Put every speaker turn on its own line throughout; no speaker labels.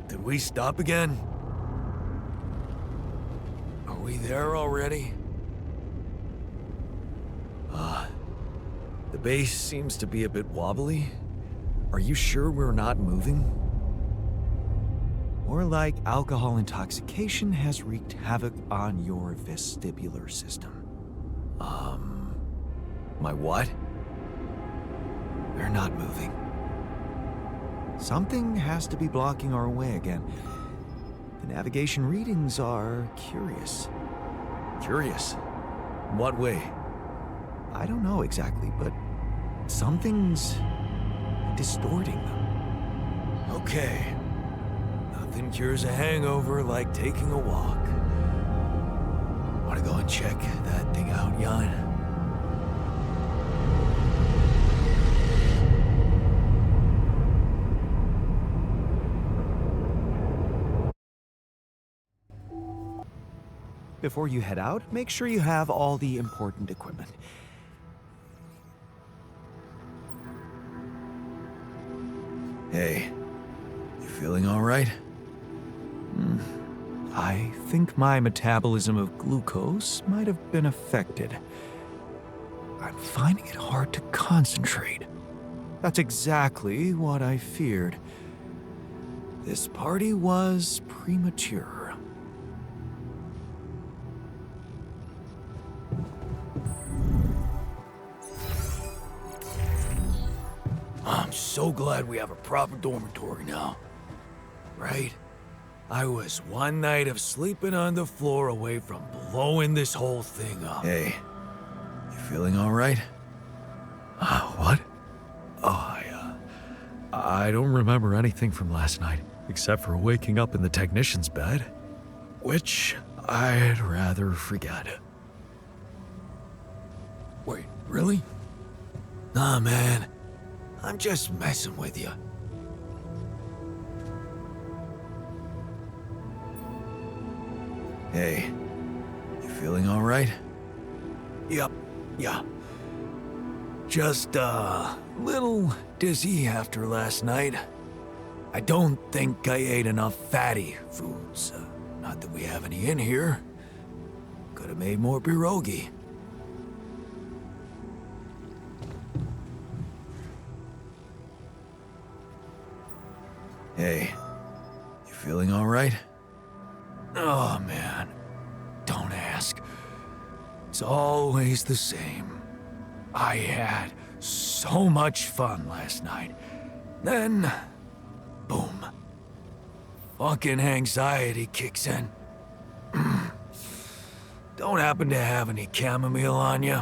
Did we stop again? Are we there already? The base seems to be a bit wobbly. Are you sure we're not moving?
More like alcohol intoxication has wreaked havoc on your vestibular system.
My what?
We're not moving. Something has to be blocking our way again. The navigation readings are curious.
Curious? In what way?
I don't know exactly, but something's distorting them.
Okay. Nothing cures a hangover like taking a walk. Wanna go and check that thing out, Jan?
Before you head out, make sure you have all the important equipment.
Hey, you feeling all right?
I think my metabolism of glucose might have been affected. I'm finding it hard to concentrate. That's exactly what I feared. This party was premature.
I'm so glad we have a proper dormitory now. Right? I was one night of sleeping on the floor away from blowing this whole thing up. Hey, you feeling all right?
What? I don't remember anything from last night, except for waking up in the technician's bed, which I'd rather forget.
Wait, really? Nah, man. I'm just messing with you. Hey, you feeling all right? Yep, yeah. Just a little dizzy after last night. I don't think I ate enough fatty foods. Not that we have any in here. Could have made more pierogi. Hey, you feeling all right? Oh, man. Don't ask. It's always the same. I had so much fun last night. Then, boom. Fucking anxiety kicks in. Don't happen to have any chamomile on you?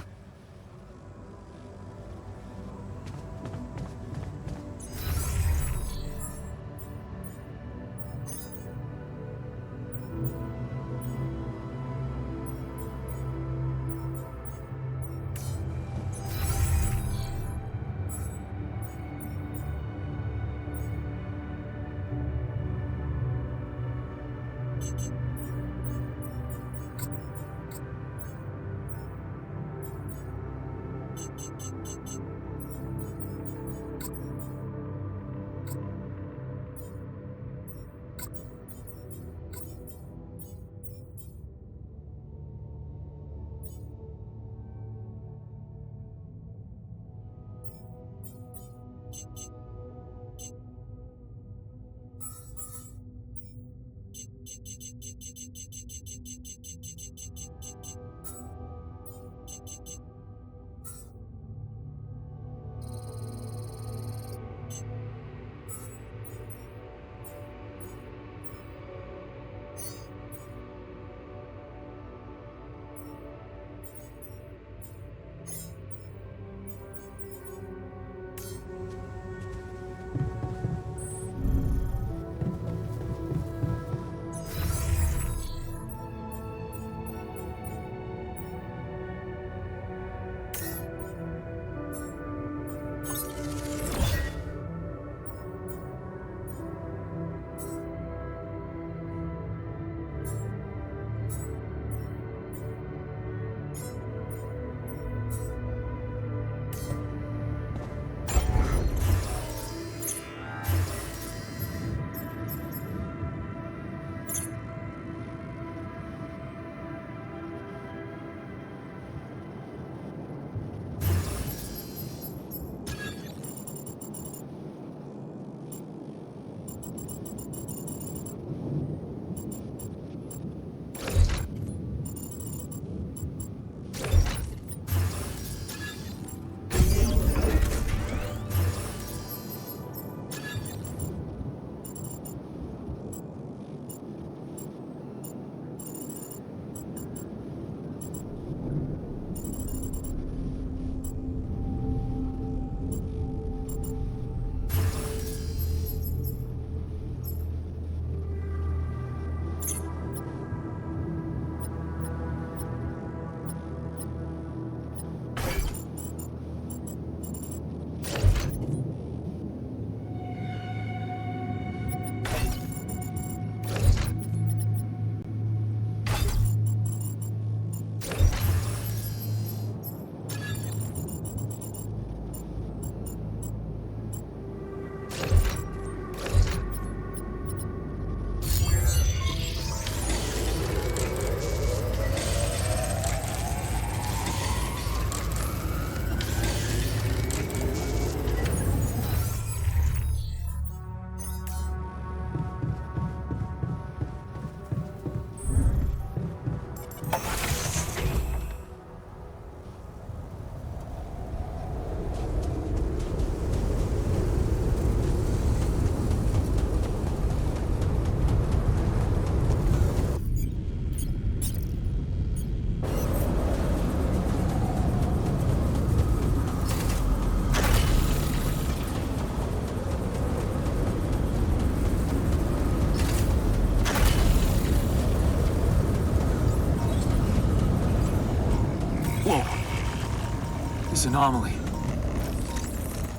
this anomaly.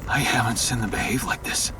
I haven't seen them behave like this.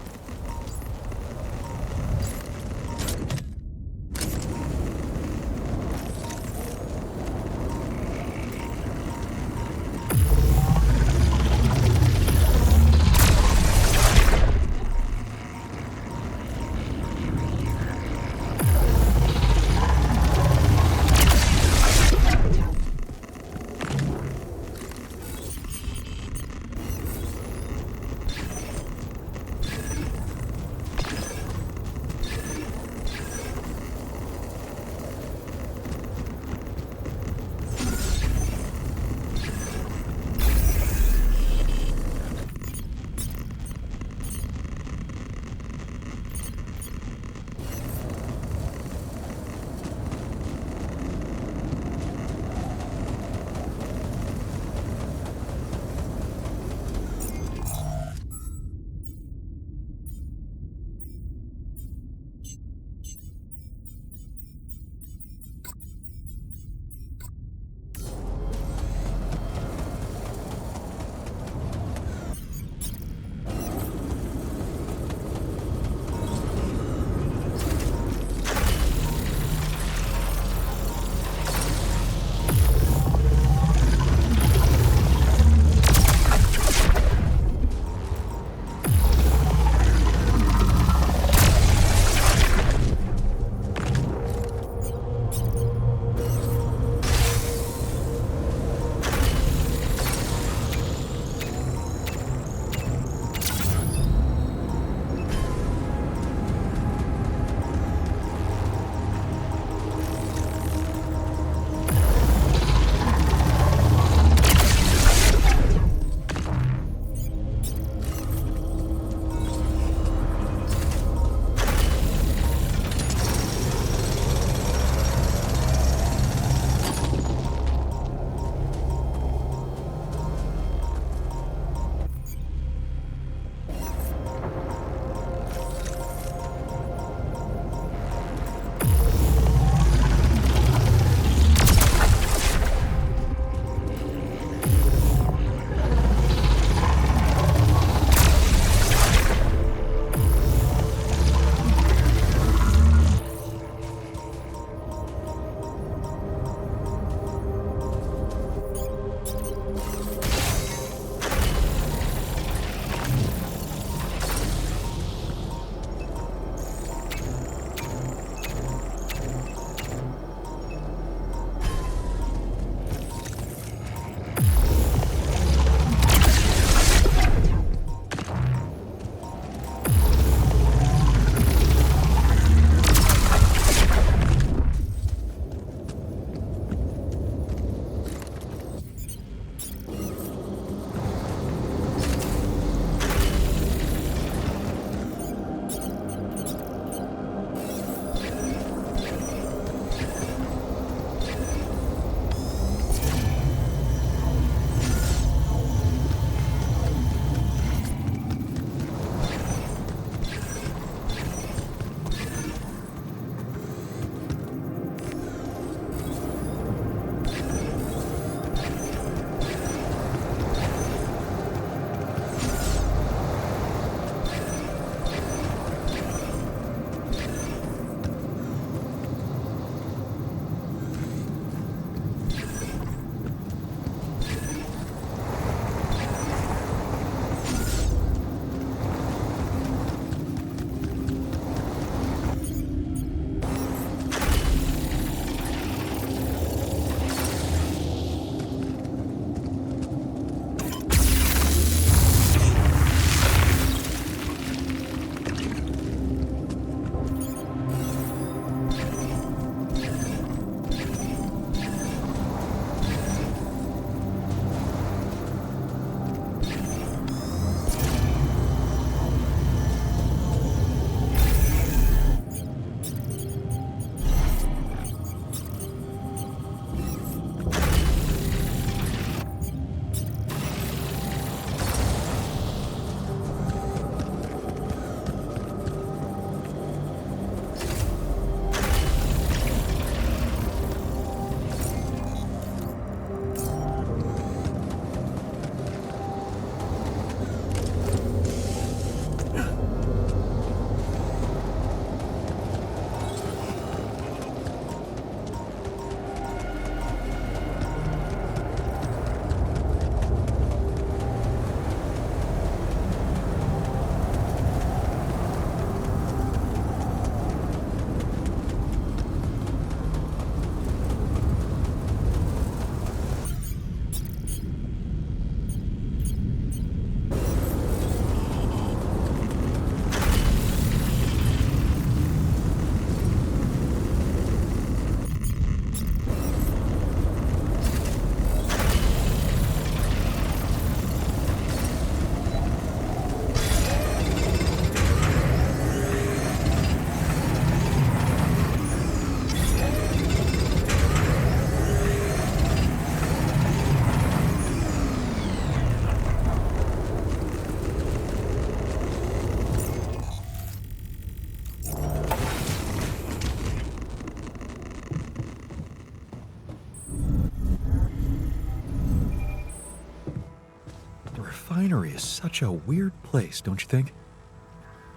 area is such a weird place, don't you think?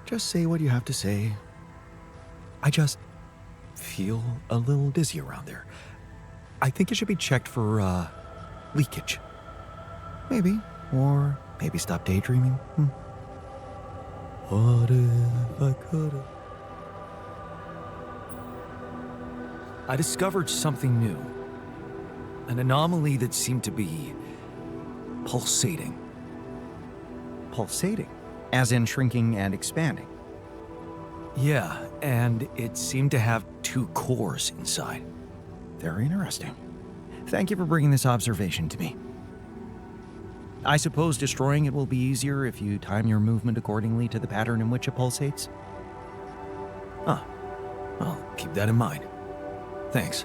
Just say what you have to say. I just feel a little dizzy around there. I think it should be checked for, leakage. Maybe. Or maybe stop daydreaming. What if I could've? I discovered something new. An anomaly that seemed to be pulsating.
Pulsating, as in shrinking and expanding.
Yeah, and it seemed to have two cores inside.
Very interesting. Thank you for bringing this observation to me. I suppose destroying it will be easier if you time your movement accordingly to the pattern in which it pulsates?
Huh. I'll keep that in mind. Thanks.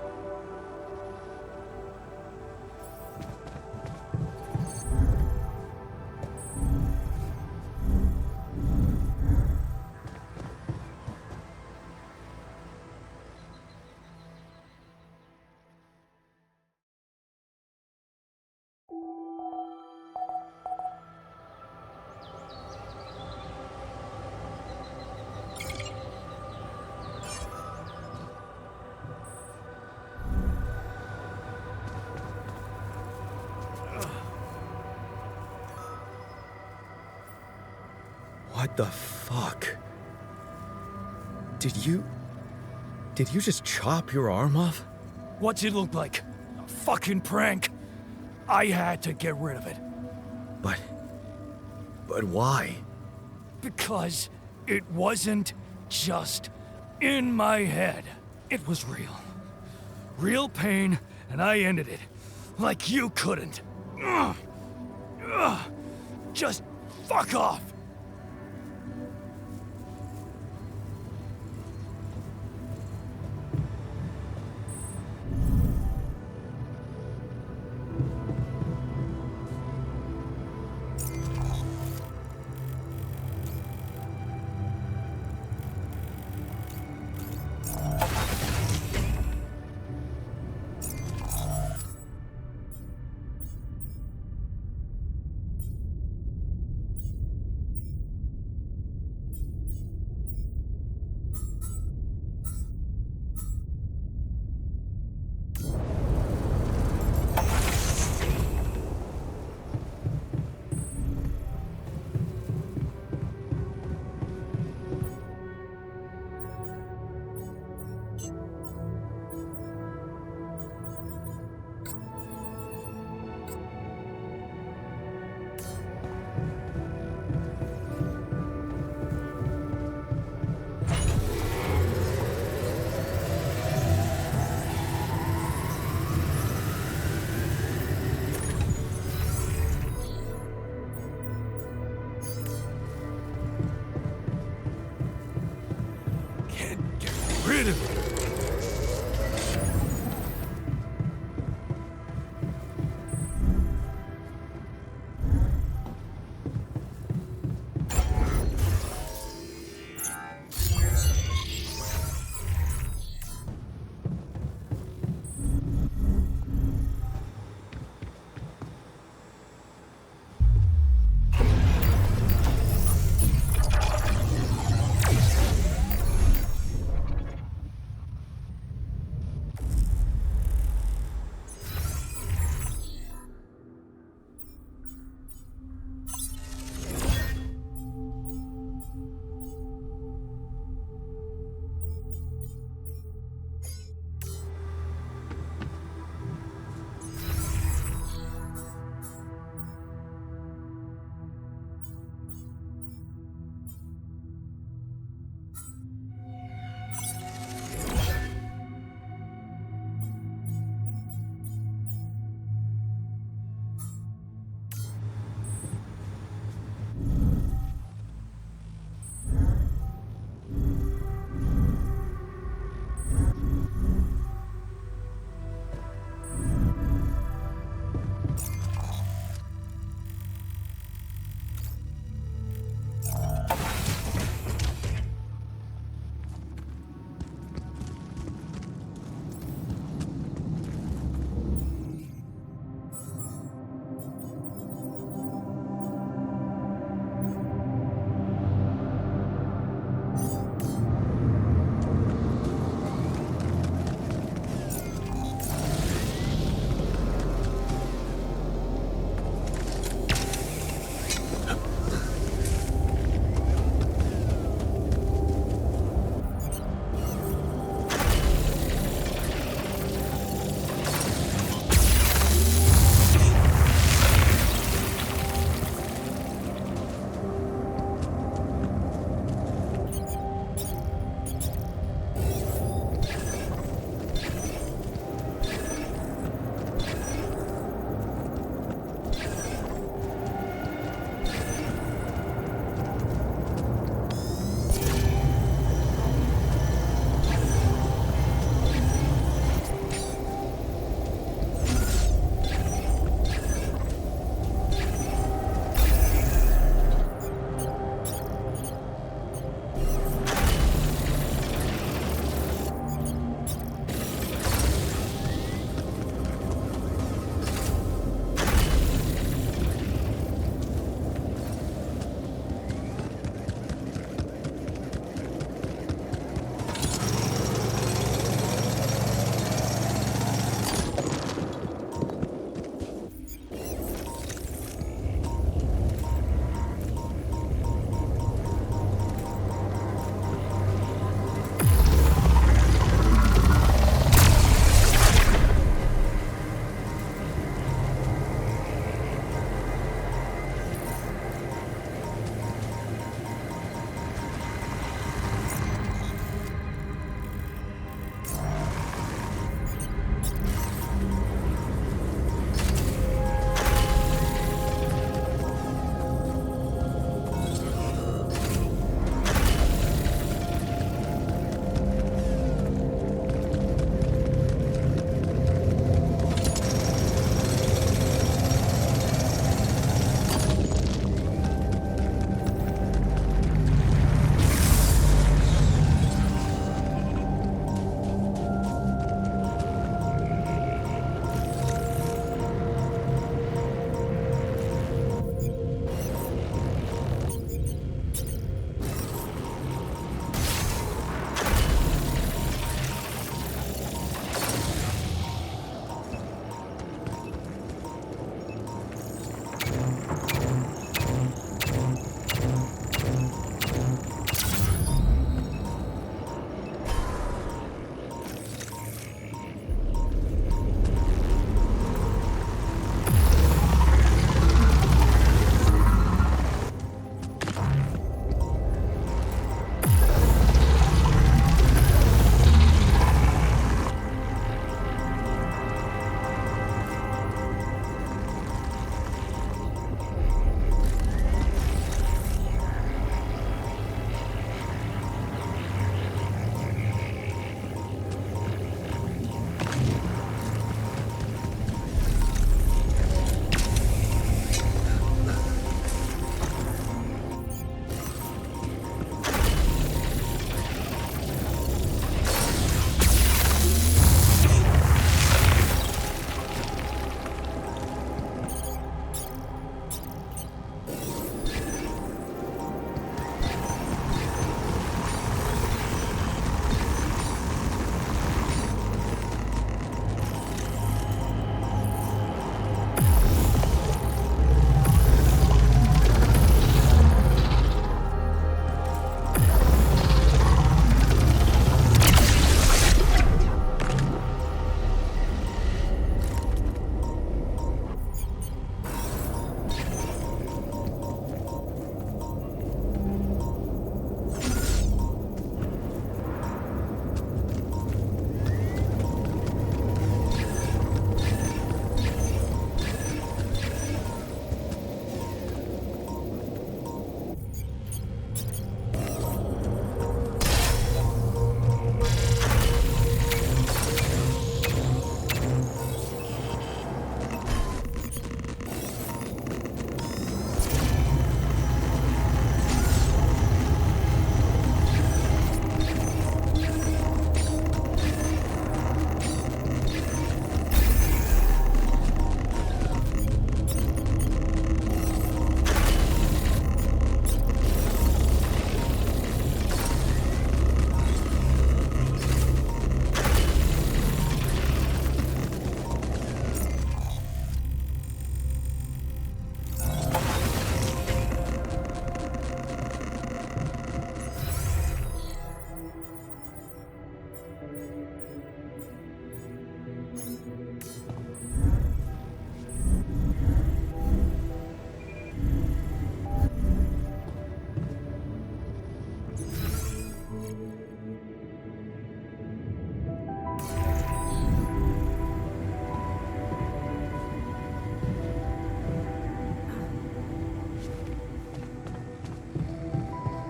What the fuck? Did you just chop your arm off?
What's it look like? A fucking prank. I had to get rid of it.
But why?
Because it wasn't just in my head. It was real. Real pain, and I ended it. Like you couldn't. Just fuck off. Rid of it.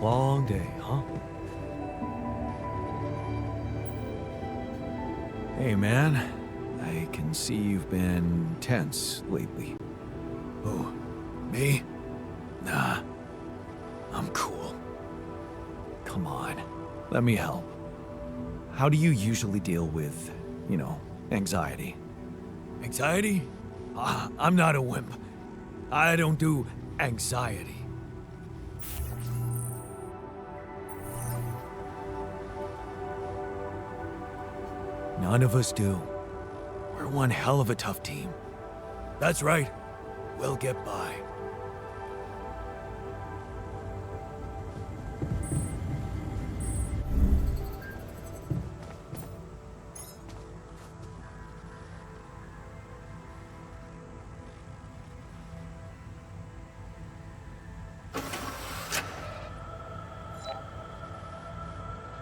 Long day, huh? Hey, man. I can see you've been tense lately.
Who? Me? Nah. I'm cool.
Come on. Let me help. How do you usually deal with, anxiety?
Anxiety? I'm not a wimp. I don't do anxiety.
None of us do. We're one hell of a tough team.
That's right. We'll get by.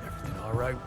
Everything all right?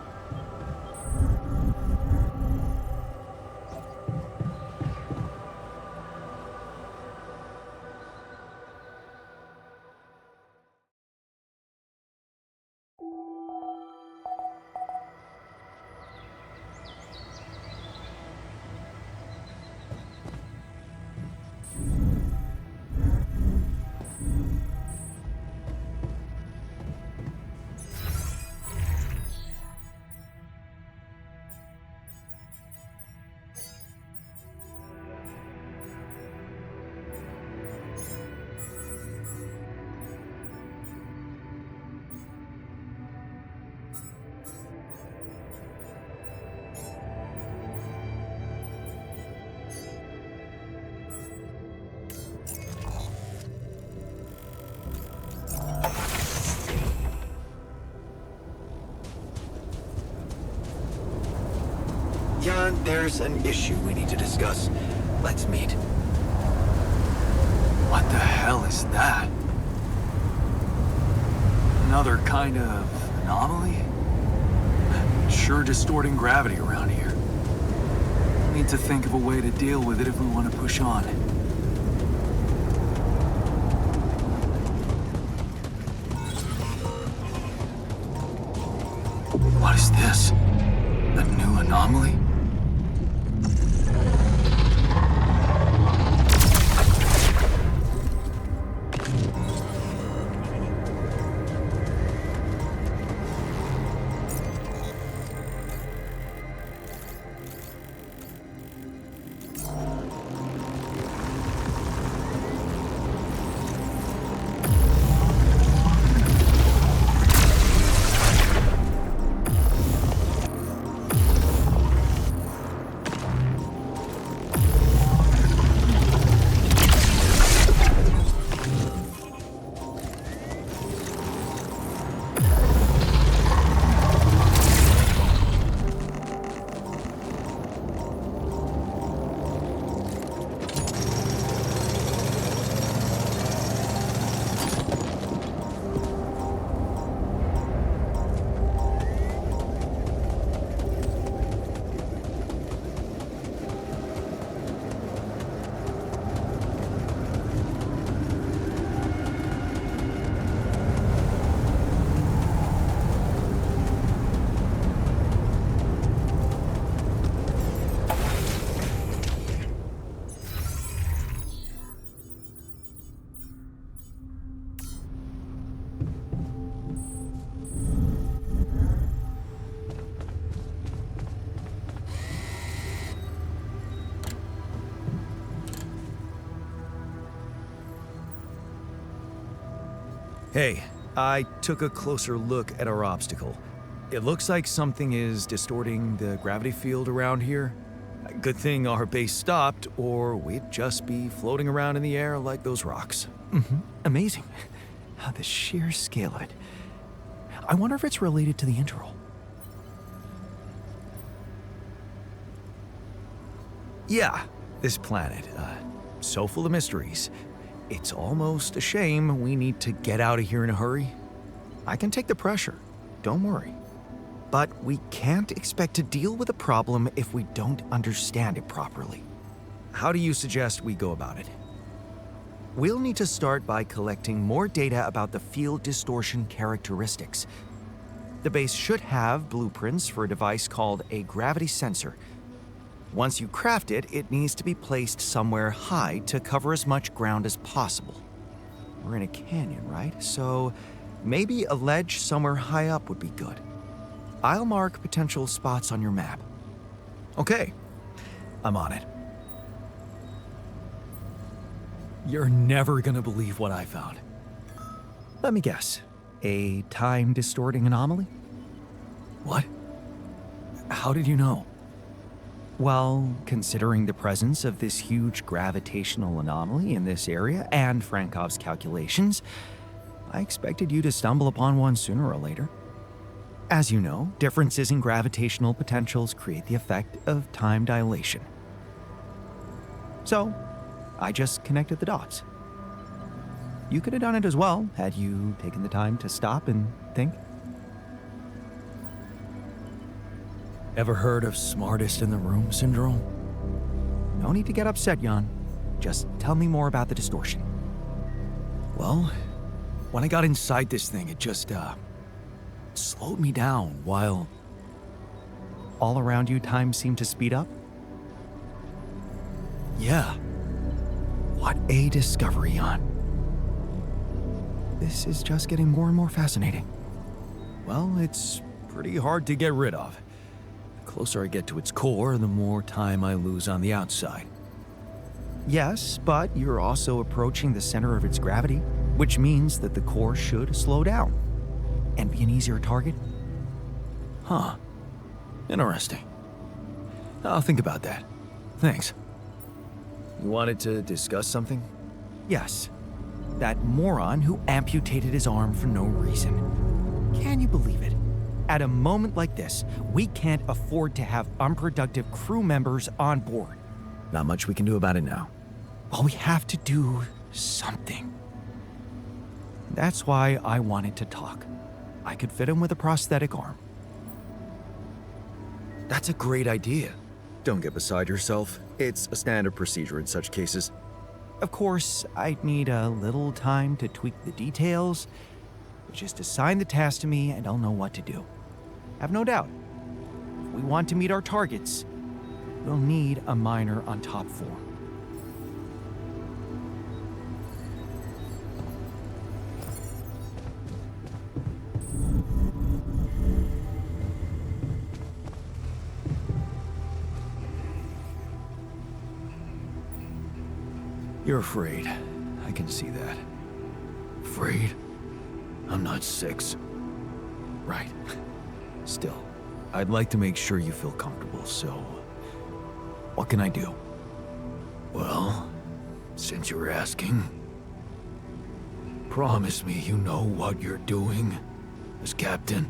Jan, there's an issue we need to discuss. Let's meet.
What the hell is that? Another kind of anomaly? Sure distorting gravity around here. Need to think of a way to deal with it if we want to push on. What is this? A new anomaly?
Hey, I took a closer look at our obstacle. It looks like something is distorting the gravity field around here. Good thing our base stopped, or we'd just be floating around in the air like those rocks. Amazing. The sheer scale of it. I wonder if it's related to the interval. Yeah, this planet, so full of mysteries. It's almost a shame we need to get out of here in a hurry. I can take the pressure.
don't worry. But we can't expect to deal with a problem if we don't understand it properly.
How do you suggest we go about it?
We'll need to start by collecting more data about the field distortion characteristics. The base should have blueprints for a device called a gravity sensor. Once you craft it, it needs to be placed somewhere high to cover as much ground as possible. We're in a canyon, right? So maybe a ledge somewhere high up would be good. I'll mark potential spots on your map.
Okay, I'm on it. You're never gonna believe what I found.
Let me guess. A time-distorting anomaly?
What? How did you know?
Well, considering the presence of this huge gravitational anomaly in this area and Frankov's calculations, I expected you to stumble upon one sooner or later. As you know, differences in gravitational potentials create the effect of time dilation. So, I just connected the dots. You could have done it as well, had you taken the time to stop and think.
Ever heard of smartest in the room syndrome?
No need to get upset, Jan. Just tell me more about the distortion.
Well, when I got inside this thing, it just, slowed me down while...
All around you, time seemed to speed up?
Yeah.
What a discovery, Jan. This is just getting more and more fascinating.
Well, it's pretty hard to get rid of. The closer I get to its core, the more time I lose on the outside.
Yes, but you're also approaching the center of its gravity, which means that the core should slow down and be an easier target.
Huh. Interesting. I'll think about that. Thanks. You wanted to discuss something?
Yes. That moron who amputated his arm for no reason. Can you believe it? At a moment like this, we can't afford to have unproductive crew members on board.
Not much we can do about it now.
Well, we have to do something. That's why I wanted to talk. I could fit him with a prosthetic arm.
That's a great idea. Don't get beside yourself. It's a standard procedure in such cases.
Of course, I'd need a little time to tweak the details. Just assign the task to me and I'll know what to do. Have no doubt. If we want to meet our targets, we'll need a miner on top form.
You're afraid. I can see that. Afraid? I'm not 6. Right. Still, I'd like to make sure you feel comfortable, so... what can I do? Well, since you're asking... promise me you know what you're doing, as captain.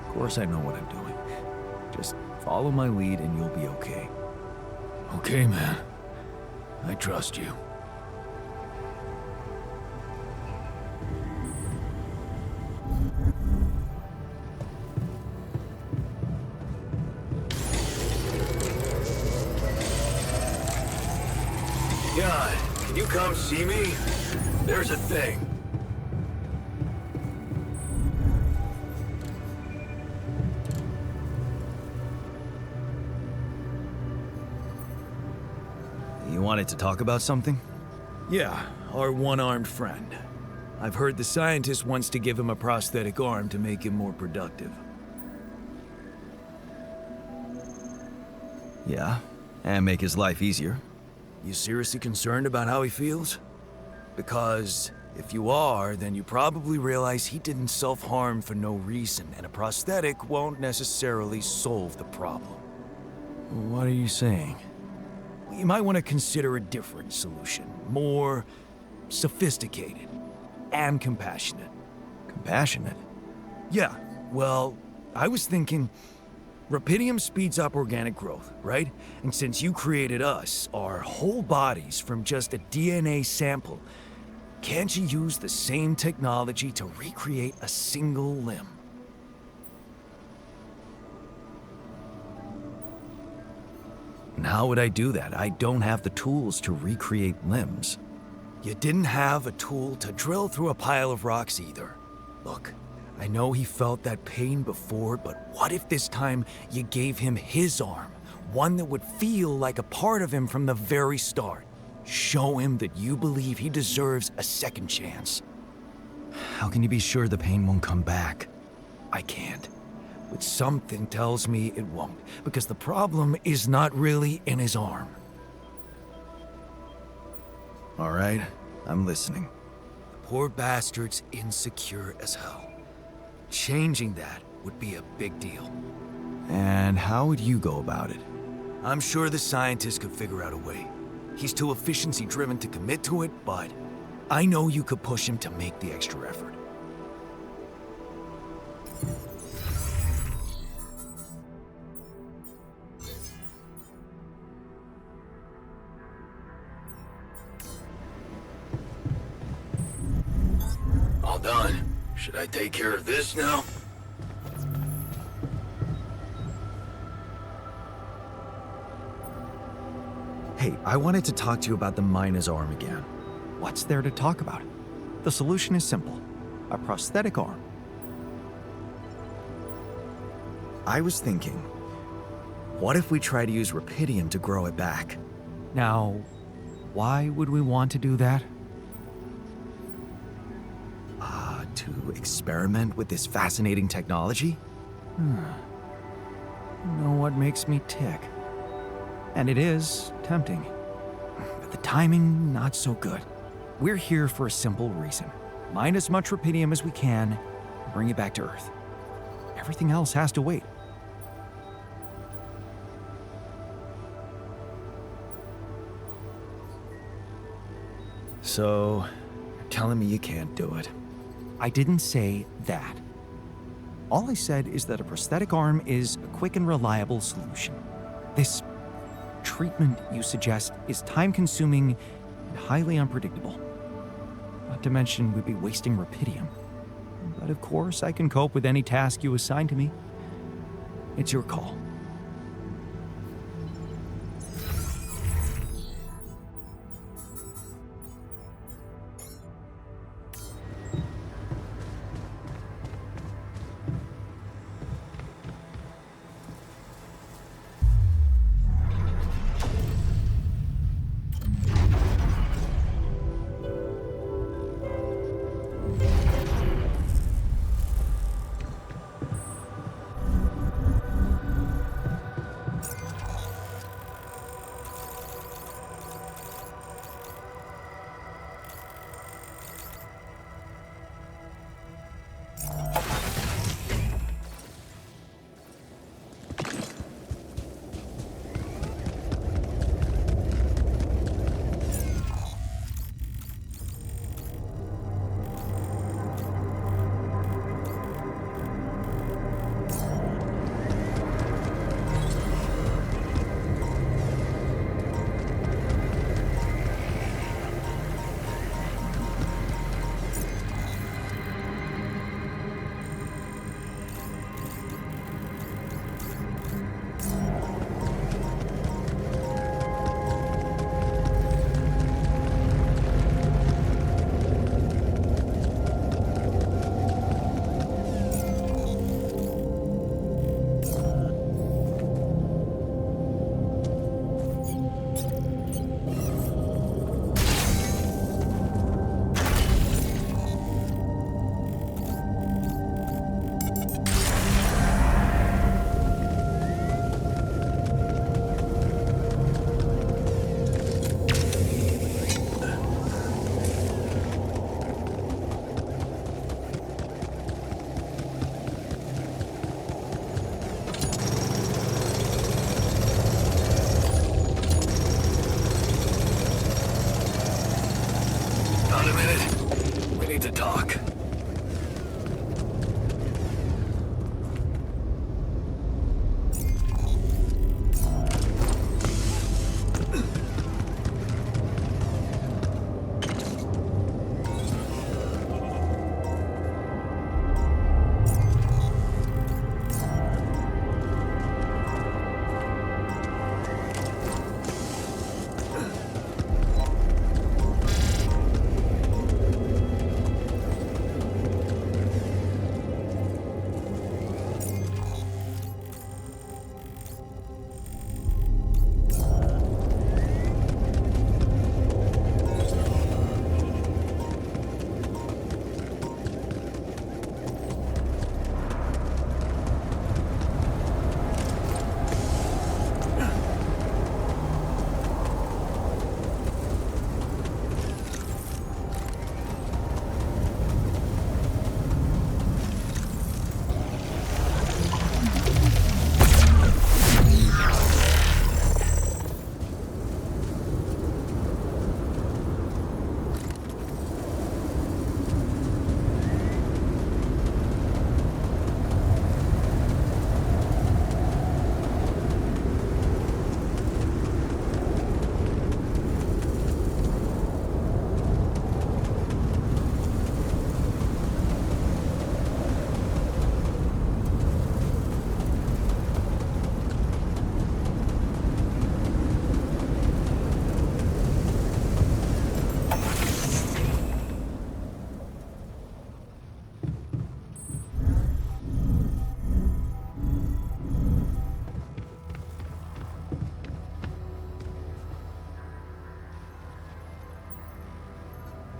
Of course I know what I'm doing. Just follow my lead and you'll be okay. Okay, man. I trust you. God, can you come see me? There's a thing. You wanted to talk about something? Yeah, our one-armed friend. I've heard the scientist wants to give him a prosthetic arm to make him more productive. Yeah, and make his life easier. You seriously concerned about how he feels? Because if you are, then you probably realize he didn't self-harm for no reason, and a prosthetic won't necessarily solve the problem. What are you saying? You might want to consider a different solution, more sophisticated and compassionate. Compassionate? Yeah, well, I was thinking... Rapidium speeds up organic growth, right? And since you created us, our whole bodies from just a DNA sample,
Can't you use the same technology to recreate a single limb?
And how would I do that? I don't have the tools to recreate limbs.
You didn't have a tool to drill through a pile of rocks either. Look, I know he felt that pain before, but what if this time you gave him his arm? One that would feel like a part of him from the very start. Show him that you believe he deserves a second chance.
How can you be sure the pain won't come back?
I can't. But something tells me it won't, because the problem is not really in his arm.
All right, I'm listening.
The poor bastard's insecure as hell. Changing that would be a big deal.
And how would you go about it?
I'm sure the scientist could figure out a way. He's too efficiency-driven to commit to it, but I know you could push him to make the extra effort. All done. Should I take care of this now?
Hey, I wanted to talk to you about the miner's arm again.
What's there to talk about? The solution is simple. A prosthetic arm.
I was thinking, what if we try to use rupidium to grow it back?
Now, why would we want to do that?
To experiment with this fascinating technology?
You know what makes me tick? And it is tempting. But the timing, not so good. We're here for a simple reason. Mine as much rupidium as we can, and bring it back to Earth. Everything else has to wait.
So, you're telling me you can't do it?
I didn't say that. All I said is that a prosthetic arm is a quick and reliable solution. This treatment you suggest is time-consuming and highly unpredictable. Not to mention we'd be wasting rupidium. But of course, I can cope with any task you assign to me. It's your call.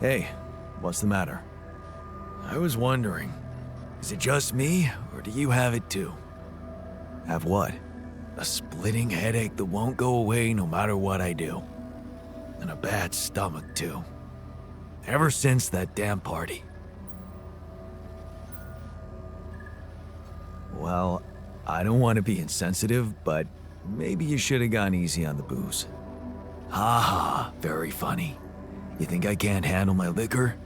Hey, what's the matter? I was wondering, is it just me, or do you have it too? Have what? A splitting headache that won't go away no matter what I do. And a bad stomach too. Ever since that damn party. Well, I don't want to be insensitive, but maybe you should have gone easy on the booze. Haha, very funny. You think I can't handle my liquor?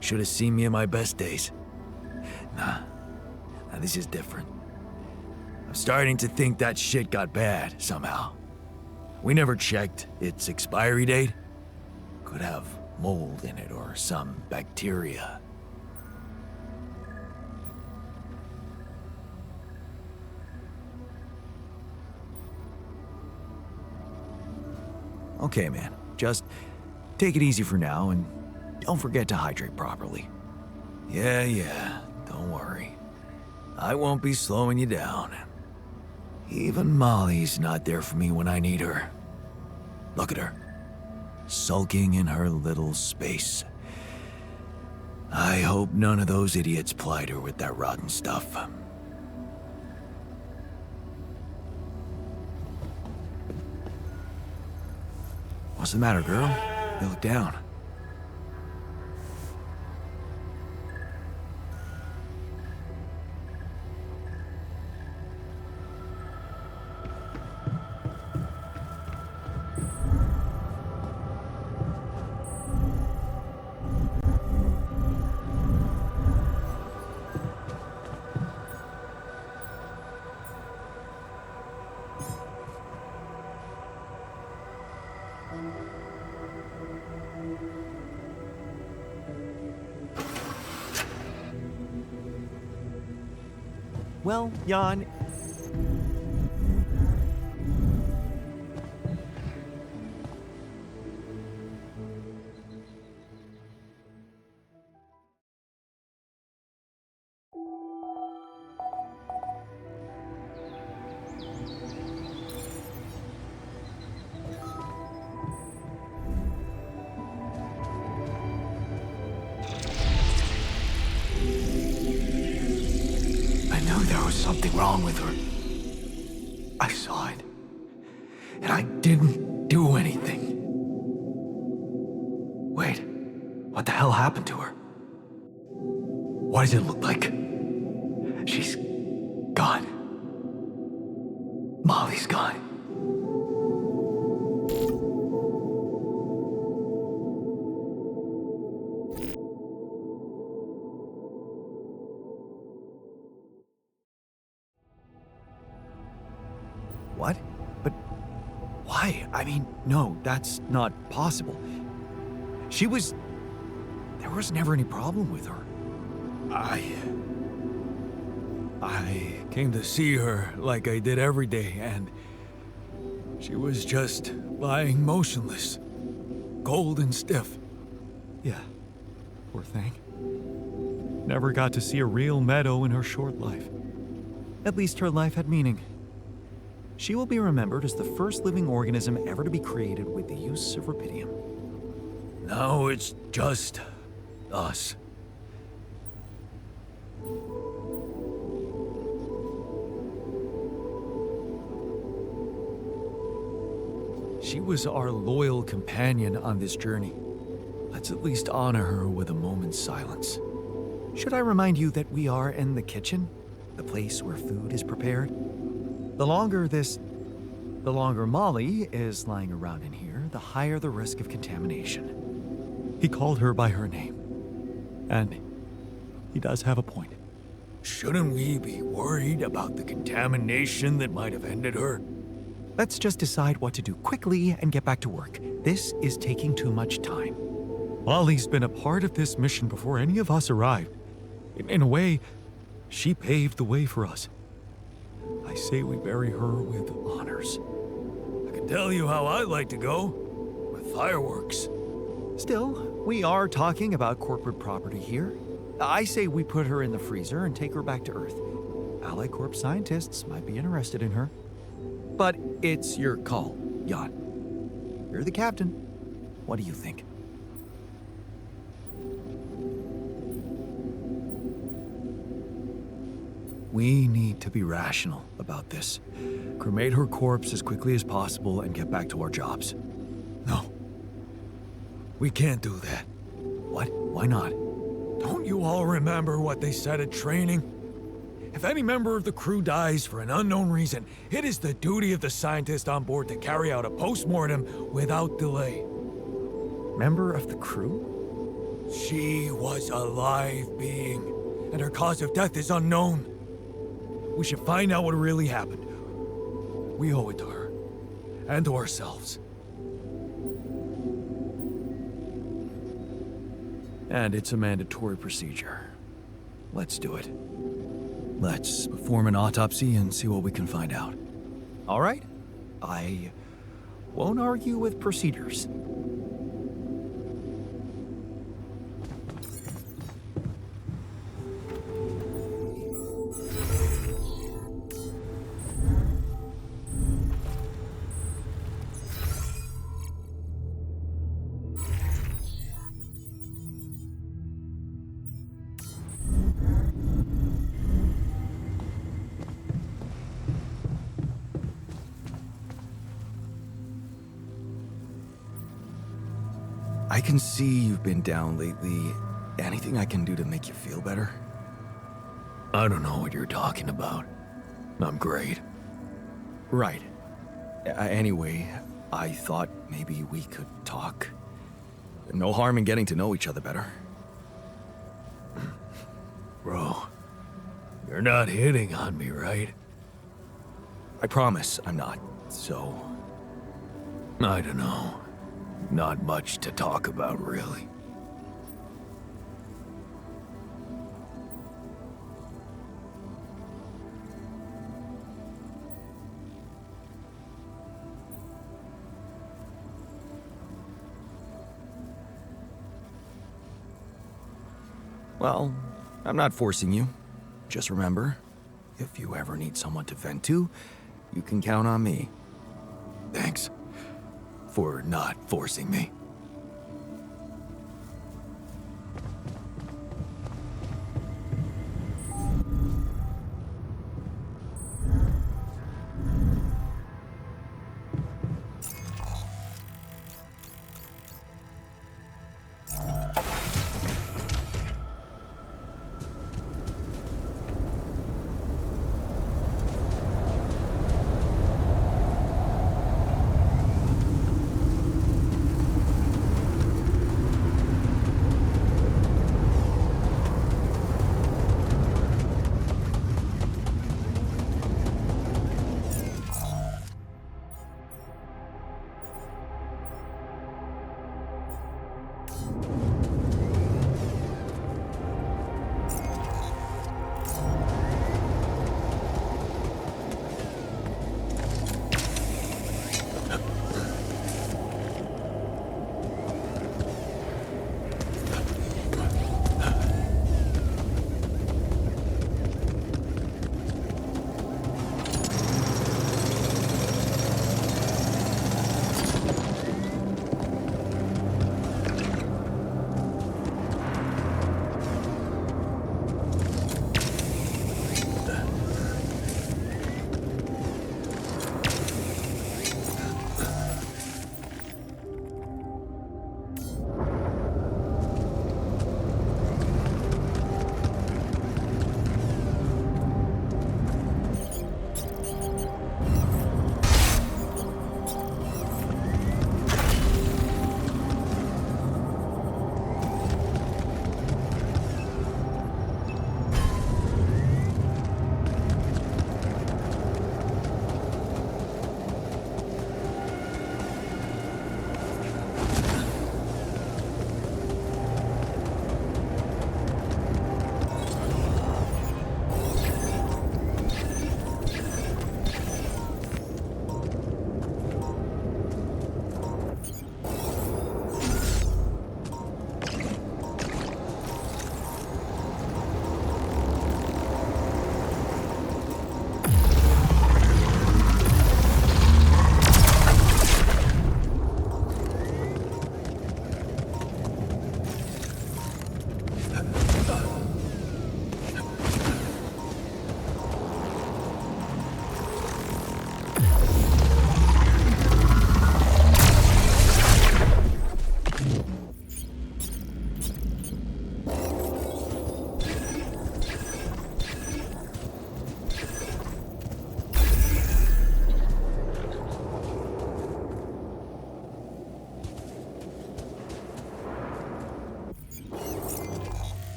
Should have seen me in my best days. Nah, this is different. I'm starting to think that shit got bad somehow. We never checked its expiry date. Could have mold in it or some bacteria. Okay, man. Just take it easy for now and don't forget to hydrate properly. Yeah, don't worry. I won't be slowing you down. Even Molly's not there for me when I need her. Look at her, sulking in her little space. I hope none of those idiots plied her with that rotten stuff. What's the matter, girl? You look down.
Well, Jan,
I knew there was something wrong with her. I saw it. And I didn't do anything. Wait, what the hell happened to her? What does it look like? She's gone. Molly's gone.
what? But why? I mean, no, that's not possible. There was never any problem with her.
I came to see her like I did every day, and she was just lying motionless, cold and stiff.
Yeah, poor thing. Never got to see a real meadow in her short life.
At least her life had meaning. She will be remembered as the first living organism ever to be created with the use of rubidium.
Now it's just us. She was our loyal companion on this journey. Let's at least honor her with a moment's silence.
Should I remind you that we are in the kitchen, the place where food is prepared? The longer Molly is lying around in here, the higher the risk of contamination.
He called her by her name. And he does have a point.
Shouldn't we be worried about the contamination that might have ended her?
Let's just decide what to do quickly and get back to work. This is taking too much time.
Molly's been a part of this mission before any of us arrived. In a way, she paved the way for us. I say we bury her with honors.
I can tell you how I like to go. With fireworks.
Still, we are talking about corporate property here. I say we put her in the freezer and take her back to Earth. Ally Corp scientists might be interested in her. But it's your call, Jan. You're the captain. What do you think?
We need to be rational about this. Cremate her corpse as quickly as possible and get back to our jobs. No. We can't do that. What? Why not? Don't you all remember what they said at training? If any member of the crew dies for an unknown reason, it is the duty of the scientist on board to carry out a post-mortem without delay.
Member of the crew?
She was a live being, and her cause of death is unknown. We should find out what really happened. We owe it to her, and to ourselves. And it's a mandatory procedure. Let's do it. Let's perform an autopsy and see what we can find out.
All right. I won't argue with procedures.
I can see you've been down lately. Anything I can do to make you feel better? I don't know what you're talking about. I'm great. Right. Anyway, I thought maybe we could talk. No harm in getting to know each other better. Bro, you're not hitting on me, right? I promise I'm not, so... I don't know. Not much to talk about, really. Well, I'm not forcing you. Just remember, if you ever need someone to vent to, you can count on me. Thanks for not forcing me.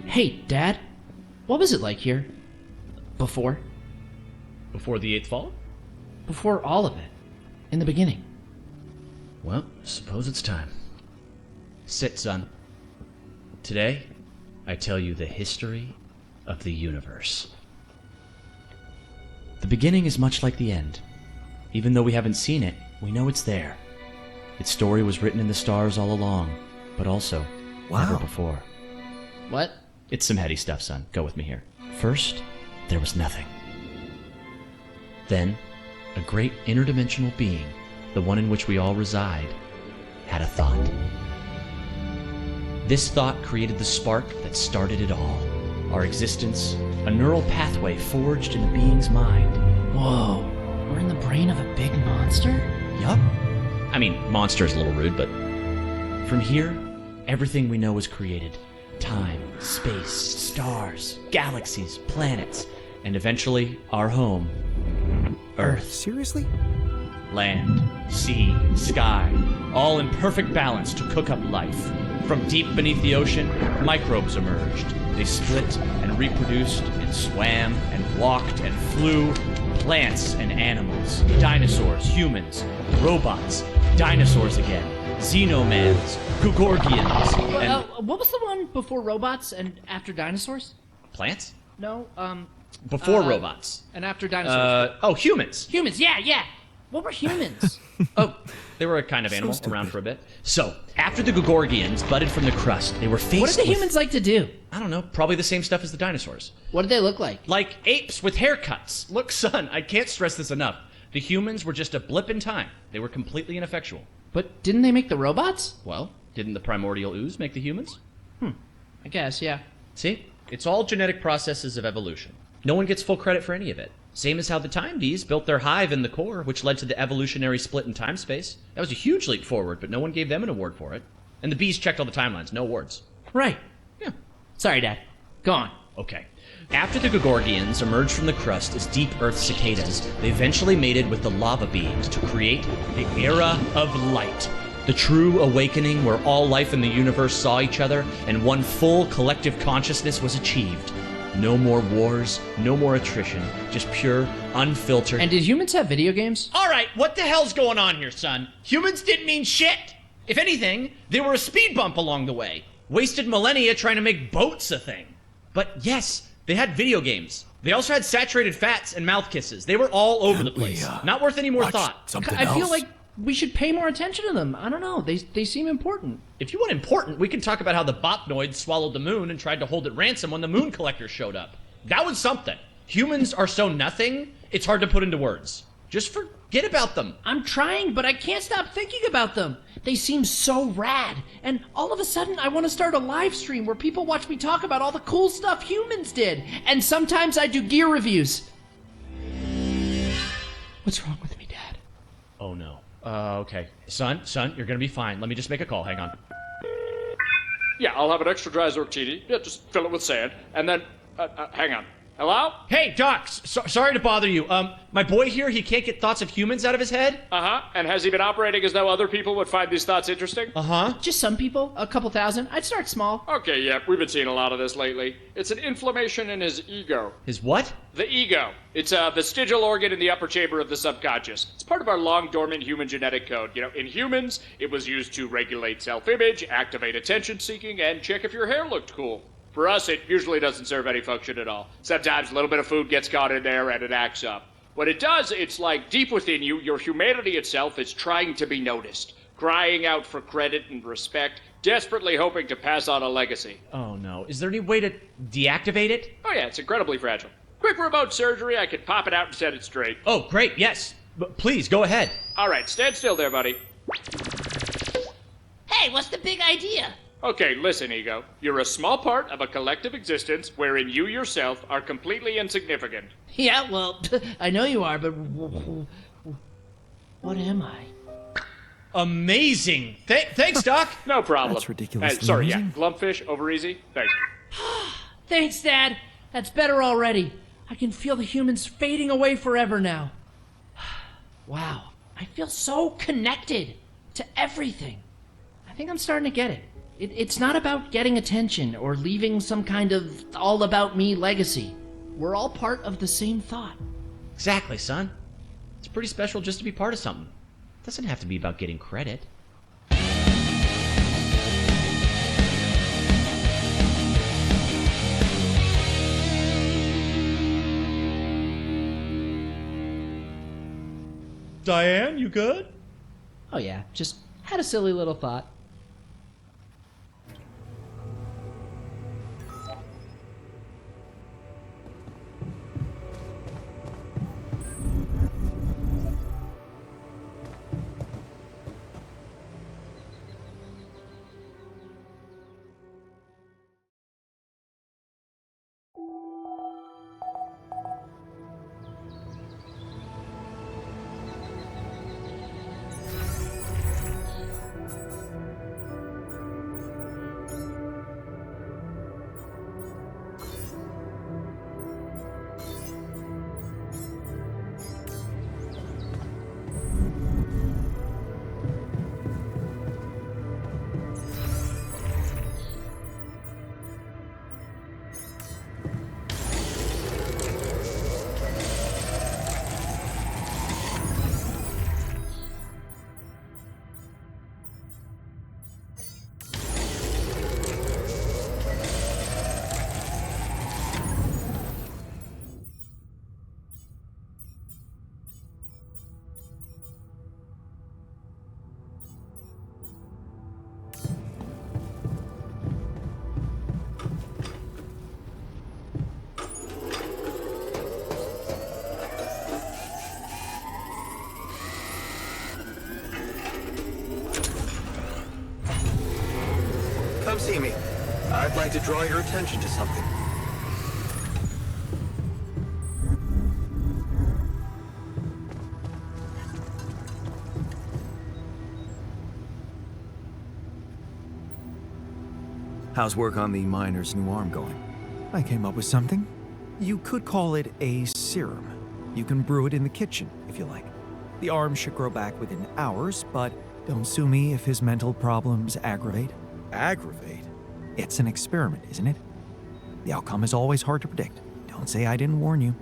Hey, Dad. What was it like here? Before?
Before the Eighth Fall?
Before all of it. In the beginning.
Well, suppose it's time. Sit, son. Today, I tell you the history of the universe. The beginning is much like the end. Even though we haven't seen it, we know it's there. Its story was written in the stars all along, but also never before.
What?
It's some heady stuff, son. Go with me here. First, there was nothing. Then, a great interdimensional being, the one in which we all reside, had a thought. This thought created the spark that started it all. Our existence, a neural pathway forged in a being's mind.
Whoa. We're in the brain of a big monster?
Yup. I mean, monster is a little rude, but from here, everything we know was created. Time, space, stars, galaxies, planets, and eventually our home, Earth.
Seriously?
Land, sea, sky, all in perfect balance to cook up life. From deep beneath the ocean, microbes emerged. They split and reproduced and swam and walked and flew. Plants and animals, dinosaurs, humans, robots, dinosaurs again, xenomans, Gugorgians, and...
What was the one before robots and after dinosaurs?
Plants?
No,
Before robots.
and after dinosaurs.
Humans.
Humans, yeah. What were humans?
Oh, they were a kind of animal around for a bit. So, after the Gugorgians budded from the crust, they were faced
What did the
with...
humans like to do?
I don't know, probably the same stuff as the dinosaurs.
What did they look like?
Like apes with haircuts. Look, son, I can't stress this enough. The humans were just a blip in time. They were completely ineffectual.
But didn't they make the robots?
Well, didn't the primordial ooze make the humans?
I guess, yeah.
See? It's all genetic processes of evolution. No one gets full credit for any of it. Same as how the time bees built their hive in the core, which led to the evolutionary split in time-space. That was a huge leap forward, but no one gave them an award for it. And the bees checked all the timelines, no awards.
Right.
Yeah.
Sorry, Dad. Go on.
Okay. After the Gugorgians emerged from the crust as deep Earth cicadas, they eventually mated with the lava beings to create the Era of Light. The true awakening where all life in the universe saw each other and one full collective consciousness was achieved. No more wars, no more attrition, just pure, unfiltered...
And did humans have video games?
All right, what the hell's going on here, son? Humans didn't mean shit. If anything, they were a speed bump along the way. Wasted millennia trying to make boats a thing. But yes, they had video games. They also had saturated fats and mouth kisses. They were all over the place. Not worth any more
Watch
thought.
something
I feel
else.
like we should pay more attention to them. I don't know. They seem important.
If you want important, we can talk about how the Botnoid swallowed the moon and tried to hold it ransom when the moon collectors showed up. That was something. Humans are so nothing, it's hard to put into words. Just forget about them.
I'm trying, but I can't stop thinking about them. They seem so rad. And all of a sudden, I want to start a live stream where people watch me talk about all the cool stuff humans did. And sometimes I do gear reviews. What's wrong with me, Dad?
Oh no. Okay. Son, you're gonna be fine. Let me just make a call. Hang on.
Yeah, I'll have an extra dry Zortini. Yeah, just fill it with sand. And then, hang on. Hello?
Hey, Doc, sorry to bother you. My boy here, he can't get thoughts of humans out of his head.
Uh-huh. And has he been operating as though other people would find these thoughts interesting?
Uh-huh.
Just some people, a couple thousand. I'd start small.
Okay, yeah, we've been seeing a lot of this lately. It's an inflammation in his ego.
His what?
The ego. It's a vestigial organ in the upper chamber of the subconscious. It's part of our long-dormant human genetic code. You know, in humans, it was used to regulate self-image, activate attention-seeking, and check if your hair looked cool. For us, it usually doesn't serve any function at all. Sometimes a little bit of food gets caught in there and it acts up. What it does, it's like deep within you, your humanity itself is trying to be noticed, crying out for credit and respect, desperately hoping to pass on a legacy.
Oh no. Is there any way to deactivate it?
Oh yeah, it's incredibly fragile. Quick remote surgery, I could pop it out and set it straight.
Oh, great, yes. But please, go ahead.
All right, stand still there, buddy.
Hey, what's the big idea?
Okay, listen, Ego. You're a small part of a collective existence wherein you yourself are completely insignificant.
Yeah, well, I know you are, but what am I?
Amazing. Thanks, Doc.
No problem.
That's ridiculously
Sorry, yeah,
amazing.
Glumpfish, over easy. Thanks.
Thanks, Dad. That's better already. I can feel the humans fading away forever now. Wow, I feel so connected to everything. I think I'm starting to get it. It's not about getting attention or leaving some kind of all about me legacy. We're all part of the same thought.
Exactly, son. It's pretty special just to be part of something. It doesn't have to be about getting credit.
Diane, you good?
Oh yeah, just had a silly little thought.
Come see me. I'd like to draw your attention to something. How's work on the miner's new arm going?
I came up with something. You could call it a serum. You can brew it in the kitchen, if you like. The arm should grow back within hours, but don't sue me if his mental problems aggravate. Aggravate? It's an experiment, isn't it? The outcome is always hard to predict. Don't say I didn't warn you.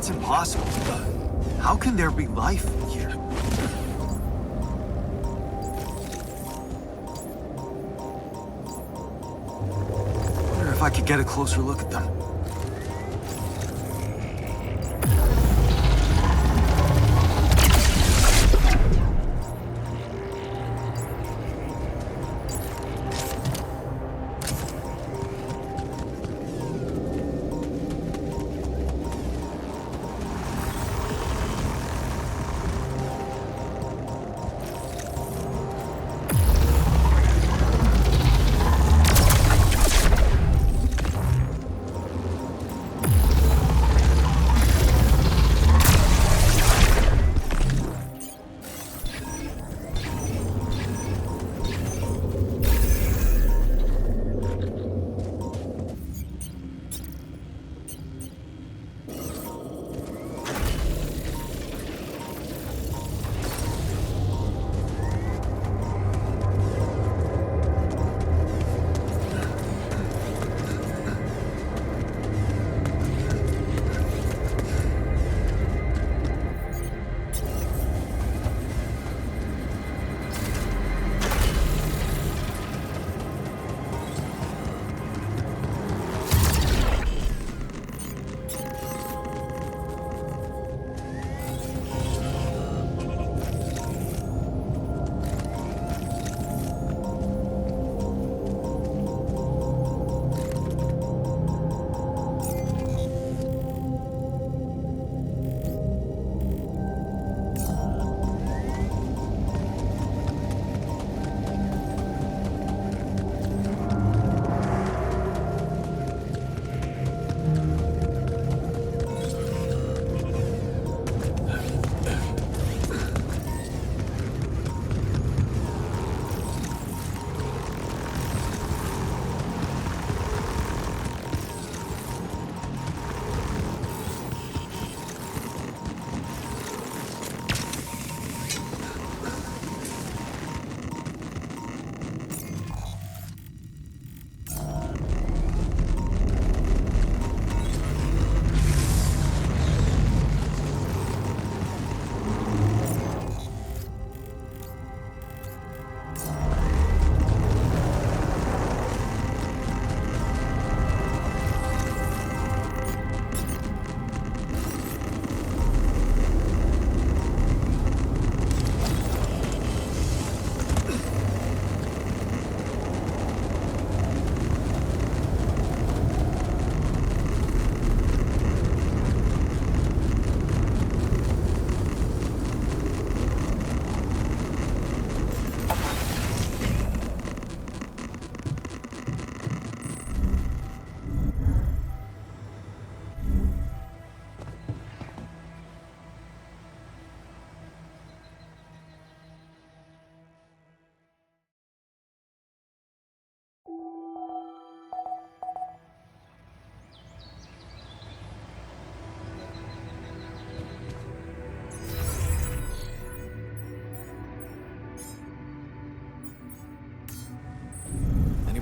That's impossible. How can there be life here? Wonder if I could get a closer look at them.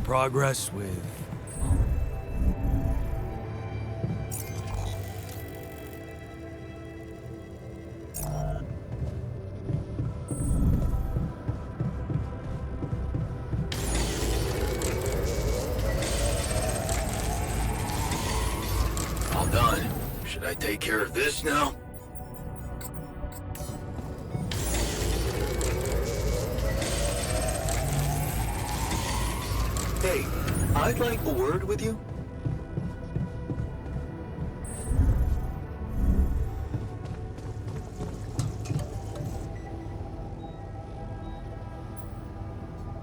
Progress with... All done. Should I take care of this now? Hey, I'd like a word with you.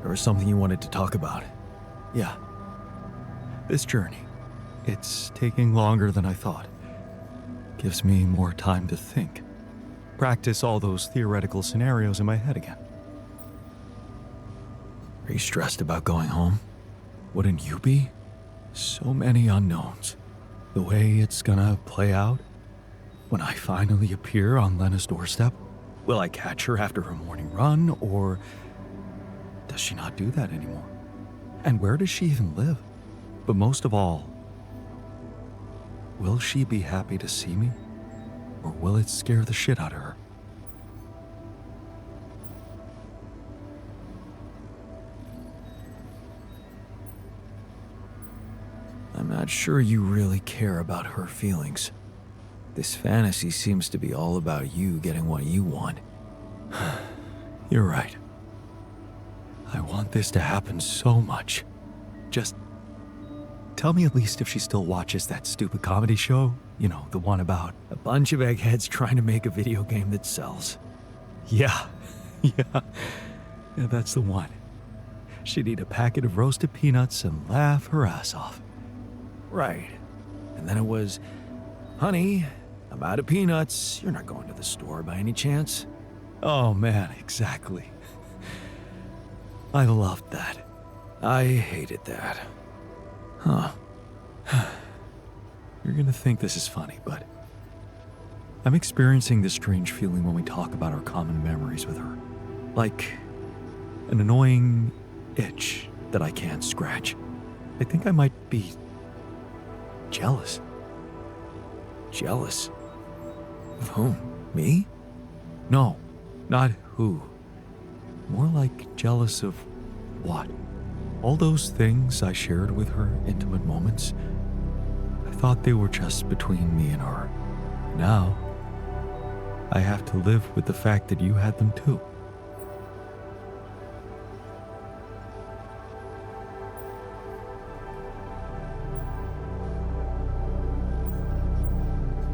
There was something you wanted to talk about. Yeah. This journey. It's taking longer than I thought. Gives me more time to think. Practice all those theoretical scenarios in my head again.
Are you stressed about going home?
Wouldn't you be? So many unknowns. The way it's gonna play out. When I finally appear on Lena's doorstep, will I catch her after her morning run, or does she not do that anymore? And where does she even live? But most of all, will she be happy to see me? Or will it scare the shit out of her?
I'm not sure you really care about her feelings. This fantasy seems to be all about you getting what you want.
You're right. I want this to happen so much. Just tell me at least if she still watches that stupid comedy show. You know, the one about
A bunch of eggheads trying to make a video game that sells.
Yeah, yeah, that's the one. She'd eat a packet of roasted peanuts and laugh her ass off.
Right. And then it was, honey, I'm out of peanuts. You're not going to the store by any chance?
Oh man, exactly. I loved that.
I hated that. Huh.
You're gonna think this is funny, but I'm experiencing this strange feeling when we talk about our common memories with her. Like an annoying itch that I can't scratch. I think I might be jealous.
Jealous? Of whom? Me?
No, not who. More like jealous of what? All those things I shared with her, intimate moments, I thought they were just between me and her. Now, I have to live with the fact that you had them too.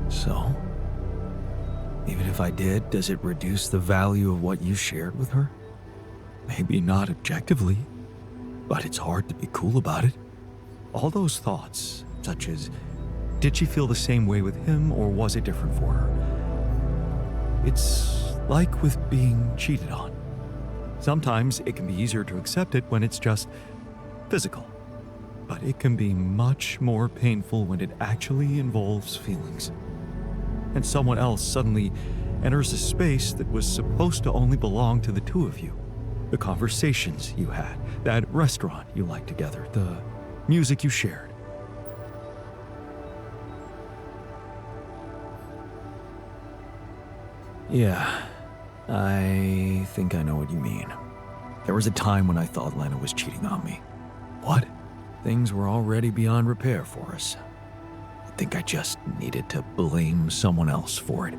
So? Even if I did, does it reduce the value of what you shared with her?
Maybe not objectively, but it's hard to be cool about it. All those thoughts, such as, did she feel the same way with him or was it different for her? It's like with being cheated on. Sometimes it can be easier to accept it when it's just physical, but it can be much more painful when it actually involves feelings. And someone else suddenly enters a space that was supposed to only belong to the two of you. The conversations you had, that restaurant you liked together, the music you shared.
Yeah, I think I know what you mean. There was a time when I thought Lena was cheating on me.
What?
Things were already beyond repair for us. I think I just needed to blame someone else for it.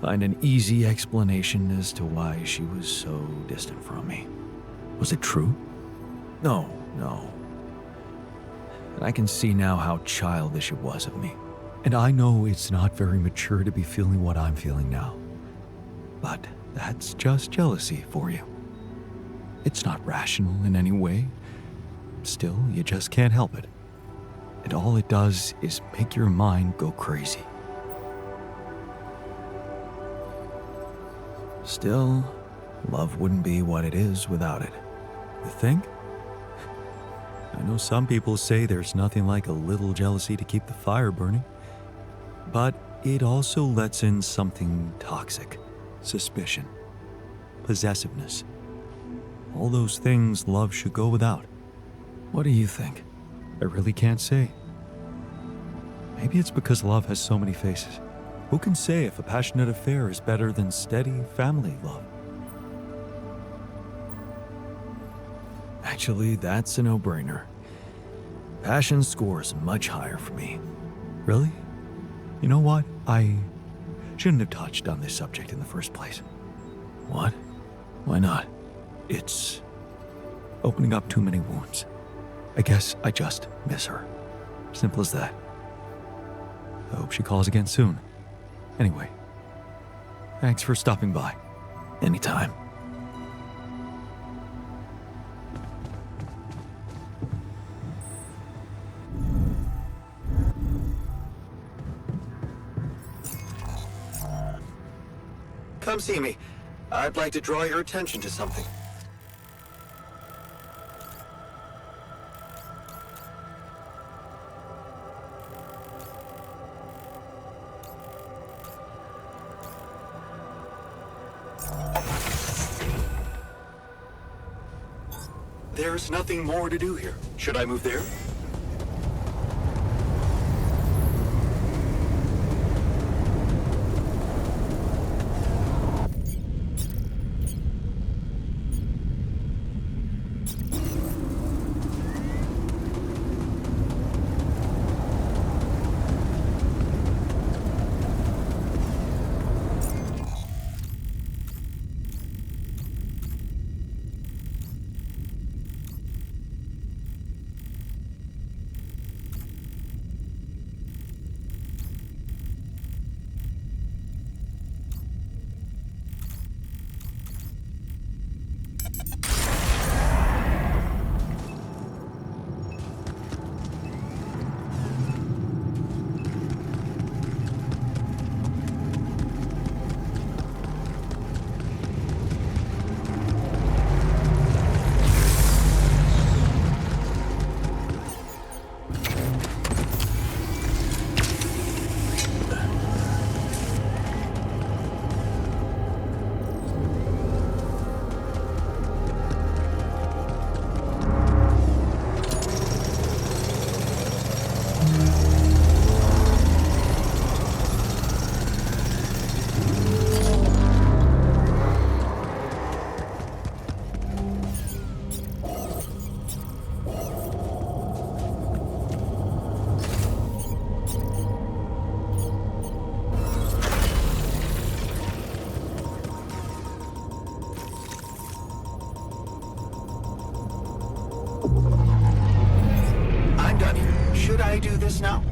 Find an easy explanation as to why she was so distant from me.
Was it true?
No. And I can see now how childish it was of me.
And I know it's not very mature to be feeling what I'm feeling now. But that's just jealousy for you. It's not rational in any way. Still, you just can't help it. And all it does is make your mind go crazy.
Still, love wouldn't be what it is without it.
You think? I know some people say there's nothing like a little jealousy to keep the fire burning. But it also lets in something toxic. Suspicion. Possessiveness. All those things love should go without.
What do you think?
I really can't say. Maybe it's because love has so many faces. Who can say if a passionate affair is better than steady family love?
Actually, that's a no-brainer. Passion scores much higher for me.
Really? You know what? I shouldn't have touched on this subject in the first place.
What? Why not?
It's opening up too many wounds. I guess I just miss her. Simple as that. I hope she calls again soon. Anyway, thanks for stopping by.
Anytime.
Come see me. I'd like to draw your attention to something. There's nothing more to do here. Should I move there?
now.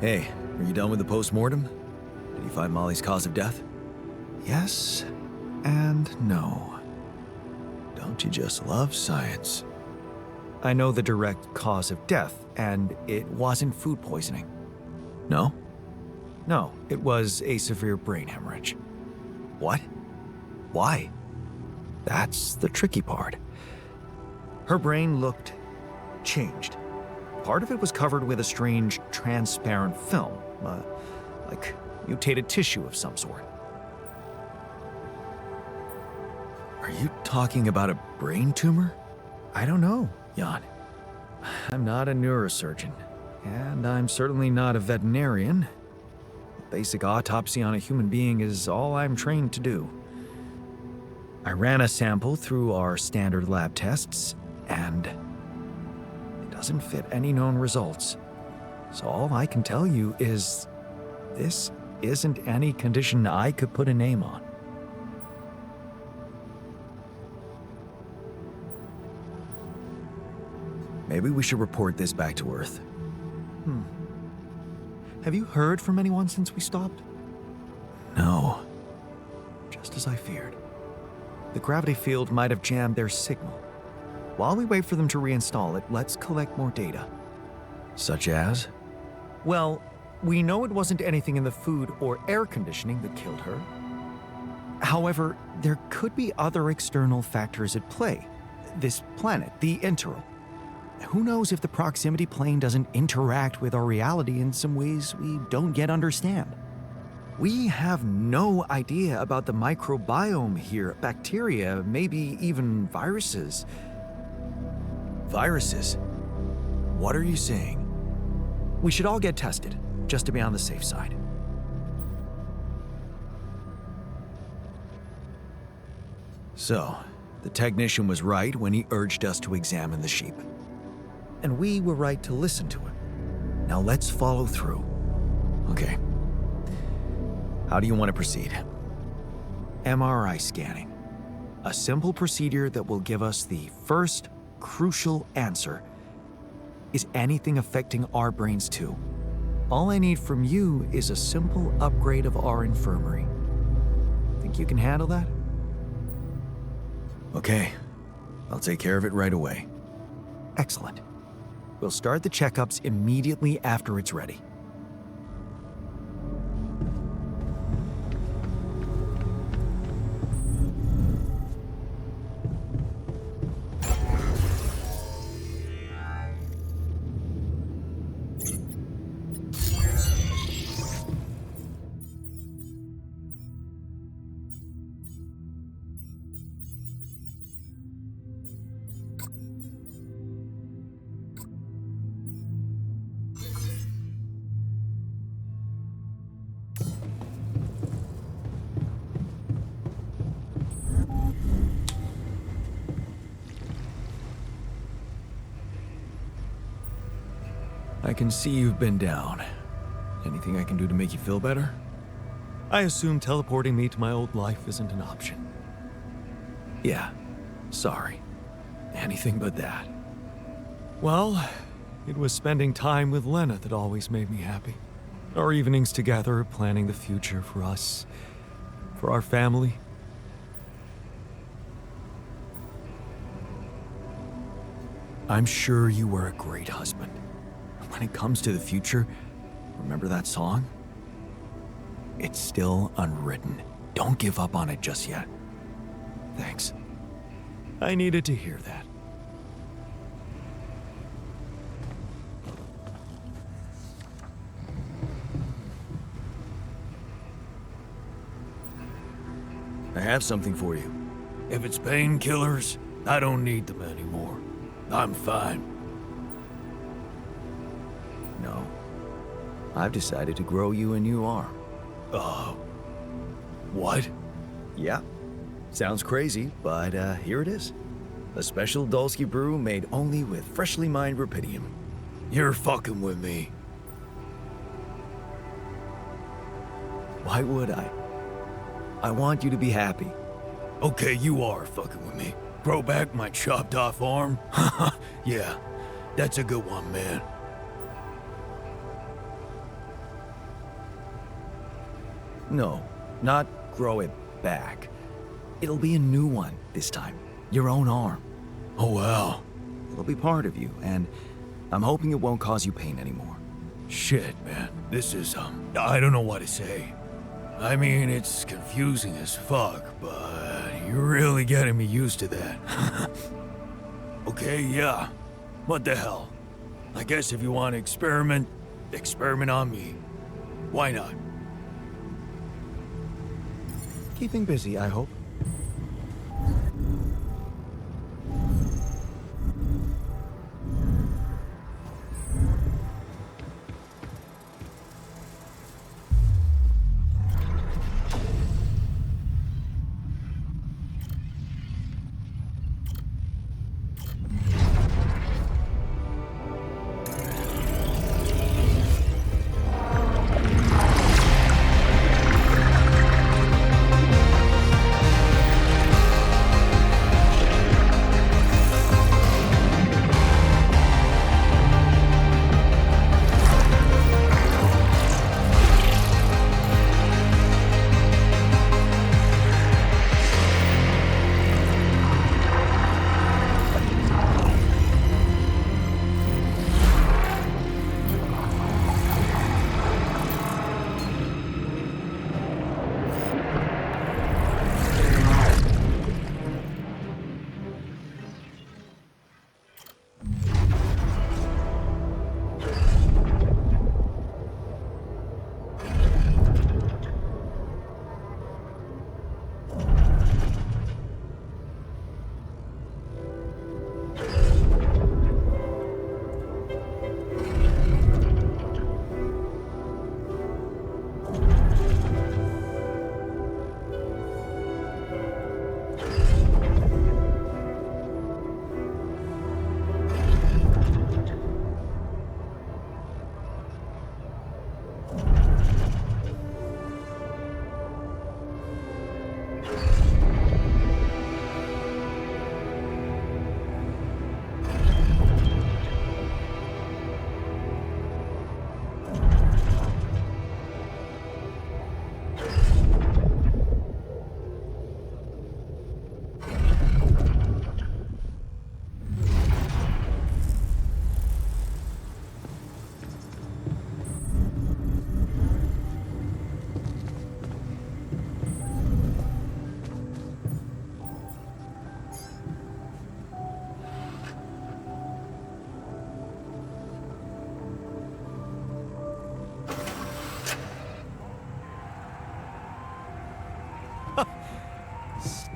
Hey, are you done with the post-mortem? Did you find Molly's cause of death? Yes and no. Don't you just love science? I know the direct cause of death, and it wasn't food poisoning. No? No, it was a severe brain hemorrhage. What? Why? That's the tricky part. Her brain looked changed. Part of it was covered with a strange, transparent film, like mutated tissue of some sort. Are you talking about a brain tumor? I don't know, Jan. I'm not a neurosurgeon, and I'm certainly not a veterinarian. A basic autopsy on a human being is all I'm trained to do. I ran a sample through our standard lab tests, and doesn't fit any known results. So all I can tell you is this isn't any condition I could put a name on. Maybe we should report this back to Earth. Have you heard from anyone since we stopped? No. Just as I feared. The gravity field might have jammed their signal. While we wait for them to reinstall it, let's collect more data. Such as? Well, we know it wasn't anything in the food or air conditioning that killed her. However, there could be other external factors at play. This planet, the Interral. Who knows if the proximity plane doesn't interact with our reality in some ways we don't yet understand? We have no idea about the microbiome here, bacteria, maybe even viruses. Viruses? What are you saying? We should all get tested, just to be on the safe side. So, the technician was right when he urged us to examine the sheep. And we were right to listen to him. Now let's follow through. Okay. How do you want to proceed? MRI scanning. A simple procedure that will give us the first crucial answer. Is anything affecting our brains too? All I need from you is a simple upgrade of our infirmary. Think you can handle that?
Okay, I'll take care of it right away.
Excellent. We'll start the checkups immediately after it's ready.
I can see you've been down. Anything I can do to make you feel better?
I assume teleporting me to my old life isn't an option.
Yeah, sorry. Anything but that.
Well, it was spending time with Lena that always made me happy. Our evenings together, planning the future for us, for our family.
I'm sure you were a great husband. When it comes to the future, remember that song? It's still unwritten. Don't give up on it just yet. Thanks.
I needed to hear that.
I have something for you. If it's painkillers, I don't need them anymore. I'm fine. No. I've decided to grow you a new arm. What? Yeah. Sounds crazy, but here it is. A special Dulski brew made only with freshly mined rupidium. You're fucking with me. Why would I? I want you to be happy. Okay, you are fucking with me. Grow back my chopped off arm? Yeah, that's a good one, man. No, not grow it back. It'll be a new one this time. Your own arm. Oh, wow. It'll be part of you, and I'm hoping it won't cause you pain anymore. Shit, man. This is, I don't know what to say. I mean, it's confusing as fuck, but you're really getting me used to that. Okay, yeah. What the hell? I guess if you want to experiment on me. Why not?
Keeping busy, I hope.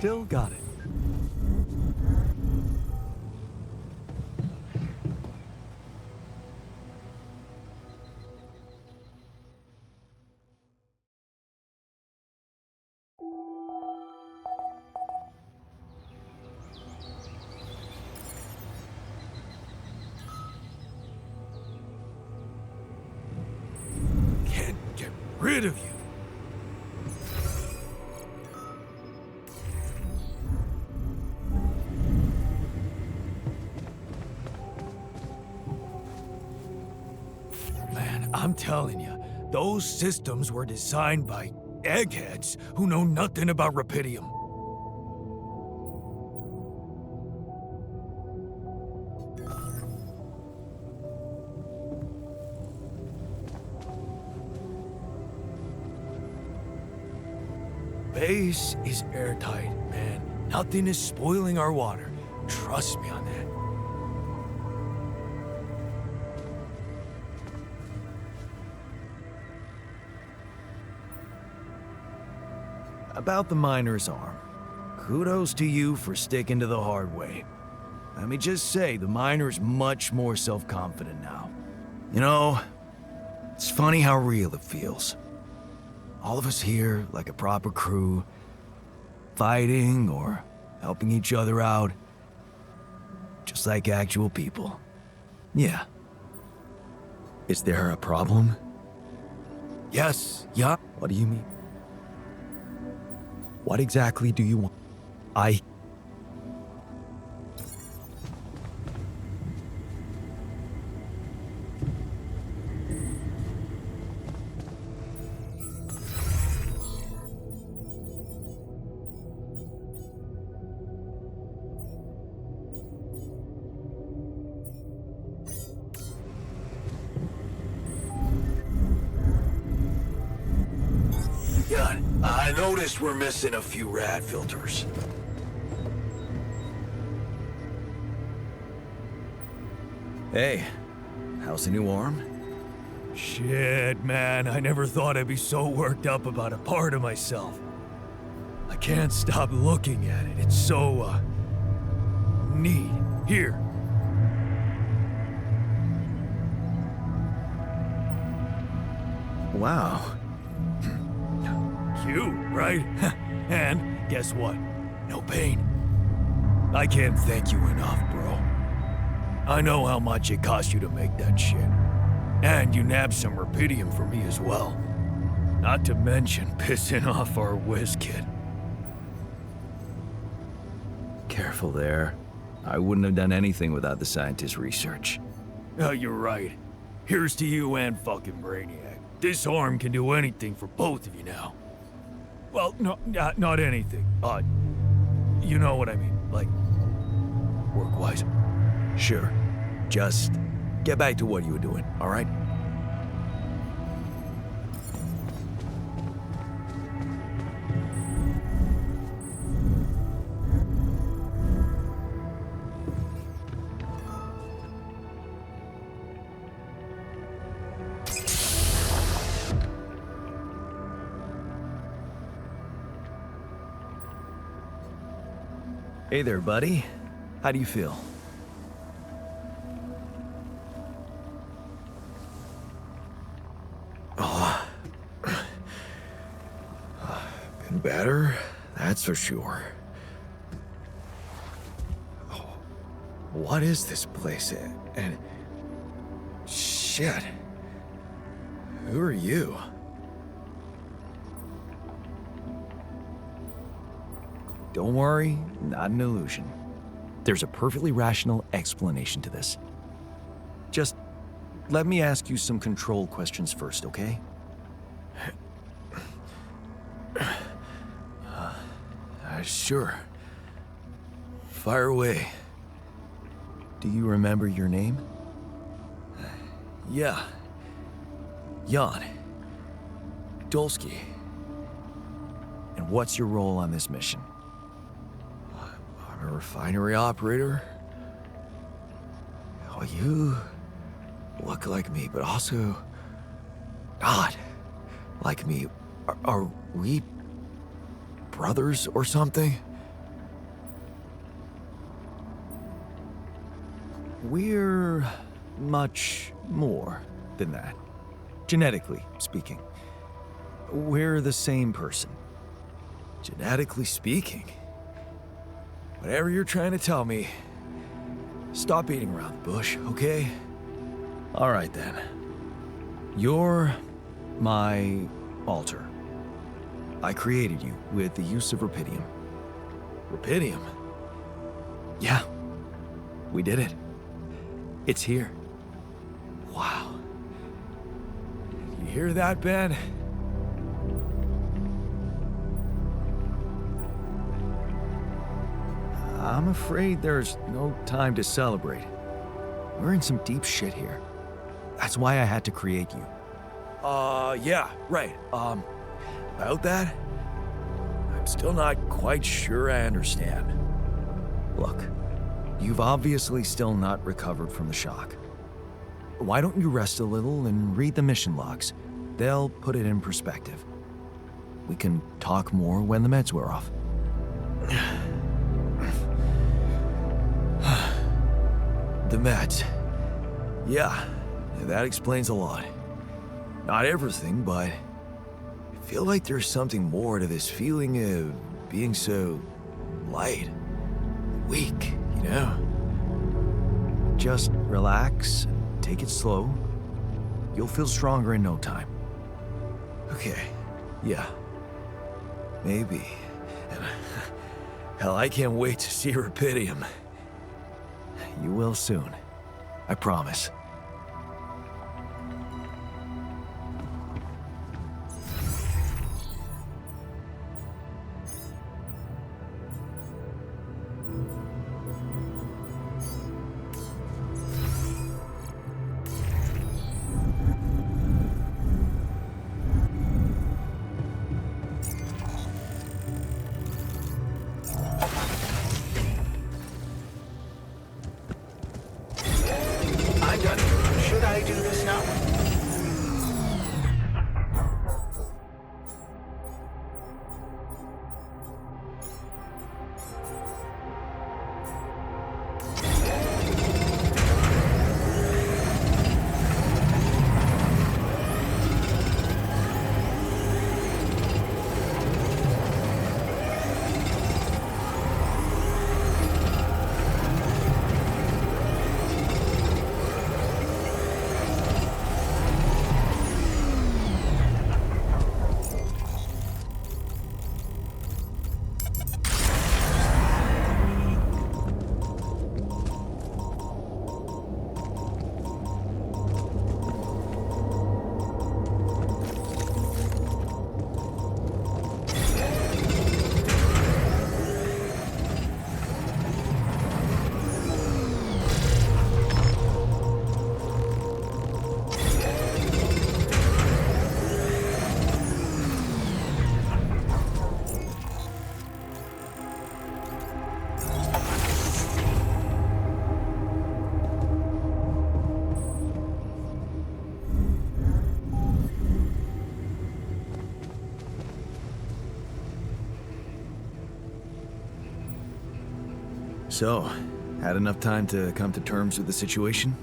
still got it.
Can't get rid of you. Man, I'm telling you, those systems were designed by eggheads who know nothing about Rapidium. Base is airtight, man. Nothing is spoiling our water. Trust me on that.
About the miner's arm. Kudos to you for sticking to the hard way. Let me just say, the miner's much more self-confident now. You know, it's funny how real it feels. All of us here, like a proper crew, fighting or helping each other out, just like actual people. Yeah. Is there a problem?
Yes, yeah.
What do you mean? What exactly do you want?
Yeah, I noticed we're missing a few rad filters.
Hey, how's the new arm?
Shit, man, I never thought I'd be so worked up about a part of myself. I can't stop looking at it. It's so, neat. Here.
Wow.
Cute, right? And guess what? No pain. I can't thank you enough, bro. I know how much it cost you to make that shit. And you nabbed some Rapidium for me as well. Not to mention pissing off our whiz kid.
Careful there. I wouldn't have done anything without the scientist's research.
Oh, you're right. Here's to you and fucking Brainiac. This arm can do anything for both of you now. Well, no, not anything. You know what I mean. Like, work-wise.
Sure. Just get back to what you were doing, all right? Hey there, buddy. How do you feel?
Been better, that's for sure. Oh, what is this place? And shit. Who are you?
Don't worry, not an illusion. There's a perfectly rational explanation to this. Just let me ask you some control questions first, okay?
Sure. Fire away.
Do you remember your name?
Yeah. Jan. Dolsky.
And what's your role on this mission?
I'm a refinery operator. Oh, you look like me, but also not like me. Are we brothers or something?
we're much more than that. Genetically speaking. We're the same person.
Genetically speaking. Whatever you're trying to tell me, stop beating around the bush, okay?
All right then. You're my alter. I created you with the use of rapidium.
Rapidium?
Yeah, we did it. It's here.
Wow. You hear that, Ben?
I'm afraid there's no time to celebrate. We're in some deep shit here. That's why I had to create you.
Yeah, right. About that? I'm still not quite sure I understand.
Look, you've obviously still not recovered from the shock. Why don't you rest a little and read the mission logs? They'll put it in perspective. We can talk more when the meds wear off.
The meds. Yeah, that explains a lot. Not everything, but I feel like there's something more to this feeling of being so light, weak, you know?
Just relax and take it slow. You'll feel stronger in no time.
Okay, yeah. Maybe. And hell, I can't wait to see Rapidium.
You will soon. I promise.
I'm done. Should I do this now?
So, had enough time to come to terms with the situation?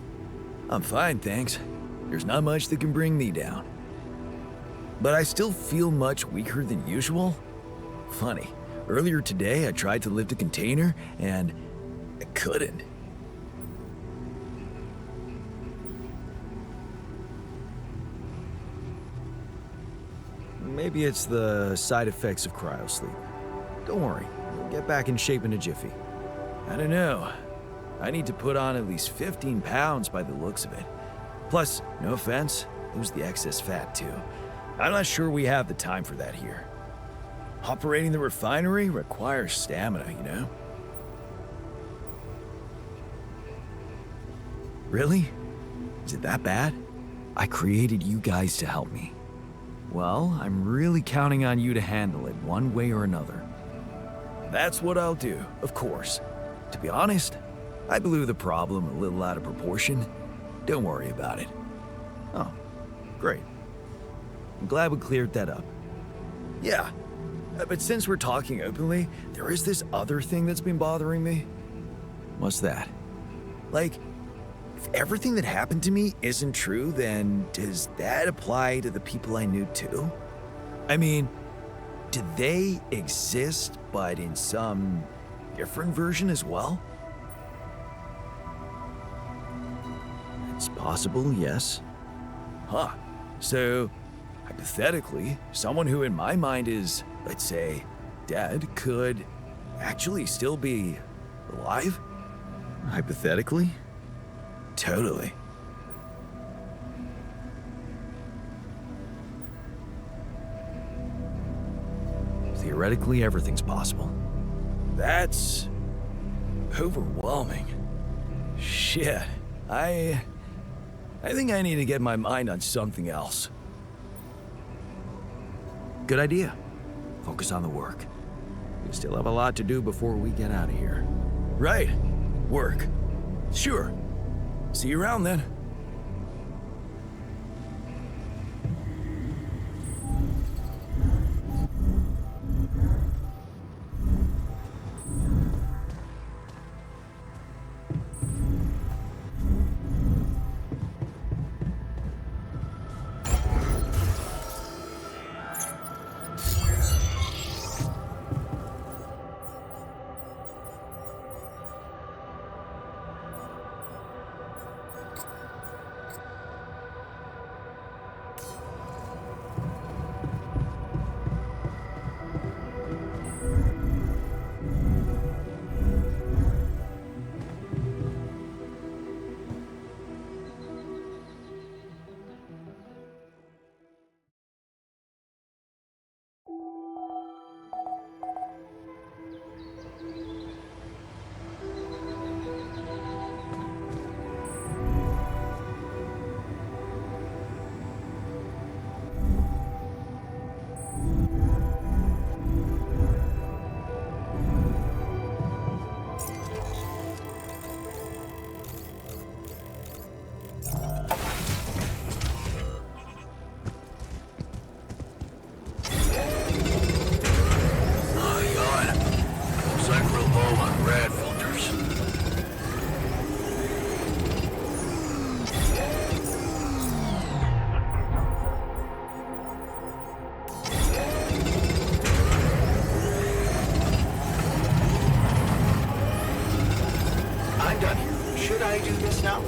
I'm fine, thanks. There's not much that can bring me down. But I still feel much weaker than usual. Funny, earlier today I tried to lift a container and I couldn't.
Maybe it's the side effects of cryosleep. Don't worry, you'll get back in shape in a jiffy.
I don't know. I need to put on at least 15 pounds by the looks of it. Plus, no offense, lose the excess fat too. I'm not sure we have the time for that here. Operating the refinery requires stamina, you know?
Really? Is it that bad? I created you guys to help me. Well, I'm really counting on you to handle it one way or another.
That's what I'll do, of course. To be honest, I blew the problem a little out of proportion. Don't worry about it.
Oh, great. I'm glad we cleared that up.
Yeah, but since we're talking openly, there is this other thing that's been bothering me.
What's that?
Like, If everything that happened to me isn't true, then does that apply to the people I knew too? I mean, do they exist, but in some different version as well? It's possible, yes. Huh. So, hypothetically, someone who in my mind is, let's say, dead could actually still be alive? Hypothetically? Totally. Theoretically, everything's possible. That's overwhelming. Shit. I think I need to get my mind on something else. Good idea. Focus on the work. We still have a lot to do before we get out of here. Right. Work. Sure. See you around then.
Should I do this now?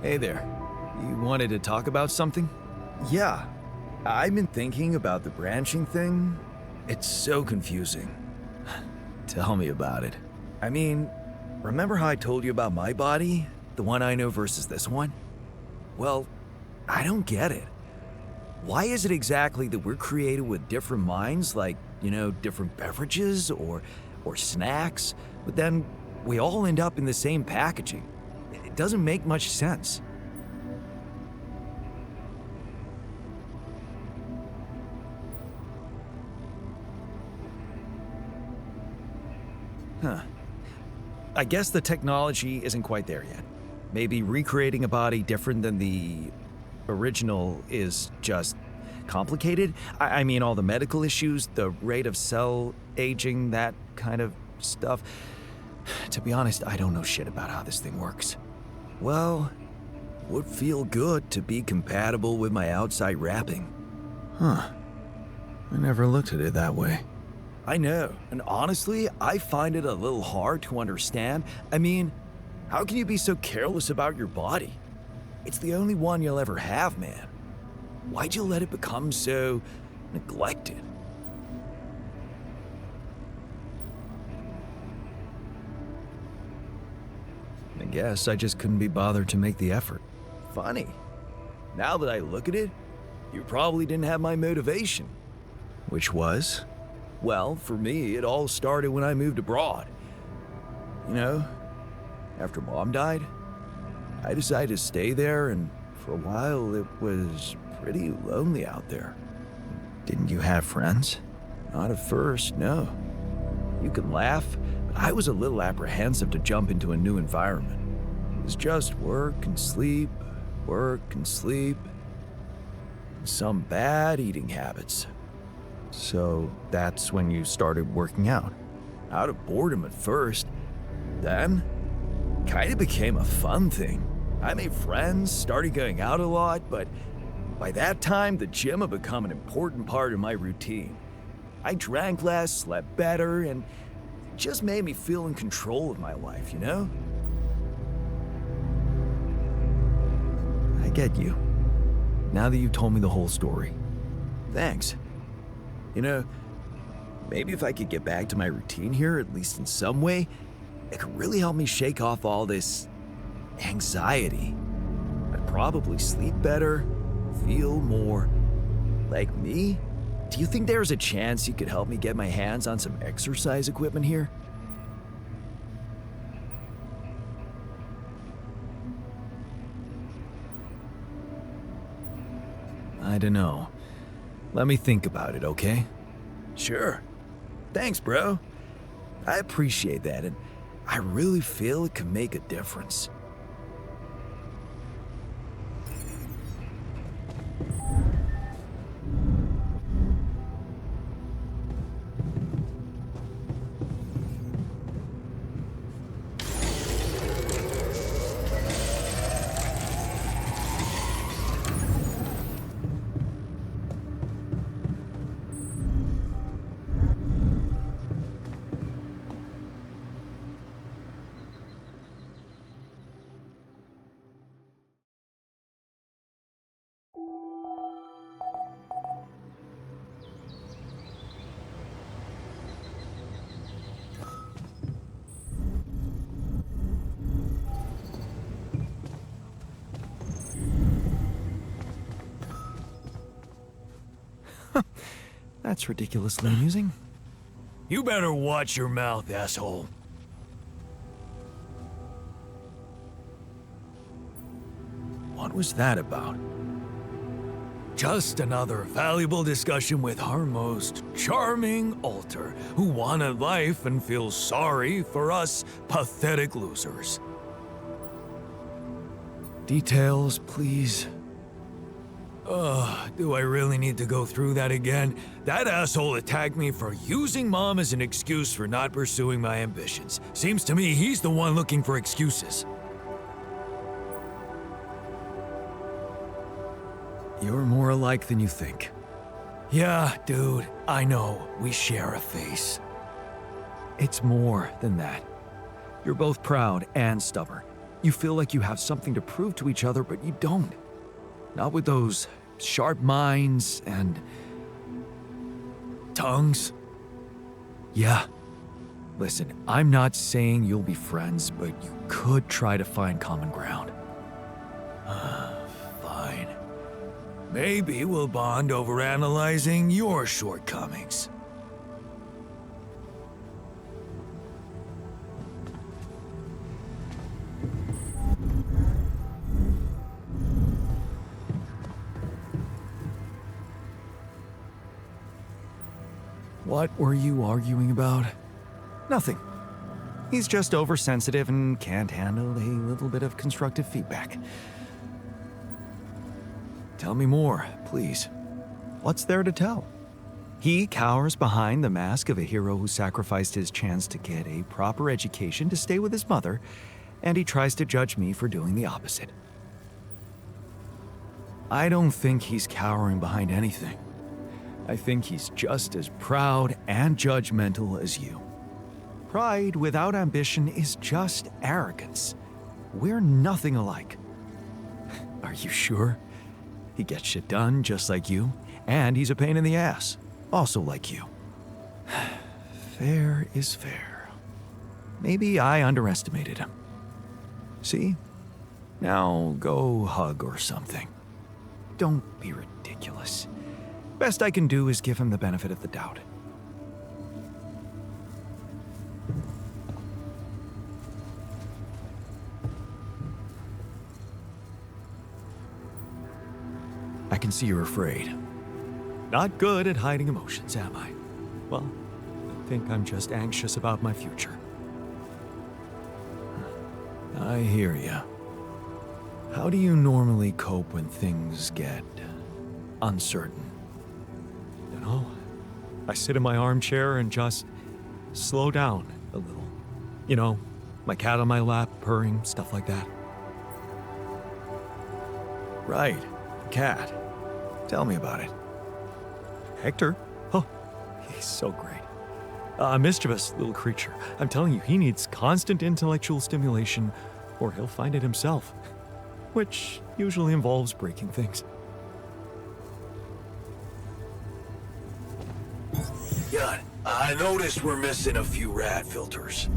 Hey there. You wanted to talk about something?
Yeah, I've been thinking about the branching thing. It's so confusing.
Tell me about it.
I mean, remember how I told you about my body? The one I know versus this one? Well, I don't get it. Why is it exactly that we're created with different minds, like, different beverages or snacks, but then we all end up in the same packaging? It doesn't make much sense. Huh. I guess the technology isn't quite there yet. Maybe recreating a body different than the original is just complicated. I mean, all the medical issues, the rate of cell aging, that kind of stuff. To be honest, I don't know shit about how this thing works. Well, would feel good to be compatible with my outside wrapping.
Huh. I never looked at it that way.
I know, and honestly, I find it a little hard to understand. I mean, how can you be so careless about your body? It's the only one you'll ever have, man. Why'd you let it become so neglected? I guess I just couldn't be bothered to make the effort. Funny. Now that I look at it, you probably didn't have my motivation.
Which was?
Well, for me, it all started when I moved abroad. After Mom died, I decided to stay there, and for a while it was pretty lonely out there.
Didn't you have friends?
Not at first, no. You can laugh, but I was a little apprehensive to jump into a new environment. It was just work and sleep, and some bad eating habits.
So that's when you started working out?
Out of boredom at first. Then, kind of became a fun thing. I made friends, started going out a lot, but by that time, the gym had become an important part of my routine. I drank less, slept better, and it just made me feel in control of my life,
I get you. Now that you've told me the whole story.
Thanks. Maybe if I could get back to my routine here, at least in some way, it could really help me shake off all this anxiety. I'd probably sleep better, feel more like me. Do you think there's a chance you could help me get my hands on some exercise equipment here?
I don't know. Let me think about it, okay?
Sure. Thanks, bro. I appreciate that, and I really feel it could make a difference.
That's ridiculously amusing.
You better watch your mouth, asshole.
What was that about?
Just another valuable discussion with our most charming alter, who wanted life and feels sorry for us pathetic losers.
Details, please.
Do I really need to go through that again? That asshole attacked me for using Mom as an excuse for not pursuing my ambitions. Seems to me he's the one looking for excuses.
You're more alike than you think.
Yeah, dude, I know. We share a face.
It's more than that. You're both proud and stubborn.
You feel like you have something to prove to each other, but you don't. Not with those sharp minds and
Tongues?
yeah. Listen, I'm not saying you'll be friends, but you could try to find common ground.
Fine. Maybe we'll bond over analyzing your shortcomings.
What were you arguing about? Nothing. He's just oversensitive and can't handle a little bit of constructive feedback. Tell me more, please. What's there to tell? He cowers behind the mask of a hero who sacrificed his chance to get a proper education to stay with his mother, and he tries to judge me for doing the opposite. I don't think he's cowering behind anything. I think he's just as proud and judgmental as you. Pride without ambition is just arrogance. We're nothing alike. Are you sure? He gets shit done just like you, and he's a pain in the ass, also like you. Fair is fair. Maybe I underestimated him. See? Now go hug or something. Don't be ridiculous. Best I can do is give him the benefit of the doubt. I can see you're afraid. Not good at hiding emotions, am I? Well, I think I'm just anxious about my future.
I hear ya. How do you normally cope when things get uncertain?
You know, I sit in my armchair and just slow down a little. You know, my cat on my lap, purring, stuff like that.
Right, the cat. Tell me about it.
Hector? Oh, he's so great. A mischievous little creature. I'm telling you, he needs constant intellectual stimulation or he'll find it himself, which usually involves breaking things.
Yeah, I noticed we're missing a few rat filters.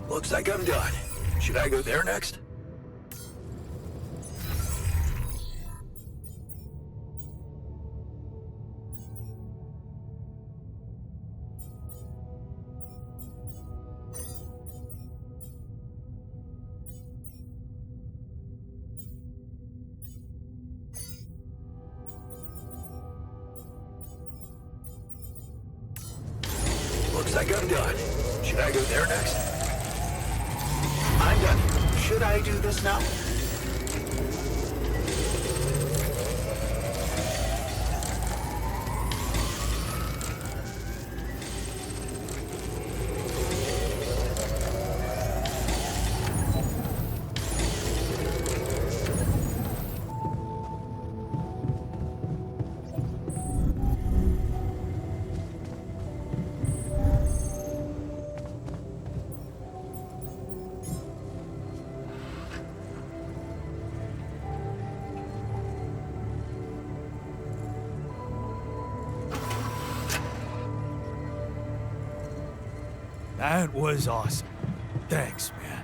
Looks like I'm done. Should I go there next? Looks like I'm done. Should I go there next?
I'm done. Should I do this now?
That was awesome. Thanks, man.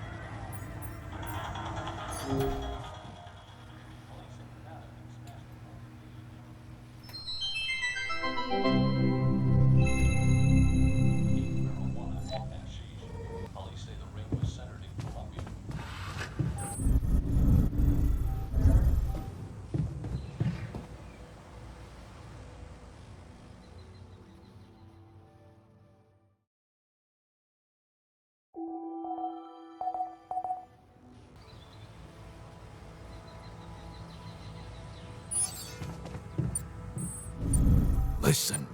Listen.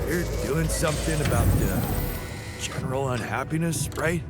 You're doing something about the general unhappiness, right?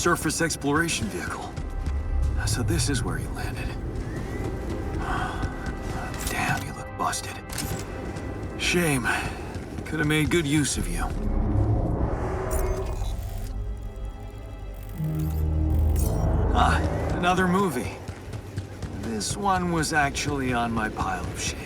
Surface exploration vehicle. So this is where you landed. Damn, you look busted. Shame. Could have made good use of you. Ah, another movie. This one was actually on my pile of shame.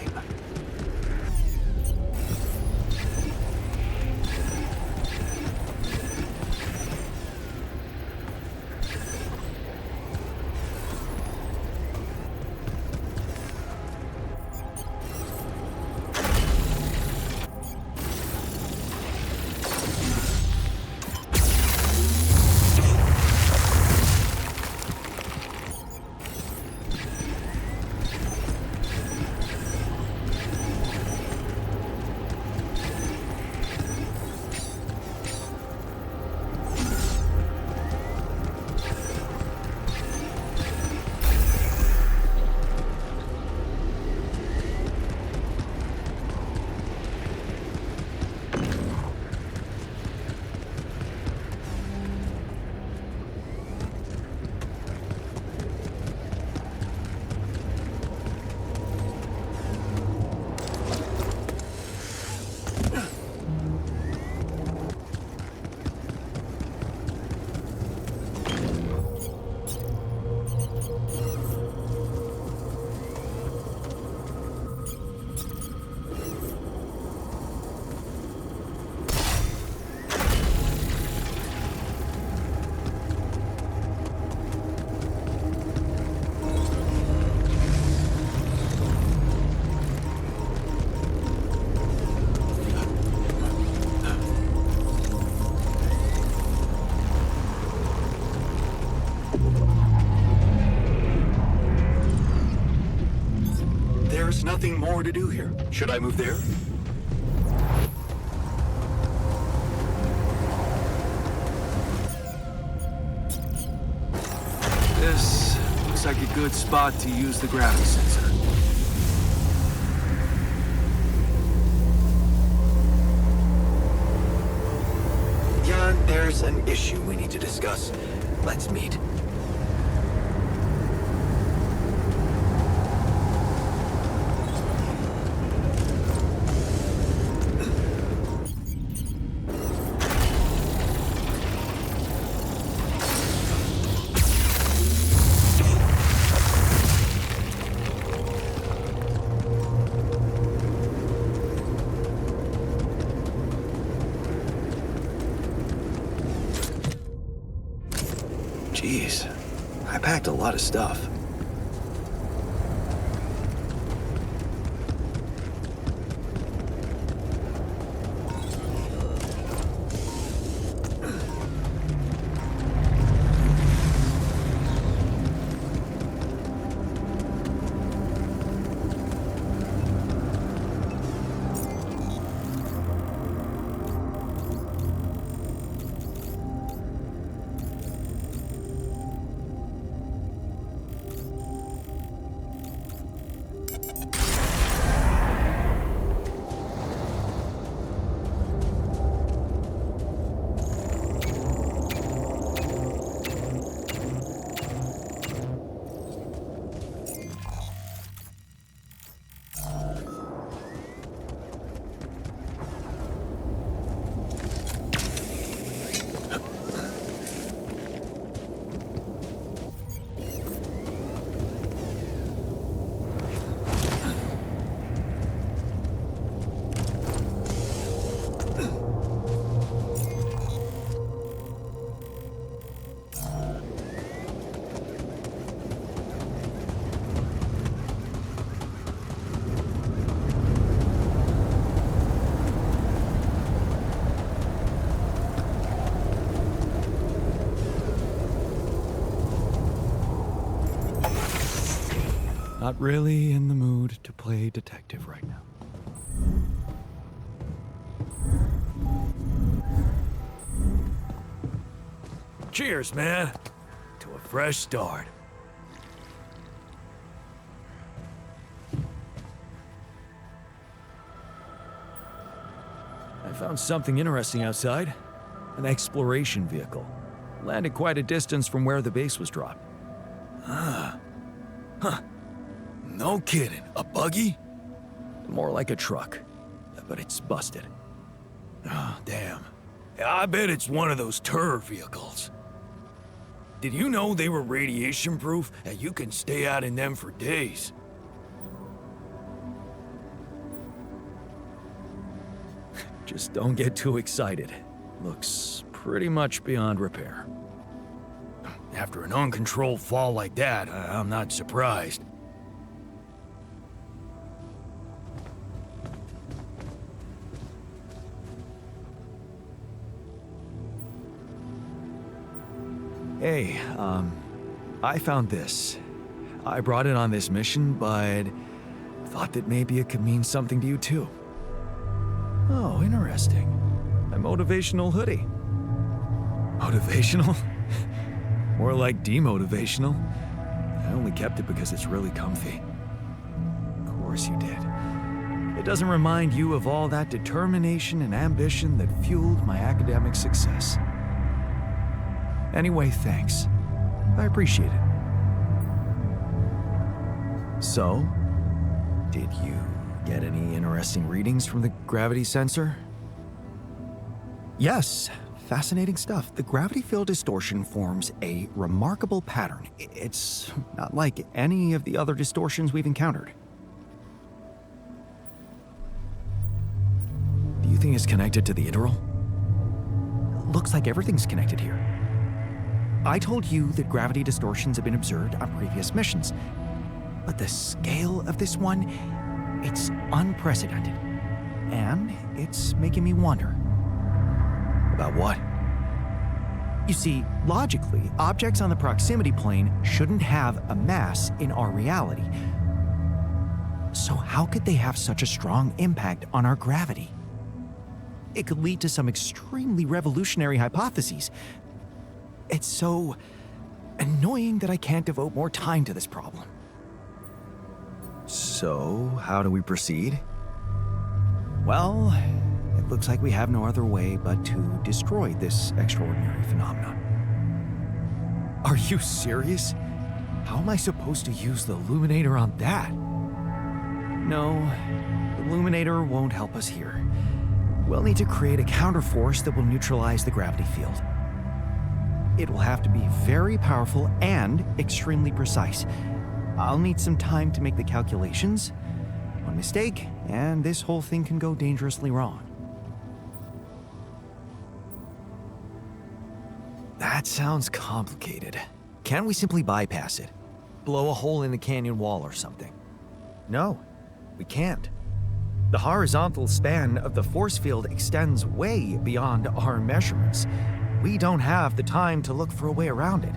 There's nothing more to do here. Should I move there? good spot to use the gravity sensor.
Jan, there's an issue we need to discuss. Let's meet. Jeez, I packed a lot of stuff.
Not really in the mood to play detective right now.
Cheers, man. To a fresh start.
I found something interesting outside. An exploration vehicle. Landed quite a distance from where the base was dropped.
No kidding. A buggy?
More like a truck, but it's busted.
Oh, damn. I bet it's one of those tour vehicles. Did you know they were radiation proof and you can stay out in them for days?
Just don't get too excited. Looks pretty much beyond repair.
After an uncontrolled fall like that, I'm not surprised.
Hey, I found this. I brought it on this mission, but thought that maybe it could mean something to you too. Oh, interesting. A motivational hoodie. Motivational? More like demotivational. I only kept it because it's really comfy. Of course you did. It doesn't remind you of all that determination and ambition that fueled my academic success. Anyway, thanks. I appreciate it. So, did you get any interesting readings from the gravity sensor? Yes, fascinating stuff. The gravity field distortion forms a remarkable pattern. It's not like any of the other distortions we've encountered. Do you think it's connected to the interval? Looks like everything's connected here. I told you that gravity distortions have been observed on previous missions, but the scale of this one, it's unprecedented. And it's making me wonder.
About what?
You see, logically, objects on the proximity plane shouldn't have a mass in our reality. So how could they have such a strong impact on our gravity? It could lead to some extremely revolutionary hypotheses. It's so Annoying that I can't devote more time to this problem. So, how do we proceed? Well, it looks like we have no other way but to destroy this extraordinary phenomenon. Are you serious? How am I supposed to use the Illuminator on that? No, the Illuminator won't help us here. We'll need to create a counterforce that will neutralize the gravity field. It will have to be very powerful and extremely precise. I'll need some time to make the calculations. One mistake, and this whole thing can go dangerously wrong. That sounds complicated. Can't we simply bypass it? Blow a hole in the canyon wall or something? No, we can't. The horizontal span of the force field extends way beyond our measurements. We don't have the time to look for a way around it.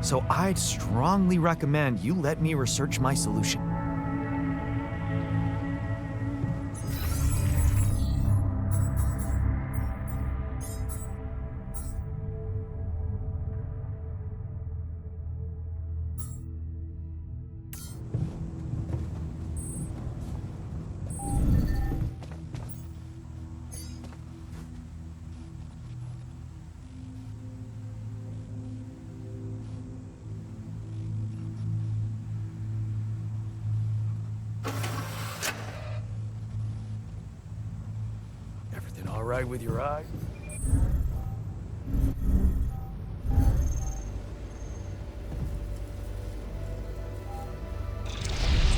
So I'd strongly recommend you let me research my solution.
Everything all right with your eye?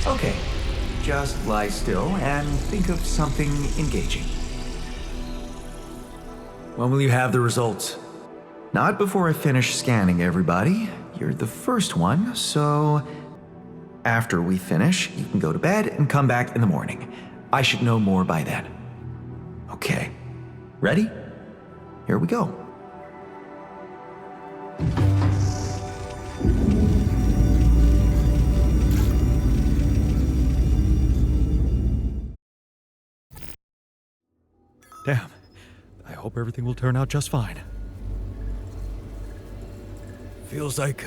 Okay, just lie still and think of something engaging.
When will you have the results?
Not before I finish scanning everybody. You're the first one, so after we finish, you can go to bed and come back in the morning. I should know more by then. Okay, ready? Here we go.
Damn. I hope everything will turn out just fine.
Feels like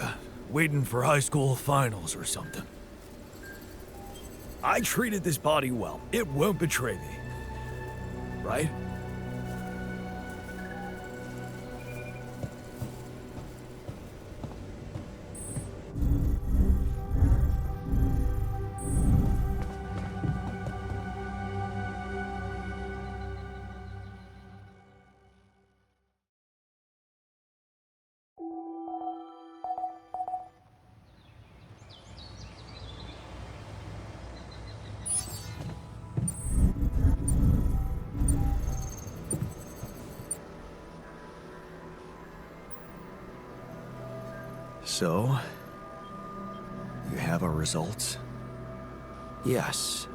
waiting for high school finals or something. I treated this body well. It won't betray me. Right?
So, you have our results? Yes.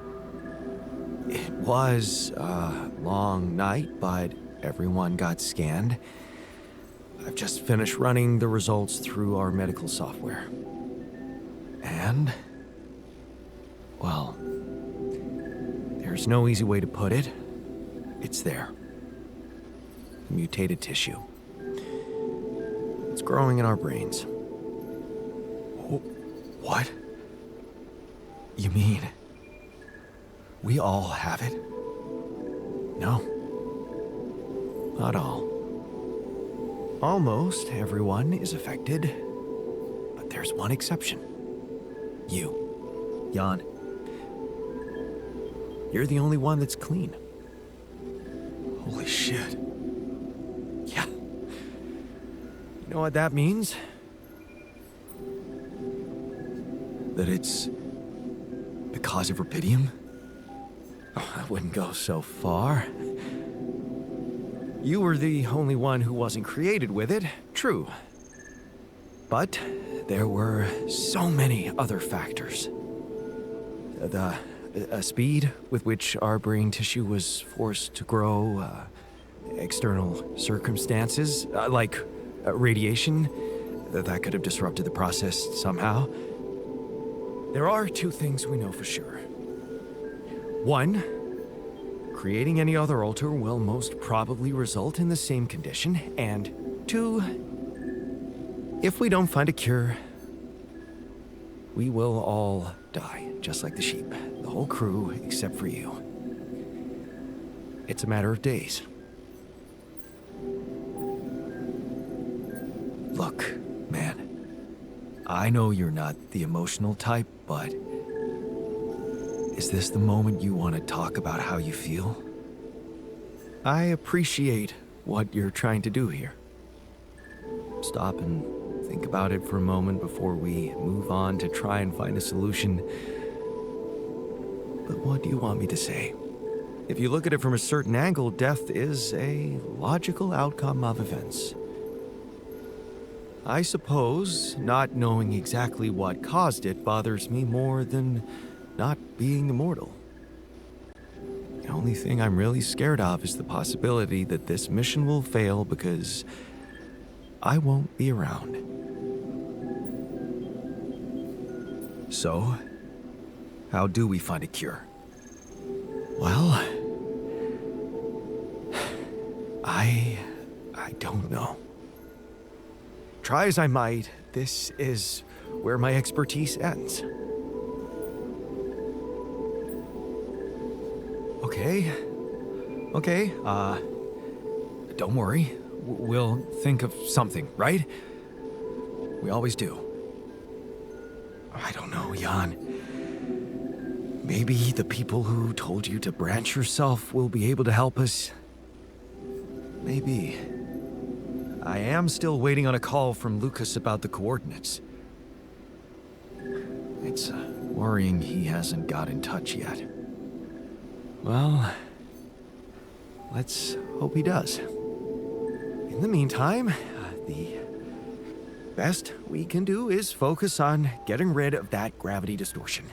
It was a long night, but everyone got scanned. I've just finished running the results through our medical software. And, well, there's no easy way to put it. It's there. Mutated tissue. It's growing in our brains. What? You mean we all have it? No. Not all. Almost everyone is affected, but there's one exception. You, Jan. You're the only one that's clean.
Holy shit.
Yeah. You know what that means? That it's because of rubidium? Oh, I wouldn't go so far. You were the only one who wasn't created with it, true. But there were so many other factors. The speed with which our brain tissue was forced to grow, external circumstances, like radiation, that could have disrupted the process somehow. There are two things we know for sure. One, creating any other altar will most probably result in the same condition. And two, If we don't find a cure, we will all die, just like the sheep. The whole crew, except for you. It's a matter of days.
Look, man. I know you're not the emotional type, but is this the moment you want to talk about how you feel? I appreciate what you're trying to do here. Stop and think about it for a moment before we move on to try and find a solution. But what do you want me to say? If you look at it from a certain angle, death is a logical outcome of events. I suppose not knowing exactly what caused it bothers me more than not being immortal. The only thing I'm really scared of is the possibility that this mission will fail because I won't be around. So, how do we find a cure? Well, I don't know. Try as I might, this is where my expertise ends. Okay, don't worry. We'll think of something, right? We always do. I don't know, Jan. Maybe the people who told you to branch yourself will be able to help us. Maybe. I am still waiting on a call from Lucas about the coordinates. It's worrying he hasn't got in touch yet. Well, let's hope he does. In the meantime, the best we can do is focus on getting rid of that gravity distortion.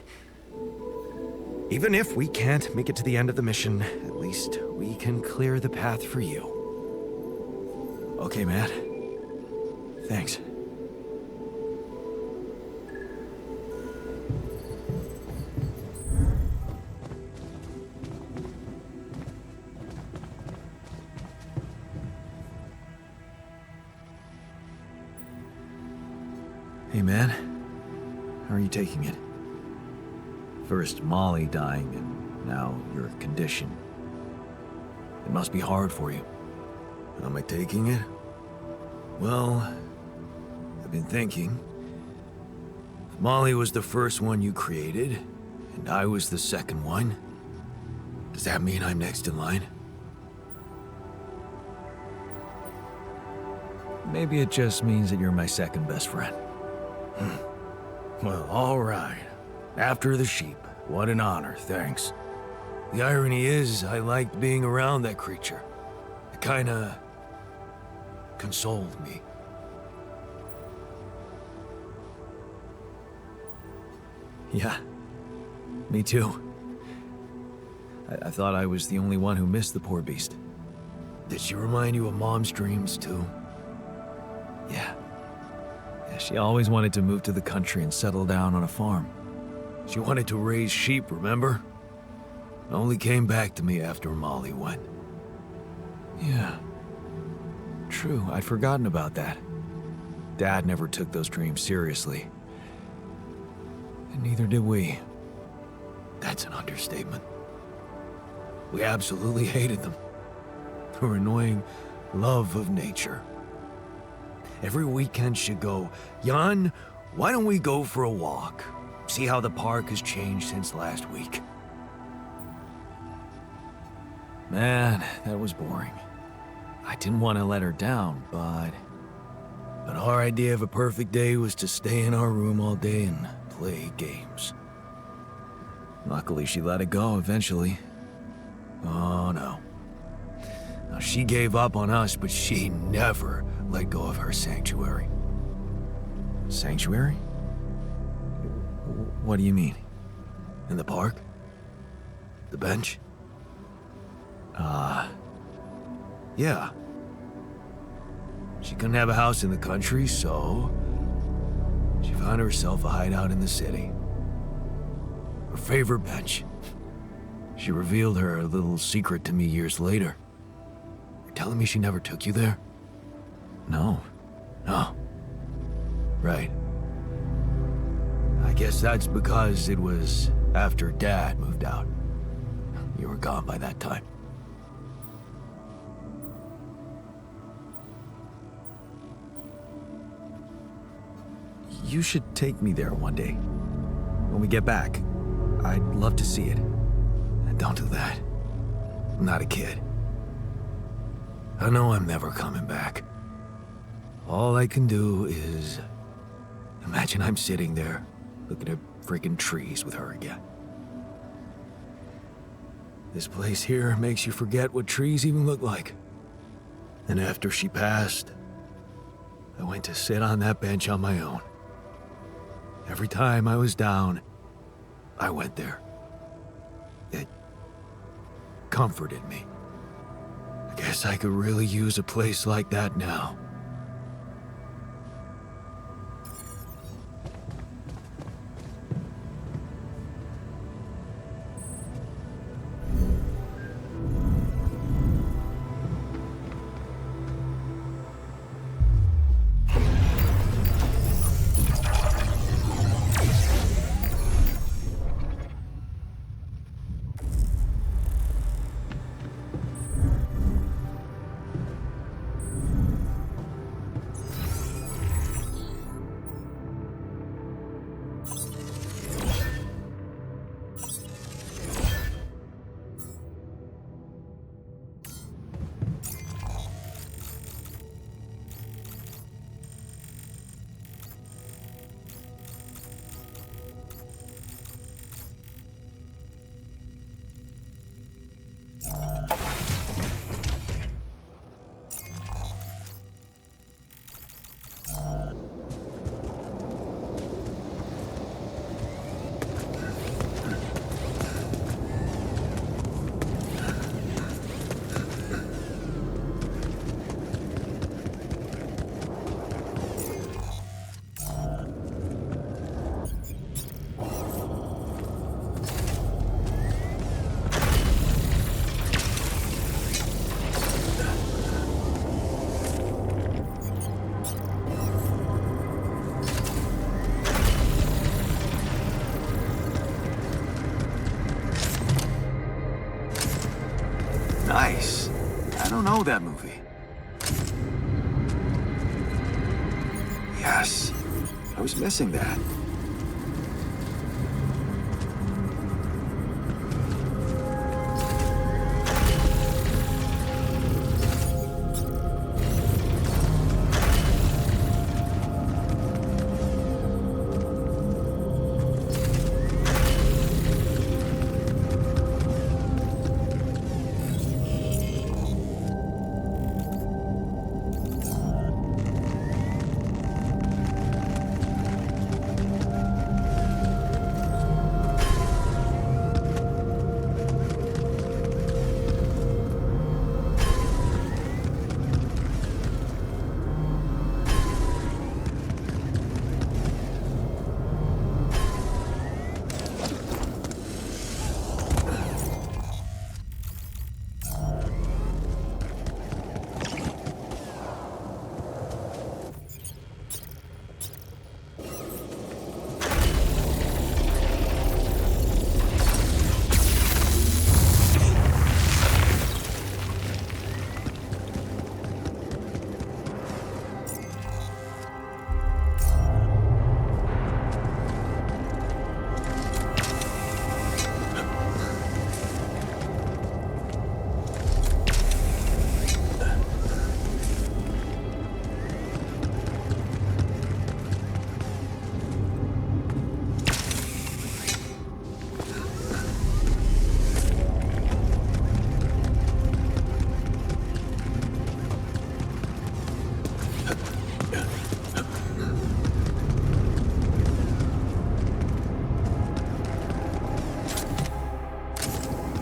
Even if we can't make it to the end of the mission, at least we can clear the path for you. Okay, Matt. Thanks. Hey, man. How are you taking it? First Molly dying, and now your condition. It must be hard for you. How am I taking it? Well, I've been thinking. If Molly was the first one you created, and I was the second one, does that mean I'm next in line? Maybe it just means that you're my second best friend. Well, all right. After the sheep. What an honor, thanks. The irony is, I liked being around that creature. It kinda consoled me. Yeah, me too. I thought I was the only one who missed the poor beast. Did she remind you of Mom's dreams too? Yeah. She always wanted to move to the country and settle down on a farm. She wanted to raise sheep, remember? Only came back to me after Molly went. Yeah. True, I'd forgotten about that. Dad never took those dreams seriously. And neither did we. That's an understatement. We absolutely hated them. Her annoying love of nature. Every weekend she'd go, Jan, why don't we go for a walk? See how the park has changed since last week. Man, that was boring. I didn't want to let her down, but our idea of a perfect day was to stay in our room all day and play games. Luckily, she let it go eventually. Oh, no. Now, she gave up on us, but she never let go of her sanctuary. Sanctuary? What do you mean? In the park? The bench? Yeah. She couldn't have a house in the country, so she found herself a hideout in the city. Her favorite bench. She revealed her little secret to me years later. You're telling me she never took you there? No.
Right. I guess that's because it was after Dad moved out. You were gone by that time.
You should take me there one day. When we get back, I'd love to see it.
Don't do that. I'm not a kid. I know I'm never coming back. All I can do is imagine I'm sitting there looking at freaking trees with her again. This place here makes you forget what trees even look like. And after she passed, I went to sit on that bench on my own. Every time I was down, I went there. It comforted me. I guess I could really use a place like that now.
Nice. I don't know that movie. Yes. I was missing that.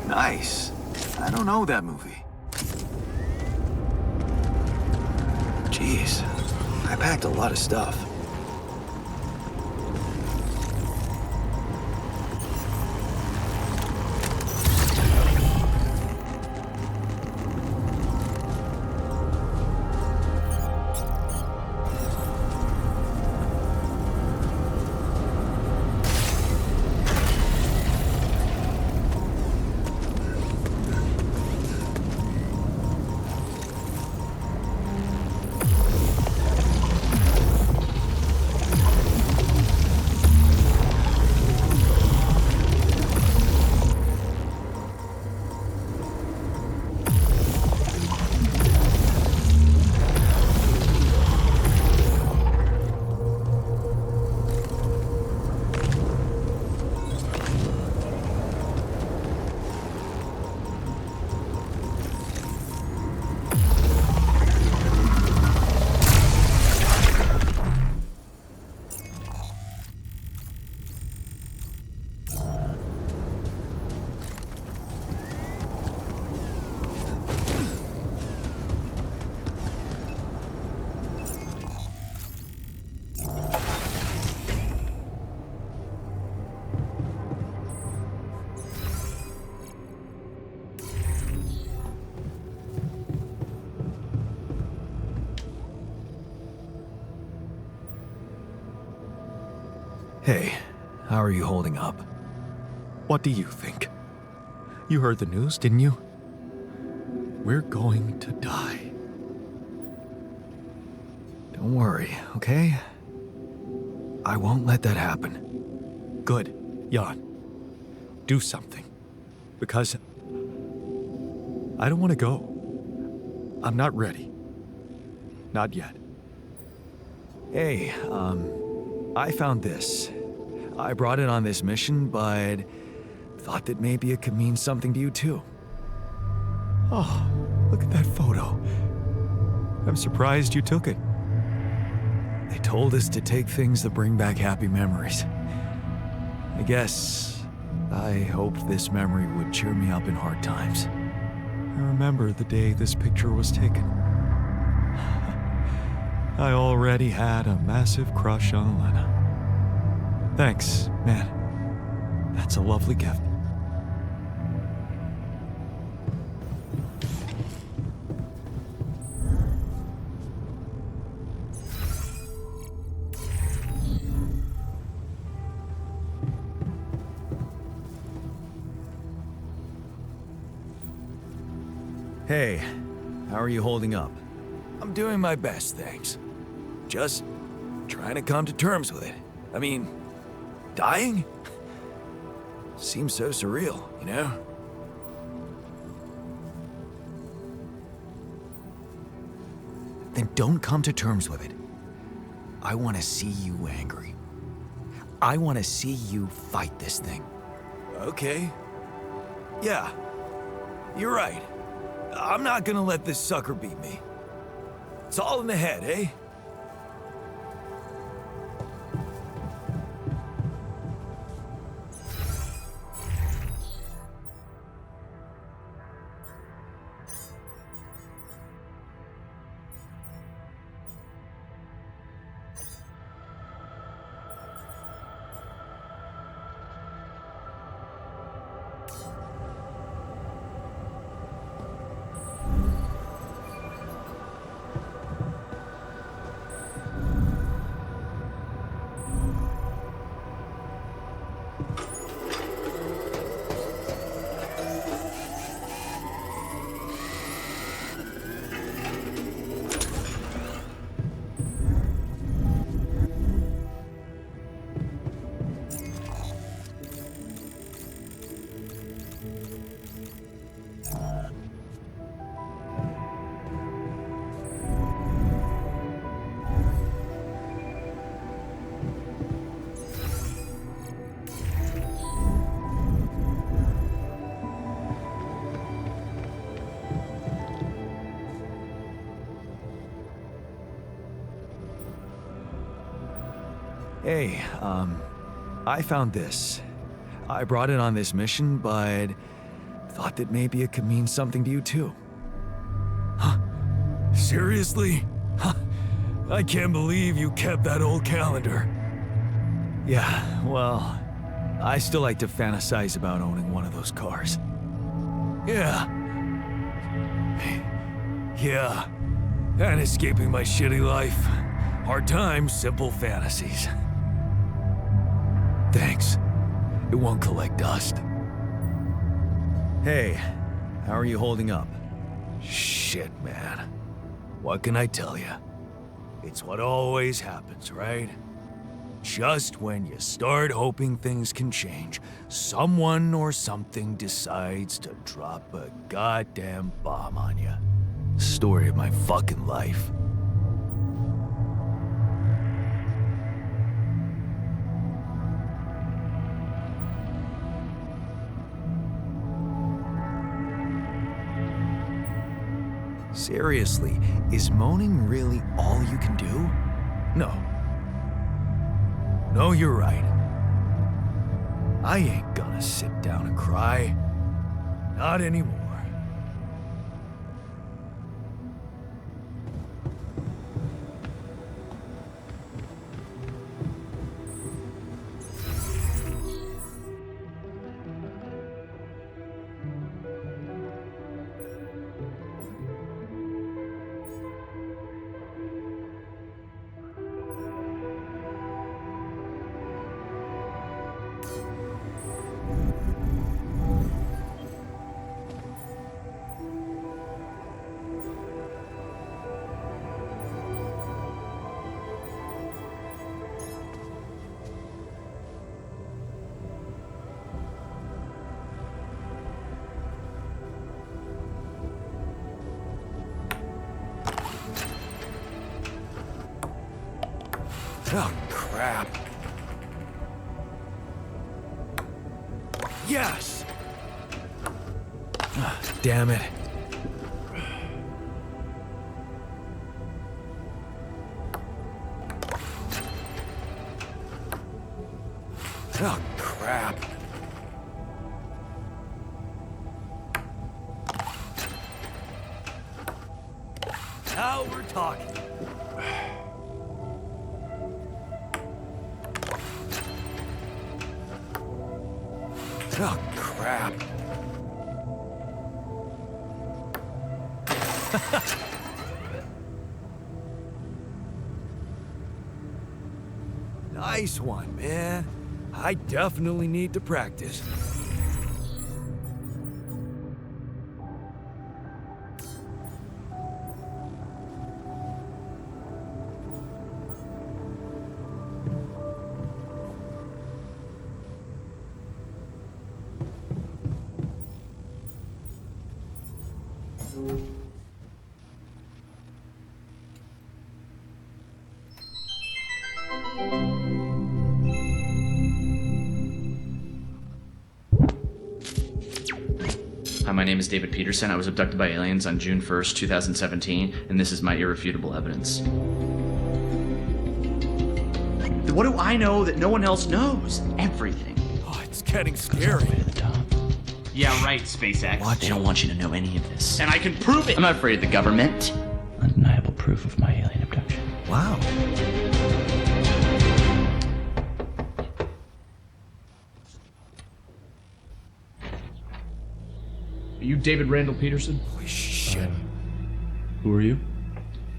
Nice. I don't know that movie. Jeez, I packed a lot of stuff.
Hey, how are you holding up?
What do you think? You heard the news, didn't you? We're going to die.
Don't worry, okay? I won't let that happen.
Good, Jan. Do something. Because I don't want to go. I'm not ready. Not yet.
Hey, I found this. I brought it on this mission, but thought that maybe it could mean something to you too.
Oh, look at that photo. I'm surprised you took it.
They told us to take things that bring back happy memories. I guess I hoped this memory would cheer me up in hard times.
I remember the day this picture was taken. I already had a massive crush on Lena. Thanks, man. That's a lovely gift.
Hey, how are you holding up?
I'm doing my best, thanks. Just trying to come to terms with it. I mean, dying? Seems so surreal, you know?
Then don't come to terms with it. I want to see you angry. I want to see you fight this thing.
Okay. Yeah, you're right. I'm not gonna let this sucker beat me. It's all in the head, eh?
Hey, I found this. I brought it on this mission, but thought that maybe it could mean something to you too.
Seriously? Huh. I can't believe you kept that old calendar.
Yeah, well, I still like to fantasize about owning one of those cars.
Yeah. Yeah. And escaping my shitty life. Hard times, simple fantasies. Thanks. It won't collect dust.
Hey, how are you holding up?
Shit, man. What can I tell you? It's what always happens, right? Just when you start hoping things can change, someone or something decides to drop a goddamn bomb on you. Story of my fucking life.
Seriously, is moaning really all you can do?
No. No, you're right. I ain't gonna sit down and cry. Not anymore. Oh, crap. Yes! Ah, damn it. Oh, crap. Now we're talking. Oh, crap. Nice one, man. I definitely need to practice.
Hi, my name is David Peterson. I was abducted by aliens on June 1st, 2017, and this is my irrefutable evidence. What do I know that no one else knows? Everything.
Oh, it's getting scary.
Yeah, right, SpaceX. They don't want you to know any of this. And I can prove it! I'm not afraid of the government. Undeniable proof of my alien abduction.
Wow.
Are you David Randall Peterson?
Holy shit.
Who are you?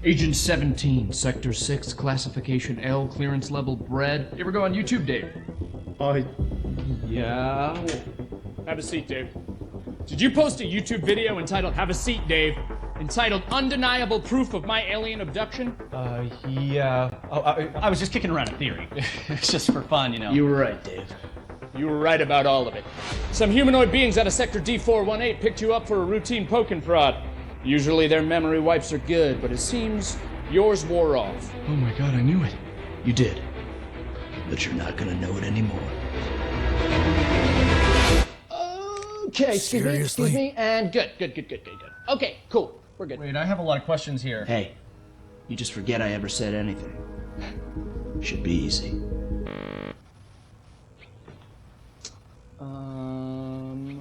Agent 17, Sector 6, Classification L, Clearance Level Bread. You ever go on YouTube, Dave?
Yeah. Have a seat, Dave. Did you post a YouTube video entitled Have a Seat, Dave? Entitled Undeniable Proof of My Alien Abduction?
Yeah. Oh, I was just kicking around a theory. It's just for fun, you know.
You were right, Dave. You were right about all of it. Some humanoid beings out of Sector D418 picked you up for a routine poke and prod. Usually their memory wipes are good, but it seems yours wore off.
Oh my god, I knew it.
You did. But you're not gonna know it anymore. Okay, excuse me, and good. Okay, cool. We're good.
Wait, I have a lot of questions here.
Hey, you just forget I ever said anything. Should be easy.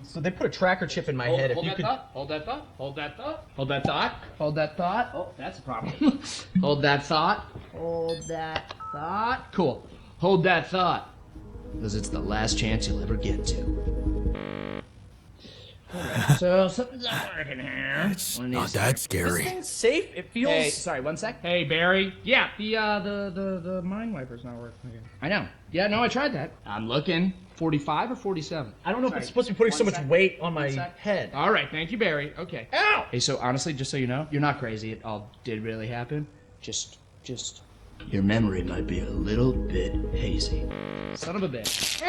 So they put a tracker chip in my head. If
Hold
you
that
could.
thought. Hold that thought. Hold that thought. Hold that thought. Hold that thought. Oh, that's a problem. Hold that thought. Hold that thought. Cool. Hold that thought. Because it's the last chance you'll ever get to. Alright, so something's not working here.
It's not that scary.
This thing's safe. It feels.
Hey, sorry, one sec. Hey, Barry. Yeah, the mind wiper's not working again. I know. Yeah, no, I tried that. I'm looking. 45 or 47?
I don't know if it's supposed to be putting so much weight on my head.
All right, thank you, Barry. Okay. Ow! Hey, so honestly, just so you know, you're not crazy. It all did really happen. Just. Your memory might be a little bit hazy. Son of a bitch.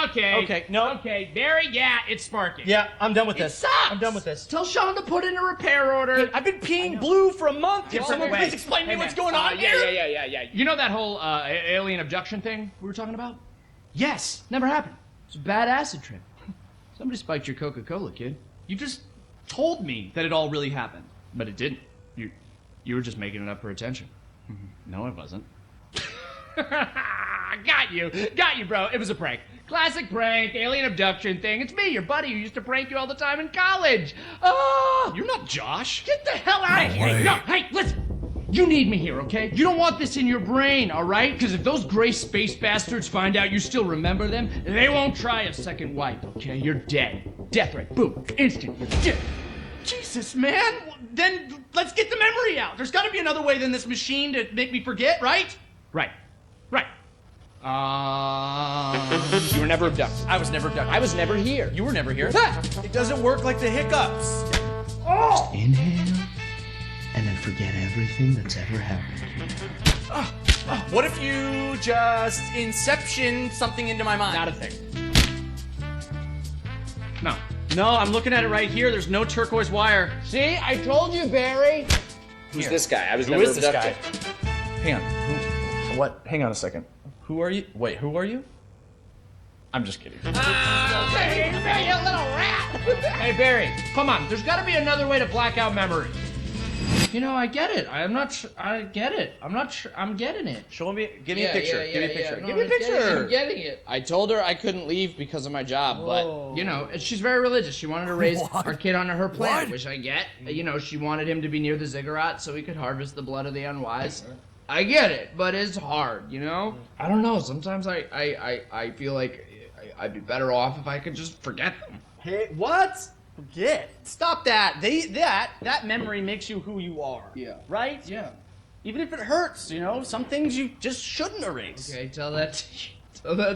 Okay.
Okay, no.
Okay, Barry, yeah, it's sparking.
Yeah, I'm done with this.
Sucks!
I'm done with this.
Tell Sean to put in a repair order.
I've been peeing blue for a month. Can
Different
someone
way.
please explain to me what's going on here?
Yeah. You know that whole alien abduction thing we were talking about? Yes, never happened. It's a bad acid trip. Somebody spiked your Coca-Cola, kid.
You just told me that it all really happened.
But it didn't. You were just making it up for attention.
No, I wasn't.
Got you, bro. It was a prank. Classic prank, alien abduction thing. It's me, your buddy, who used to prank you all the time in college. Oh,
You're not Josh.
get the hell out of here! No, hey, listen. You need me here, okay? You don't want this in your brain, all right? Because if those gray space bastards find out you still remember them, they won't try a second wipe, okay? You're dead. Death threat. Boom. Instant. You're dead.
Jesus, man. Then let's get the memory out. There's got to be another way than this machine to make me forget, right?
Right. You were never abducted.
I was never abducted.
I was never here.
You were never here.
It doesn't work like the hiccups.
Inhale, and then forget everything that's ever happened.
What if you just inception something into my mind?
Not a thing. No.
No, I'm looking at it right here. There's no turquoise wire.
See, I told you, Barry. Who's this guy? I was
Who
never
is this
abducted.
guy? Hang on.
What? Hang on a second. Who are you? Wait, who are you? I'm just kidding.
Hey, you little rat! Hey, Barry, come on. There's got to be another way to black out memory. You know, I get it. I'm not sure. I get it. I'm not sure. I'm getting it.
Show me. Give me a picture. Give me a picture.
No,
Give me a picture.
I'm getting it.
I told her I couldn't leave because of my job, but
You know, she's very religious. She wanted to raise our kid on her planet,
What?
which I get. You know, she wanted him to be near the ziggurat so he could harvest the blood of the unwise. I get it, but it's hard, you know? I don't know. Sometimes I feel like I'd be better off if I could just forget them.
Hey, what? Forget. Stop that. That memory makes you who you are.
Yeah.
Right?
Yeah.
Even if it hurts, you know, some things you just shouldn't erase.
Okay, tell that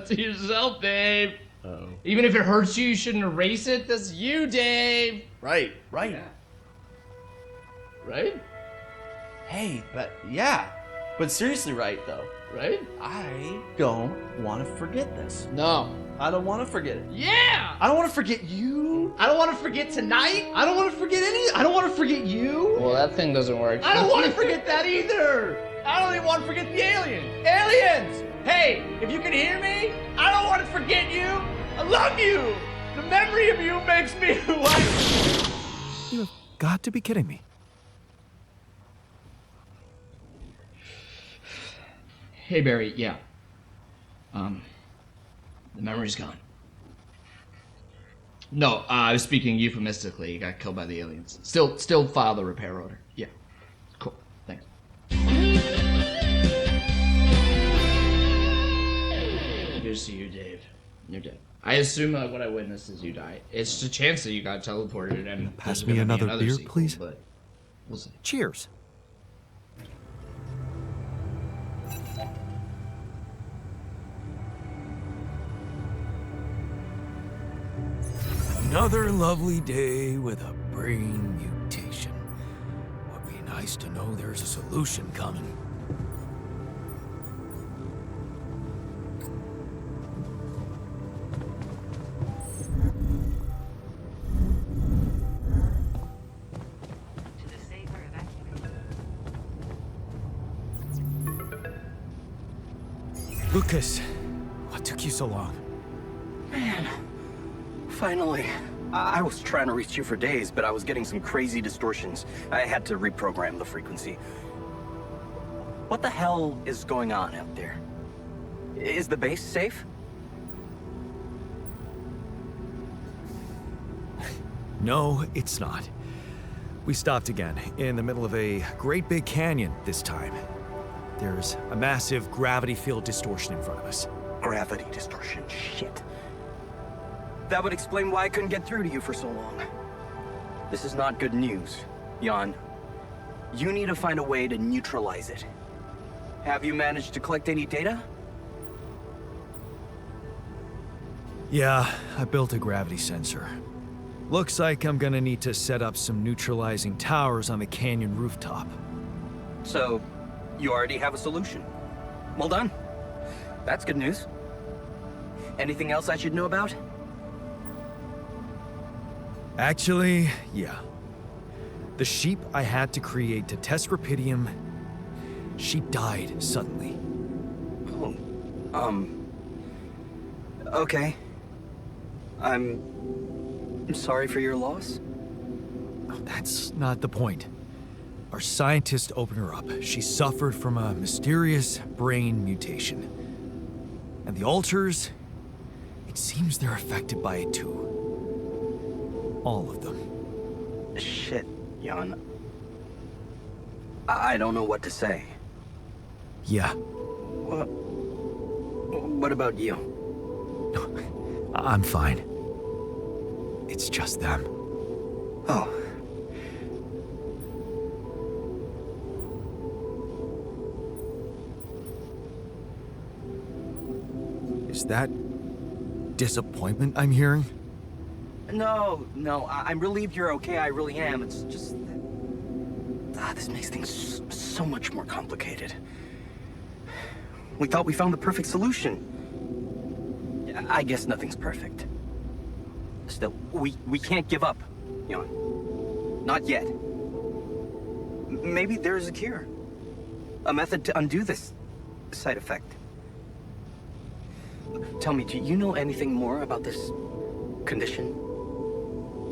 to yourself, Dave. Uh-oh. Even if it hurts you, you shouldn't erase it. That's you, Dave.
Right.
Yeah. Right?
Hey, but seriously, right though.
Right?
I don't want to forget this.
no.
I don't want to forget it.
Yeah!
I don't want to forget you. I don't want to forget tonight. I don't want to forget I don't want to forget you.
Well, that thing doesn't work.
I don't want to forget that either. I don't even want to forget the aliens. Aliens! Hey, if you can hear me, I don't want to forget you. I love you. The memory of you makes me who I am.
You have got to be kidding me.
Hey, Barry, yeah. The memory's gone. No, I was speaking euphemistically. He got killed by the aliens. Still file the repair order. Yeah. Cool. Thanks. Good to see you, Dave. You're dead. I assume what I witnessed is you die. It's a chance that you got teleported and
Pass
there's
me
gonna be
another beer,
sequel,
please?
But we'll see.
Cheers.
Another lovely day with a brain mutation. Would be nice to know there's a solution coming.
Lucas, what took you so long?
Finally. I was trying to reach you for days, but I was getting some crazy distortions. I had to reprogram the frequency. What the hell is going on out there? Is the base safe?
No, it's not. We stopped again, in the middle of a great big canyon this time. There's a massive gravity field distortion in front of us.
Gravity distortion, shit. That would explain why I couldn't get through to you for so long. This is not good news, Jan. You need to find a way to neutralize it. Have you managed to collect any data?
Yeah, I built a gravity sensor. Looks like I'm gonna need to set up some neutralizing towers on the canyon rooftop.
So, you already have a solution. Well done. That's good news. Anything else I should know about?
Actually, yeah. The sheep I had to create to test Rapidium, she died suddenly.
Oh, okay. I'm sorry for your loss.
That's not the point. Our scientists opened her up. She suffered from a mysterious brain mutation. And the altars, it seems they're affected by it too. All of them.
Shit, Jan. I don't know what to say.
Yeah,
What about you?
I'm fine. It's just them.
Oh.
Is that disappointment I'm hearing?
No, I'm relieved you're okay, I really am. It's just that this makes things so much more complicated. We thought we found the perfect solution. I guess nothing's perfect. Still, we can't give up, Jan. Not yet. Maybe there's a cure. A method to undo this side effect. Tell me, do you know anything more about this condition?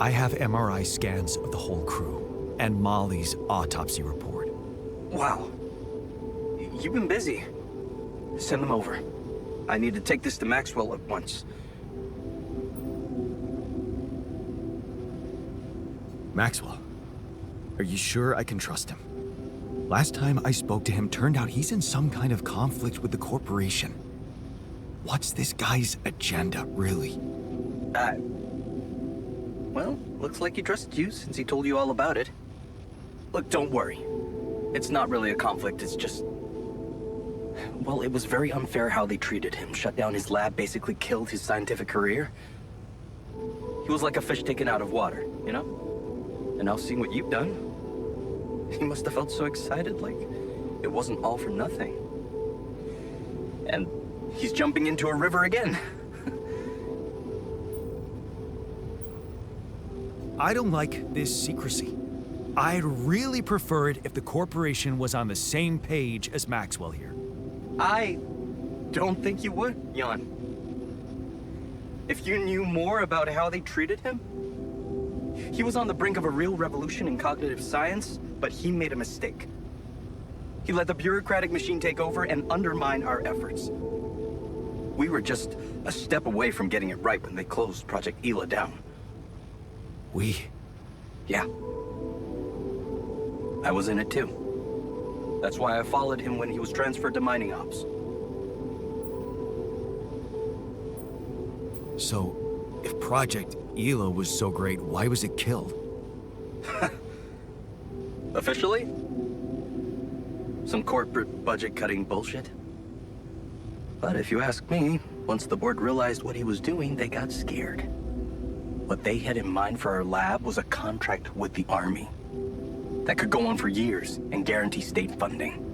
I have MRI scans of the whole crew and Molly's autopsy report.
Wow. You've been busy. Send them over. I need to take this to Maxwell at once.
Maxwell, are you sure I can trust him? Last time I spoke to him, turned out he's in some kind of conflict with the corporation. What's this guy's agenda, really?
Well, looks like he trusts you since he told you all about it. Look, don't worry. It's not really a conflict, it's just... Well, it was very unfair how they treated him. Shut down his lab, basically killed his scientific career. He was like a fish taken out of water, you know? And now seeing what you've done, he must have felt so excited, like it wasn't all for nothing. And he's jumping into a river again.
I don't like this secrecy. I'd really prefer it if the corporation was on the same page as Maxwell here.
I don't think you would, Jan. If you knew more about how they treated him, he was on the brink of a real revolution in cognitive science, but he made a mistake. He let the bureaucratic machine take over and undermine our efforts. We were just a step away from getting it right when they closed Project Ela down.
We?
Yeah. I was in it too. That's why I followed him when he was transferred to mining ops.
So, if Project Ela was so great, why was it killed?
Officially? Some corporate budget-cutting bullshit. But if you ask me, once the board realized what he was doing, they got scared. What they had in mind for our lab was a contract with the Army that could go on for years and guarantee state funding.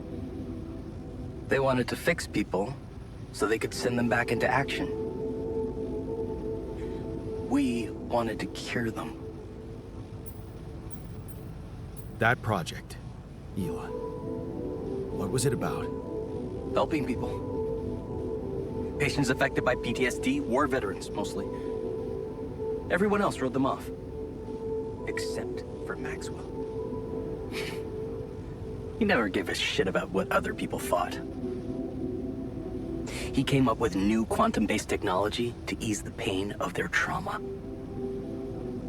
They wanted to fix people so they could send them back into action. We wanted to cure them.
That project, Ela, what was it about?
Helping people. Patients affected by PTSD, war veterans mostly. Everyone else wrote them off. Except for Maxwell. He never gave a shit about what other people thought. He came up with new quantum-based technology to ease the pain of their trauma.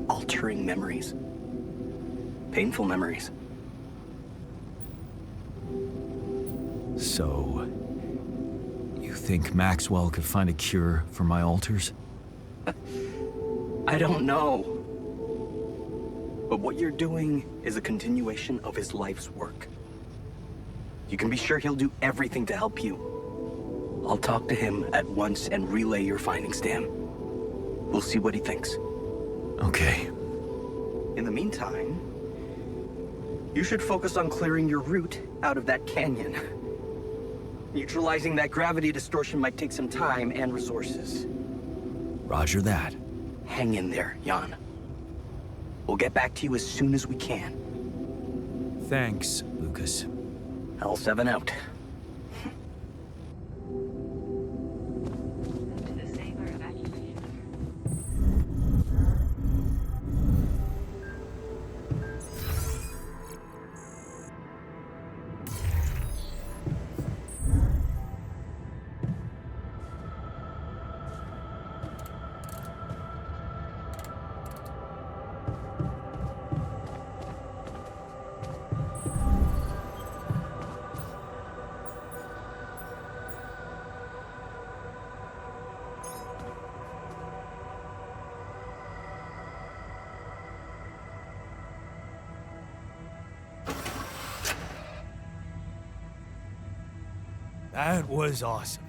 Altering memories. Painful memories.
So, you think Maxwell could find a cure for my alters?
I don't know. But what you're doing is a continuation of his life's work. You can be sure he'll do everything to help you. I'll talk to him at once and relay your findings to him. We'll see what he thinks.
Okay.
In the meantime, you should focus on clearing your route out of that canyon. Neutralizing that gravity distortion might take some time and resources.
Roger that.
Hang in there, Jan. We'll get back to you as soon as we can.
Thanks, Lucas.
L7 out.
That was awesome.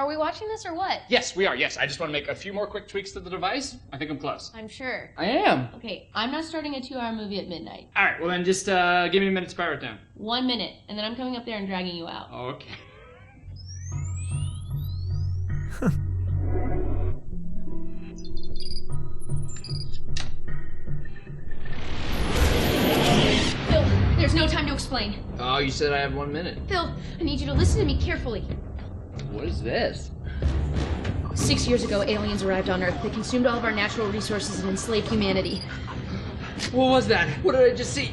Are we watching this or what?
Yes, we are. Yes, I just want to make a few more quick tweaks to the device. I think I'm close.
I'm sure.
I am.
Okay, I'm not starting a 2-hour movie at midnight.
All right, well then just give me a minute to power it down.
1 minute, and then I'm coming up there and dragging you out.
Okay.
Phil, there's no time to explain.
Oh, you said I have 1 minute.
Phil, I need you to listen to me carefully.
What is this?
6 years ago, aliens arrived on Earth. They consumed all of our natural resources and enslaved humanity.
What was that? What did I just see?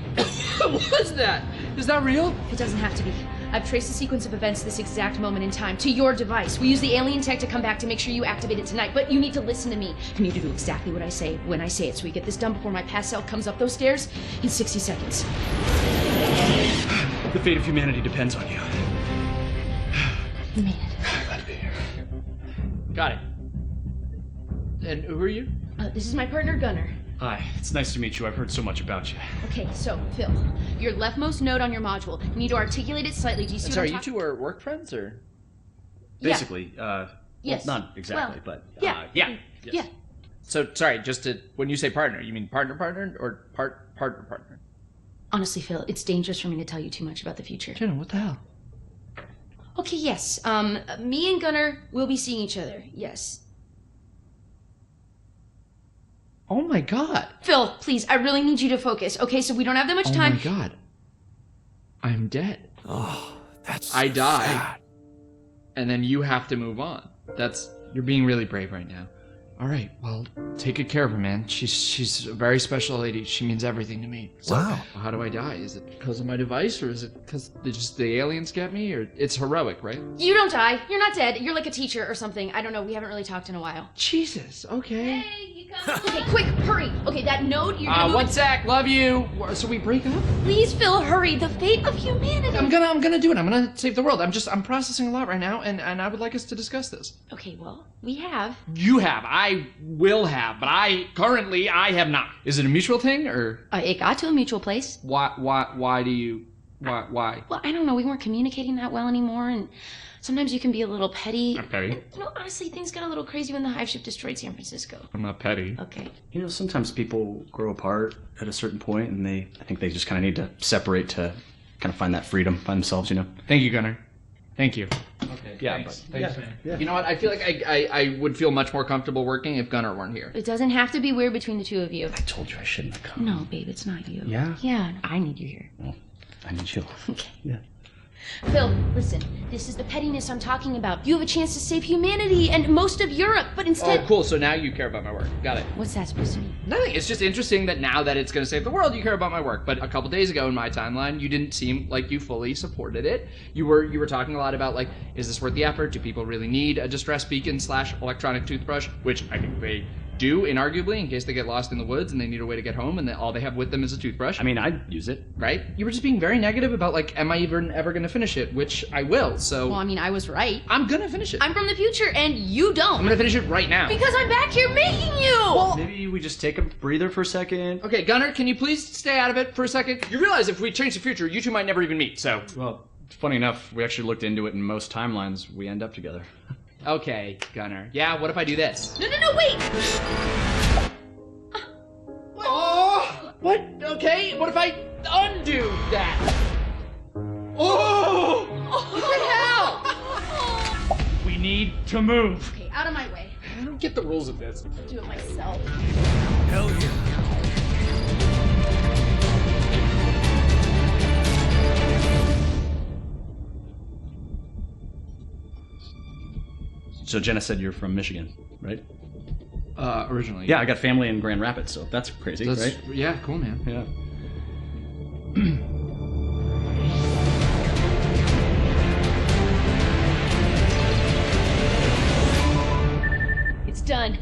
What was that? Is that real?
It doesn't have to be. I've traced the sequence of events this exact moment in time to your device. We use the alien tech to come back to make sure you activate it tonight, but you need to listen to me. You need to do exactly what I say when I say it, so we get this done before my past self comes up those stairs in 60 seconds.
The fate of humanity depends on you.
You made it.
Glad to be here.
Got it. And who are you?
This is my partner, Gunnar.
Hi, it's nice to meet you. I've heard so much about you.
Okay, so, Phil, your leftmost node on your module, you need to articulate it slightly. Do you see
Sorry,
what I'm
you two are work friends, or?
Basically,
Yes.
well, not exactly,
Well,
but
yeah.
yes.
Yeah.
So, sorry, just to, when you say partner, you mean partner, or partner?
Honestly, Phil, it's dangerous for me to tell you too much about the future.
Jenna, what the hell?
Okay, yes. Me and Gunnar will be seeing each other. Yes.
Oh my god.
Phil, please, I really need you to focus. Okay, so we don't have that much time.
Oh my god. I'm dead.
Oh, that's
I die.
sad.
And then you have to move on. You're being really brave right now. All right, well, take good care of her, man. She's a very special lady. She means everything to me. So,
Wow.
How do I die? Is it because of my device, or is it because the aliens get me? Or it's heroic, right?
You don't die. You're not dead. You're like a teacher or something. I don't know. We haven't really talked in a while.
Jesus. Okay.
Hey, you come. Okay, quick, hurry. Okay, that node, you're gonna move
1 sec. Love you. So we break up?
Please, Phil, hurry. The fate of humanity.
I'm gonna do it. I'm gonna save the world. I'm processing a lot right now, and I would like us to discuss this.
Okay, well, we have.
You have. I will have, but I have not. Is it a mutual thing, or
It got to a mutual place.
why do you why?
Well, I don't know. We weren't communicating that well anymore, and sometimes you can be a little petty.
I'm petty.
And, honestly, things got a little crazy when the hive ship destroyed San Francisco.
I'm not petty.
Okay.
You know, sometimes people grow apart at a certain point, and I think they just kind of need to separate to kind of find that freedom by themselves, you know?
Thank you, Gunnar. Thank you.
Okay. Yeah,
thanks.
Thanks, man.
You know what? I feel like I would feel much more comfortable working if Gunnar weren't here.
It doesn't have to be weird between the two of you.
I told you I shouldn't have come.
No, babe, it's not you.
Yeah?
Yeah, I need you here.
Well, I need you.
Okay.
Yeah.
Phil, listen. This is the pettiness I'm talking about. You have a chance to save humanity and most of Europe, but instead...
Oh, cool. So now you care about my work. Got it.
What's that supposed to mean?
Nothing. It's just interesting that now that it's going to save the world, you care about my work. But a couple days ago in my timeline, you didn't seem like you fully supported it. You were talking a lot about, like, is this worth the effort? Do people really need a distress beacon / electronic toothbrush? Which I think they do, inarguably, in case they get lost in the woods and they need a way to get home and all they have with them is a toothbrush.
I mean, I'd use it.
Right? You were just being very negative about, like, am I even ever going to finish it? Which I will, so...
Well, I mean, I was right.
I'm going to finish it.
I'm from the future, and you don't.
I'm going to finish it right now.
Because I'm back here making you!
Well,
Maybe we just take a breather for a second.
okay, Gunnar, can you please stay out of it for a second? You realize if we change the future, you two might never even meet, so...
Well, funny enough, we actually looked into it, and most timelines, we end up together.
Okay, Gunnar. Yeah, what if I do this?
No, wait!
Oh! What? Okay, what if I undo that? Oh! What the hell?
We need to move.
Okay, out of my way.
I don't get the rules of this.
I'll do it myself.
Hell yeah.
So Jenna said you're from Michigan, right?
Originally.
Yeah, I got family in Grand Rapids, so that's crazy, right?
Yeah, cool, man.
Yeah.
It's done.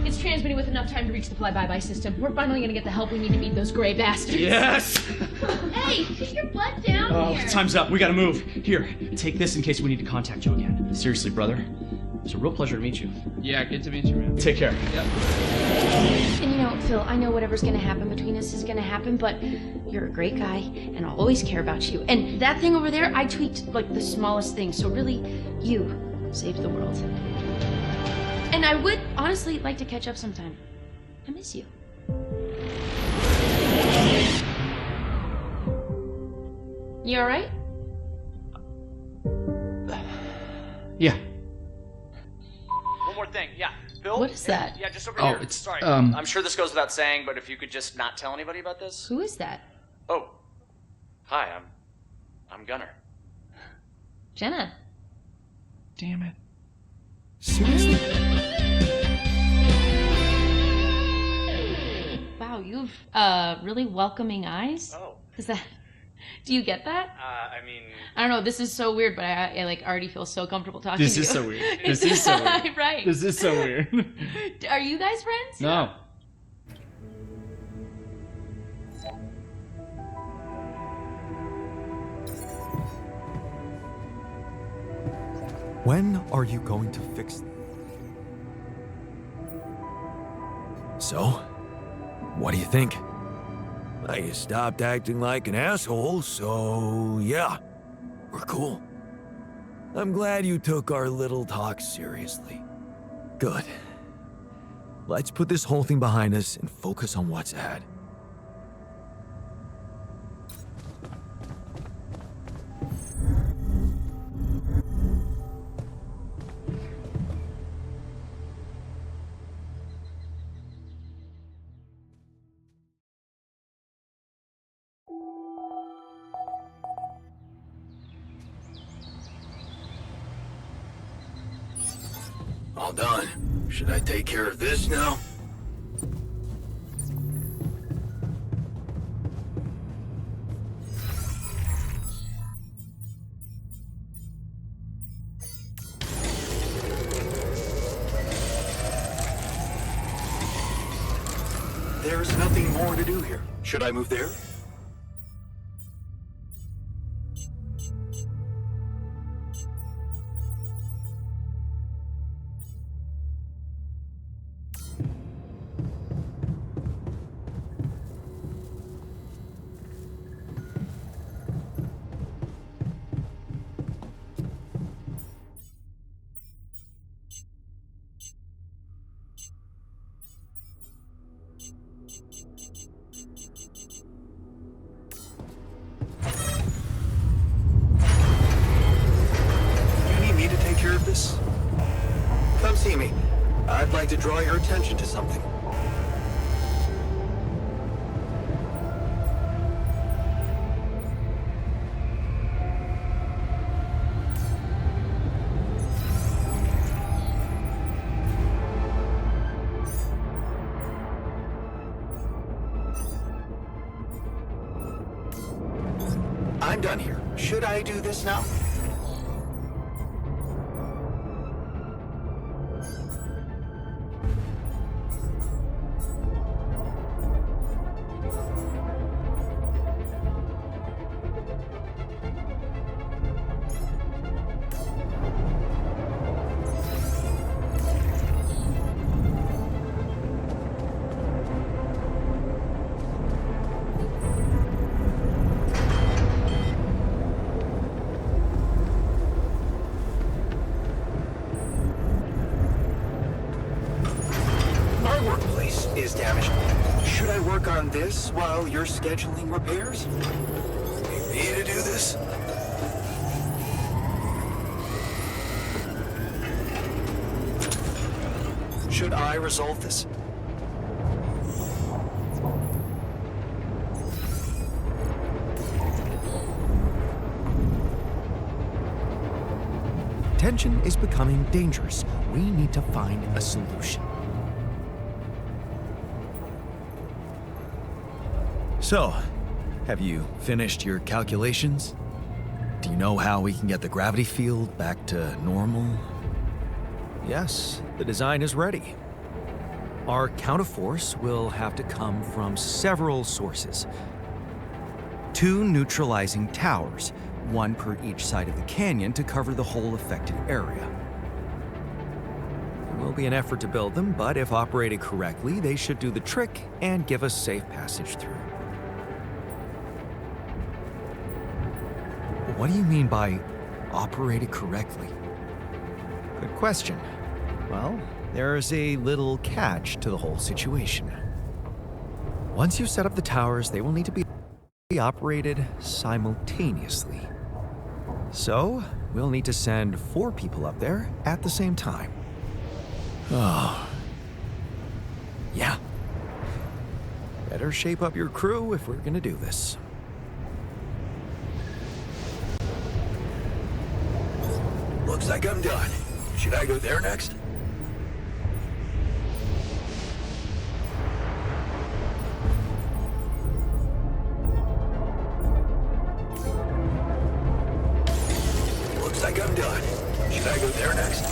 It's transmitting with enough time to reach the fly-by-by system. We're finally gonna get the help we need to beat those gray bastards.
Yes!
Hey, get your butt down here!
Time's up. We gotta move. Here, take this in case we need to contact you again. Seriously, brother. It's a real pleasure to meet you.
Yeah, good to meet you, man.
Take care.
Yep.
And you know, Phil, I know whatever's gonna happen between us is gonna happen, but you're a great guy, and I'll always care about you. And that thing over there, I tweaked, like, the smallest thing, so really, you. saved the world. And I would honestly like to catch up sometime. I miss you. You alright?
Yeah.
One more thing, yeah. Bill?
What is that?
Yeah, just over
Oh,
here.
it's,
Sorry.
um-
I'm sure this goes without saying, but if you could just not tell anybody about this.
Who is that?
Oh. Hi, I'm Gunner.
Jenna.
Damn it.
Seriously?
Wow, you've really welcoming eyes.
Oh.
Is that? Do you get that?
I mean...
I don't know. This is so weird, but I like already feel so comfortable talking
This
to you.
is so weird. This is so weird.
Right.
This is so weird.
Are you guys friends?
No.
When are you going to fix this?
So, what do you think? Well, you stopped acting like an asshole, so yeah, we're cool. I'm glad you took our little talk seriously. Good. Let's put this whole thing behind us and focus on what's ahead. All done. Should I take care of this now? There's nothing more to do here. Should I move there? This? Come see me. I'd like to draw your attention to something. I'm done here. Should I do this now? Is damaged. Should I work on this while you're scheduling repairs? Need me to do this? Should I resolve this?
Tension is becoming dangerous. We need to find a solution.
So, have you finished your calculations? Do you know how we can get the gravity field back to normal?
Yes, the design is ready. Our counterforce will have to come from several sources. 2 neutralizing towers, 1 per each side of the canyon to cover the whole affected area. It will be an effort to build them, but if operated correctly, they should do the trick and give us safe passage through. What do you mean by operated correctly? Good question. Well, there's a little catch to the whole situation. Once you set up the towers, they will need to be operated simultaneously. So, we'll need to send 4 people up there at the same time.
Oh,
Yeah. Better shape up your crew if we're gonna do this.
looks like I'm done. Should I go there next? Looks like I'm done. Should I go there next?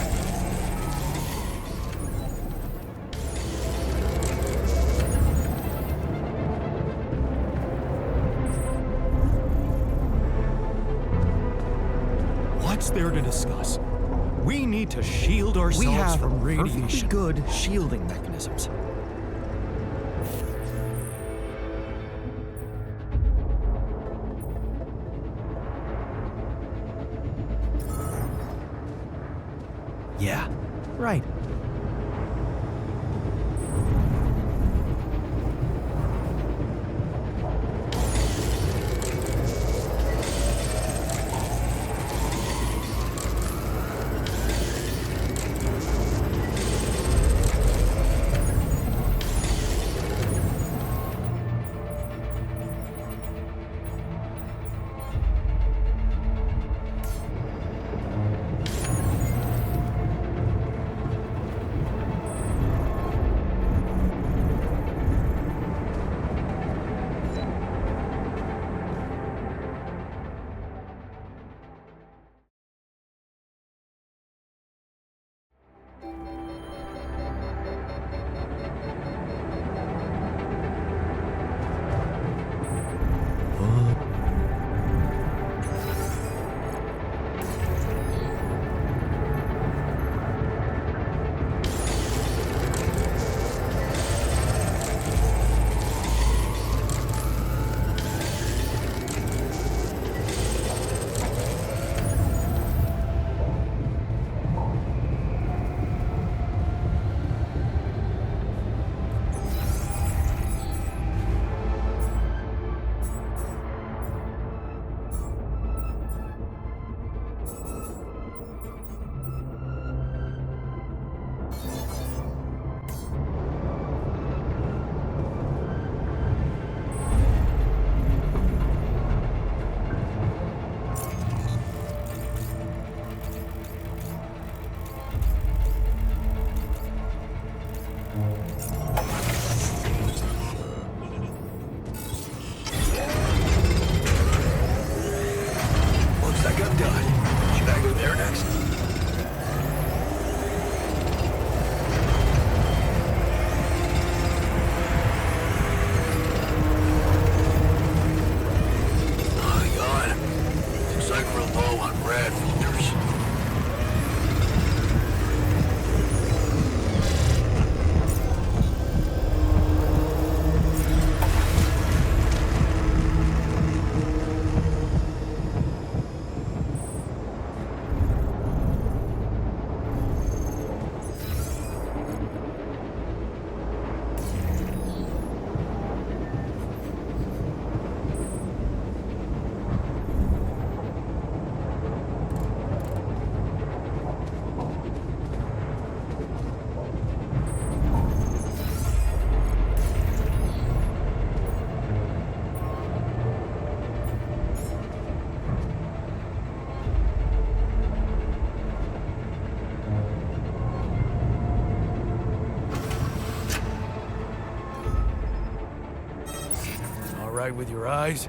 What's there to discuss? We need to shield ourselves
We have
from
perfectly
radiation.
good shielding mechanisms. Yeah, right.
Looks like I'm done. Should I go there next? Oh, God. Looks like we're low on rad filters. All right with your eyes?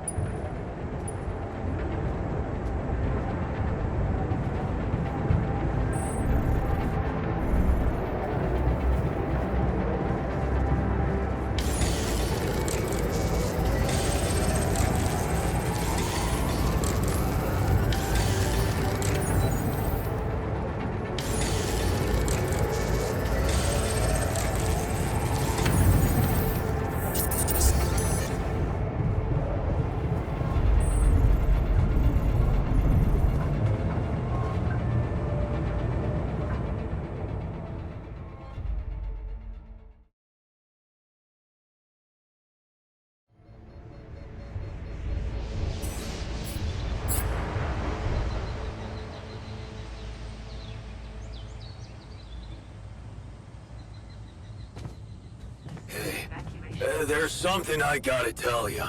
something I gotta tell you.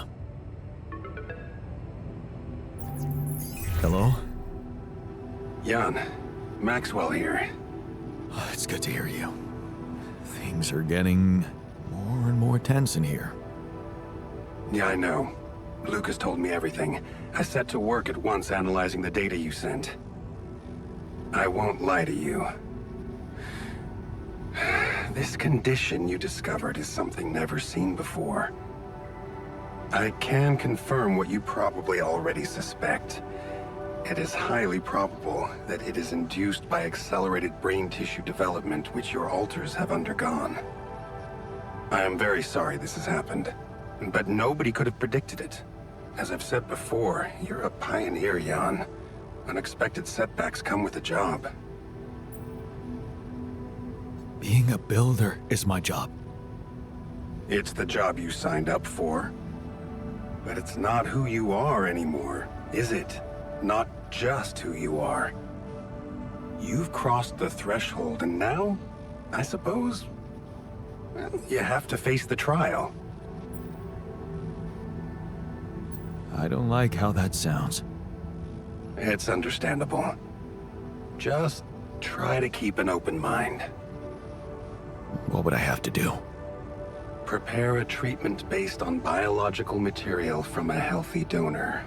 Hello?
Jan, Maxwell here.
It's good to hear you. Things are getting more and more tense in here.
Yeah, I know. Lucas told me everything. I set to work at once analyzing the data you sent. I won't lie to you. This condition you discovered is something never seen before. I can confirm what you probably already suspect. It is highly probable that it is induced by accelerated brain tissue development which your alters have undergone. I am very sorry this has happened, but nobody could have predicted it. As I've said before, you're a pioneer, Jan. Unexpected setbacks come with the job.
Being a builder is my job.
It's the job you signed up for. But it's not who you are anymore, is it? Not just who you are. You've crossed the threshold, and now, I suppose, well, you have to face the trial.
I don't like how that sounds.
It's understandable. Just try to keep an open mind.
What would I have to do?
Prepare a treatment based on biological material from a healthy donor.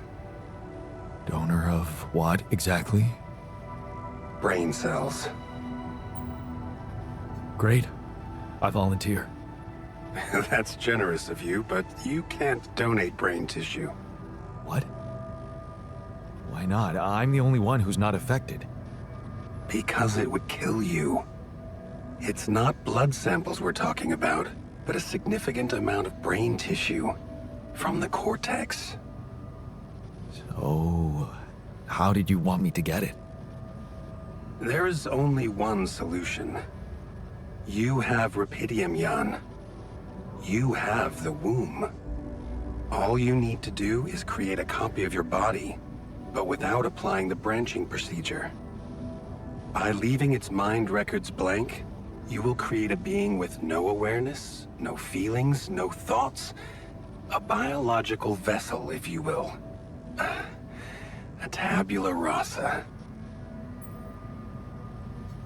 Donor of what exactly?
Brain cells.
Great. I volunteer.
That's generous of you, but you can't donate brain tissue.
What? Why not? I'm the only one who's not affected.
Because it would kill you. It's not blood samples we're talking about, but a significant amount of brain tissue from the cortex.
So, how did you want me to get it?
There is only one solution. You have Rapidium, Jan. You have the womb. All you need to do is create a copy of your body, but without applying the branching procedure. By leaving its mind records blank, you will create a being with no awareness, no feelings, no thoughts. A biological vessel, if you will. A tabula rasa.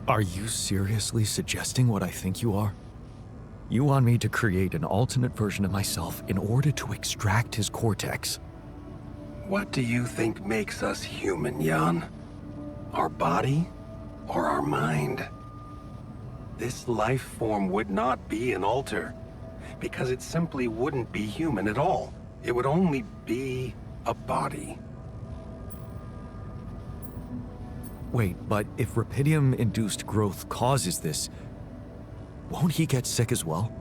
Are you seriously suggesting what I think you are? You want me to create an alternate version of myself in order to extract his cortex?
What do you think makes us human, Jan? Our body or our mind? This life form would not be an alter, because it simply wouldn't be human at all. It would only be a body.
Wait, but if Rapidium-induced growth causes this, won't he get sick as well?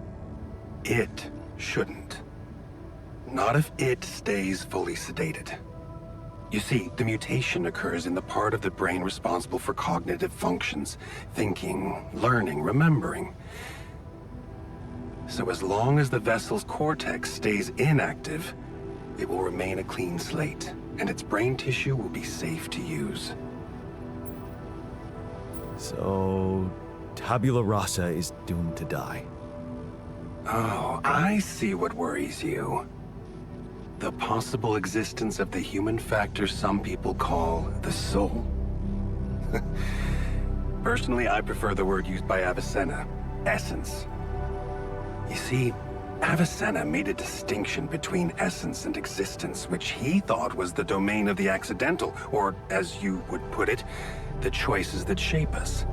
It shouldn't. Not if it stays fully sedated. You see, the mutation occurs in the part of the brain responsible for cognitive functions, thinking, learning, remembering. So as long as the vessel's cortex stays inactive, it will remain a clean slate, and its brain tissue will be safe to use.
So, tabula rasa is doomed to die.
Oh, I see what worries you. The possible existence of the human factor some people call the soul. Personally, I prefer the word used by Avicenna, essence. You see, Avicenna made a distinction between essence and existence, which he thought was the domain of the accidental, or, as you would put it, the choices that shape us.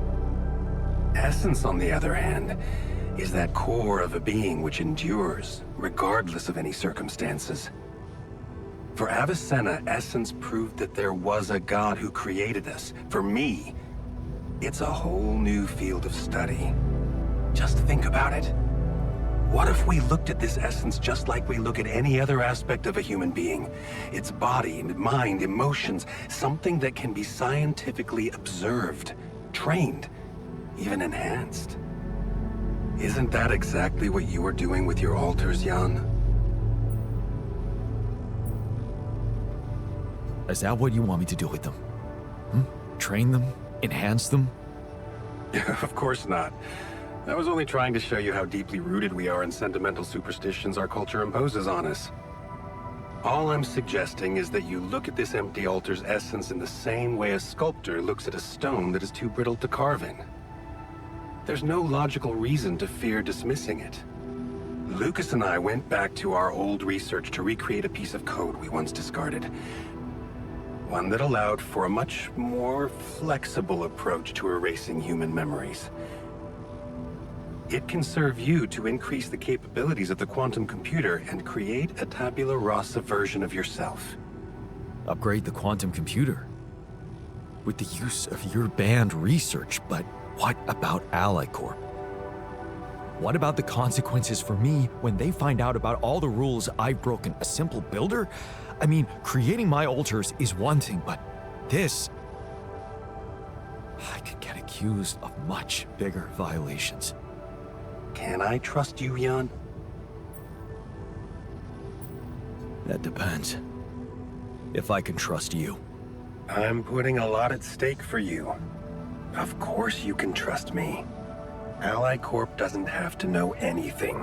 Essence, on the other hand, is that core of a being which endures, regardless of any circumstances. For Avicenna, essence proved that there was a God who created us. For me, it's a whole new field of study. Just think about it. What if we looked at this essence just like we look at any other aspect of a human being? Its body, mind, emotions, something that can be scientifically observed, trained, even enhanced. Isn't that exactly what you are doing with your alters, Jan?
Is that what you want me to do with them? Train them? Enhance them?
Of course not. I was only trying to show you how deeply rooted we are in sentimental superstitions our culture imposes on us. All I'm suggesting is that you look at this empty altar's essence in the same way a sculptor looks at a stone that is too brittle to carve in. There's no logical reason to fear dismissing it. Lucas and I went back to our old research to recreate a piece of code we once discarded. One that allowed for a much more flexible approach to erasing human memories. It can serve you to increase the capabilities of the quantum computer and create a tabula rasa version of yourself.
Upgrade the quantum computer? With the use of your banned research, but what about Ally Corp? What about the consequences for me when they find out about all the rules I've broken? A simple builder? I mean, creating my altars is one thing, but this... I could get accused of much bigger violations.
Can I trust you, Jan?
That depends. If I can trust you.
I'm putting a lot at stake for you. Of course you can trust me. Ally Corp doesn't have to know anything.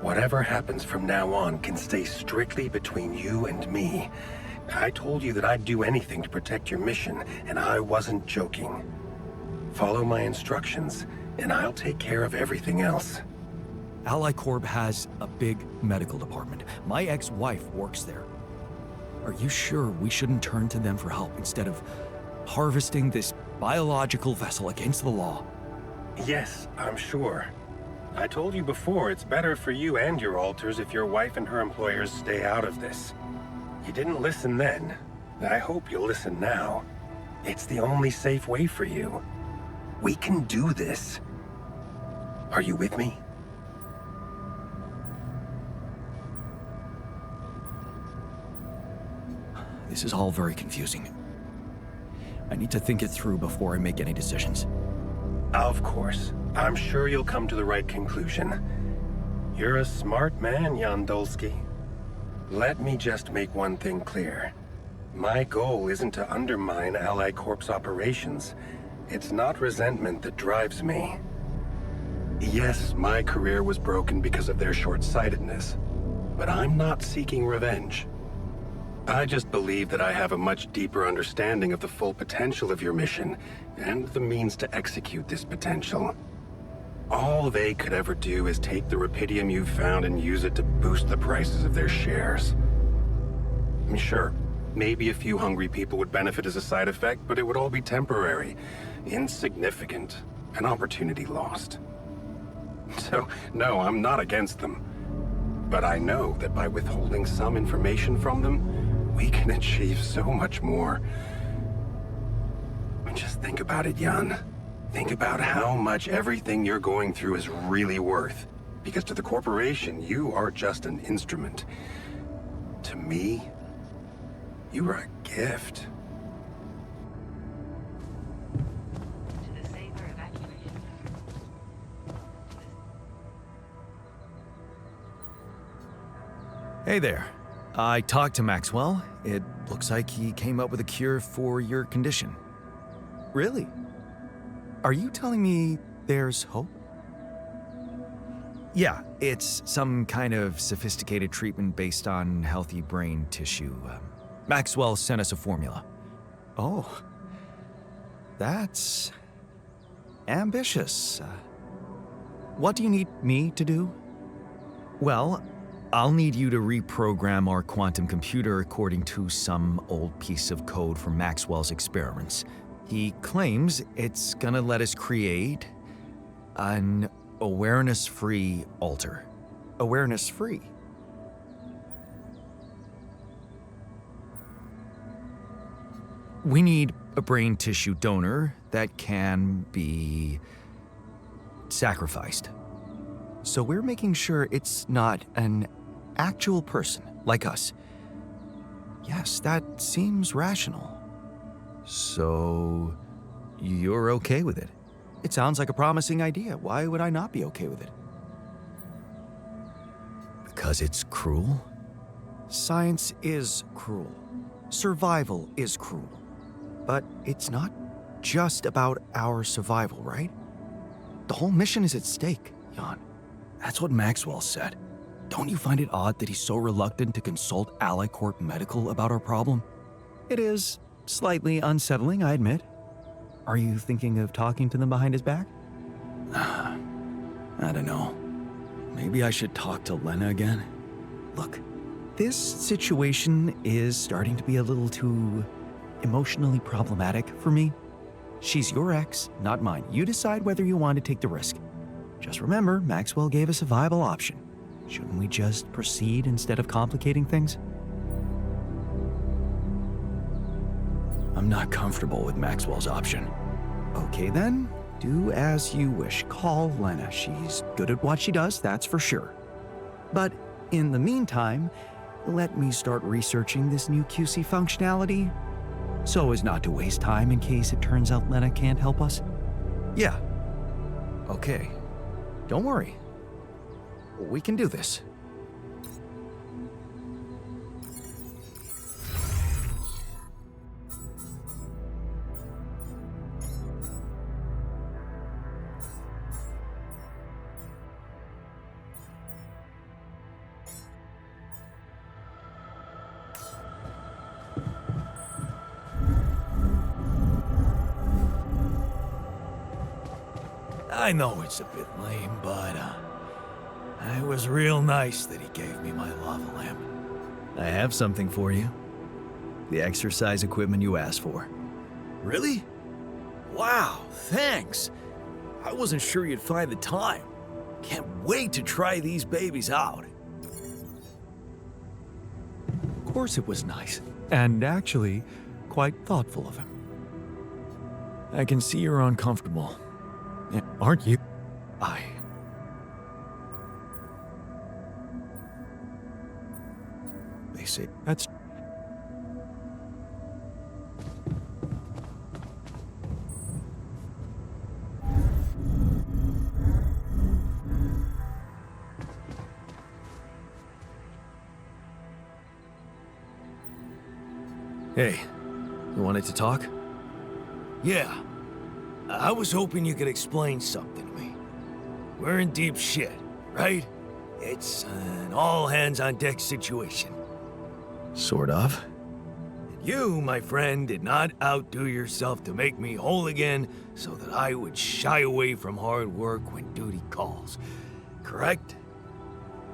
Whatever happens from now on can stay strictly between you and me. I told you that I'd do anything to protect your mission, and I wasn't joking. Follow my instructions, and I'll take care of everything else.
Ally Corp has a big medical department. My ex-wife works there. Are you sure we shouldn't turn to them for help instead of harvesting this biological vessel against the law?
Yes, I'm sure. I told you before, it's better for you and your alters if your wife and her employers stay out of this. You didn't listen then. I hope you'll listen now. It's the only safe way for you. We can do this. Are you with me?
This is all very confusing. I need to think it through before I make any decisions.
Of course. I'm sure you'll come to the right conclusion. You're a smart man, Jan Dolsky. Let me just make one thing clear. My goal isn't to undermine Ally Corp's operations. It's not resentment that drives me. Yes, my career was broken because of their short-sightedness, but I'm not seeking revenge. I just believe that I have a much deeper understanding of the full potential of your mission, and the means to execute this potential. All they could ever do is take the rupidium you've found and use it to boost the prices of their shares. I mean, sure, maybe a few hungry people would benefit as a side effect, but it would all be temporary, insignificant, an opportunity lost. So, no, I'm not against them. But I know that by withholding some information from them, we can achieve so much more. Just think about it, Jan. Think about how much everything you're going through is really worth. Because to the corporation, you are just an instrument. To me, you are a gift.
Hey there. I talked to Maxwell. It looks like he came up with a cure for your condition. Really? Are you telling me there's hope? Yeah, it's some kind of sophisticated treatment based on healthy brain tissue. Maxwell sent us a formula. Oh. That's ambitious. What do you need me to do? Well, I'll need you to reprogram our quantum computer according to some old piece of code from Maxwell's experiments. He claims it's gonna let us create an awareness-free altar. Awareness-free? We need a brain tissue donor that can be sacrificed. So we're making sure it's not an actual person like us. Yes, that seems rational. So you're okay with it? It sounds like a promising idea. Why would I not be okay with it? Because it's cruel? Science is cruel. Survival is cruel. But it's not just about our survival, right?
The whole mission is at stake, Jan.
That's what Maxwell said. Don't you find it odd that he's so reluctant to consult AliCorp Medical about our problem?
It is slightly unsettling, I admit. Are you thinking of talking to them behind his back?
I don't know. Maybe I should talk to Lena again?
Look, this situation is starting to be a little too emotionally problematic for me. She's your ex, not mine. You decide whether you want to take the risk. Just remember, Maxwell gave us a viable option. Shouldn't we just proceed instead of complicating things?
I'm not comfortable with Maxwell's option.
Okay then, do as you wish. Call Lena. She's good at what she does, that's for sure. But in the meantime, let me start researching this new QC functionality so as not to waste time in case it turns out Lena can't help us.
Yeah. Okay. Don't worry. We can do this. I know it's a bit lame, but it was real nice that he gave me my lava lamp. I have something for you. The exercise equipment you asked for. Really? Wow, thanks. I wasn't sure you'd find the time. Can't wait to try these babies out.
Of course it was nice, and actually quite thoughtful of him.
I can see you're uncomfortable. Aren't you? They say that's... Hey, you wanted to talk?
Yeah. I was hoping you could explain something to me. We're in deep shit, right? It's an all-hands-on-deck situation.
Sort of.
And you, my friend, did not outdo yourself to make me whole again so that I would shy away from hard work when duty calls. Correct?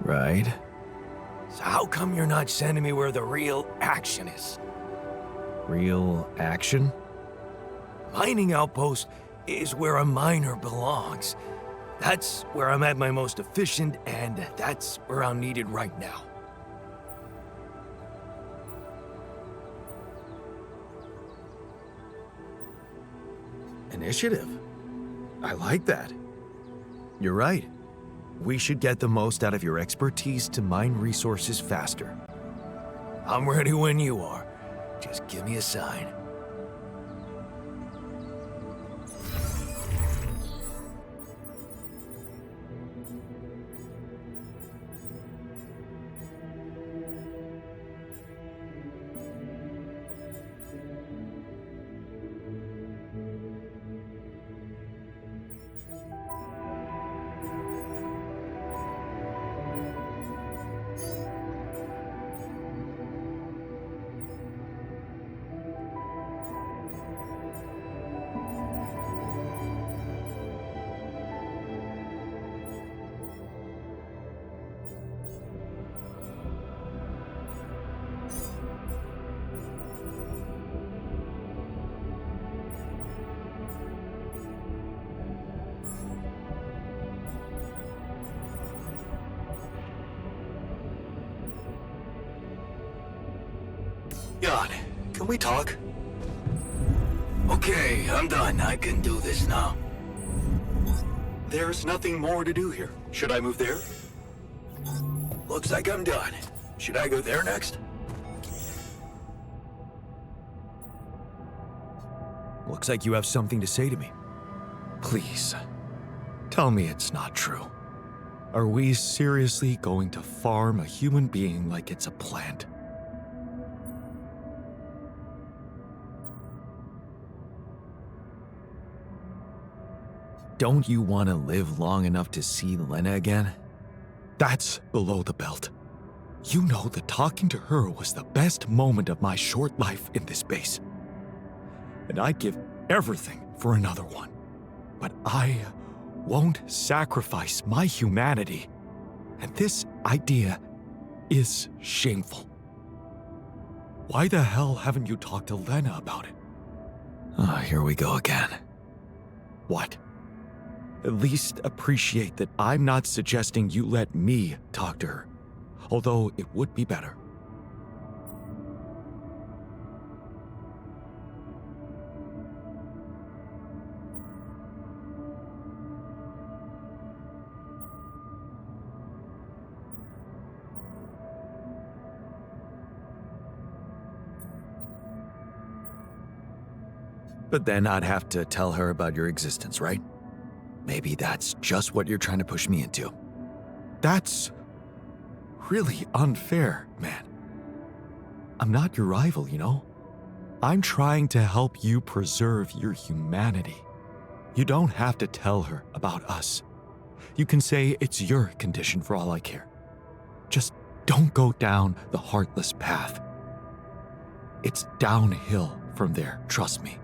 Right.
So how come you're not sending me where the real action is?
Real action?
Mining outpost is where a miner belongs. That's where I'm at my most efficient, and that's where I'm needed right now.
Initiative. I like that. You're right. We should get the most out of your expertise to mine resources faster.
I'm ready when you are. Just give me a sign. God, can we talk? Okay, I'm done. I can do this now.
There's nothing more to do here. Should I move there?
Looks like I'm done. Should I go there next?
Looks like you have something to say to me. Please, tell me it's not true. Are we seriously going to farm a human being like it's a plant?
Don't you want to live long enough to see Lena again?
That's below the belt. You know that talking to her was the best moment of my short life in this base. And I'd give everything for another one. But I won't sacrifice my humanity. And this idea is shameful. Why the hell haven't you talked to Lena about it?
Oh, here we go again.
What? At least appreciate that I'm not suggesting you let me talk to her, although it would be better.
But then I'd have to tell her about your existence, right? Maybe that's just what you're trying to push me into.
That's really unfair, man. I'm not your rival, you know? I'm trying to help you preserve your humanity. You don't have to tell her about us. You can say it's your condition for all I care. Just don't go down the heartless path. It's downhill from there, trust me.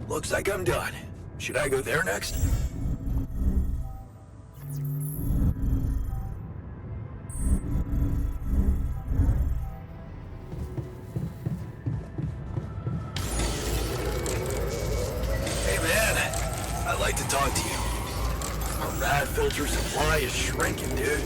Looks like I'm done. Should I go there next? Hey man, I'd like to talk to you. Our rad filter supply is shrinking, dude.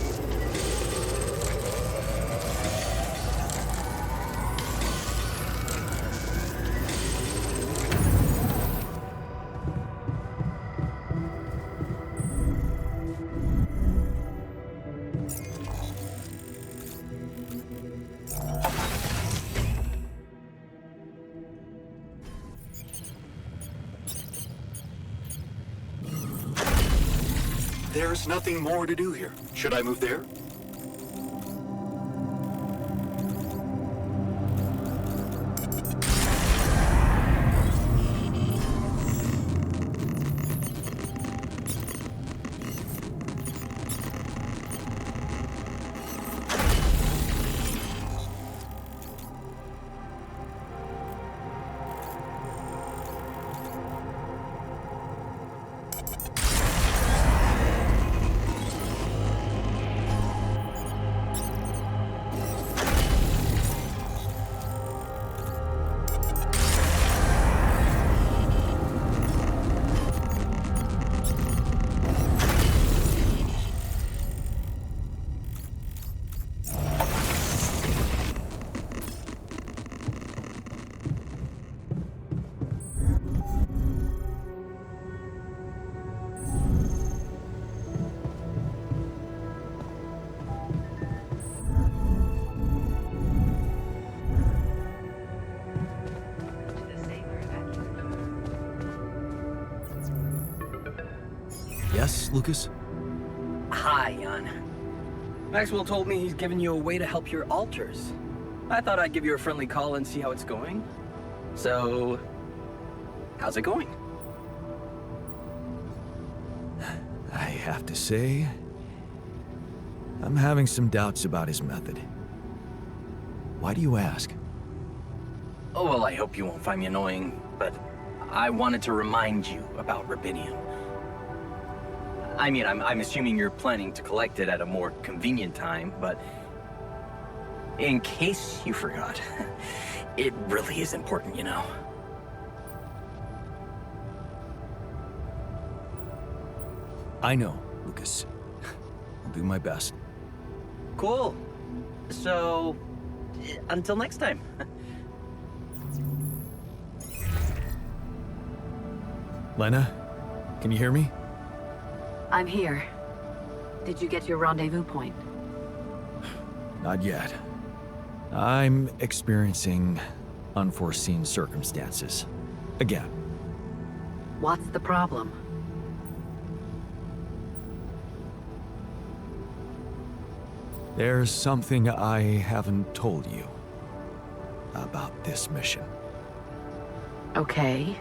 There's nothing more to do here. Should I move there? Yes, Lucas?
Hi, Jan. Maxwell told me he's given you a way to help your alters. I thought I'd give you a friendly call and see how it's going. So, how's it going?
I have to say, I'm having some doubts about his method. Why do you ask?
Oh, well, I hope you won't find me annoying, but I wanted to remind you about rubidium. I mean, I'm assuming you're planning to collect it at a more convenient time, but in case you forgot, it really is important, you know.
I know, Lucas. I'll do my best.
Cool. So, until next time.
Lena, can you hear me?
I'm here. Did you get your rendezvous point?
Not yet. I'm experiencing unforeseen circumstances. Again.
What's the problem?
There's something I haven't told you about this mission.
Okay.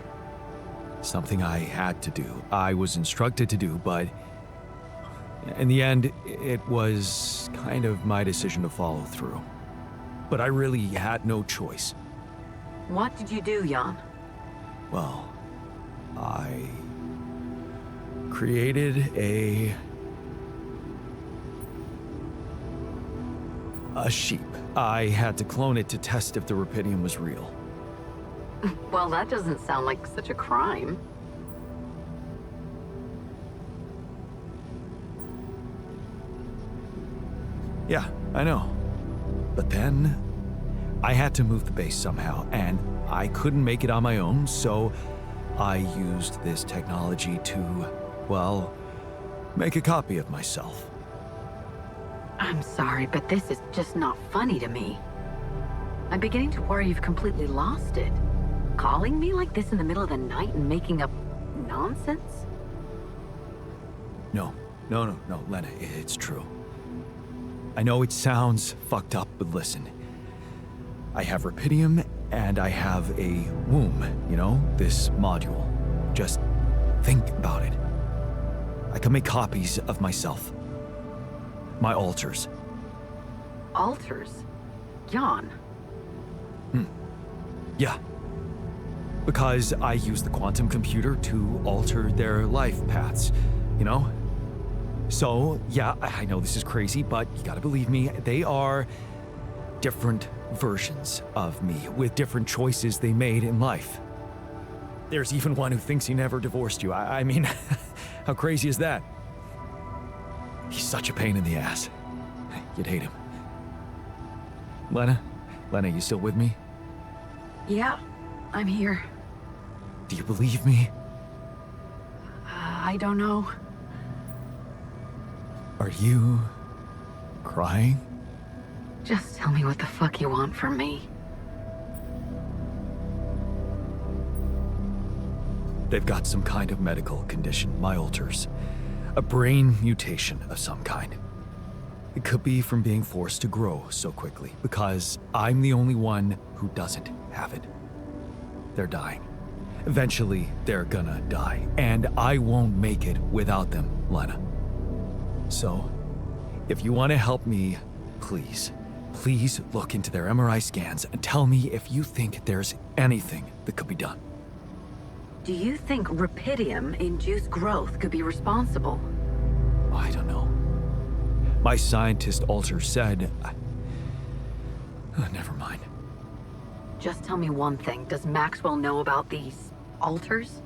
Something I had to do. I was instructed to do, but in the end, it was kind of my decision to follow through. But I really had no choice.
What did you do, Jan?
Well, I created a sheep. I had to clone it to test if the rupidium was real.
Well, that doesn't sound like such a crime.
Yeah, I know. But then I had to move the base somehow, and I couldn't make it on my own, so I used this technology to, well, make a copy of myself.
I'm sorry, but this is just not funny to me. I'm beginning to worry you've completely lost it. Calling me like this in the middle of the night and making up nonsense?
No, Lena, it's true. I know it sounds fucked up, but listen. I have rupidium, and I have a womb, you know, this module. Just think about it. I can make copies of myself. My alters.
Alters? Jan?
Yeah. Because I use the quantum computer to alter their life paths, you know? So, yeah, I know this is crazy, but you gotta believe me, they are different versions of me with different choices they made in life. There's even one who thinks he never divorced you. I mean, how crazy is that? He's such a pain in the ass. You'd hate him. Lena, you still with me?
Yeah, I'm here.
Do you believe me?
I don't know.
Are you crying?
Just tell me what the fuck you want from me.
They've got some kind of medical condition, my alters. A brain mutation of some kind. It could be from being forced to grow so quickly, because I'm the only one who doesn't have it. They're dying. Eventually, they're gonna die, and I won't make it without them, Lena. So, if you want to help me, please look into their MRI scans and tell me if you think there's anything that could be done.
Do you think rupidium-induced growth could be responsible?
I don't know. My scientist alter said... never mind.
Just tell me one thing. Does Maxwell know about these alters?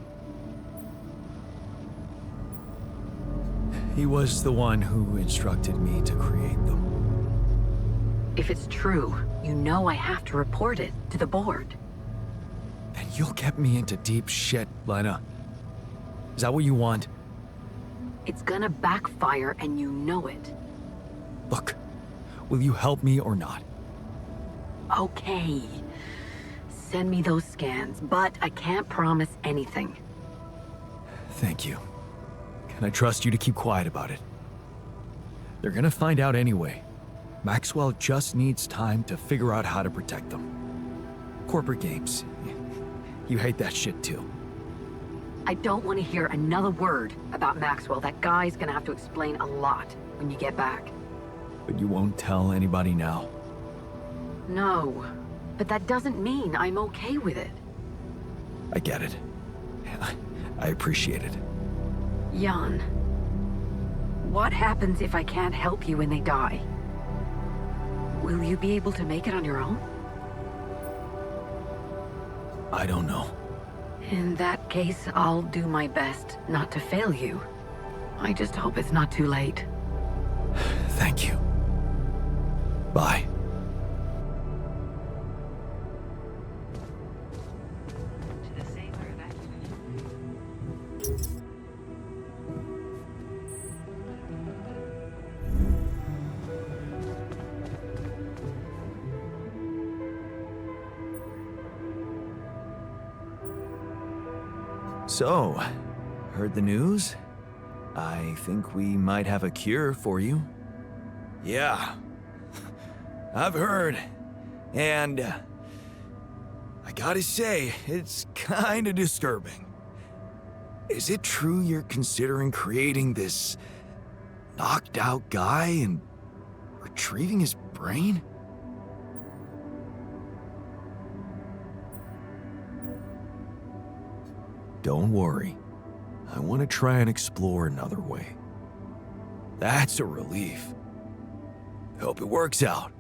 He was the one who instructed me to create them.
If it's true, you know I have to report it to the board.
Then you'll get me into deep shit, Lena. Is that what you want?
It's gonna backfire and you know it.
Look, will you help me or not?
Okay. Send me those scans, but I can't promise anything.
Thank you. Can I trust you to keep quiet about it? They're gonna find out anyway. Maxwell just needs time to figure out how to protect them. Corporate games. You hate that shit too.
I don't want to hear another word about Maxwell. That guy's gonna have to explain a lot when you get back.
But you won't tell anybody now?
No, but that doesn't mean I'm okay with it.
I get it. I appreciate it.
Jan, what happens if I can't help you when they die? Will you be able to make it on your own?
I don't know.
In that case, I'll do my best not to fail you. I just hope it's not too late.
Thank you. Bye. So, heard the news? I think we might have a cure for you.
Yeah. I've heard. And I gotta say, it's kinda disturbing. Is it true you're considering creating this knocked out guy and retrieving his brain? Don't worry. I want to try and explore another way. That's a relief. Hope it works out.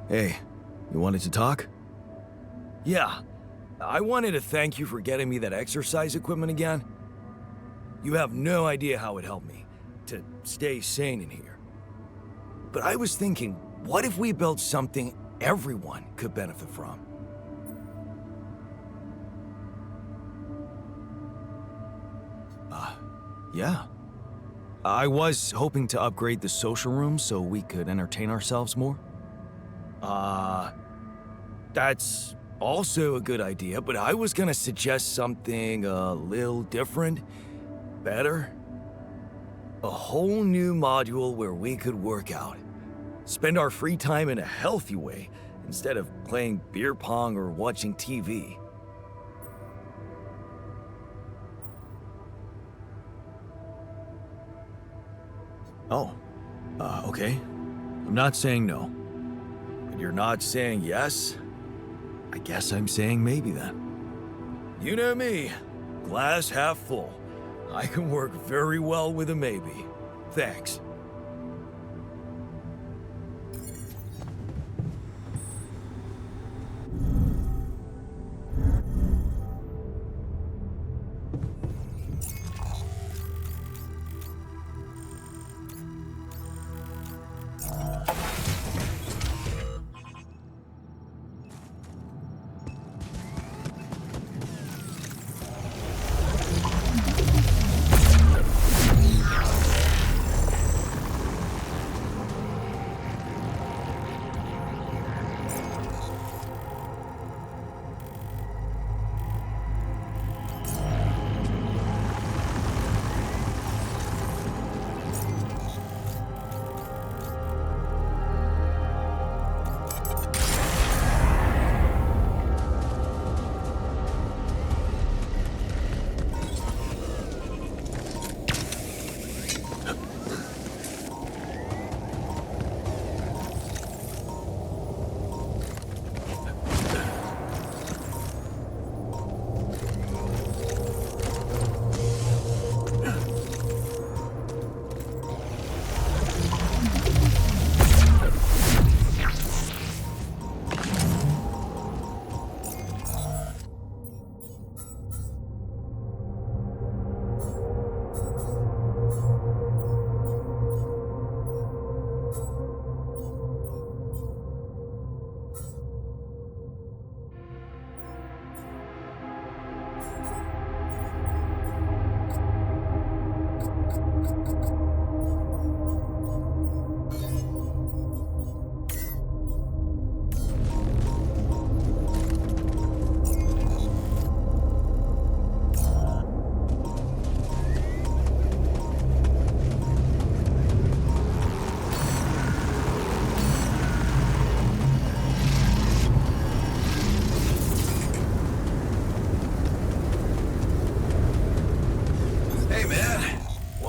Hey, you wanted to talk? Yeah, I wanted to thank you for getting me that exercise equipment again. You have no idea how it helped me to stay sane in here. But I was thinking, what if we built something everyone could benefit from? Yeah. I was hoping to upgrade the social room so we could entertain ourselves more. That's also a good idea, but I was gonna suggest something a little different, better. A whole new module where we could work out. Spend our free time in a healthy way, instead of playing beer pong or watching TV. Oh, okay. I'm not saying no. But you're not saying yes? I guess I'm saying maybe then. You know me, glass half full. I can work very well with a maybe. Thanks.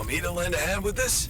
Me to lend a hand with this?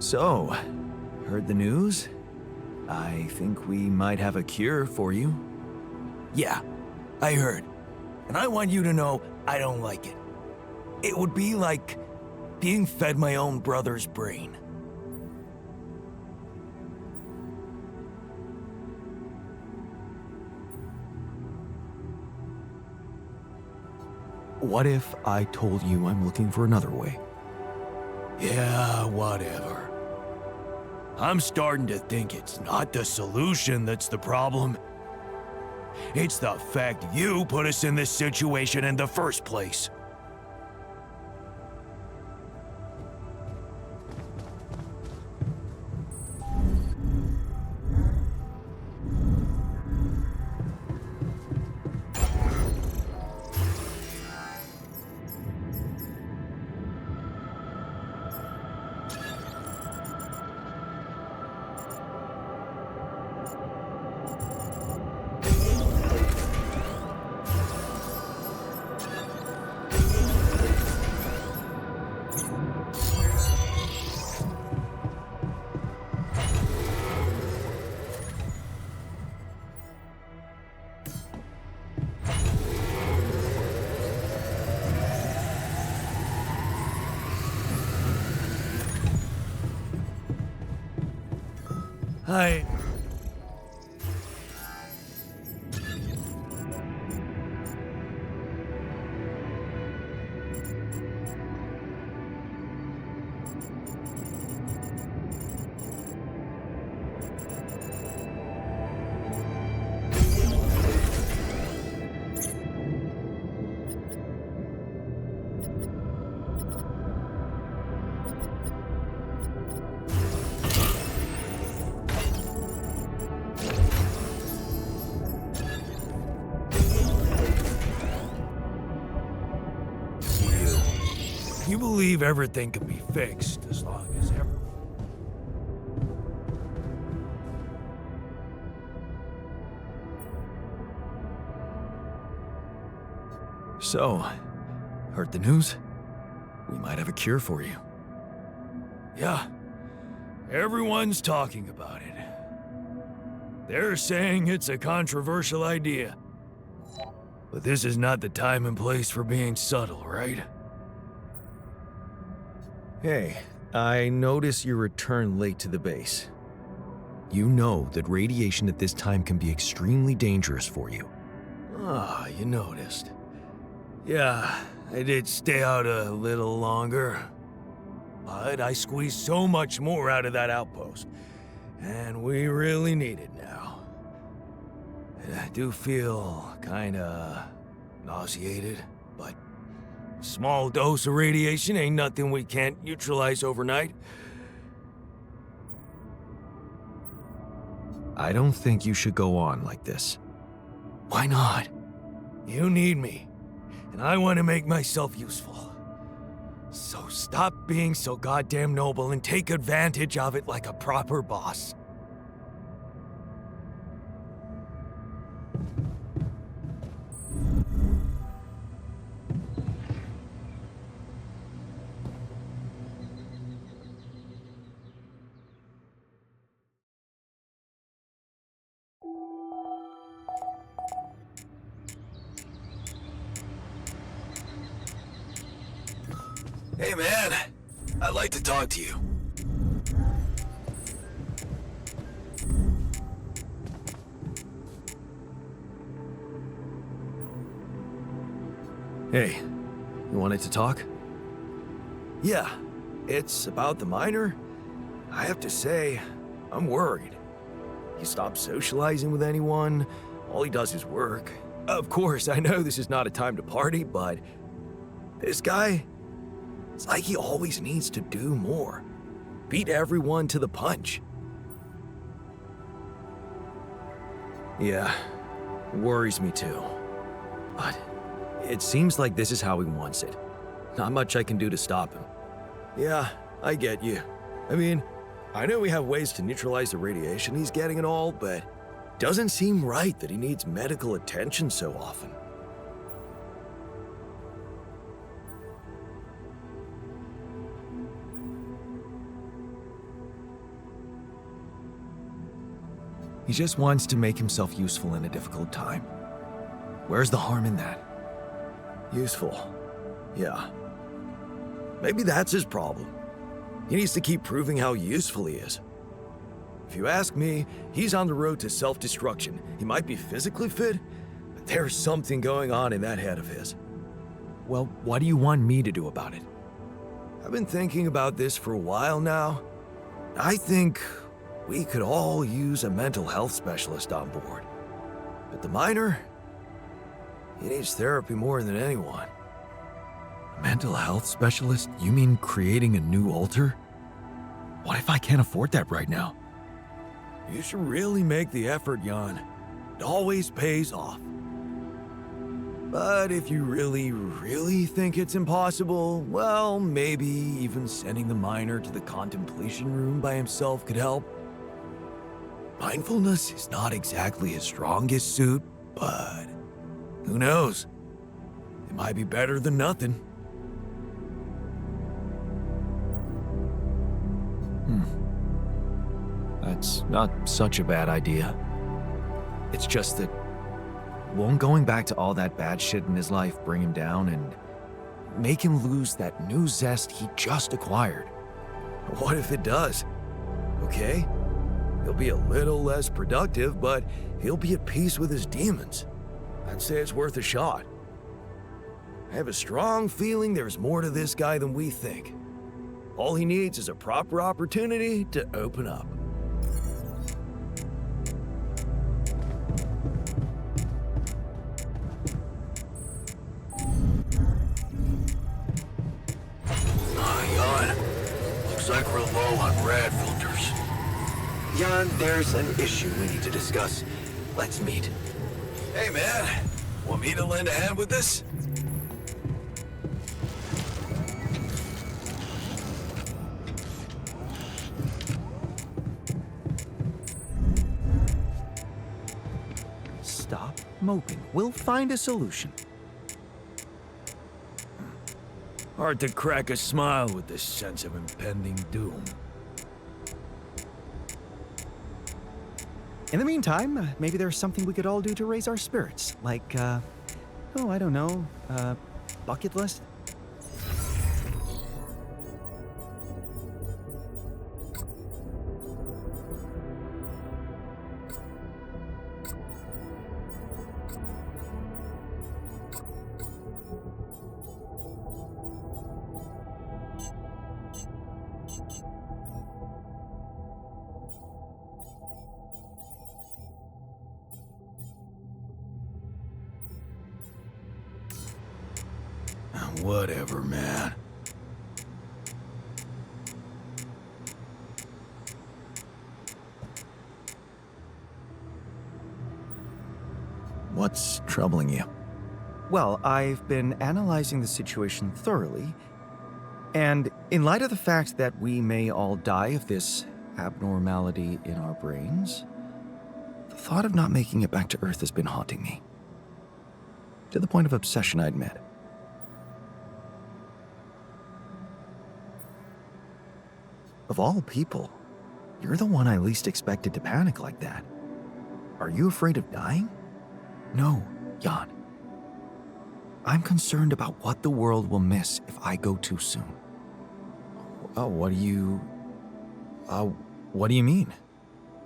So, heard the news? I think we might have a cure for you.
Yeah, I heard. And I want you to know I don't like it. It would be like being fed my own brother's brain.
What if I told you I'm looking for another way?
Yeah, whatever. I'm starting to think it's not the solution that's the problem. It's the fact you put us in this situation in the first place. I... You believe everything can be fixed as long as
So, heard the news? We might have a cure for you.
Yeah, everyone's talking about it. They're saying it's a controversial idea. But this is not the time and place for being subtle, right?
Hey, I notice you returned late to the base. You know that radiation at this time can be extremely dangerous for you.
Ah, you noticed. Yeah, I did stay out a little longer. But I squeezed so much more out of that outpost. And we really need it now. And I do feel kinda nauseated, but small dose of radiation ain't nothing we can't neutralize overnight.
I don't think you should go on like this.
Why not? You need me, and I want to make myself useful. So stop being so goddamn noble and take advantage of it like a proper boss. Hey man, I'd like to talk to you.
Hey, you wanted to talk?
Yeah, it's about the miner. I have to say, I'm worried. He stopped socializing with anyone. All he does is work. Of course, I know this is not a time to party, but this guy, it's like he always needs to do more. Beat everyone to the punch.
Yeah, it worries me too. But it seems like this is how he wants it. Not much I can do to stop him.
Yeah, I get you. I mean, I know we have ways to neutralize the radiation he's getting and all, but it doesn't seem right that he needs medical attention so often.
He just wants to make himself useful in a difficult time. Where's the harm in that?
Useful. Yeah. Maybe that's his problem. He needs to keep proving how useful he is. If you ask me, he's on the road to self-destruction. He might be physically fit, but there's something going on in that head of his.
Well, what do you want me to do about it?
I've been thinking about this for a while now. I think we could all use a mental health specialist on board. But the miner, he needs therapy more than anyone.
A mental health specialist? You mean creating a new alter? What if I can't afford that right now?
You should really make the effort, Jan. It always pays off. But if you really think it's impossible, well, maybe even sending the miner to the contemplation room by himself could help. Mindfulness is not exactly his strongest suit, but who knows? It might be better than nothing.
That's not such a bad idea. It's just that won't going back to all that bad shit in his life bring him down and make him lose that new zest he just acquired?
What if it does? Okay? He'll be a little less productive, but he'll be at peace with his demons. I'd say it's worth a shot. I have a strong feeling there's more to this guy than we think. All he needs is a proper opportunity to open up. Looks like we're low on rad filters. Jan, there's an issue we need to discuss. Let's meet. Hey, man. Want me to lend a hand with this?
Stop moping. We'll find a solution.
Hard to crack a smile with this sense of impending doom.
In the meantime, maybe there's something we could all do to raise our spirits. Like, I don't know, bucket list?
Whatever, man.
What's troubling you?
Well, I've been analyzing the situation thoroughly, and in light of the fact that we may all die of this abnormality in our brains, the thought of not making it back to Earth has been haunting me. To the point of obsession, I admit. Of all people, you're the one I least expected to panic like that. Are you afraid of dying? No, Jan. I'm concerned about what the world will miss if I go too soon.
Oh, what do you mean?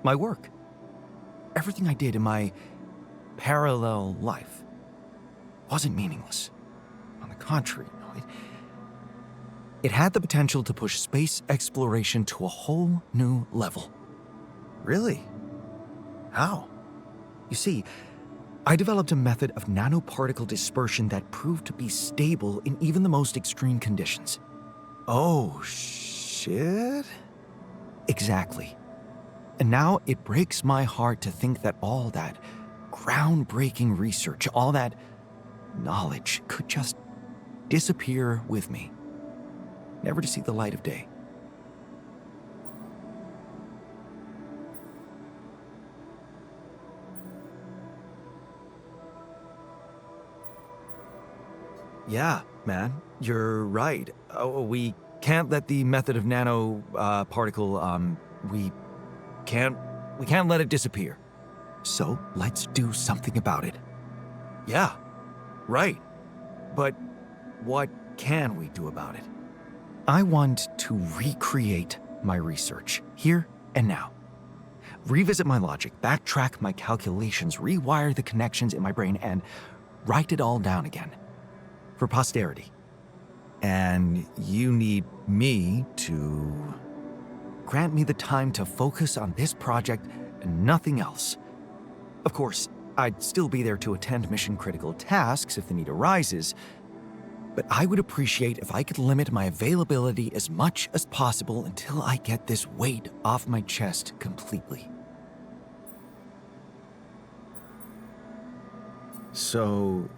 My work. Everything I did in my parallel life wasn't meaningless. On the contrary, no, it had the potential to push space exploration to a whole new level.
Really? How?
You see, I developed a method of nanoparticle dispersion that proved to be stable in even the most extreme conditions.
Oh, shit?
Exactly. And now it breaks my heart to think that all that groundbreaking research, all that knowledge could just disappear with me, never to see the light of day.
Yeah, man, you're right. We can't let the method of nano particle. We can't let it disappear.
So let's do something about it.
Yeah, right. But what can we do about it?
I want to recreate my research, here and now. Revisit my logic, backtrack my calculations, rewire the connections in my brain, and write it all down again. For posterity.
And you need me to...
Grant me the time to focus on this project and nothing else. Of course, I'd still be there to attend mission-critical tasks if the need arises, but I would appreciate if I could limit my availability as much as possible until I get this weight off my chest completely.
So,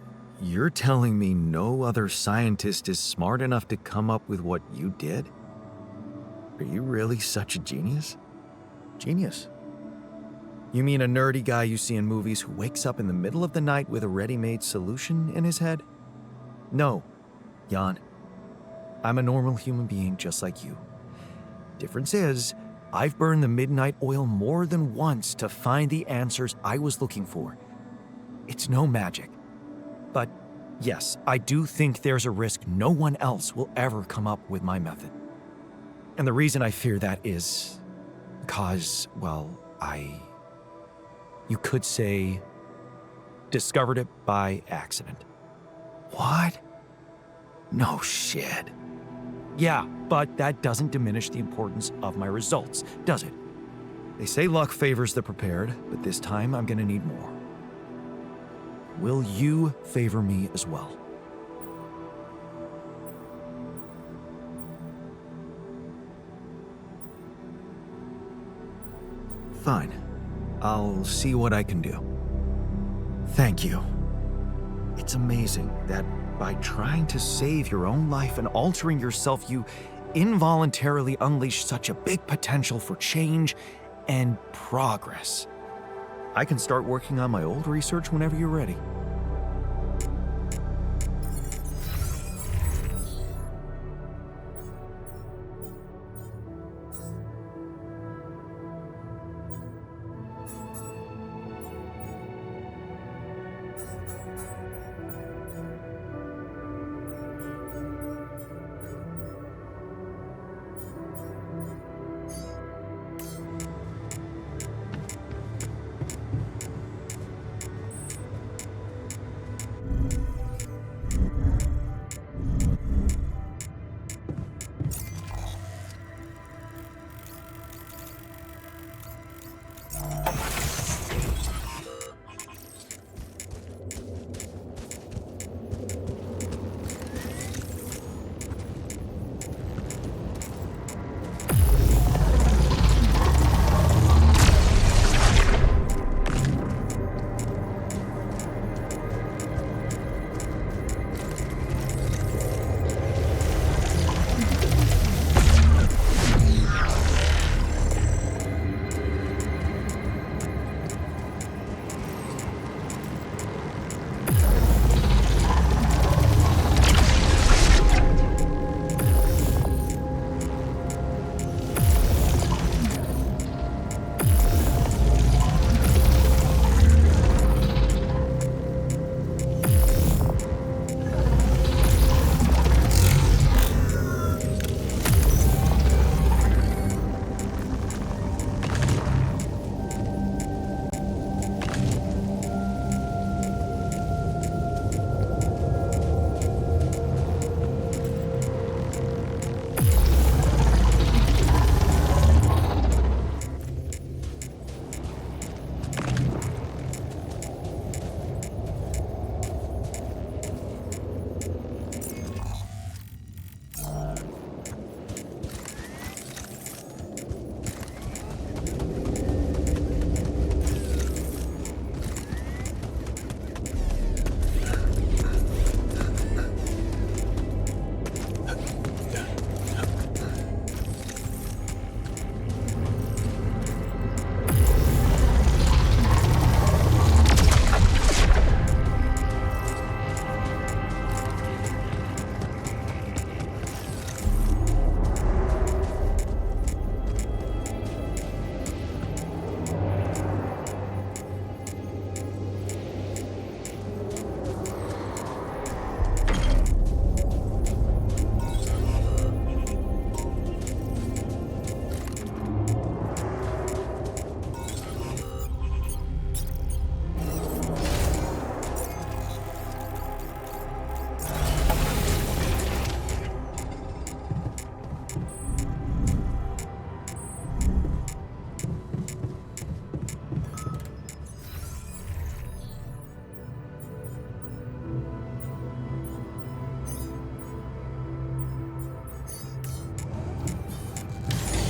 you're telling me no other scientist is smart enough to come up with what you did? Are you really such a genius?
Genius? You mean a nerdy guy you see in movies who wakes up in the middle of the night with a ready-made solution in his head? No, Jan. I'm a normal human being just like you. Difference is, I've burned the midnight oil more than once to find the answers I was looking for. It's no magic. But yes, I do think there's a risk no one else will ever come up with my method. And the reason I fear that is because, well, you could say, discovered it by accident.
What? No shit.
Yeah, but that doesn't diminish the importance of my results, does it? They say luck favors the prepared, but this time I'm gonna need more. Will you favor me as well?
Fine. I'll see what I can do.
Thank you. It's amazing that by trying to save your own life and altering yourself, you involuntarily unleash such a big potential for change and progress. I can start working on my old research whenever you're ready.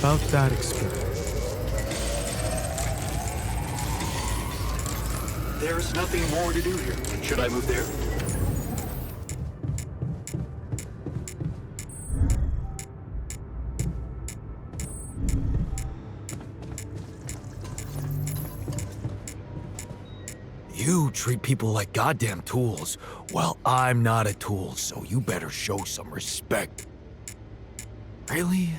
about that experiment.
There's nothing more to do here. Should I move there?
You treat people like goddamn tools. Well, I'm not a tool, so you better show some respect. Really?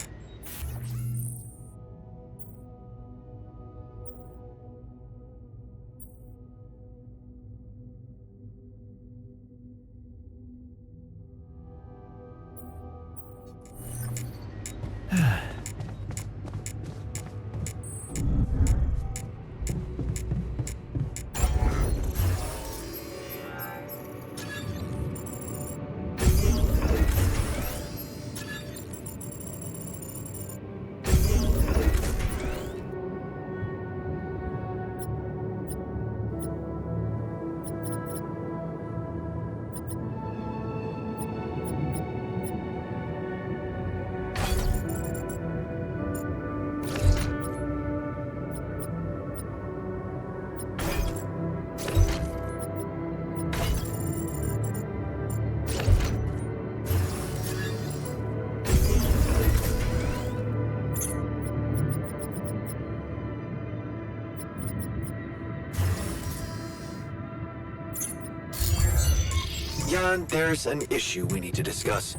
Jan, there's an issue we need to discuss.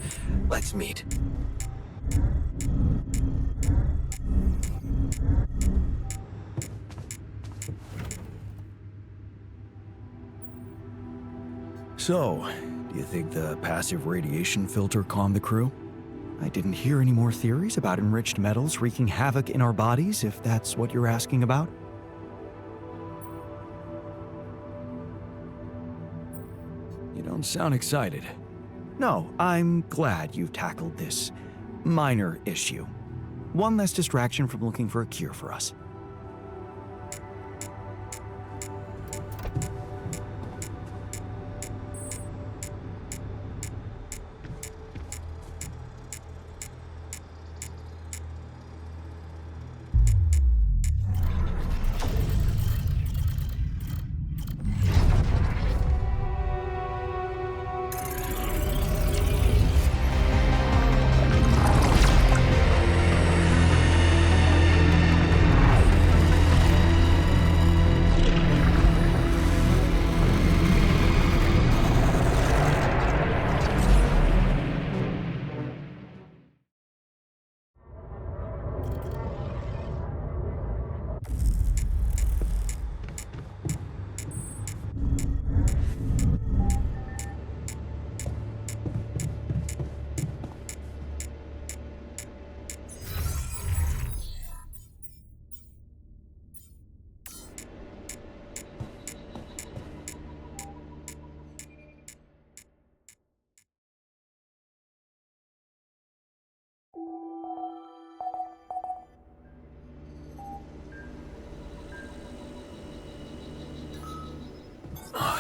Let's meet.
So, do you think the passive radiation filter calmed the crew? I didn't hear any more theories about enriched metals wreaking havoc in our bodies, if that's what you're asking about.
You don't sound excited.
No, I'm glad you've tackled this minor issue. One less distraction from looking for a cure for us.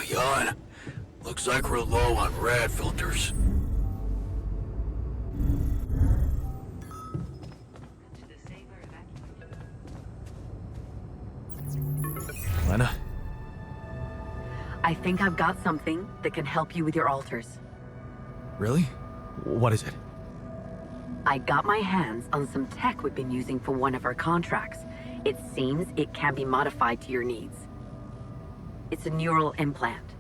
Jan, looks like we're low on rad filters.
Lena?
I think I've got something that can help you with your alters.
Really? What is it?
I got my hands on some tech we've been using for one of our contracts. It seems it can be modified to your needs. It's a neural implant.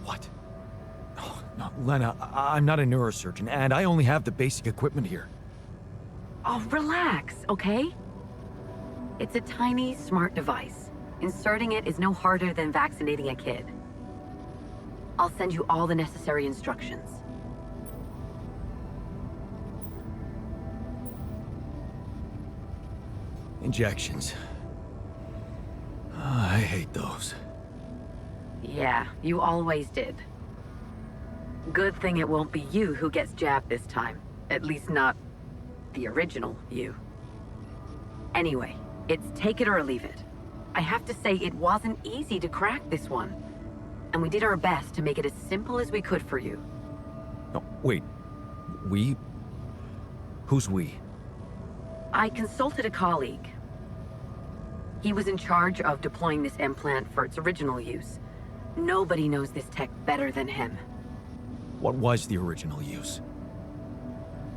What? Oh, no, Lena, I'm not a neurosurgeon, and I only have the basic equipment here.
Oh, relax, okay? It's a tiny, smart device. Inserting it is no harder than vaccinating a kid. I'll send you all the necessary instructions.
Injections. I hate those.
Yeah, you always did. Good thing it won't be you who gets jabbed this time. At least not the original you. Anyway, it's take it or leave it. I have to say it wasn't easy to crack this one. And we did our best to make it as simple as we could for you.
No, wait. We? Who's we?
I consulted a colleague. He was in charge of deploying this implant for its original use. Nobody knows this tech better than him.
What was the original use?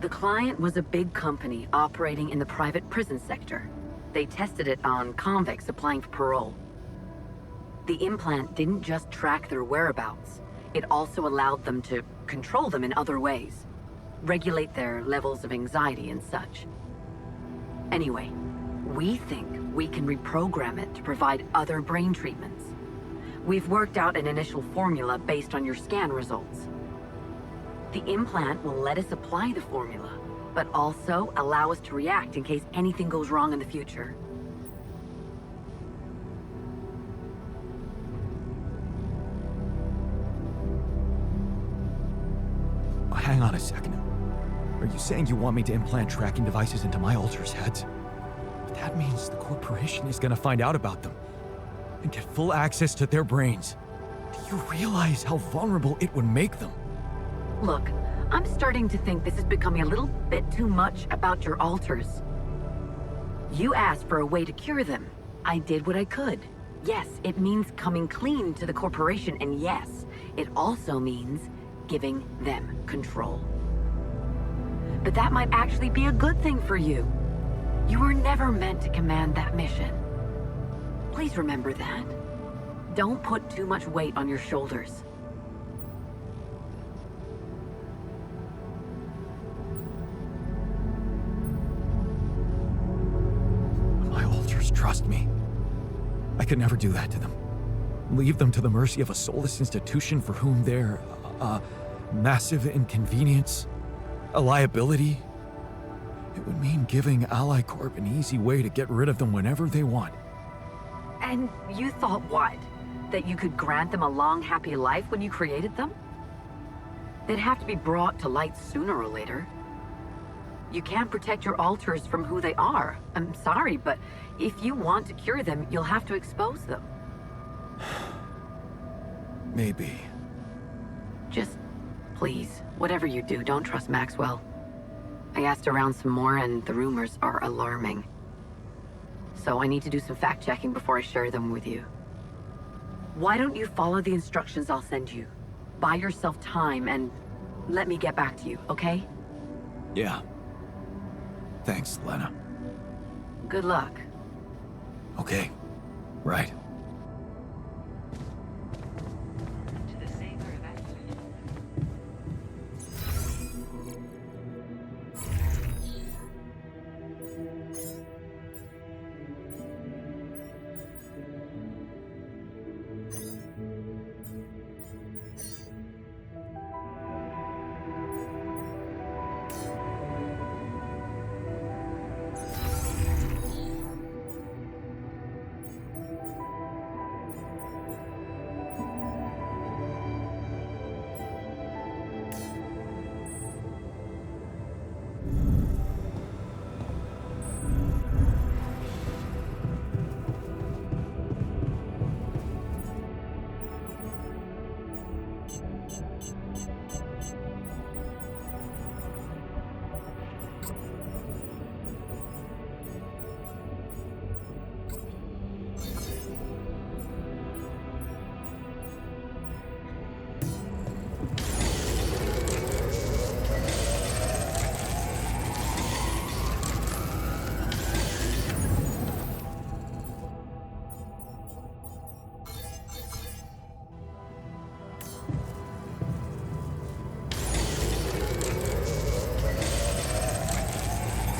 The client was a big company operating in the private prison sector. They tested it on convicts applying for parole. The implant didn't just track their whereabouts, it also allowed them to control them in other ways, regulate their levels of anxiety and such. Anyway, we think we can reprogram it to provide other brain treatments. We've worked out an initial formula based on your scan results. The implant will let us apply the formula, but also allow us to react in case anything goes wrong in the future.
Hang on a second. Are you saying you want me to implant tracking devices into my alters' heads? But that means the corporation is gonna find out about them and get full access to their brains. Do you realize how vulnerable it would make them?
Look, I'm starting to think this is becoming a little bit too much about your alters. You asked for a way to cure them. I did what I could. Yes, it means coming clean to the corporation, and yes, it also means giving them control. But that might actually be a good thing for you. You were never meant to command that mission. Please remember that. Don't put too much weight on your shoulders.
My alters trust me. I could never do that to them. Leave them to the mercy of a soulless institution for whom they're a massive inconvenience, a liability. It would mean giving Ally Corp an easy way to get rid of them whenever they want.
And you thought what? That you could grant them a long, happy life when you created them? They'd have to be brought to light sooner or later. You can't protect your alters from who they are. I'm sorry, but if you want to cure them, you'll have to expose them.
Maybe.
Just, please, whatever you do, don't trust Maxwell. I asked around some more and the rumors are alarming. So I need to do some fact-checking before I share them with you. Why don't you follow the instructions I'll send you? Buy yourself time and let me get back to you, okay?
Yeah. Thanks, Lena.
Good luck.
Okay. Right.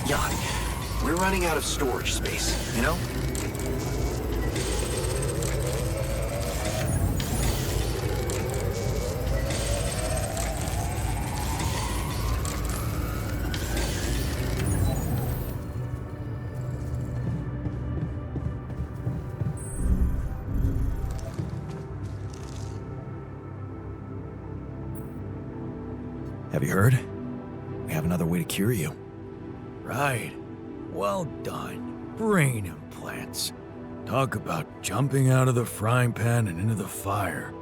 Yuck. We're running out of storage space, you know?
Have you heard? We have another way to cure you.
Right. Well done. Brain implants. Talk about jumping out of the frying pan and into the fire.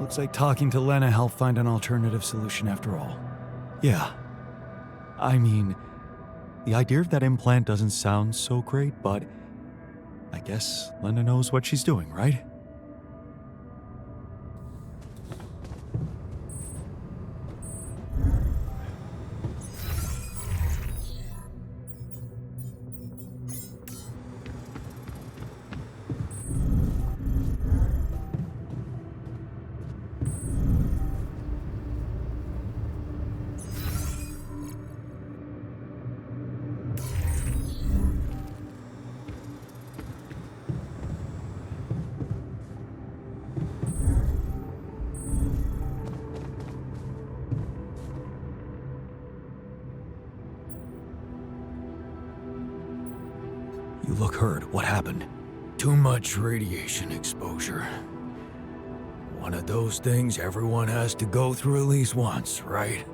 Looks like talking to Lena helped find an alternative solution after all. Yeah. I mean, the idea of that implant doesn't sound so great, but I guess Lena knows what she's doing, right?
You look hurt. What happened? Too much radiation exposure. One of those things everyone has to go through at least once, right?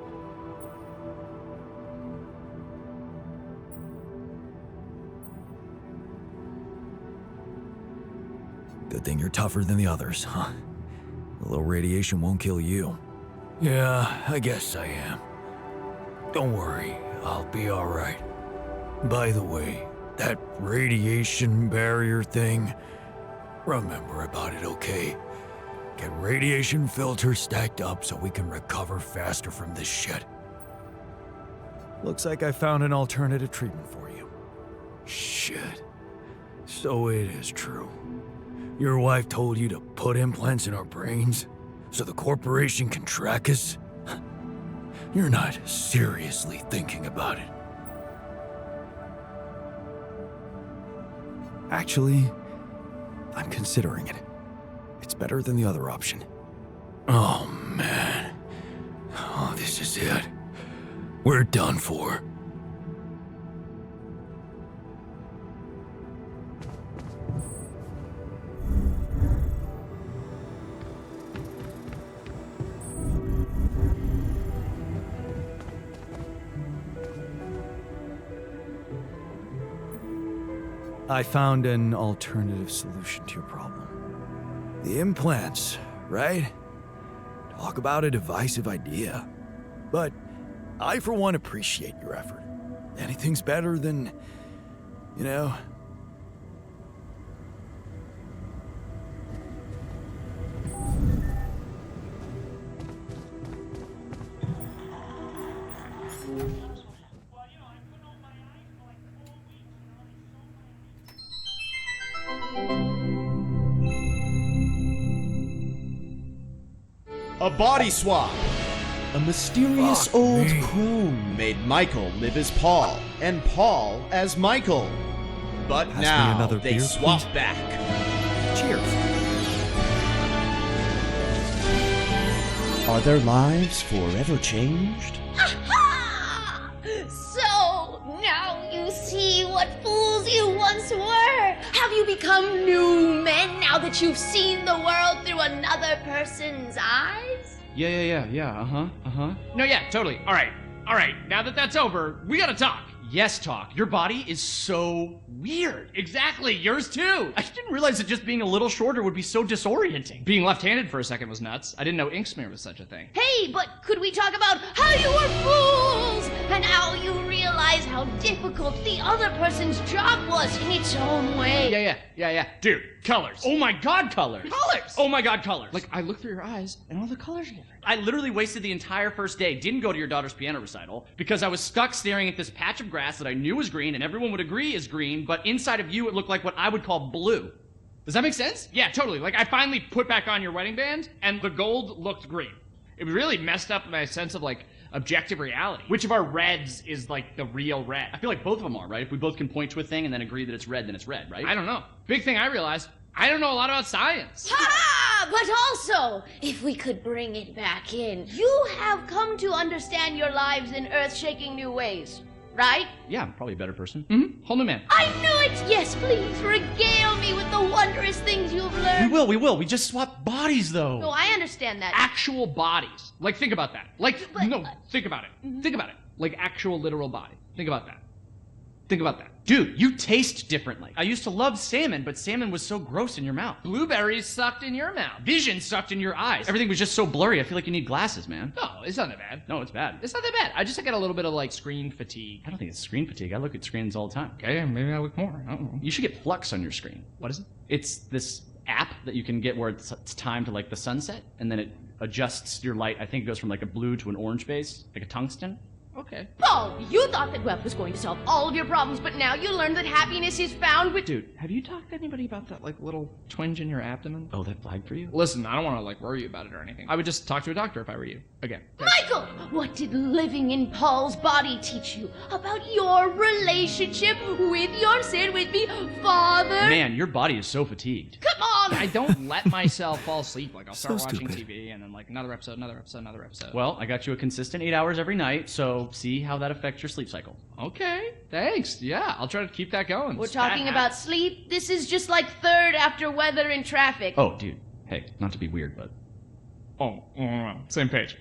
Good thing you're tougher than the others, huh? A little radiation won't kill you. Yeah, I guess I am. Don't worry, I'll be alright. By the way, that radiation barrier thing, remember about it, okay? Get radiation filters stacked up so we can recover faster from this shit.
Looks like I found an alternative treatment for you.
Shit. So it is true. Your wife told you to put implants in our brains so the corporation can track us? You're not seriously thinking about it.
Actually, I'm considering it. It's better than the other option.
Oh, man. Oh, this is it. We're done for.
I found an alternative solution to your problem.
The implants, right? Talk about a divisive idea. But I, for one, appreciate your effort. Anything's better than, you know...
A body swap. A mysterious old crone made Michael live as Paul, and Paul as Michael. But
Pass me
now
another
they
beer,
swap
please.
back.
Cheers.
Are their lives forever changed?
So, now you see what fools you once were. Have you become new men now that you've seen the world through another person's eyes?
Yeah, No, yeah, totally. All right, now that that's over, we gotta talk. Yes, talk. Your body is so weird. Exactly, yours too. I didn't realize that just being a little shorter would be so disorienting. Being left-handed for a second was nuts. I didn't know ink smear was such a thing.
Hey, but could we talk about how you were fools and how you realize how difficult the other person's job was in its own way?
Yeah. Dude, colors. Oh my god, colors. Colors! Oh my god, colors. Like, I look through your eyes and all the colors are different. I literally wasted the entire first day, didn't go to your daughter's piano recital, because I was stuck staring at this patch of grass that I knew was green and everyone would agree is green, but inside of you it looked like what I would call blue. Does that make sense? Yeah, totally. Like, I finally put back on your wedding band and the gold looked green. It really messed up my sense of, like, objective reality. Which of our reds is, like, the real red? I feel like both of them are, right? If we both can point to a thing and then agree that it's red, then it's red, right? I don't know. Big thing I realized, I don't know a lot about science.
Ha! But also, if we could bring it back in, you have come to understand your lives in earth-shaking new ways, right?
Yeah, I'm probably a better person. Mm-hmm. Whole new man.
I knew it! Yes, please, regale me with the wondrous things you've learned.
We will. We just swap bodies, though.
No, I understand that.
Actual bodies. Like, think about that. Think about it. Think about it. Like, actual literal body. Think about that.
Dude, you taste differently. I used to love salmon, but salmon was so gross in your mouth.
Blueberries sucked in your mouth.
Vision sucked in your eyes. Everything was just so blurry. I feel like you need glasses, man.
No, it's not that bad.
No, it's bad.
It's not that bad. I just got a little bit of like screen fatigue.
I don't think it's screen fatigue. I look at screens all the time.
Okay, maybe I look more. I don't know.
You should get Flux on your screen.
What is it?
It's this app that you can get where it's timed to like the sunset, and then it adjusts your light. I think it goes from like a blue to an orange base, like a tungsten.
Okay.
Paul, you thought that wealth was going to solve all of your problems, but now you learn that happiness is found with...
Dude, have you talked to anybody about that, like, little twinge in your abdomen?
Oh, that flagged for you?
Listen, I don't want to, like, worry you about it or anything. I would just talk to a doctor if I were you. Again.
Michael, what did living in Paul's body teach you about your relationship with your, say it with me, father?
Man, your body is so fatigued.
Come on!
I don't let myself fall asleep. Like, I'll start
So
watching
stupid.
TV and then, like, another episode.
Well, I got you a consistent 8 hours every night, so see how that affects your sleep cycle.
Okay, thanks. Yeah, I'll try to keep that going.
We're talking about sleep. This is just like third after weather and traffic.
Oh, dude. Hey, not to be weird, but...
Oh, same page.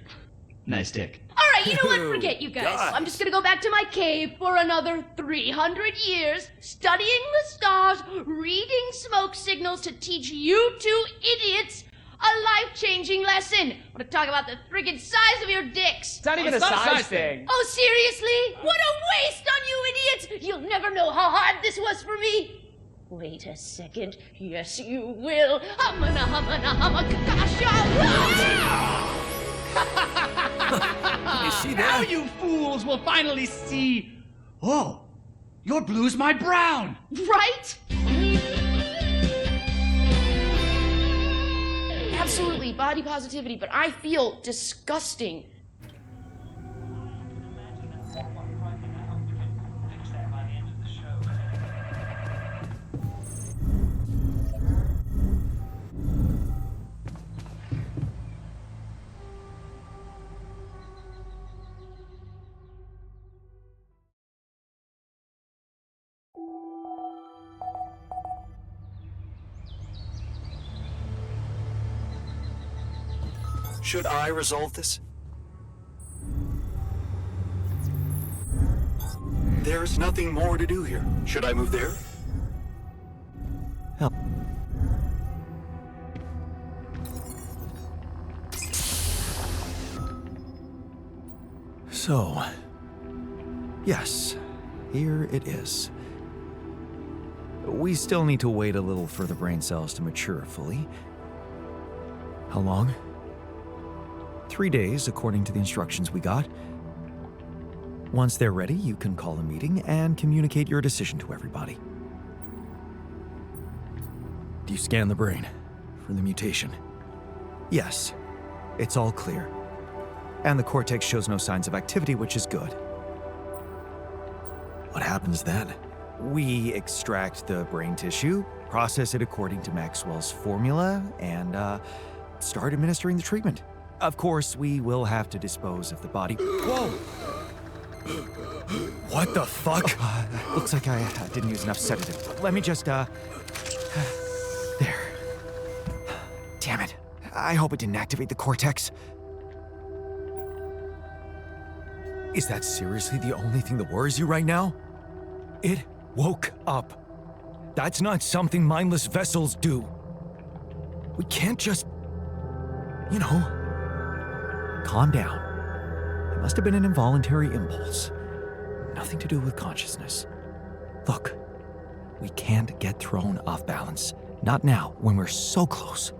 Nice dick.
All right, you know what? Forget you guys.
Gosh.
I'm just gonna go back to my cave for another 300 years, studying the stars, reading smoke signals to teach you two idiots a life-changing lesson. I want to talk about the friggin' size of your dicks.
It's not even a size thing.
Oh, seriously? What a waste on you idiots! You'll never know how hard this was for me. Wait a second. Yes, you will. Humana, humana, humakakasha.
You see
Now
that?
you fools will finally see... Oh, your blue's my brown.
Right? Absolutely, body positivity, but I feel disgusting.
Should I resolve this? There's nothing more to do here. Should I move there?
Hell. So, yes, here it is. We still need to wait a little for the brain cells to mature fully. How long? 3 days, according to the instructions we got. Once they're ready, you can call a meeting and communicate your decision to everybody.
Do you scan the brain for the mutation?
Yes, it's all clear. And the cortex shows no signs of activity, which is good.
What happens then?
We extract the brain tissue, process it according to Maxwell's formula, and start administering the treatment. Of course, we will have to dispose of the body. Whoa!
What the fuck?
Looks like I didn't use enough sedative. Let me just, there. Damn it. I hope it didn't activate the cortex.
Is that seriously the only thing that worries you right now? It woke up. That's not something mindless vessels do. We can't just... You know...
Calm down. It must have been an involuntary impulse. Nothing to do with consciousness. Look, we can't get thrown off balance. Not now, when we're so close.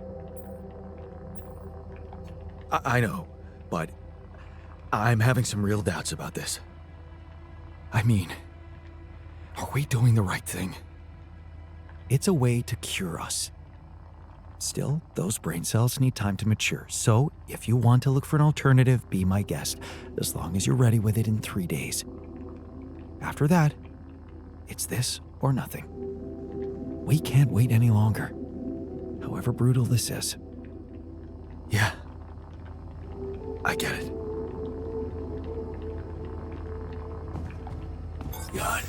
I know, but I'm having some real doubts about this. I mean, are we doing the right thing?
It's a way to cure us. Still, those brain cells need time to mature, so if you want to look for an alternative, be my guest, as long as you're ready with it in 3 days. After that, it's this or nothing. We can't wait any longer, however brutal this is.
Yeah, I get it. God,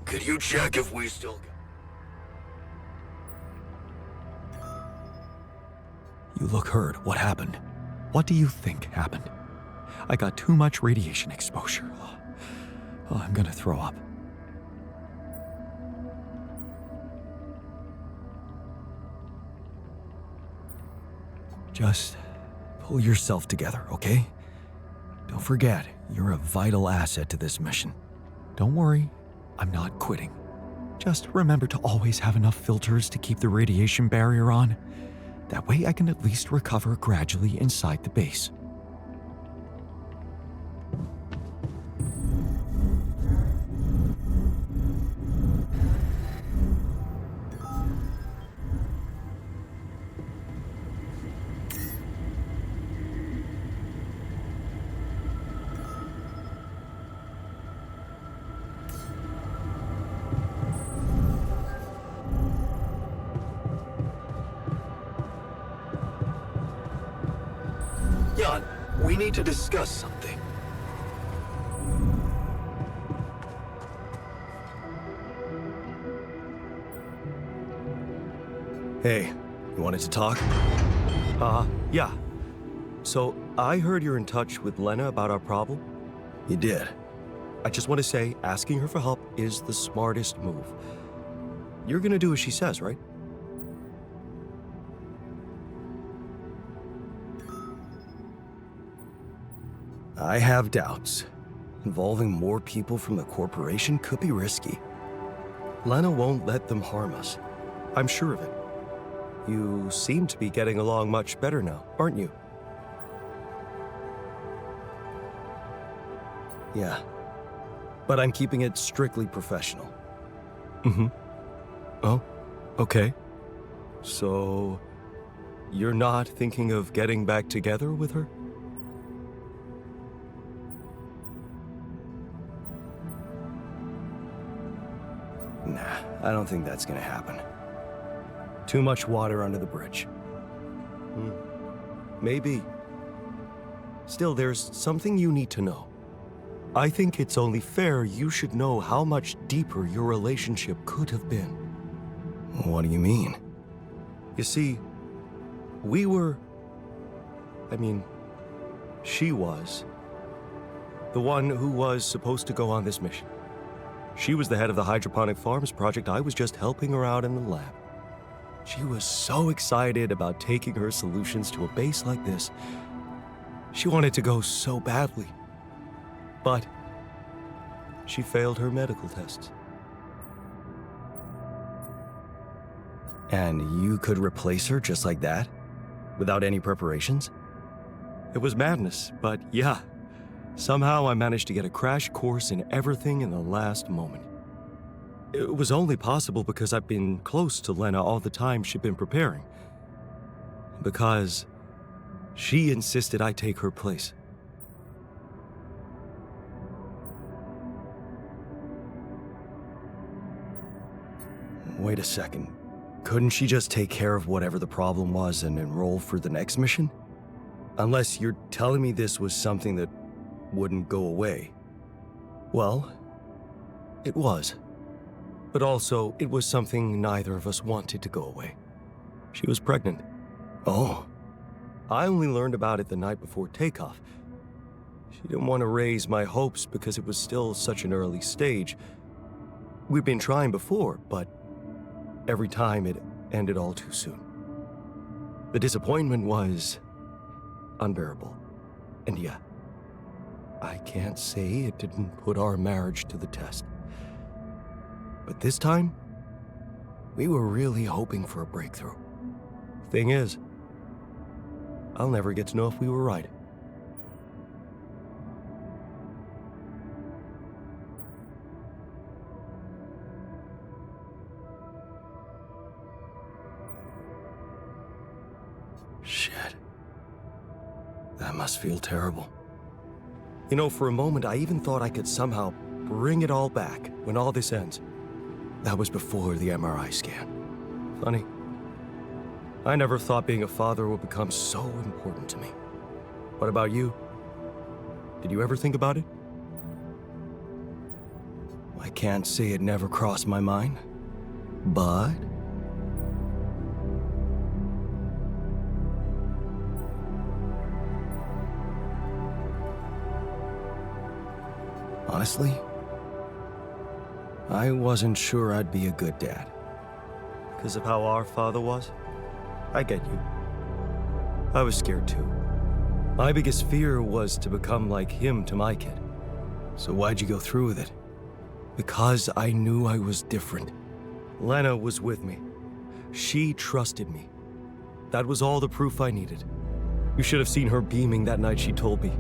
could you check if we still got...
You look hurt. What happened? What do you think happened? I got too much radiation exposure. Oh, I'm gonna throw up. Just pull yourself together, okay? Don't forget, you're a vital asset to this mission. Don't worry, I'm not quitting. Just remember to always have enough filters to keep the radiation barrier on. That way I can at least recover gradually inside the base.
Jan, we need to discuss something.
Hey, you wanted to talk?
Yeah. So, I heard you're in touch with Lena about our problem.
You did.
I just want to say, asking her for help is the smartest move. You're gonna do as she says, right?
I have doubts. Involving more people from the corporation could be risky.
Lena won't let them harm us. I'm sure of it. You seem to be getting along much better now, aren't you?
Yeah. But I'm keeping it strictly professional.
Mm-hmm. Oh, okay. So, you're not thinking of getting back together with her?
Nah, I don't think that's gonna happen. Too much water under the bridge.
Maybe. Still, there's something you need to know. I think it's only fair you should know how much deeper your relationship could have been.
What do you mean?
You see, we were... she was the one who was supposed to go on this mission. She was the head of the hydroponic farms project. I was just helping her out in the lab. She was so excited about taking her solutions to a base like this. She wanted to go so badly. But she failed her medical tests.
And you could replace her just like that? Without any preparations?
It was madness, but yeah. Somehow I managed to get a crash course in everything in the last moment. It was only possible because I've been close to Lena all the time she'd been preparing. Because she insisted I take her place.
Wait a second. Couldn't she just take care of whatever the problem was and enroll for the next mission? Unless you're telling me this was something that wouldn't go away.
Well, it was. But also, it was something neither of us wanted to go away. She was pregnant.
Oh.
I only learned about it the night before takeoff. She didn't want to raise my hopes because it was still such an early stage. We'd been trying before, but every time it ended all too soon. The disappointment was unbearable. And yeah, I can't say it didn't put our marriage to the test. But this time, we were really hoping for a breakthrough. Thing is, I'll never get to know if we were right.
Shit. That must feel terrible.
You know, for a moment, I even thought I could somehow bring it all back when all this ends. That was before the MRI scan. Funny. I never thought being a father would become so important to me. What about you? Did you ever think about it?
I can't say it never crossed my mind, but... honestly, I wasn't sure I'd be a good dad.
Because of how our father was? I get you.
I was scared too. My biggest fear was to become like him to my kid.
So why'd you go through with it?
Because I knew I was different. Lena was with me. She trusted me. That was all the proof I needed. You should have seen her beaming that night she told me.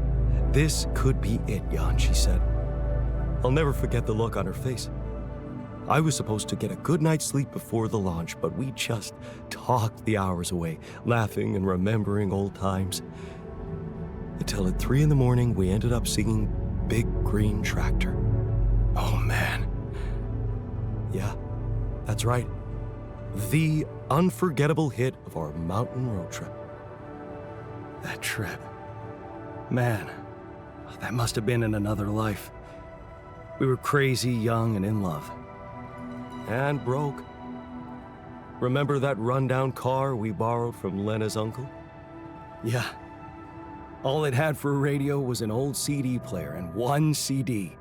This could be it, Jan, she said. I'll never forget the look on her face. I was supposed to get a good night's sleep before the launch, but we just talked the hours away, laughing and remembering old times. Until at 3 in the morning, we ended up singing Big Green Tractor.
Oh, man.
Yeah, that's right. The unforgettable hit of our mountain road trip.
That trip. Man, that must have been in another life. We were crazy, young, and in love.
And broke. Remember that rundown car we borrowed from Lena's uncle?
Yeah. All it had for a radio was an old CD player and one CD.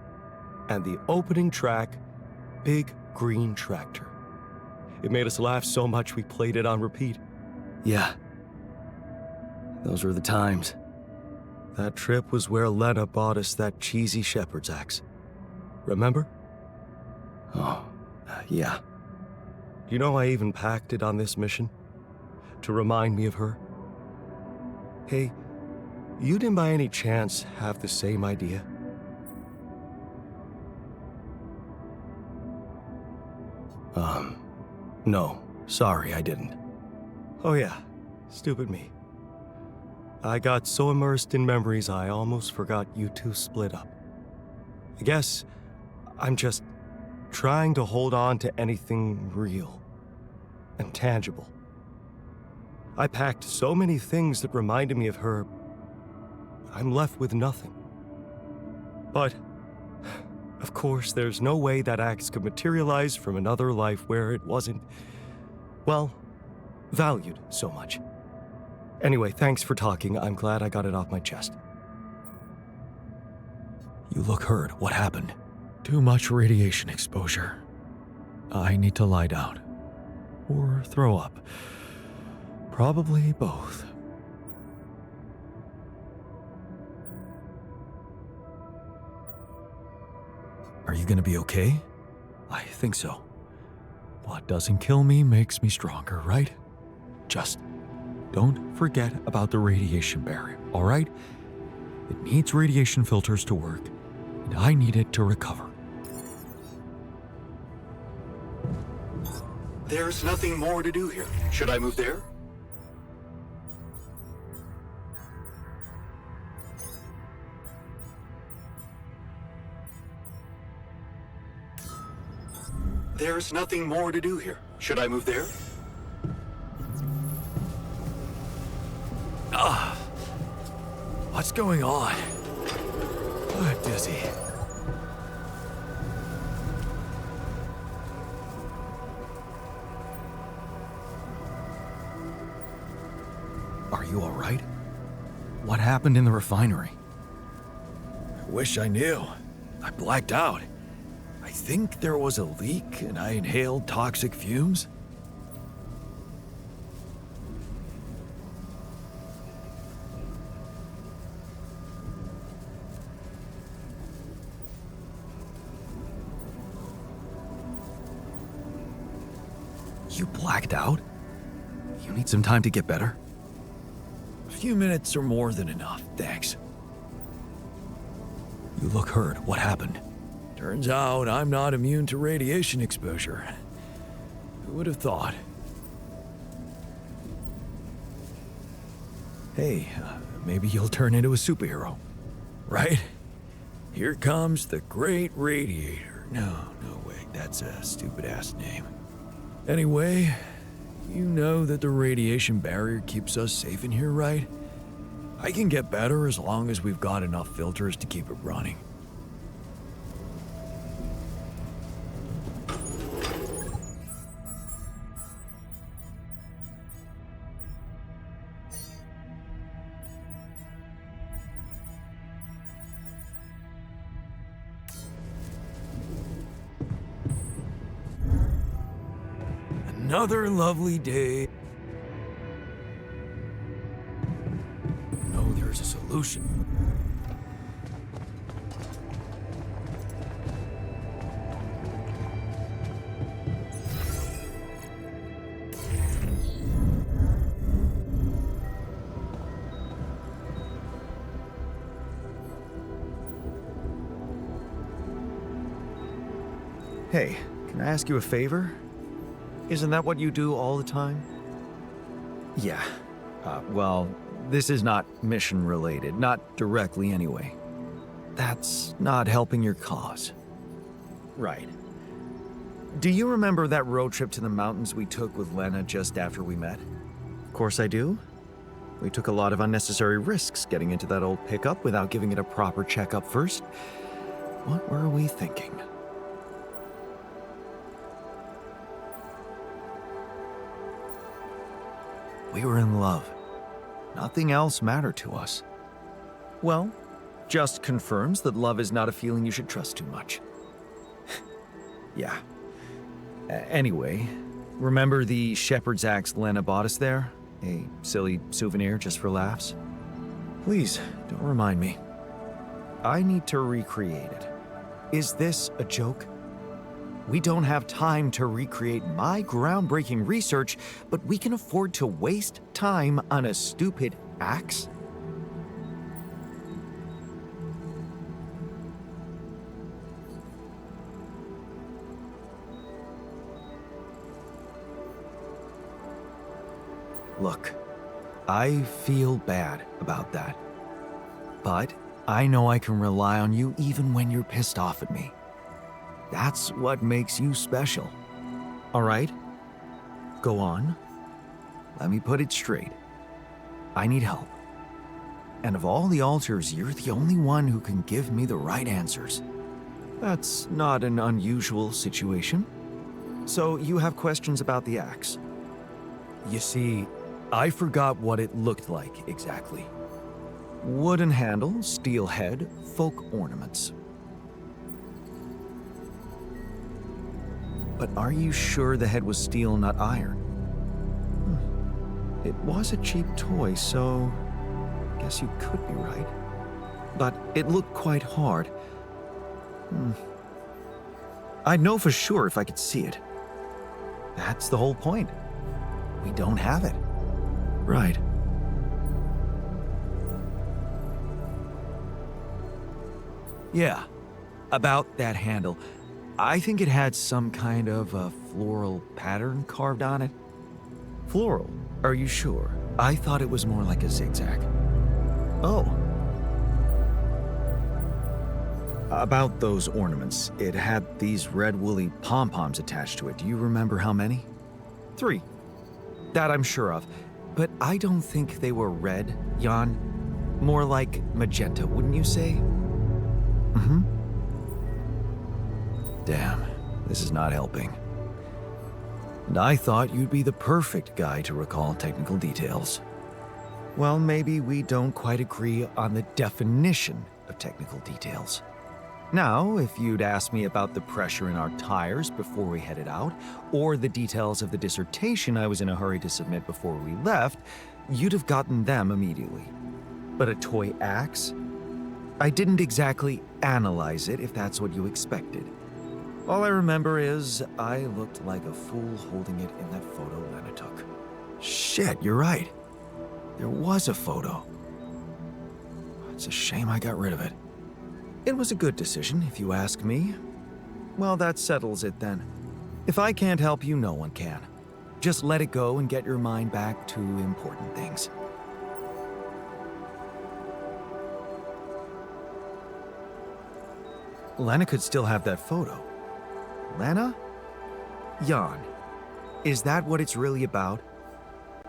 And the opening track, Big Green Tractor. It made us laugh so much we played it on repeat.
Yeah. Those were the times.
That trip was where Lena bought us that cheesy shepherd's axe. Remember?
Oh, yeah.
You know I even packed it on this mission? To remind me of her? Hey, you didn't by any chance have the same idea?
No. Sorry, I didn't.
Oh yeah, stupid me. I got so immersed in memories I almost forgot you two split up. I guess I'm just trying to hold on to anything real and tangible. I packed so many things that reminded me of her, I'm left with nothing. But, of course, there's no way that axe could materialize from another life where it wasn't, well, valued so much. Anyway, thanks for talking. I'm glad I got it off my chest.
You look hurt. What happened? Too much radiation exposure. I need to lie down. Or throw up. Probably both. Are you gonna be okay? I think so. What doesn't kill me makes me stronger, right? Just don't forget about the radiation barrier, all right? It needs radiation filters to work, and I need it to recover.
There's nothing more to do here. Should I move there? There's nothing more to do here. Should I move there?
What's going on? I'm dizzy.
Are you all right? What happened in the refinery?
I wish I knew. I blacked out. I think there was a leak and I inhaled toxic fumes.
You blacked out? You need some time to get better?
A few minutes are more than enough, thanks.
You look hurt. What happened?
Turns out I'm not immune to radiation exposure. Who would have thought? Hey, maybe you'll turn into a superhero, right? Here comes the Great Radiator. No, wait, that's a stupid-ass name. Anyway, you know that the radiation barrier keeps us safe in here, right? I can get better as long as we've got enough filters to keep it running. Another lovely day. solution.
Hey, can I ask you a favor? Isn't that what you do all the time? Yeah. Well, this is not mission related, not directly anyway. That's not helping your cause. Right. Do you remember that road trip to the mountains we took with Lena just after we met? Of course I do. We took a lot of unnecessary risks getting into that old pickup without giving it a proper checkup first. What were we thinking? We were in love. Nothing else mattered to us. Well, just confirms that love is not a feeling you should trust too much. Yeah. Anyway, remember the shepherd's axe Lena bought us there? A silly souvenir just for laughs? Please, don't remind me. I need to recreate it. Is this a joke? We don't have time to recreate my groundbreaking research, but we can afford to waste time on a stupid axe? Look, I feel bad about that. But I know I can rely on you even when you're pissed off at me. That's what makes you special. All right? Go on. Let me put it straight. I need help. And of all the alters, you're the only one who can give me the right answers. That's not an unusual situation. So you have questions about the axe? You see, I forgot what it looked like exactly. Wooden handle, steel head, folk ornaments. But are you sure the head was steel, not iron? It was a cheap toy, so I guess you could be right. But it looked quite hard. I'd know for sure if I could see it. That's the whole point. We don't have it. Right. Yeah, about that handle. I think it had some kind of a floral pattern carved on it. Floral? Are you sure? I thought it was more like a zigzag. Oh. About those ornaments, it had these red woolly pom-poms attached to it. Do you remember how many? 3. That I'm sure of. But I don't think they were red, Jan. More like magenta, wouldn't you say? Mm-hmm. Damn, this is not helping. And I thought you'd be the perfect guy to recall technical details. Well, maybe we don't quite agree on the definition of technical details. Now, if you'd asked me about the pressure in our tires before we headed out, or the details of the dissertation I was in a hurry to submit before we left, you'd have gotten them immediately. But a toy axe? I didn't exactly analyze it, if that's what you expected. All I remember is I looked like a fool holding it in that photo Lena took. Shit, you're right. There was a photo. It's a shame I got rid of it. It was a good decision, if you ask me. Well, that settles it then. If I can't help you, no one can. Just let it go and get your mind back to important things. Lena could still have that photo. Lena? Jan, is that what it's really about?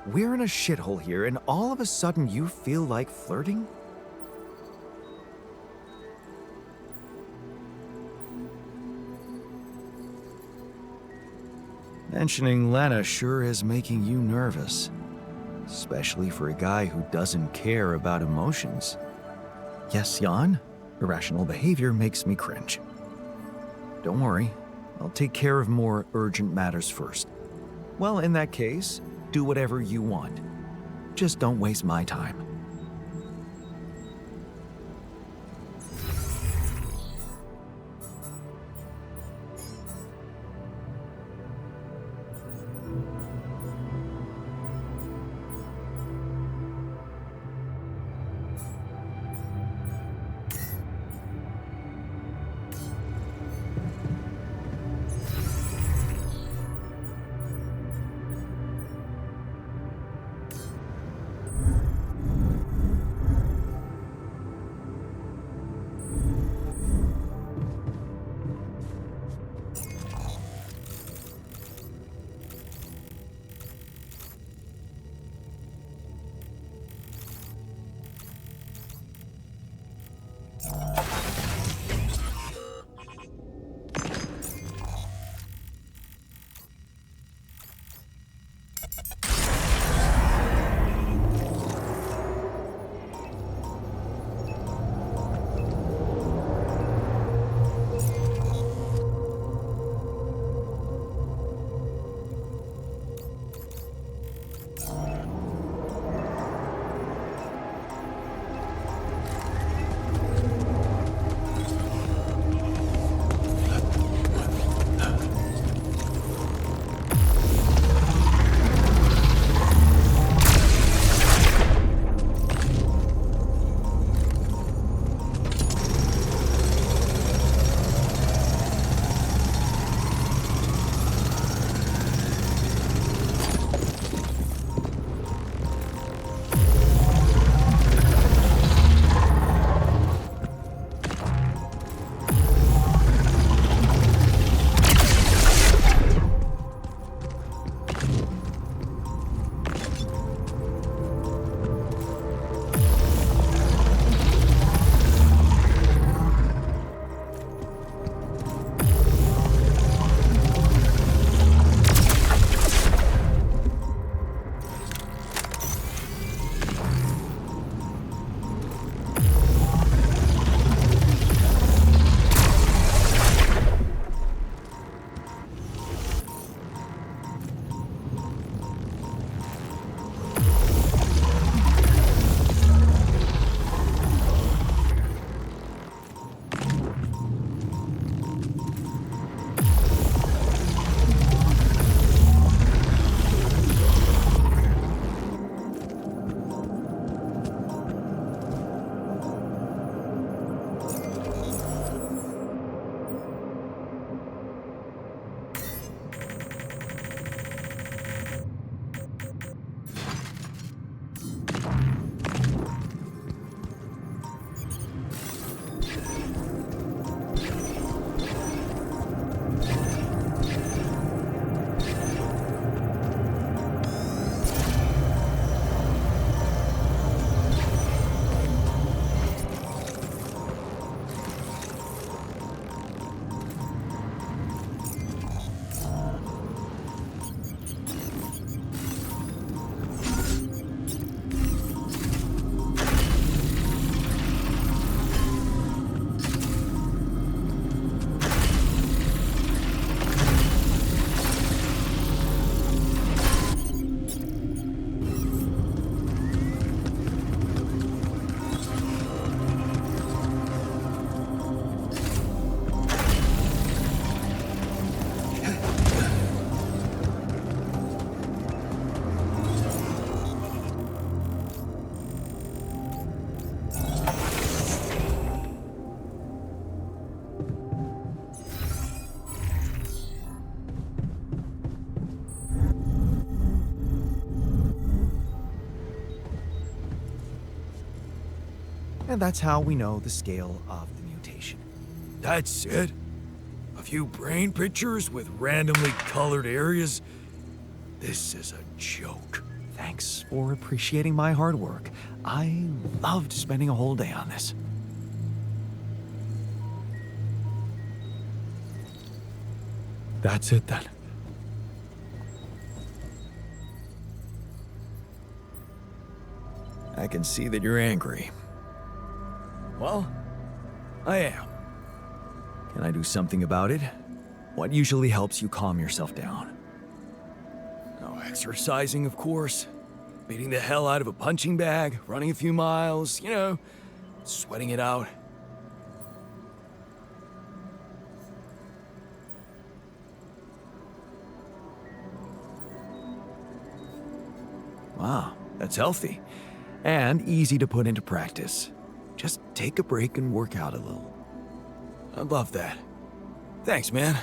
We're in a shithole here, and all of a sudden you feel like flirting? Mentioning Lena sure is making you nervous. Especially for a guy who doesn't care about emotions. Yes, Jan, irrational behavior makes me cringe. Don't worry, I'll take care of more urgent matters first. Well, in that case, do whatever you want. Just don't waste my time.
And that's how we know the scale of the mutation.
That's it? A few brain pictures with randomly colored areas? This is a joke.
Thanks for appreciating my hard work. I loved spending a whole day on this.
That's it then. I can see that you're angry. Well, I am. Can I do something about it?
What usually helps you calm yourself down?
Oh, exercising, of course. Beating the hell out of a punching bag, running a few miles, you know, sweating it out.
Wow, that's healthy. And easy to put into practice. Just take a break and work out a little.
I love that. Thanks, man.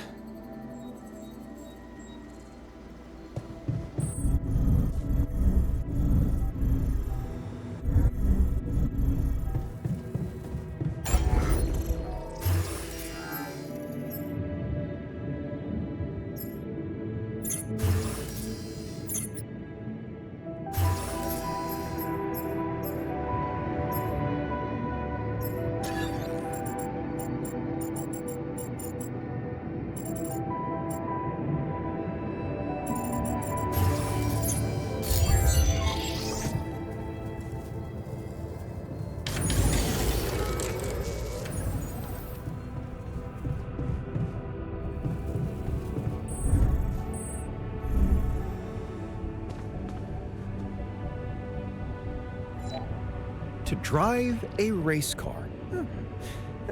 To drive a race car.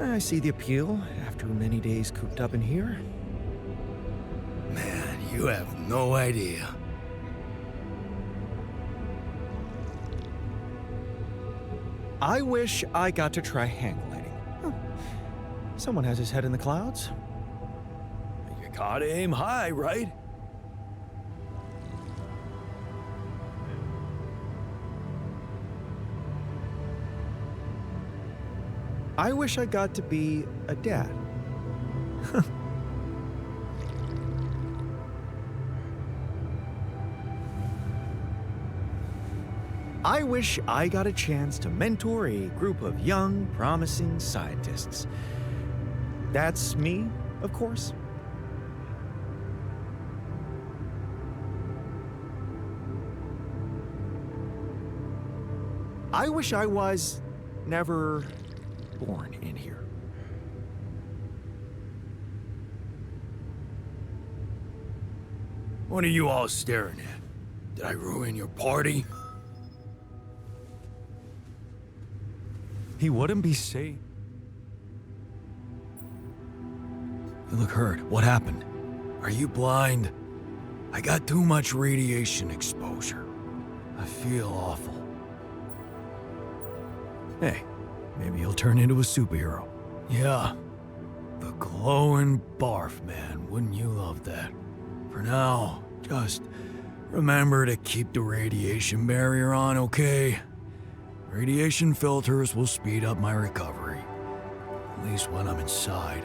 I see the appeal after many days cooped up in here.
Man, you have no idea.
I wish I got to try hang gliding. Someone has his head in the clouds.
You gotta aim high, right?
I wish I got to be a dad. I wish I got a chance to mentor a group of young, promising scientists. That's me, of course. I wish I was never born in here.
What are you all staring at? Did I ruin your party?
He wouldn't be safe.
You look hurt. What happened? Are you blind? I got too much radiation exposure. I feel awful. Hey, maybe you'll turn into a superhero. Yeah. The glowing barf, man. Wouldn't you love that? For now, just remember to keep the radiation barrier on, okay? Radiation filters will speed up my recovery. At least when I'm inside.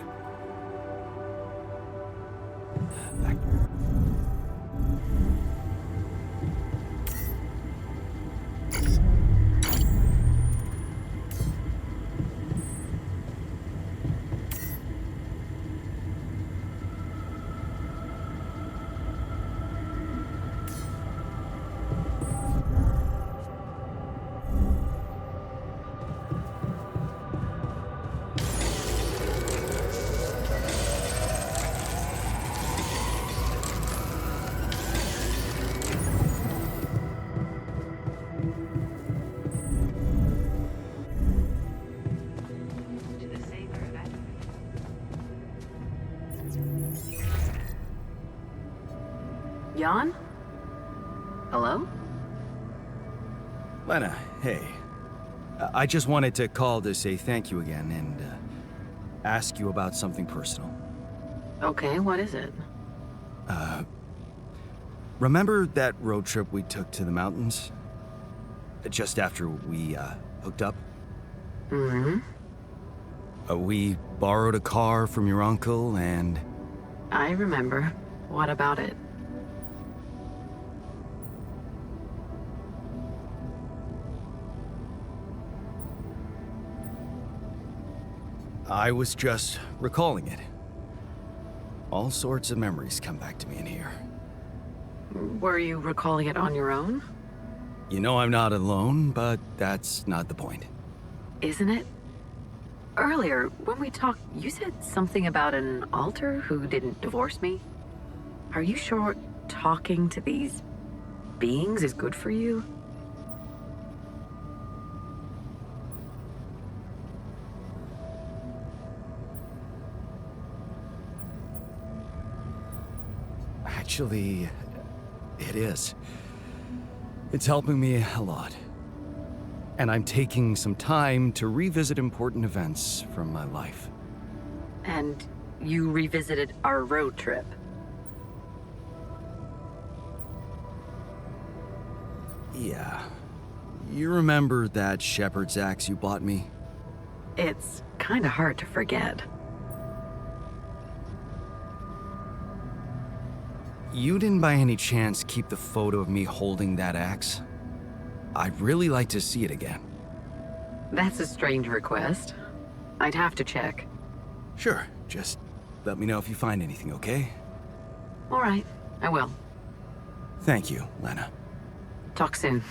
Jan? Hello?
Lena, hey. I just wanted to call to say thank you again and ask you about something personal.
Okay, what is it?
Remember that road trip we took to the mountains? Just after we hooked up?
Hmm?
We borrowed a car from your uncle and...
I remember. What about it?
I was just recalling it. All sorts of memories come back to me in here.
Were you recalling it on your own?
You know I'm not alone, but that's not the point.
Isn't it? Earlier, when we talked, you said something about an alter who didn't divorce me. Are you sure talking to these beings is good for you?
Actually, it is. It's helping me a lot. And I'm taking some time to revisit important events from my life.
And you revisited our road trip.
Yeah. You remember that shepherd's axe you bought me?
It's kinda hard to forget.
You didn't by any chance keep the photo of me holding that axe? I'd really like to see it again.
That's a strange request. I'd have to check.
Sure, just let me know if you find anything, okay?
All right, I will.
Thank you, Lena.
Talk soon.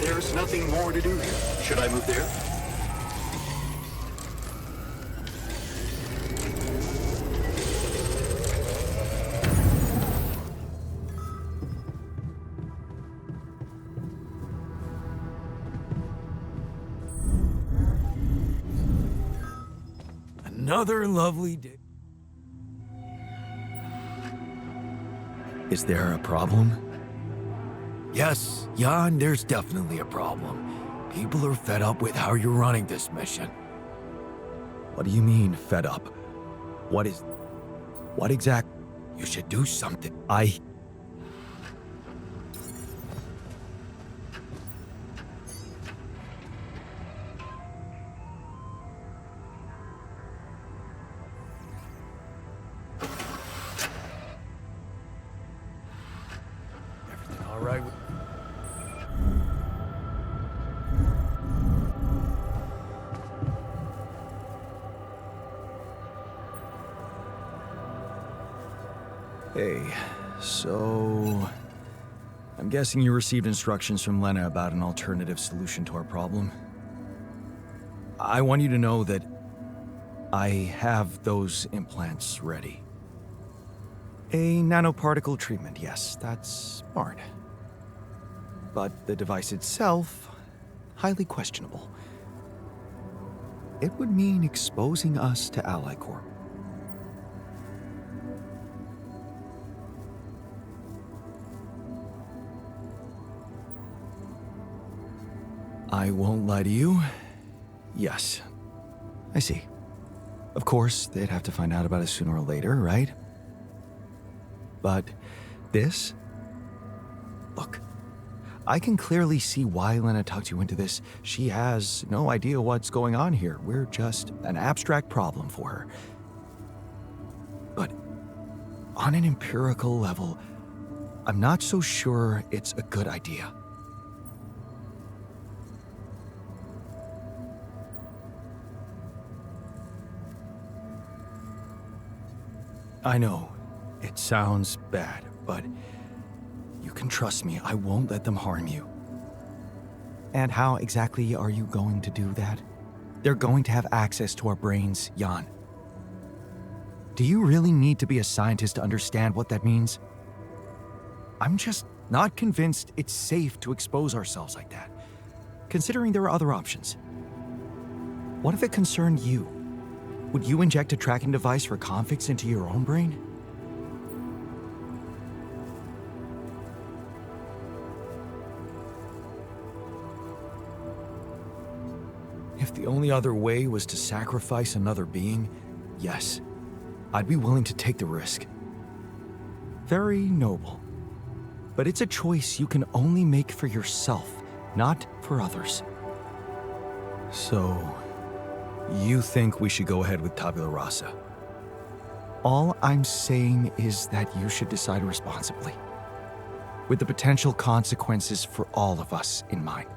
There's nothing more to do here. Should I move there?
Another lovely day.
Is there a problem?
Yes, Jan, there's definitely a problem. People are fed up with how you're running this mission.
What do you mean, fed up? What exact...
You should do something. Everything all right with...
Hey, so... I'm guessing you received instructions from Lena about an alternative solution to our problem. I want you to know that I have those implants ready. A nanoparticle treatment, yes, that's smart. But the device itself, highly questionable. It would mean exposing us to Ally Corp. I won't lie to you. Yes. I see. Of course, they'd have to find out about it sooner or later, right? But this? Look,
I can clearly see why Lena tucked you into this. She has no idea what's going on here. We're just an abstract problem for her. But on an empirical level, I'm not so sure it's a good idea. I know, it sounds bad, but you can trust me, I won't let them harm you. And how exactly are you going to do that? They're going to have access to our brains, Jan. Do you really need to be a scientist to understand what that means? I'm just not convinced it's safe to expose ourselves like that, considering there are other options. What if it concerned you? Would you inject a tracking device for convicts into your own brain? If the only other way was to sacrifice another being, yes, I'd be willing to take the risk. Very noble. But it's a choice you can only make for yourself, not for others. So, you think we should go ahead with tabula rasa? All I'm saying is that you should decide responsibly, with the potential consequences for all of us in mind.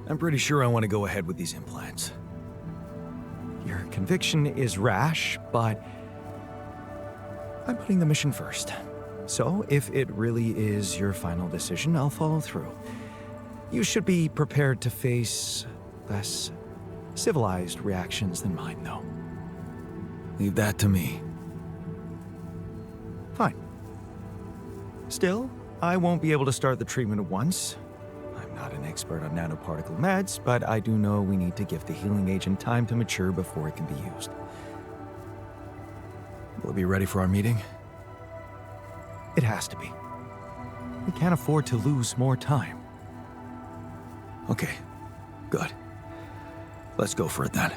I'm pretty sure I want to go ahead with these implants. Your conviction is rash, but I'm putting the mission first. So if it really is your final decision, I'll follow through. You should be prepared to face less civilized reactions than mine, though. Leave that to me. Fine. Still, I won't be able to start the treatment at once. I'm not an expert on nanoparticle meds, but I do know we need to give the healing agent time to mature before it can be used. Will it be ready for our meeting? It has to be. We can't afford to lose more time. Okay, good. Let's go for it then.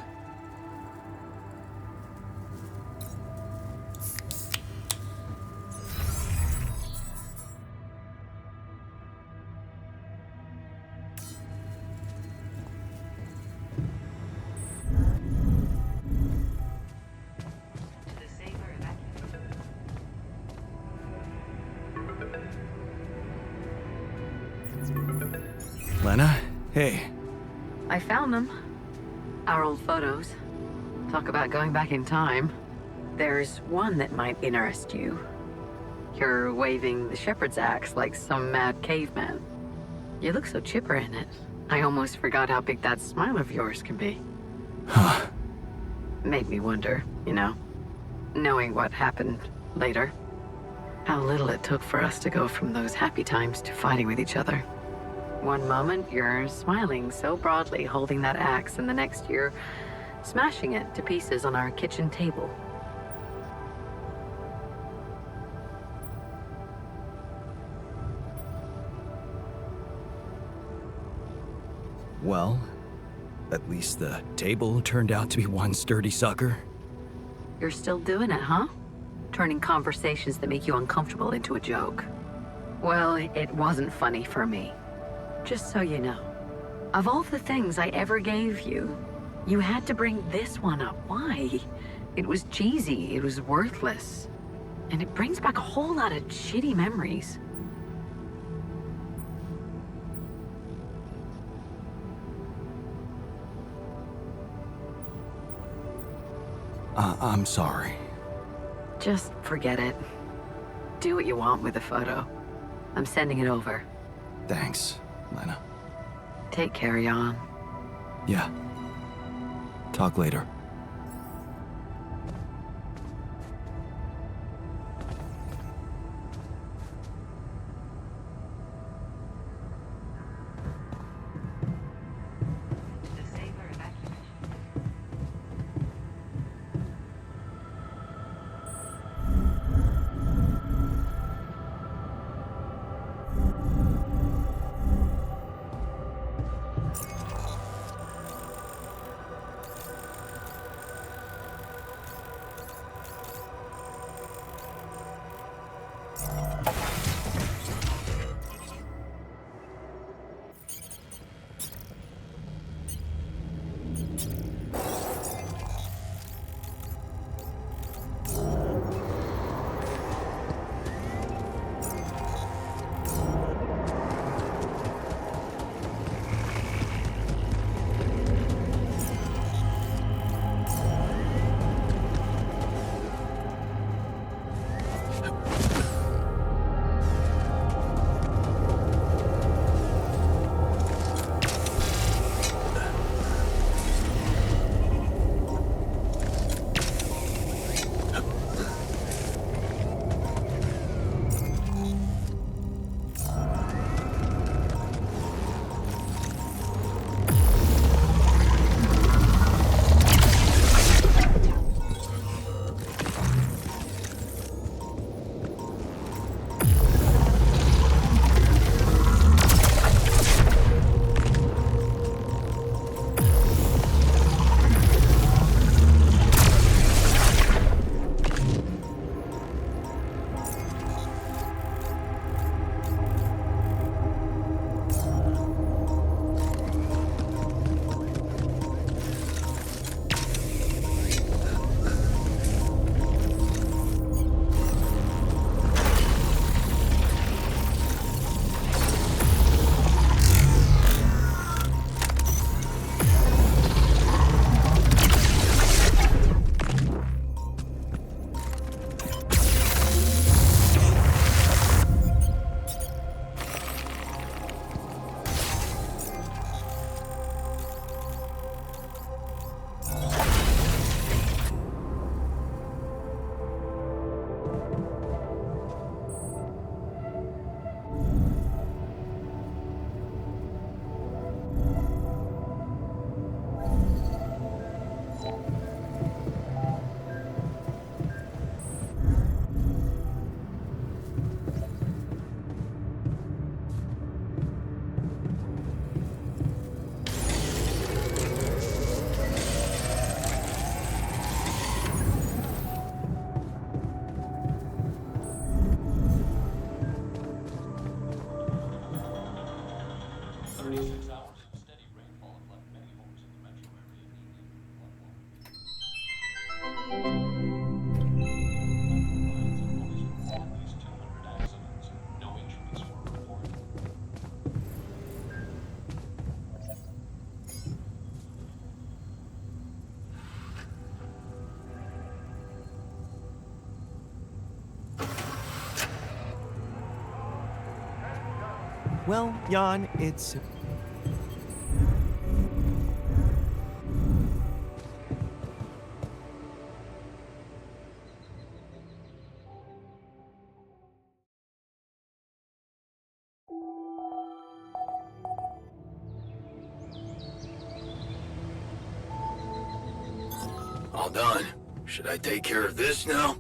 Lena? Hey.
I found them. Our old photos. Talk about going back in time. There's one that might interest you. You're waving the shepherd's axe like some mad caveman. You look so chipper in it. I almost forgot how big that smile of yours can be.
Huh.
Made me wonder, you know, knowing what happened later. How little it took for us to go from those happy times to fighting with each other. One moment, you're smiling so broadly, holding that axe, and the next you're smashing it to pieces on our kitchen table.
Well, at least the table turned out to be one sturdy sucker.
You're still doing it, huh? Turning conversations that make you uncomfortable into a joke. Well, it wasn't funny for me. Just so you know. Of all the things I ever gave you, you had to bring this one up. Why? It was cheesy, it was worthless. And it brings back a whole lot of shitty memories.
I'm sorry.
Just forget it. Do what you want with the photo. I'm sending it over.
Thanks, Lena.
Take care, Jan.
Yeah. Talk later. Well, Jan, it's...
All done. Should I take care of this now?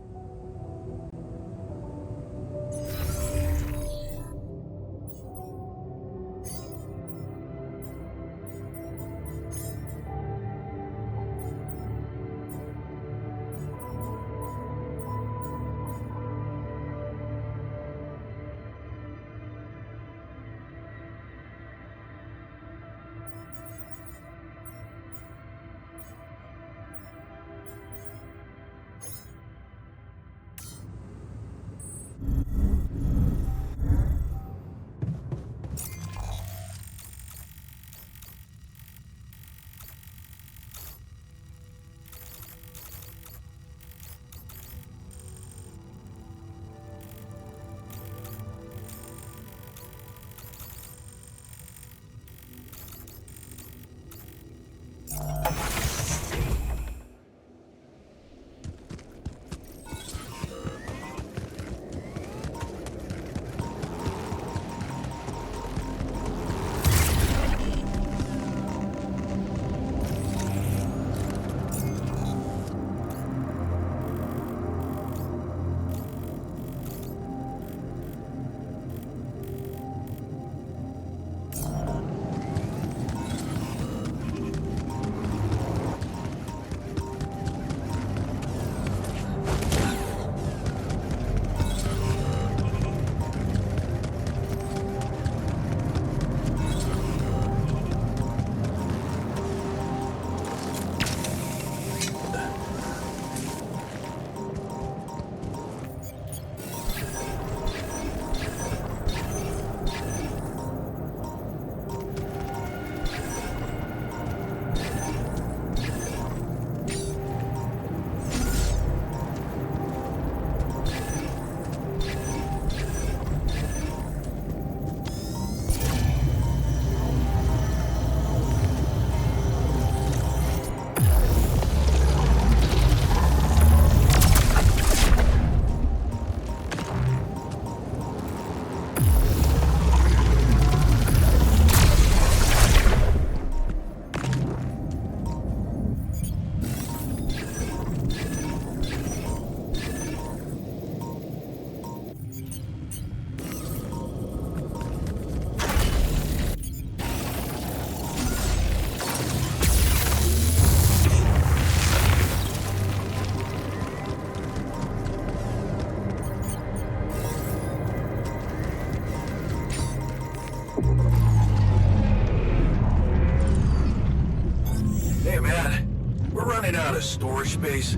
Hey, man. We're running out of storage space.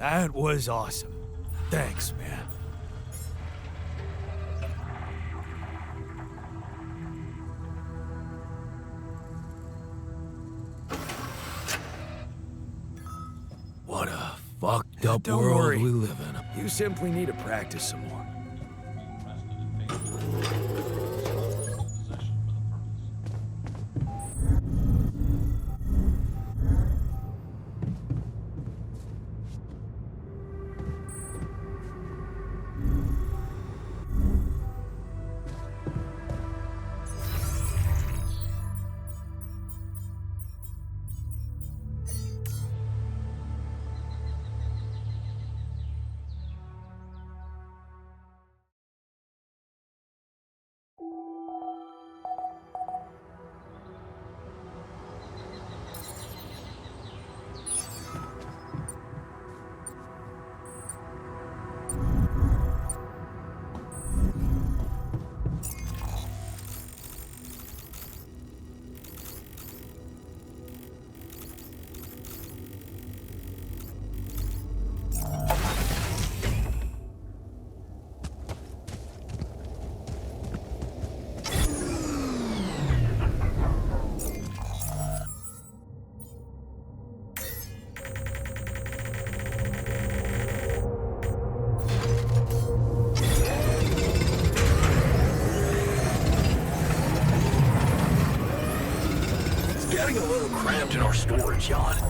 That was awesome. Thanks, man. What a fucked up
Don't
world
worry.
we live in.
You simply need to practice some more.
Getting a little cramped in our storage yacht.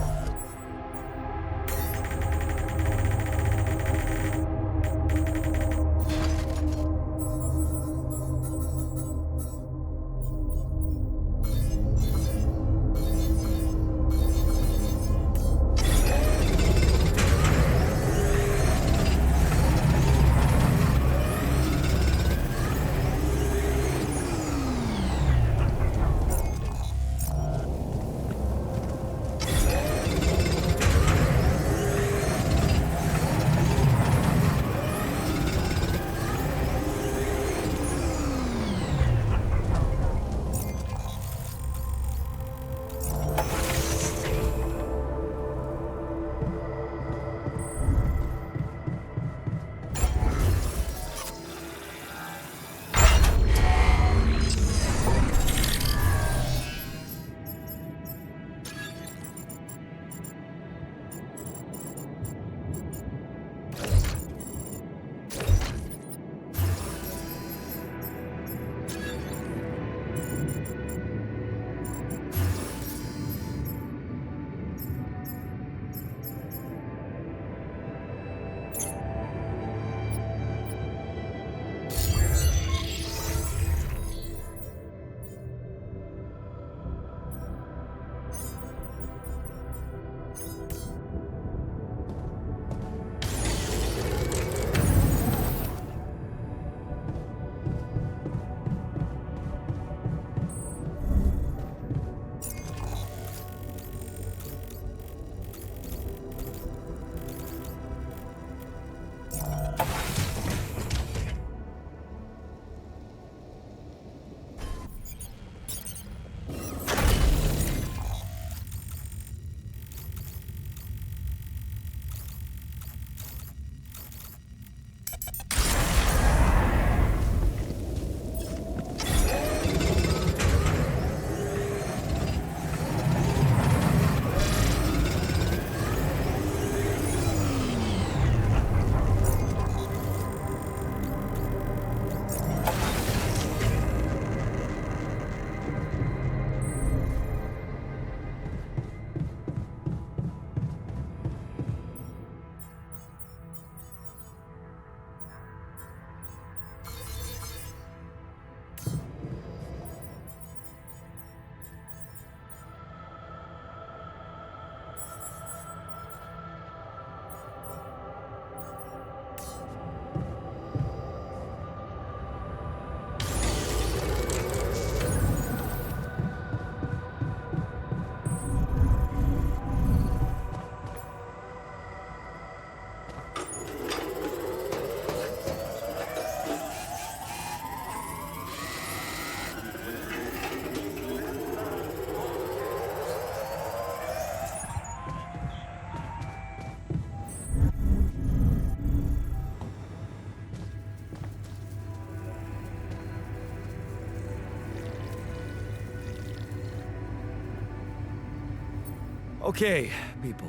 Okay, people.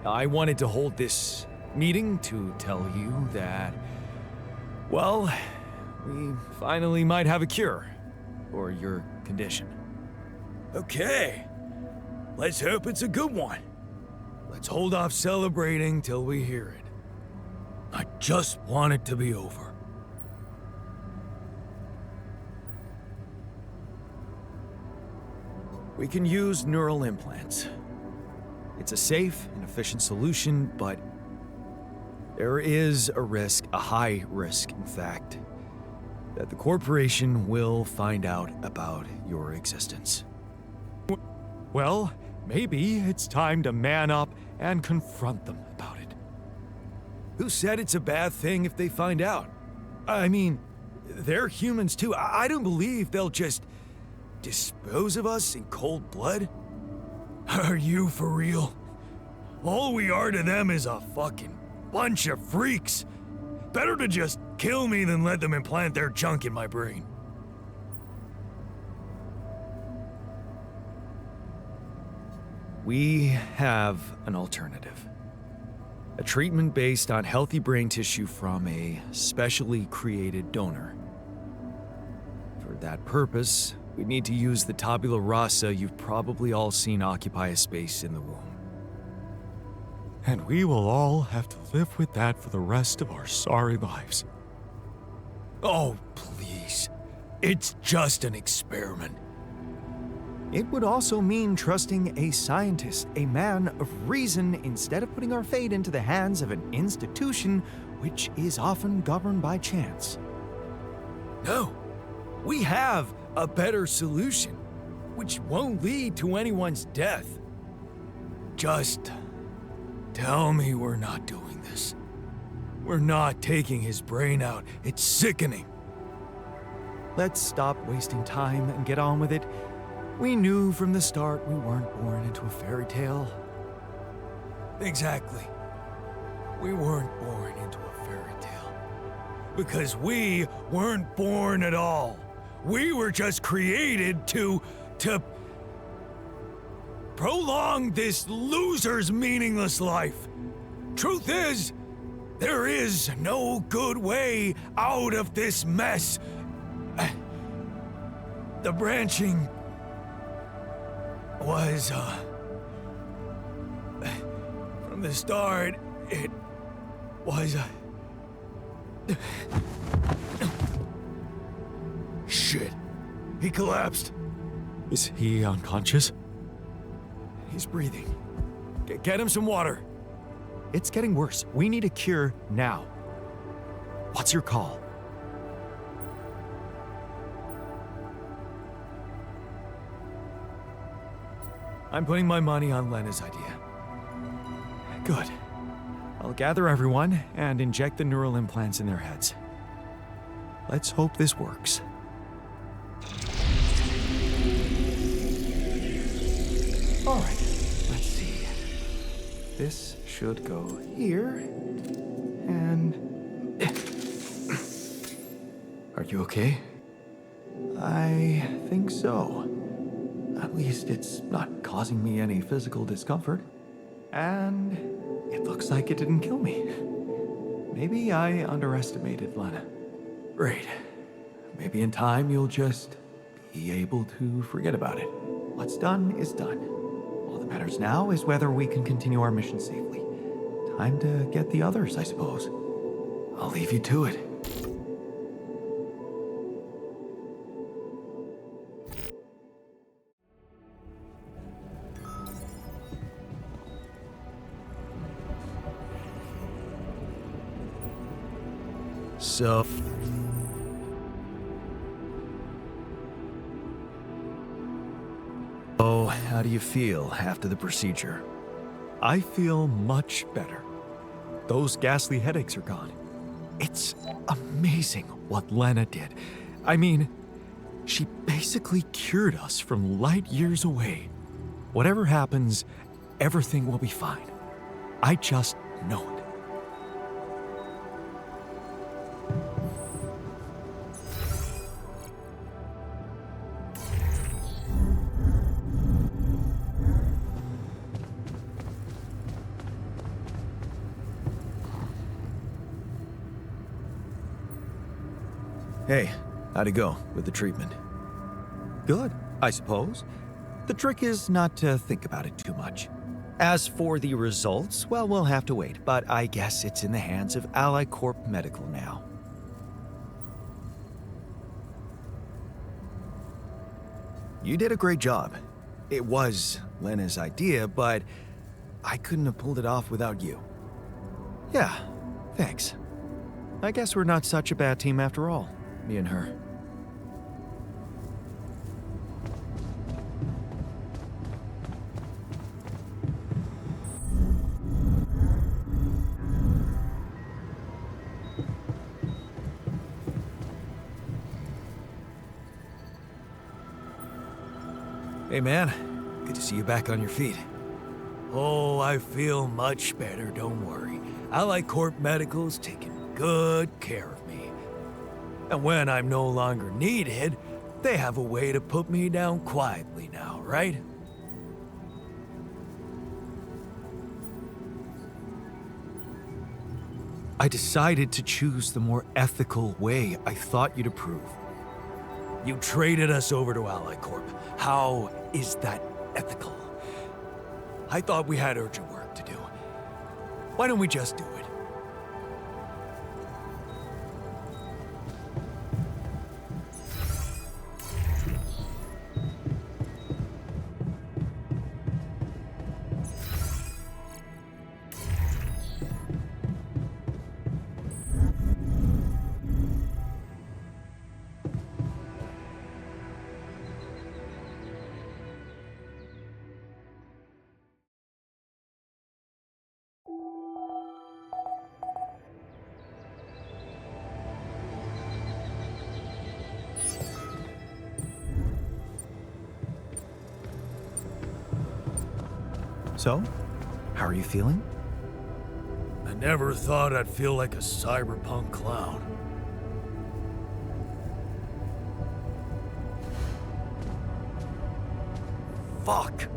I wanted to hold this meeting to tell you that, well, we finally might have a cure for your condition.
Okay. Let's hope it's a good one. Let's hold off celebrating till we hear it. I just want it to be over.
We can use neural implants. It's a safe and efficient solution, but there is a risk, a high risk, in fact, that the corporation will find out about your existence. Well, maybe it's time to man up and confront them about it.
Who said it's a bad thing if they find out? I mean, they're humans too. I don't believe they'll just dispose of us in cold blood. Are you for real? All we are to them is a fucking bunch of freaks. Better to just kill me than let them implant their junk in my brain.
We have an alternative. A treatment based on healthy brain tissue from a specially created donor. For that purpose, we need to use the tabula rasa you've probably all seen occupy a space in the womb.
And we will all have to live with that for the rest of our sorry lives.
Oh, please. It's just an experiment.
It would also mean trusting a scientist, a man of reason, instead of putting our fate into the hands of an institution which is often governed by chance.
No, we have a better solution, which won't lead to anyone's death. Just tell me we're not doing this. We're not taking his brain out. It's sickening.
Let's stop wasting time and get on with it. We knew from the start we weren't born into a fairy tale.
Exactly. We weren't born into a fairy tale. Because we weren't born at all. We were just created to prolong this loser's meaningless life. Truth is, there is no good way out of this mess. The branching was, from the start, it was, Shit. He collapsed.
Is he unconscious?
He's breathing. Get him some water.
It's getting worse. We need a cure now. What's your call?
I'm putting my money on Lena's idea. Good. I'll gather everyone and inject the neural implants in their heads. Let's hope this works. All right, let's see. This should go here, and... Are you okay? I think so. At least it's not causing me any physical discomfort. And it looks like it didn't kill me. Maybe I underestimated Lena. Great. Maybe in time you'll just be able to forget about it. What's done is done. All that matters now is whether we can continue our mission safely. Time to get the others, I suppose. I'll leave you to it. So... Oh, how do you feel after the procedure?
I feel much better. Those ghastly headaches are gone. It's amazing what Lena did. I mean, she basically cured us from light years away. Whatever happens, everything will be fine. I just know it.
Hey, how'd it go with the treatment?
Good, I suppose. The trick is not to think about it too much. As for the results, well, we'll have to wait, but I guess it's in the hands of Ally Corp Medical now.
You did a great job. It was Lena's idea, but I couldn't have pulled it off without you.
Yeah, thanks. I guess we're not such a bad team after all, me and her.
Hey man, good to see you back on your feet. Oh, I feel much better, don't worry. Ally Corp Medical's taking good care of me. And when I'm no longer needed, they have a way to put me down quietly now, right?
I decided to choose the more ethical way I thought you'd approve.
You traded us over to Ally Corp. How is that ethical? I thought we had urgent work to do. Why don't we just do it?
So, how are you feeling?
I never thought I'd feel like a cyberpunk clown. Fuck.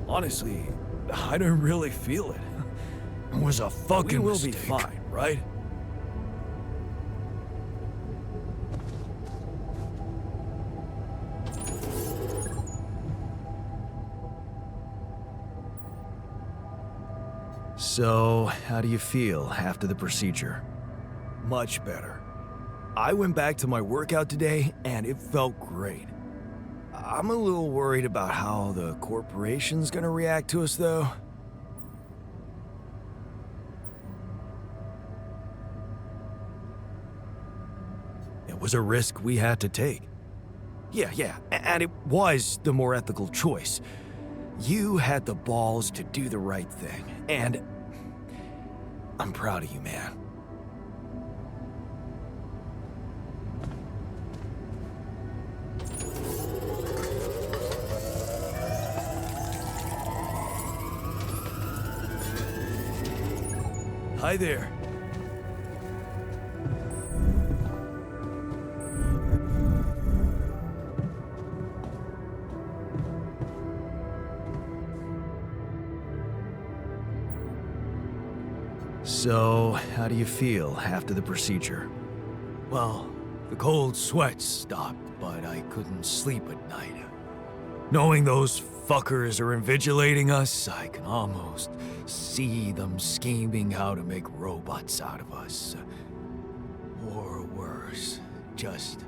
Honestly, I didn't really feel it. It was a fucking mistake. We will be fine, right? So, how do you feel after the procedure? Much better. I went back to my workout today, and it felt great. I'm a little worried about how the corporation's gonna react to us, though. It was a risk we had to take. Yeah, and it was the more ethical choice. You had the balls to do the right thing, and I'm proud of you, man. Hi there. So, how do you feel after the procedure? Well, the cold sweats stopped, but I couldn't sleep at night. Knowing those fuckers are invigilating us, I can almost see them scheming how to make robots out of us. Or worse, just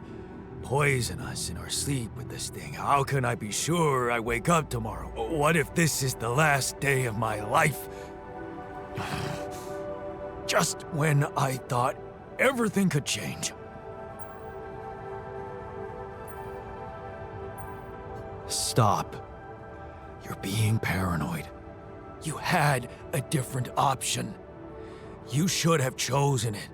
poison us in our sleep with this thing. How can I be sure I wake up tomorrow? What if this is the last day of my life? Just when I thought everything could change. Stop. You're being paranoid. You had a different option. You should have chosen it.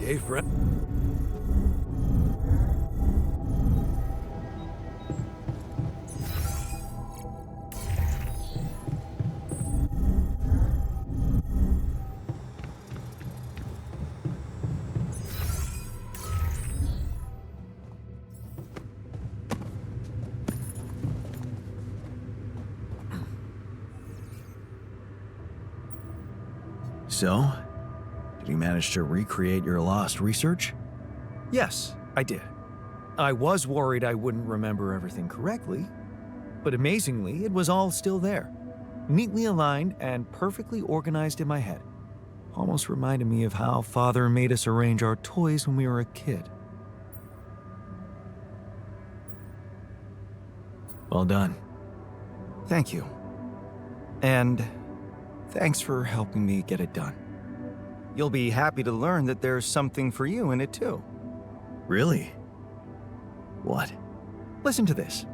Okay, friend.
So, did you manage to recreate your lost research? Yes, I did. I was worried I wouldn't remember everything correctly, but amazingly, it was all still there, neatly aligned and perfectly organized in my head. Almost reminded me of how Father made us arrange our toys when we were a kid. Well done. Thank you. And thanks for helping me get it done. You'll be happy to learn that there's something for you in it too. Really? What? Listen to this.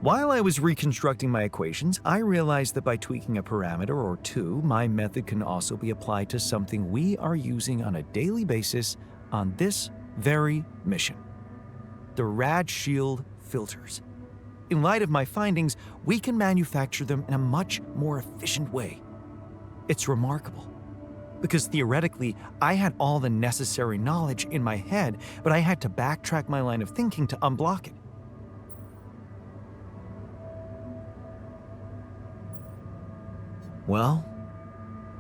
While I was reconstructing my equations, I realized that by tweaking a parameter or two, my method can also be applied to something we are using on a daily basis on this very mission. The Rad Shield filters. In light of my findings, we can manufacture them in a much more efficient way. It's remarkable, because theoretically, I had all the necessary knowledge in my head, but I had to backtrack my line of thinking to unblock it. Well,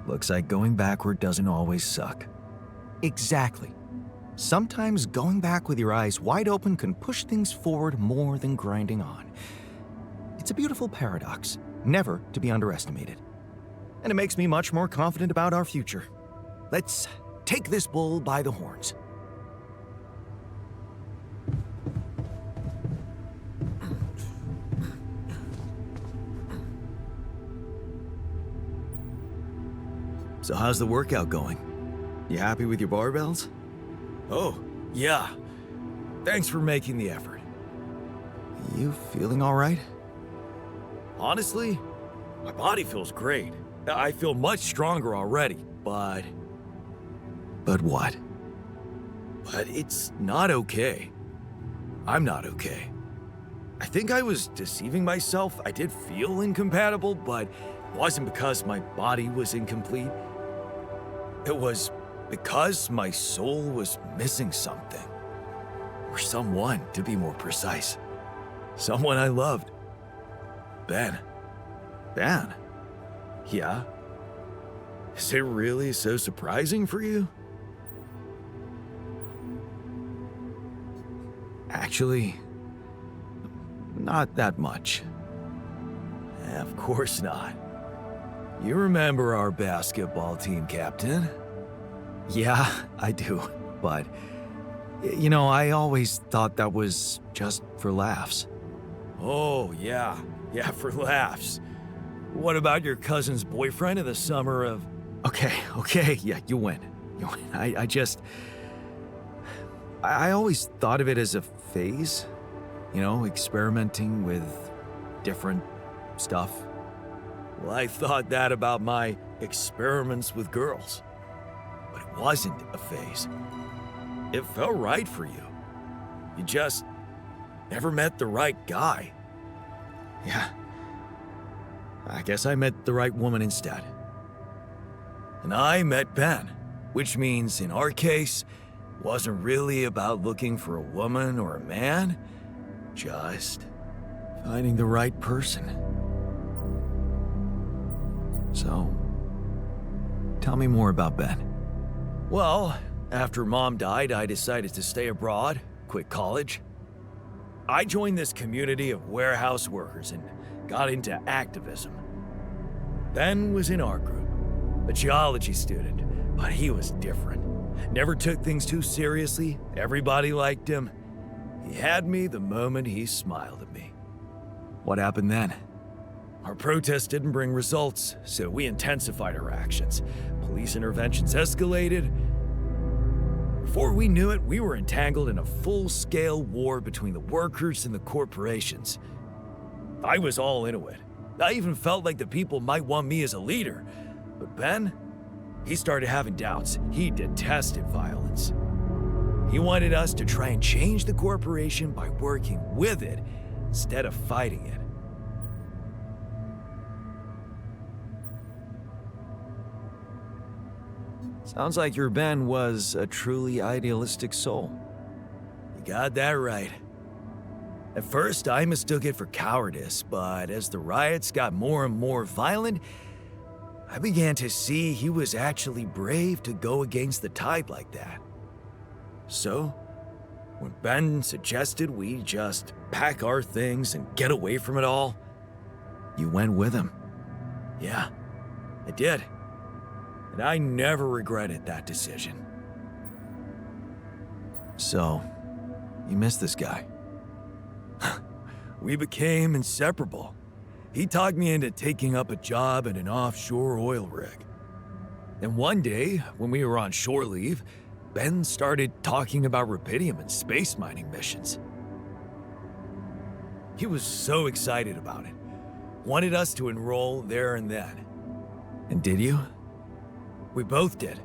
looks like going backward doesn't always suck. Exactly. Sometimes going back with your eyes wide open can push things forward more than grinding on. It's a beautiful paradox, never to be underestimated. And it makes me much more confident about our future. Let's take this bull by the horns. So how's the workout going? You happy with your barbells?
Oh, yeah. Thanks for making the effort.
You feeling all right?
Honestly, my body feels great. I feel much stronger already, but...
But what?
But it's not okay. I'm not okay. I think I was deceiving myself. I did feel incompatible, but it wasn't because my body was incomplete. It was because my soul was missing something. Or someone, to be more precise. Someone I loved. Ben.
Ben?
Yeah? Is it really so surprising for you?
Actually, not that much.
Of course not. You remember our basketball team captain?
Yeah, I do, but, you know, I always thought that was just for laughs.
Oh, yeah, for laughs. What about your cousin's boyfriend in the summer of...
Okay, yeah, you win. I always thought of it as a phase, you know, experimenting with different stuff.
Well, I thought that about my experiments with girls. But it wasn't a phase. It felt right for you. You just never met the right guy.
Yeah. I guess I met the right woman instead.
And I met Ben, which means in our case, it wasn't really about looking for a woman or a man, just finding the right person.
So, tell me more about Ben.
Well, after Mom died, I decided to stay abroad, quit college. I joined this community of warehouse workers and got into activism. Ben was in our group, a geology student, but he was different. Never took things too seriously, everybody liked him. He had me the moment he smiled at me.
What happened then?
Our protest didn't bring results, so we intensified our actions. Police interventions escalated. Before we knew it, we were entangled in a full-scale war between the workers and the corporations. I was all into it. I even felt like the people might want me as a leader. But Ben, he started having doubts. He detested violence. He wanted us to try and change the corporation by working with it instead of fighting it.
Sounds like your Ben was a truly idealistic soul.
You got that right. At first, I mistook it for cowardice, but as the riots got more and more violent, I began to see he was actually brave to go against the tide like that. So, when Ben suggested we just pack our things and get away from it all,
You went with him.
yeah, I did. And I never regretted that decision.
So, you miss this guy?
We became inseparable. He talked me into taking up a job at an offshore oil rig. And one day, when we were on shore leave, Ben started talking about rubidium and space mining missions. He was so excited about it. Wanted us to enroll there and then.
And did you?
We both did.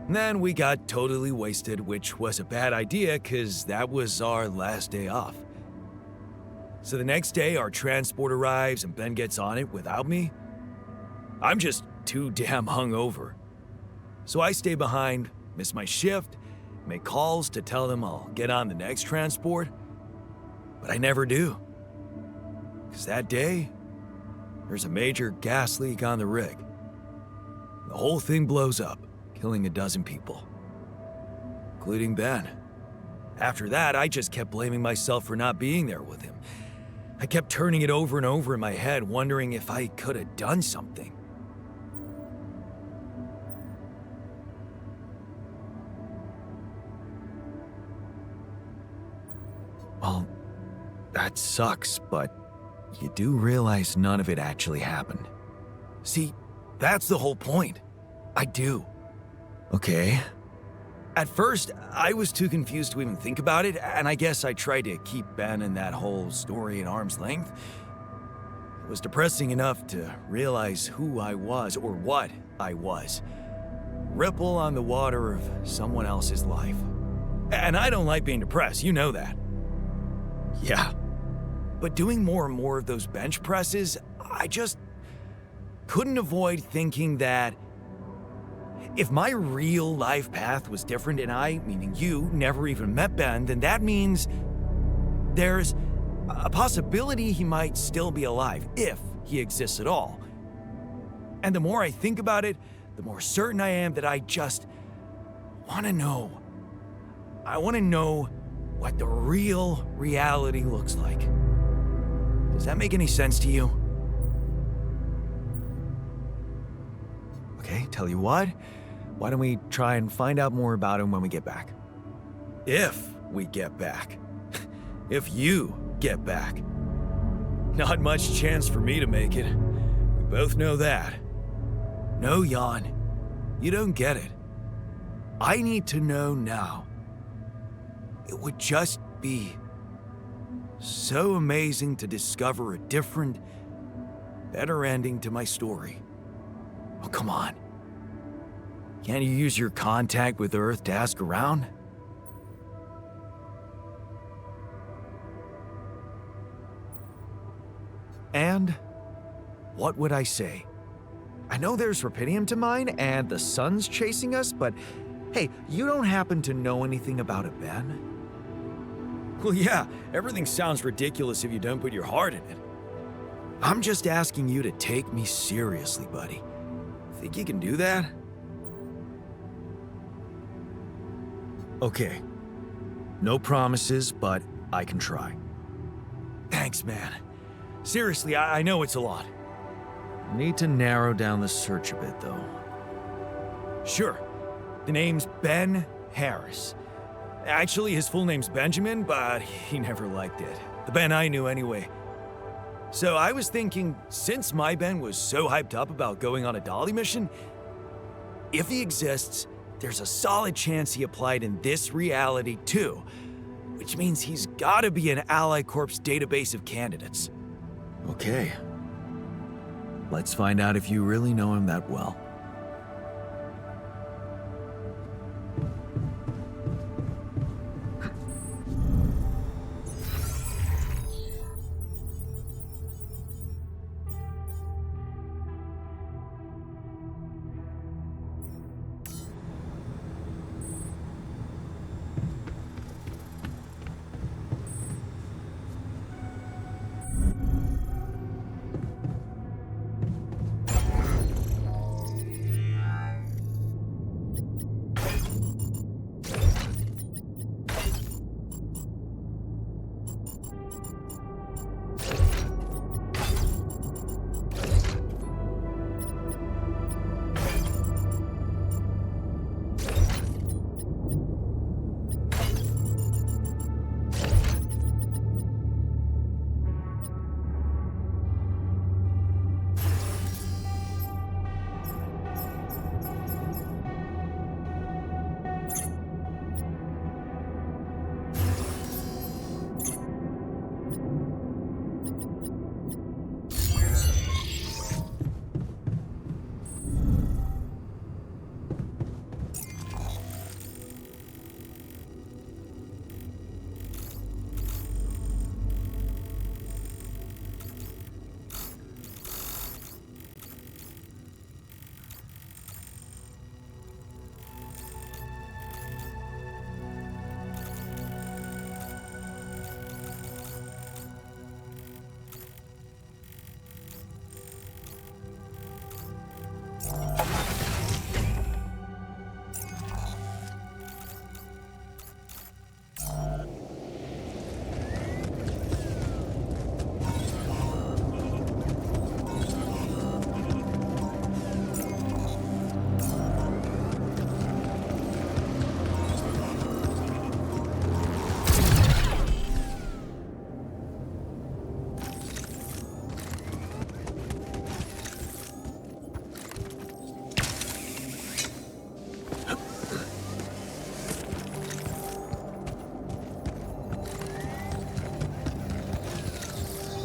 And then we got totally wasted, which was a bad idea because that was our last day off. So the next day, our transport arrives and Ben gets on it without me. I'm just too damn hungover. So I stay behind, miss my shift, make calls to tell them I'll get on the next transport. But I never do. Because that day, there's a major gas leak on the rig. The whole thing blows up, killing a dozen people, including Ben. After that, I just kept blaming myself for not being there with him. I kept turning it over and over in my head, wondering if I could have done something.
Well, that sucks, but you do realize none of it actually happened.
See, that's the whole point. I do.
Okay.
At first, I was too confused to even think about it, and I guess I tried to keep Ben and that whole story at arm's length. It was depressing enough to realize who I was, or what I was. Ripple on the water of someone else's life. And I don't like being depressed, you know that.
Yeah.
But doing more and more of those bench presses, I just couldn't avoid thinking that if my real life path was different and I, meaning you, never even met Ben, then that means there's a possibility he might still be alive, if he exists at all. And the more I think about it, the more certain I am that I just want to know. I want to know what the real reality looks like. Does that make any sense to you?
Okay, tell you what. Why don't we try and find out more about him when we get back?
If we get back. If you get back. Not much chance for me to make it. We both know that. No, Jan. You don't get it. I need to know now. It would just be so amazing to discover a different, better ending to my story. Oh, come on. Can't you use your contact with Earth to ask around?
And what would I say? I know there's rubidium to mine and the sun's chasing us, but hey, you don't happen to know anything about it, Ben?
Well, yeah, everything sounds ridiculous if you don't put your heart in it. I'm just asking you to take me seriously, buddy. Think you can do that?
Okay. No promises, but I can try.
Thanks, man. Seriously, I know it's a lot.
Need to narrow down the search a bit, though.
Sure. The name's Ben Harris. Actually, his full name's Benjamin, but he never liked it. The Ben I knew anyway. So I was thinking, since my Ben was so hyped up about going on a Dolly mission, if he exists, there's a solid chance he applied in this reality too, which means he's gotta be an Ally Corps database of candidates.
Okay. Let's find out if you really know him that well.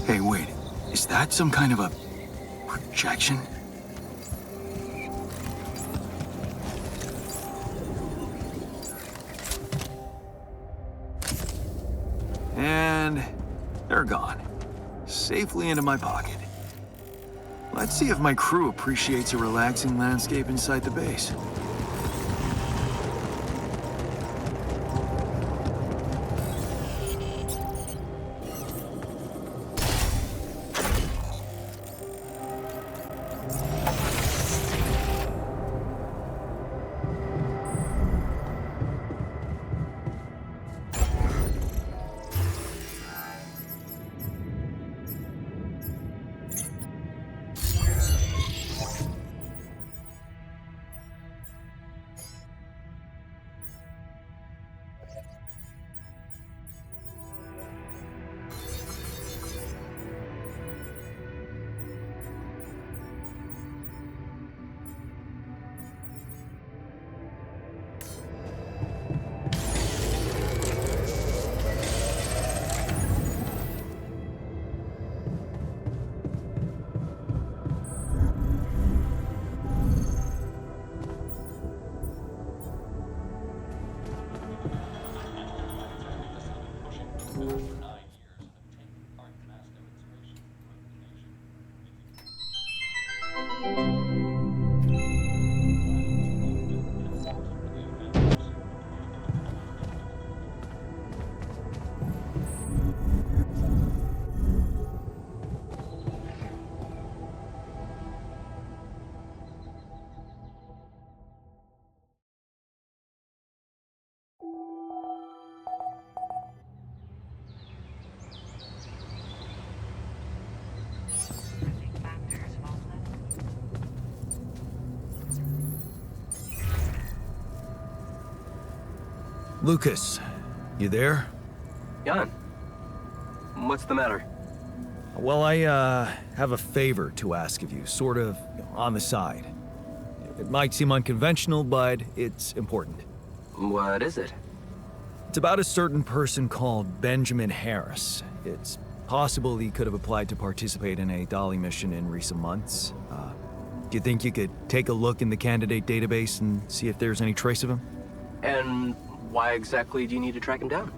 Hey, wait. Is that some kind of a projection? And they're gone. Safely into my pocket. Let's see if my crew appreciates a relaxing landscape inside the base.
Lucas, you there?
Jan, what's the matter?
Well, I have a favor to ask of you, sort of on the side. It might seem unconventional, but it's important.
What is it?
It's about a certain person called Benjamin Harris. It's possible he could have applied to participate in a Dolly mission in recent months. Do you think you could take a look in the candidate database and see if there's any trace of him?
And why exactly do you need to track him down?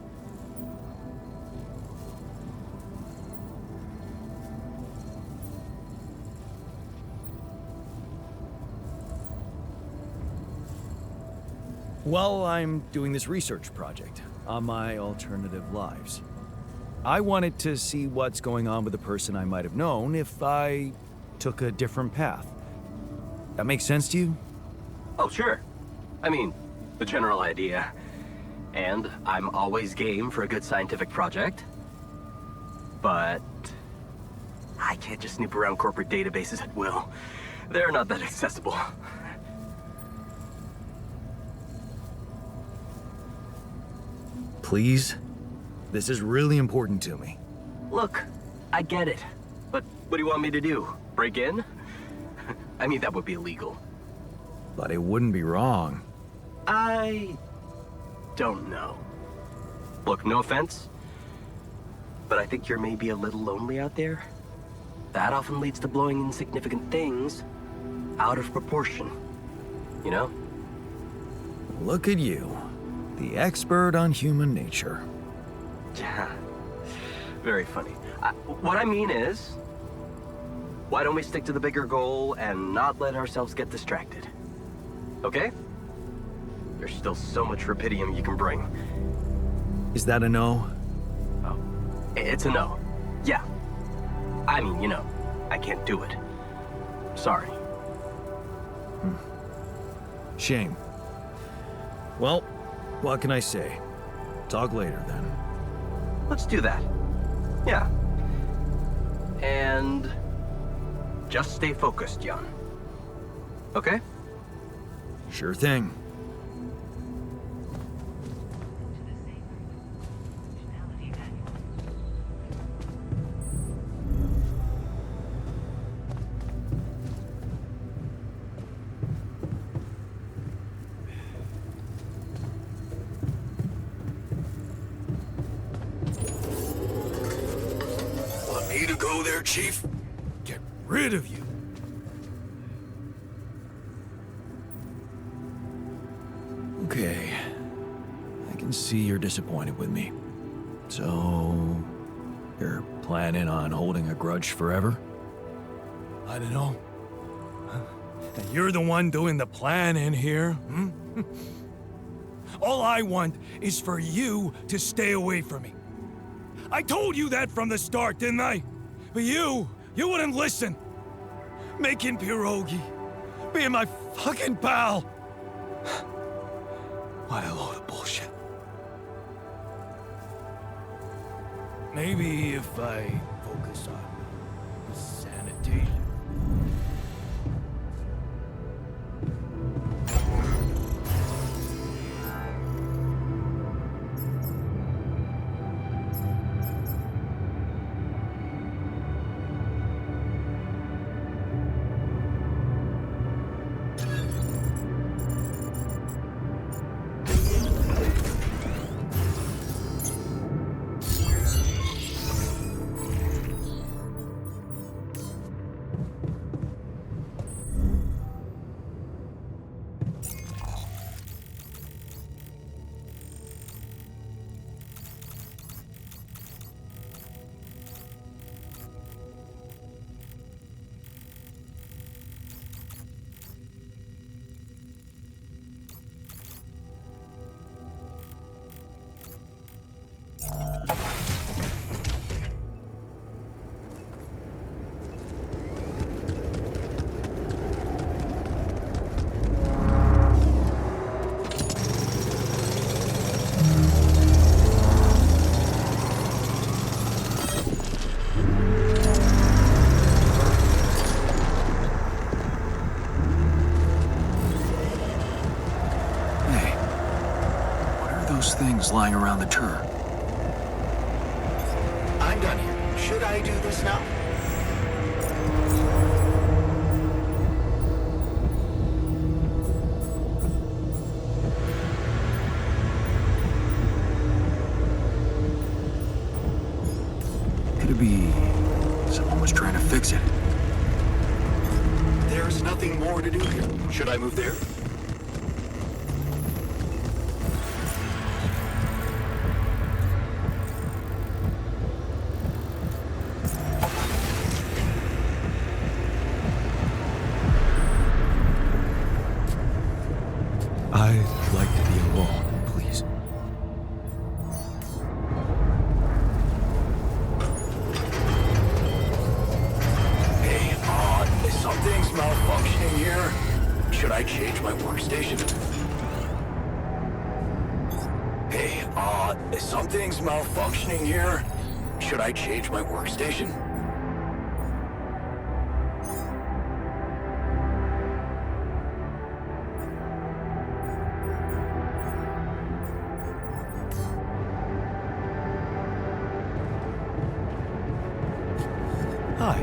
Well, I'm doing this research project on my alternative lives. I wanted to see what's going on with a person I might have known if I took a different path. That makes sense to you?
Oh, sure. I mean, the general idea. And I'm always game for a good scientific project. But I can't just snoop around corporate databases at will. They're not that accessible.
Please? This is really important to me.
Look, I get it. But what do you want me to do? Break in? I mean, that would be illegal.
But it wouldn't be wrong.
I don't know. Look, no offense, but I think you're maybe a little lonely out there. That often leads to blowing insignificant things out of proportion, you know?
Look at you, the expert on human nature.
Yeah, very funny. What I mean is, why don't we stick to the bigger goal and not let ourselves get distracted? Okay? There's still so much rupidium you can bring.
Is that a no?
Oh, it's a no. Yeah. I mean, you know, I can't do it. Sorry.
Shame. Well, what can I say? Talk later, then.
Let's do that. Yeah. And just stay focused, Jan. Okay?
Sure thing.
Want me to go there, Chief?
Get rid of you. Okay. I can see you're disappointed with me. So, you're planning on holding a grudge forever?
I don't know. And you're the one doing the planning here, hmm? All I want is for you to stay away from me. I told you that from the start, didn't I? But you wouldn't listen. Making pierogi, being my fucking pal. What a load of bullshit. Maybe if I focus on sanitation.
Things lying around the turret.
I'm done here. Should I do this now?
Could it be someone was trying to fix it?
There's nothing more to do here. Should I move there?
I'd like to be alone, please.
Hey, something's malfunctioning here. Should I change my workstation? Hey, something's malfunctioning here. Should I change my workstation?
Hi.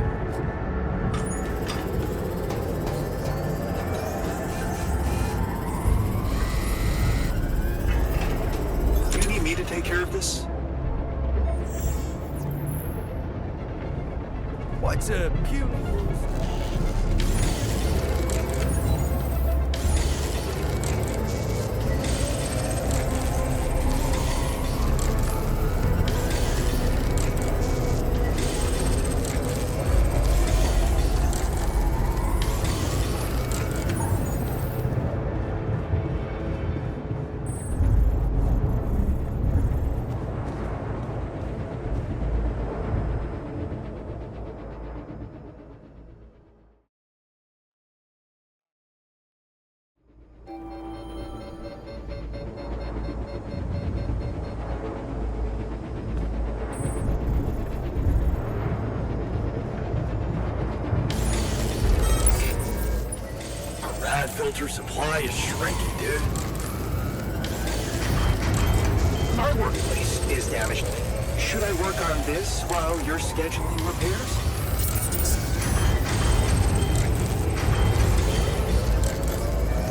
Do you need me to take care of this?
What's a puke?
pad filter supply is shrinking, dude.
Our workplace is damaged. Should I work on this while you're scheduling repairs?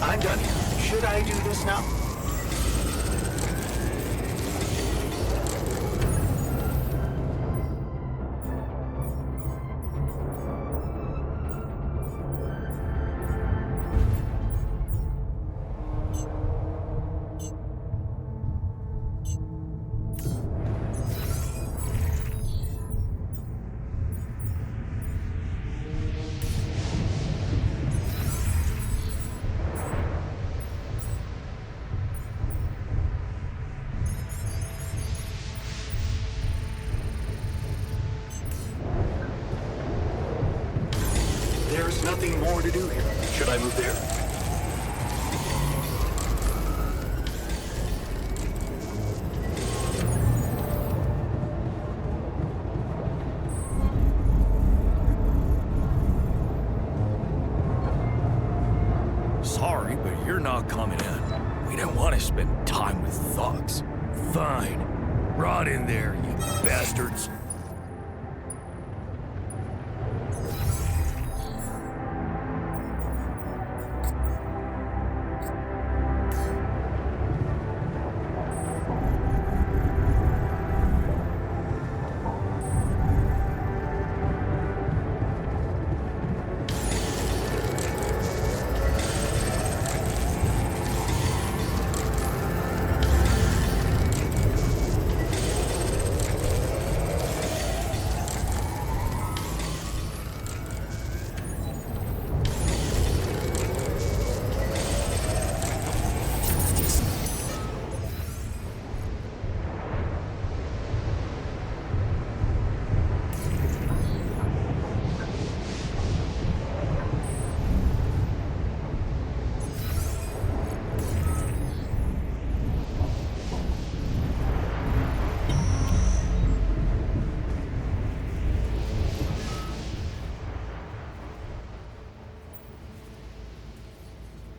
I'm done here. Should I do this now? There's nothing more to do here. Should I move there?
Sorry, but you're not coming in. We didn't want to spend time with thugs. Fine. Rot in there, you bastards.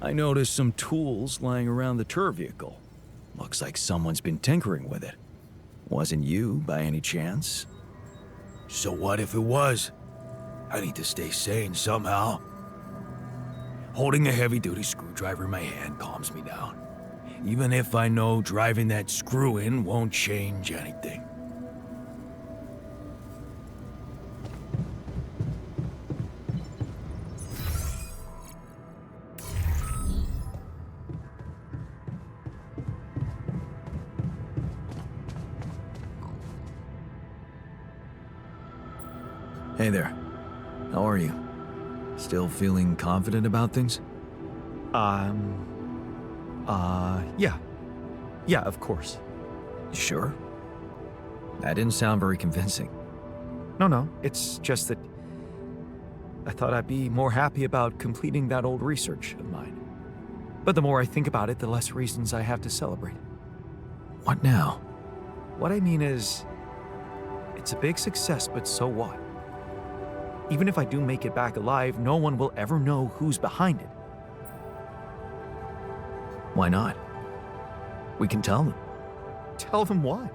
I noticed some tools lying around the tour vehicle. Looks like someone's been tinkering with it. Wasn't you, by any chance?
So what if it was? I need to stay sane somehow. Holding a heavy-duty screwdriver in my hand calms me down. Even if I know driving that screw-in won't change anything.
Hey there. How are you? Still feeling confident about things?
Yeah. Yeah, of course.
You sure? That didn't sound very convincing.
No, it's just that I thought I'd be more happy about completing that old research of mine. But the more I think about it, the less reasons I have to celebrate.
What now?
What I mean is, it's a big success, but so what? Even if I do make it back alive, no one will ever know who's behind it.
Why not? We can tell them.
Tell them what?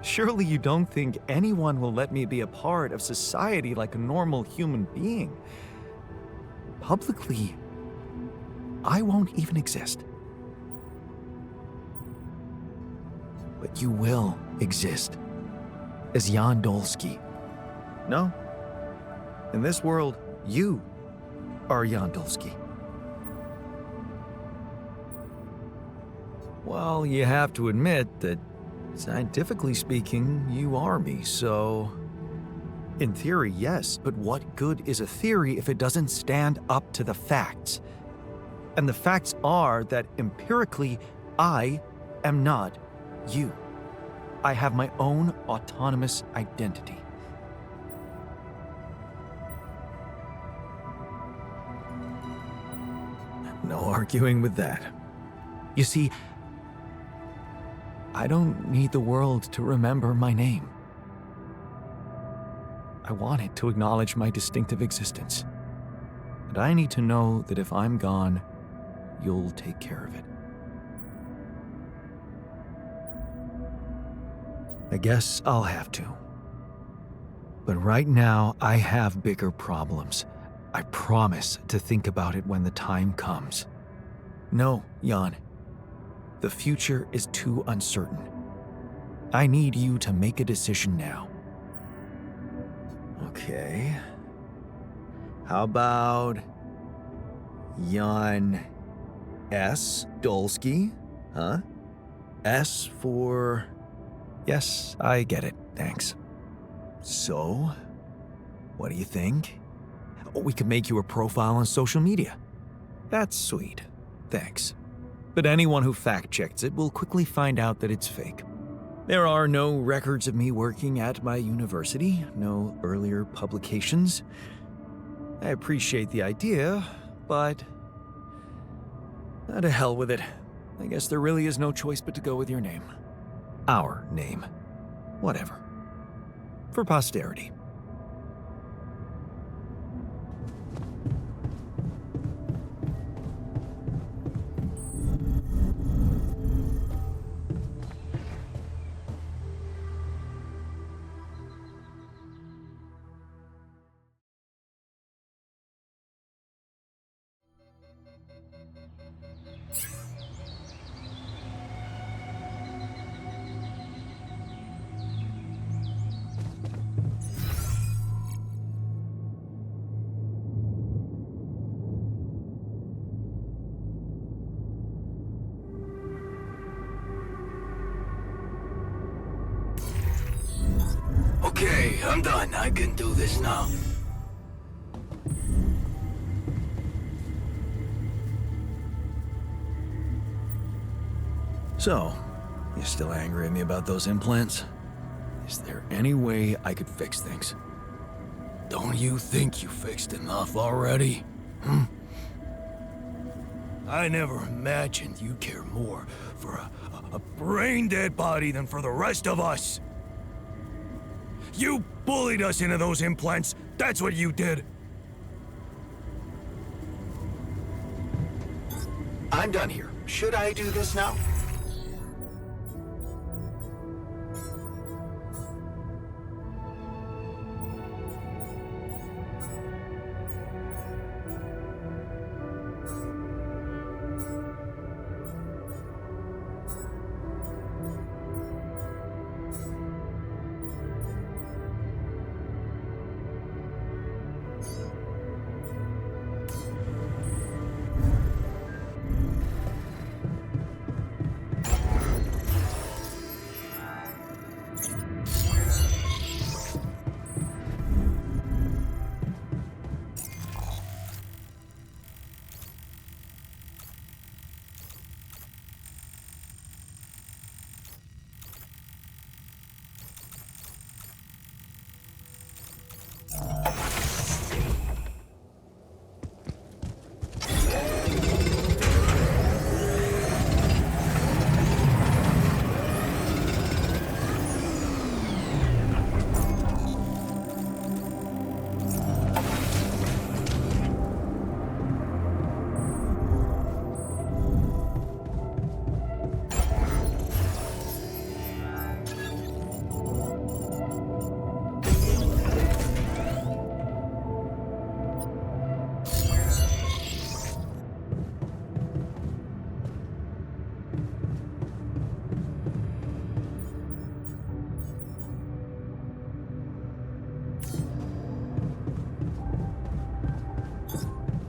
Surely you don't think anyone will let me be a part of society like a normal human being? Publicly, I won't even exist.
But you will exist. As Jan Dolsky.
No. In this world, you are Jan Dolsky.
Well, you have to admit that, scientifically speaking, you are me, so...
In theory, yes, but what good is a theory if it doesn't stand up to the facts? And the facts are that empirically, I am not you. I have my own autonomous identity.
No arguing with that.
You see, I don't need the world to remember my name. I want it to acknowledge my distinctive existence.
And I need to know that if I'm gone, you'll take care of it. I guess I'll have to. But right now, I have bigger problems. I promise to think about it when the time comes. No, Jan. The future is too uncertain. I need you to make a decision now. Okay. How about Jan S. Dolsky? Huh? S for... Yes, I get it. Thanks. So, what do you think? We could make you a profile on social media. That's sweet. Thanks. But anyone who fact-checks it will quickly find out that it's fake. There are no records of me working at my university, no earlier publications. I appreciate the idea, but... to hell with it. I guess there really is no choice but to go with your name. Our name. Whatever. For posterity.
Okay, I'm done. I can do this now. So, you still angry at me about those implants? Is there any way I could fix things? Don't you think you fixed enough already?
I never imagined you'd care more for a brain-dead body than for the rest of us. You bullied us into those implants. That's what you did.
I'm done here. Should I do this now?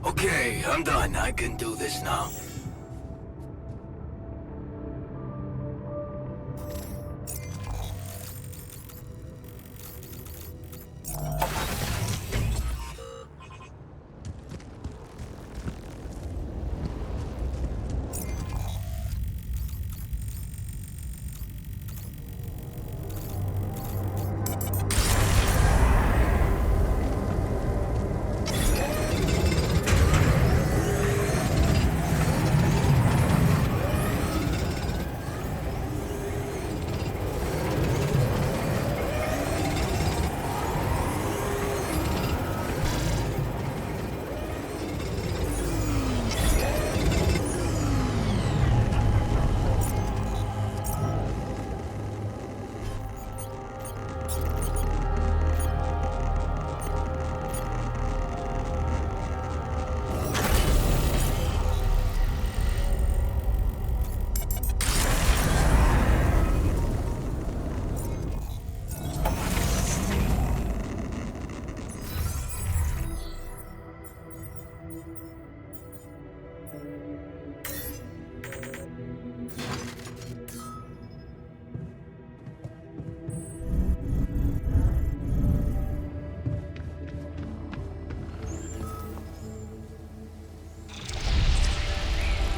Okay, I'm done. I can do this now.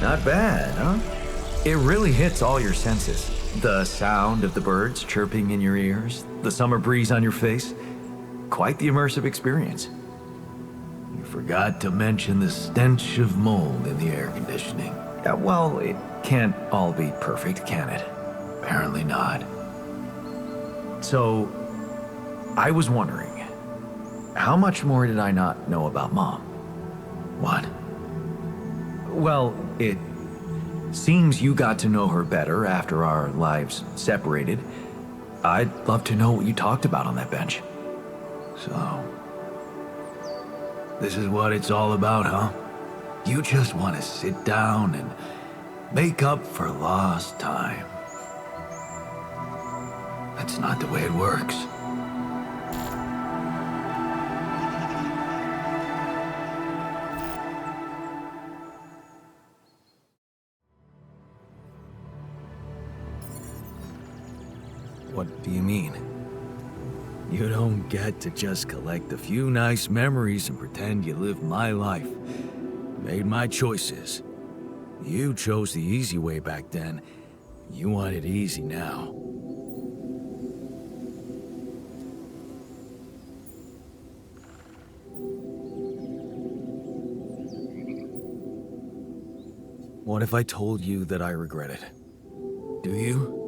Not bad, huh? It really hits all your senses. The sound of the birds chirping in your ears, the summer breeze on your face. Quite the immersive experience.
You forgot to mention the stench of mold in the air conditioning.
Yeah, well, it can't all be perfect, can it?
Apparently not.
So, I was wondering, how much more did I not know about Mom?
What?
Well, it seems you got to know her better after our lives separated. I'd love to know what you talked about on that bench.
So, this is what it's all about, huh? You just want to sit down and make up for lost time. That's not the way it works.
What do you mean?
You don't get to just collect a few nice memories and pretend you lived my life. Made my choices. You chose the easy way back then. You want it easy now.
What if I told you that I regret it?
Do you?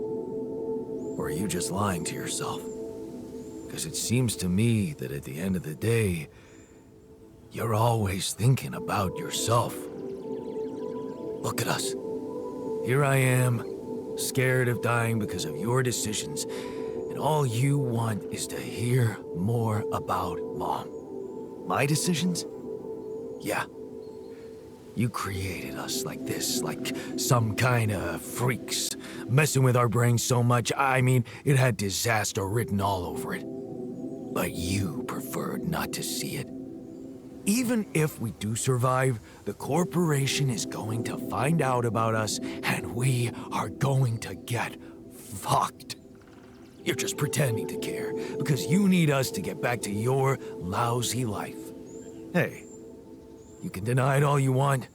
Or are you just lying to yourself? Because it seems to me that at the end of the day, you're always thinking about yourself. Look at us. Here I am, scared of dying because of your decisions, and all you want is to hear more about Mom. My decisions? Yeah. You created us like this, like some kind of freaks, messing with our brains so much, I mean, it had disaster written all over it. But you preferred not to see it. Even if we do survive, the corporation is going to find out about us, and we are going to get fucked. You're just pretending to care, because you need us to get back to your lousy life. Hey, you can deny it all you want,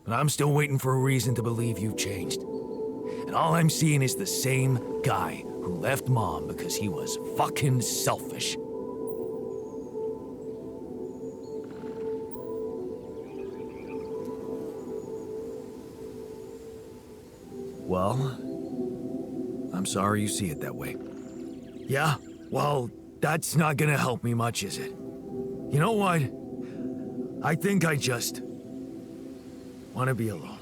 but I'm still waiting for a reason to believe you've changed. And all I'm seeing is the same guy who left Mom because he was fucking selfish. Well, I'm sorry you see it that way. Yeah? Well, that's not gonna help me much, is it? You know what? I think I just want to be alone.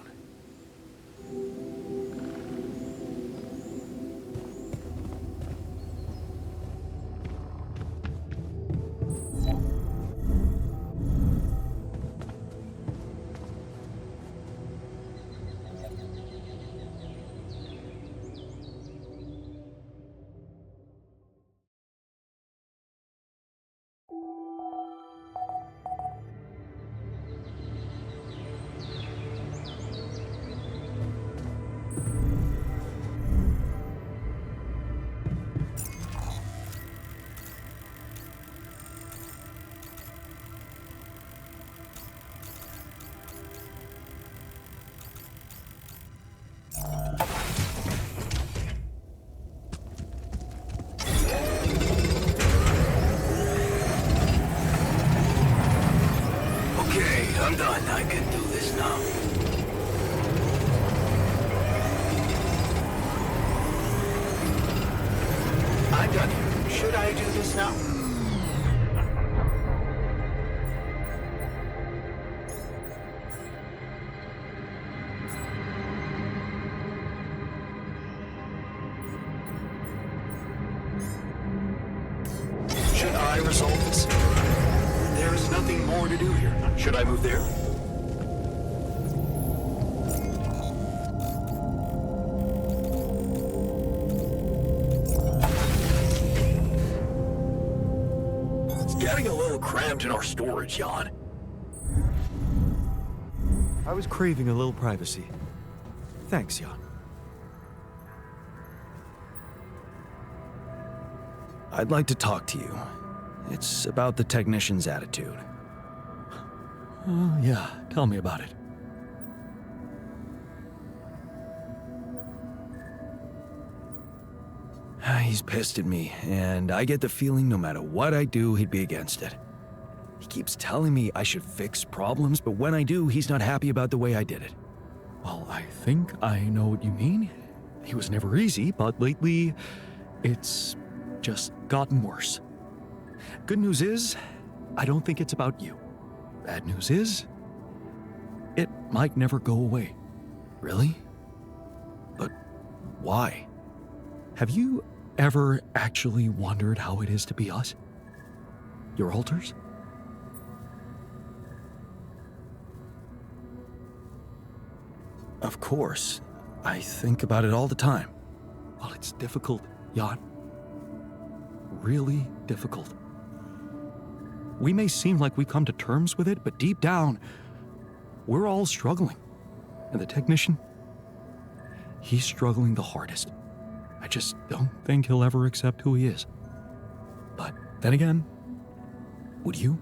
I'm done. I can do this now. I'm done here. Should I do this now? Should I resolve this? There is nothing more to do here. Should I move there? It's getting a little cramped in our storage, Jan.
I was craving a little privacy. Thanks, Jan.
I'd like to talk to you. It's about the technician's attitude.
Oh, yeah. Tell me about it.
He's pissed at me, and I get the feeling no matter what I do, he'd be against it. He keeps telling me I should fix problems, but when I do, he's not happy about the way I did it.
Well, I think I know what you mean. He was never easy, but lately, it's just gotten worse. Good news is, I don't think it's about you. Bad news is, it might never go away.
Really? But why?
Have you ever actually wondered how it is to be us? Your alters?
Of course. I think about it all the time.
Well, it's difficult, Jan. Really difficult. We may seem like we've come to terms with it, but deep down, we're all struggling. And the technician, he's struggling the hardest. I just don't think he'll ever accept who he is. But then again, would you?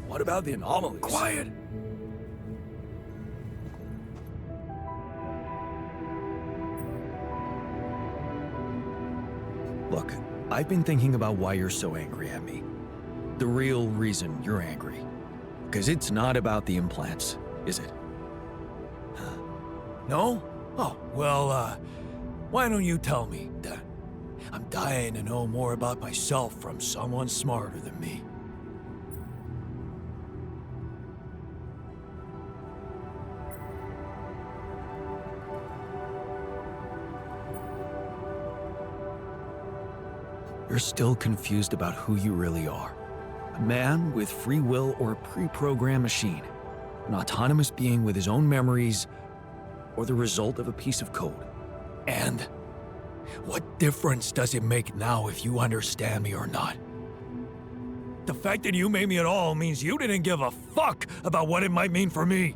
What about the anomalies?
Quiet!
Look, I've been thinking about why you're so angry at me. The real reason you're angry. Because it's not about the implants, is it?
No? Oh, well, why don't you tell me then? I'm dying to know more about myself from someone smarter than me.
You're still confused about who you really are. A man with free will or a pre-programmed machine. An autonomous being with his own memories, or the result of a piece of code.
And what difference does it make now if you understand me or not? The fact that you made me at all means you didn't give a fuck about what it might mean for me.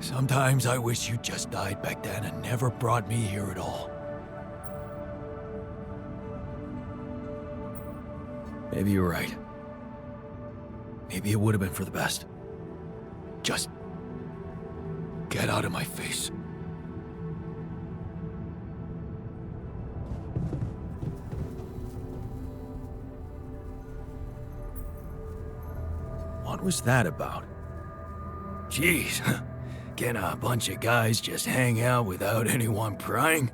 Sometimes I wish you just died back then and never brought me here at all.
Maybe you're right. Maybe it would have been for the best.
Just get out of my face.
What was that about?
Jeez, can a bunch of guys just hang out without anyone prying?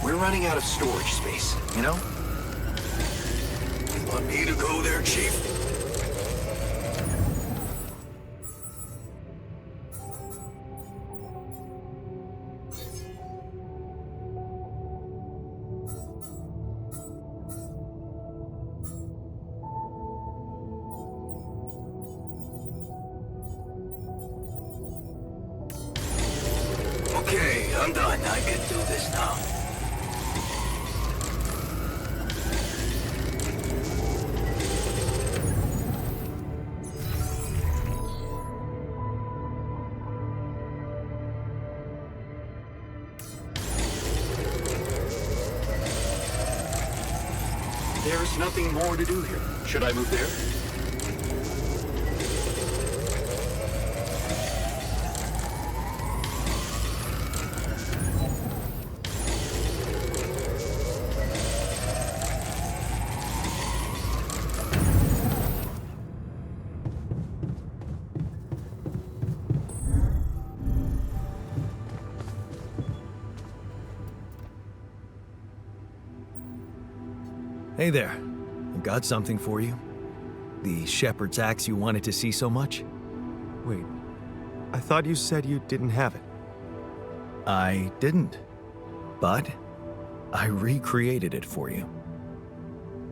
We're running out of storage space, you know?
You want me to go there, Chief?
I'm done. I can do this now.
There's nothing more to do here. Should I move there?
Hey there. I've got something for you. The shepherd's axe you wanted to see so much.
Wait, I thought you said you didn't have it.
I didn't. But I recreated it for you.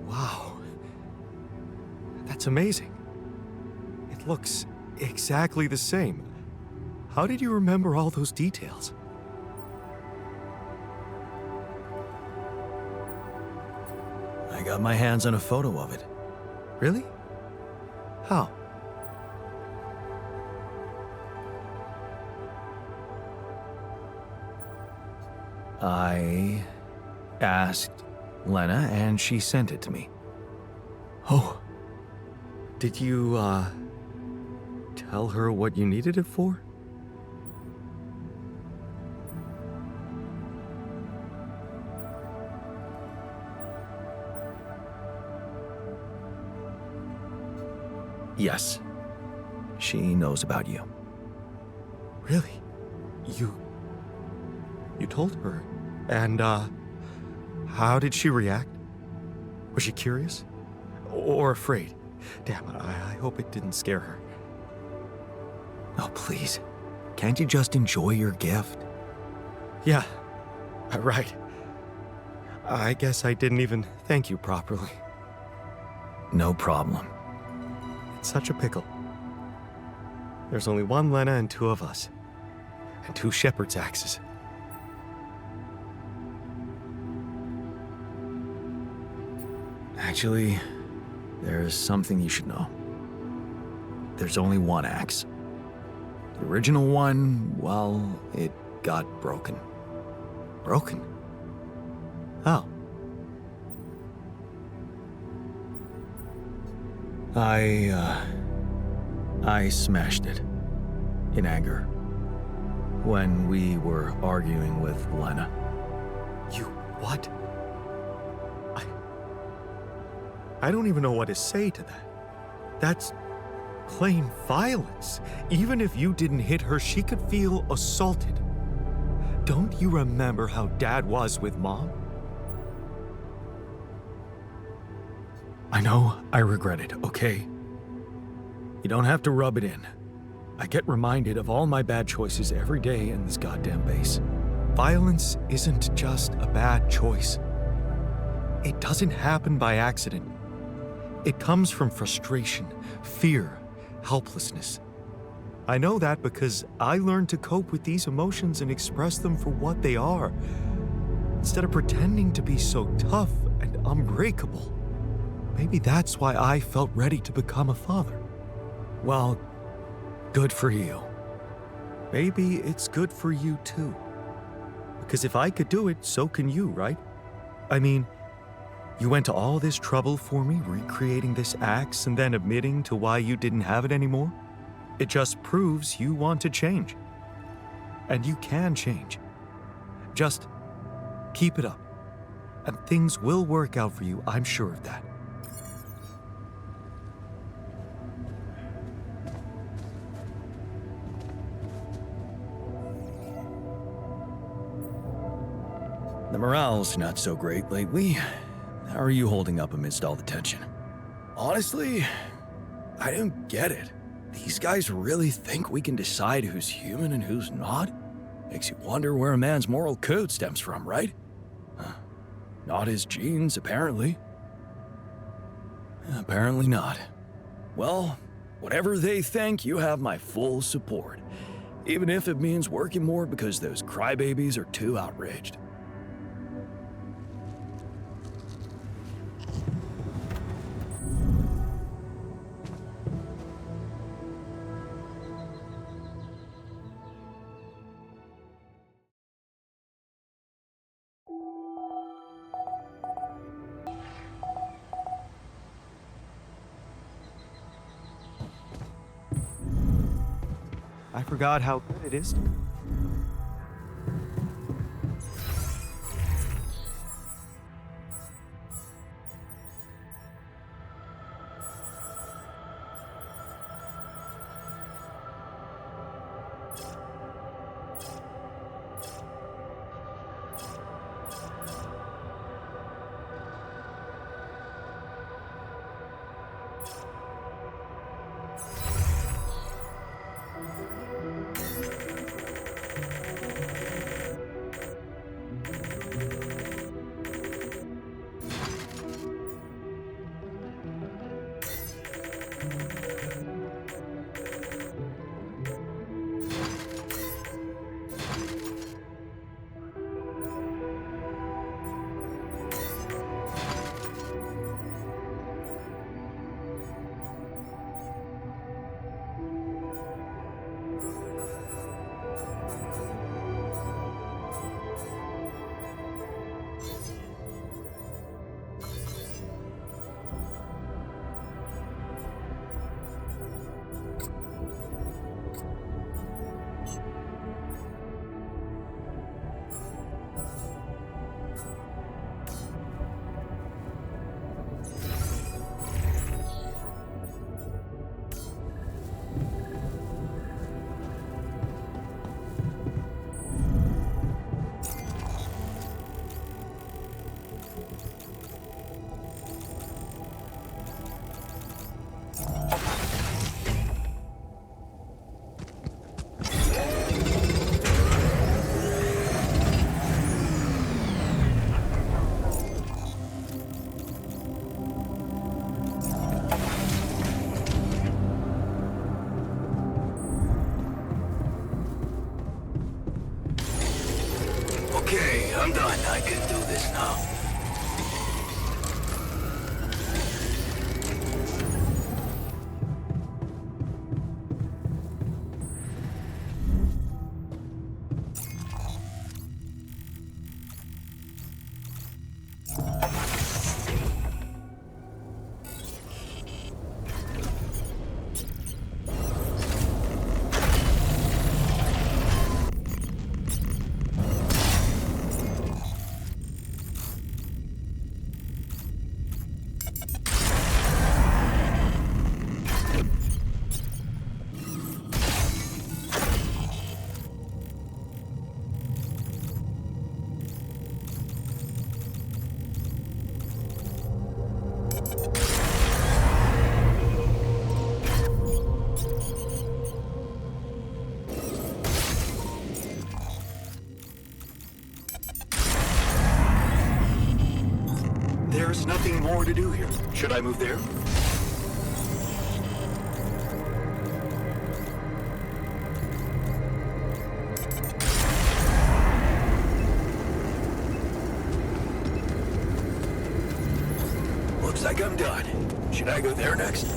Wow. That's amazing. It looks exactly the same. How did you remember all those details?
I got my hands on a photo of it.
Really? How?
I asked Lena, and she sent it to me.
Oh. Did you, tell her what you needed it for?
Yes. She knows about you.
Really? You told her? And, how did she react? Was she curious? Or afraid? Damn, I hope it didn't scare her.
Oh, please. Can't you just enjoy your gift?
Yeah, right. I guess I didn't even thank you properly.
No problem.
It's such a pickle. There's only one Lena and two of us. And two shepherd's axes.
Actually, there's something you should know. There's only one axe. The original one, well, it got broken.
Broken? How?
I smashed it. In anger. When we were arguing with Lena.
You what? I don't even know what to say to that. That's plain violence. Even if you didn't hit her, she could feel assaulted. Don't you remember how Dad was with Mom?
I know I regret it, okay? You don't have to rub it in. I get reminded of all my bad choices every day in this goddamn base.
Violence isn't just a bad choice. It doesn't happen by accident. It comes from frustration, fear, helplessness. I know that because I learned to cope with these emotions and express them for what they are, instead of pretending to be so tough and unbreakable. Maybe that's why I felt ready to become a father.
Well, good for you.
Maybe it's good for you too. Because if I could do it, so can you, right? I mean, you went to all this trouble for me, recreating this axe and then admitting to why you didn't have it anymore? It just proves you want to change. And you can change. Just keep it up. And things will work out for you, I'm sure of that.
The morale's not so great lately. How are you holding up amidst all the tension? Honestly, I don't get it. These guys really think we can decide who's human and who's not? Makes you wonder where a man's moral code stems from, right? Not his genes, apparently. Apparently not. Well, whatever they think, you have my full support.
Even if it means working more because those crybabies are too outraged.
I forgot how good it is.
Okay, I'm done. I can do this now.
There's nothing more to do here. Should I move there?
Looks like I'm done. Should I go there next?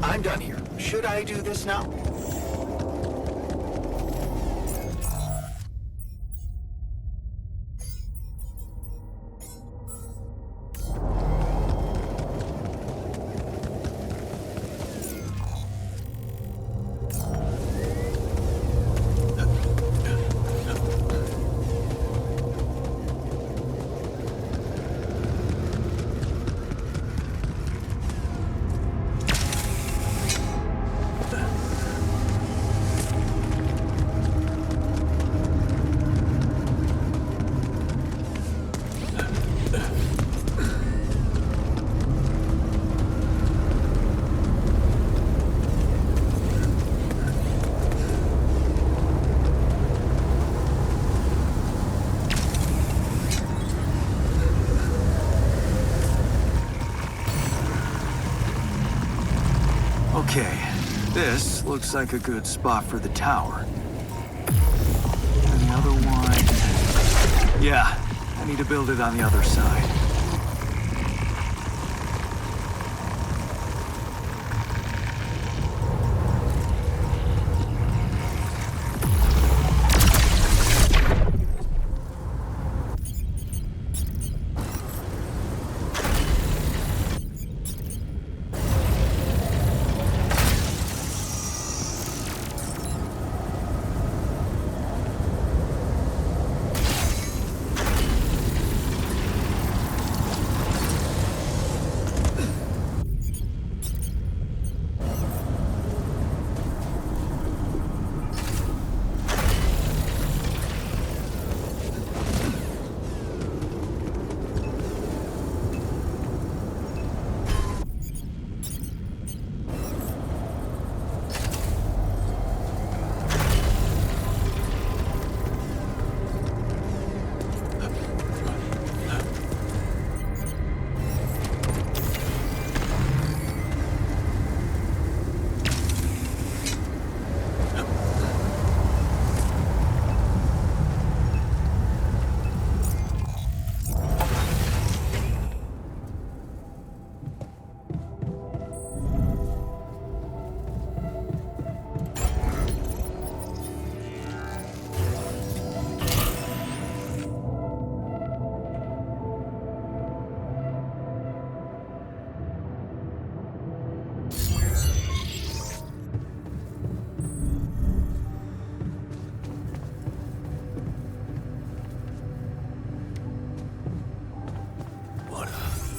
I'm done here. Should I do this now?
Okay, this looks like a good spot for the tower. And the other one... Yeah, I need to build it on the other side.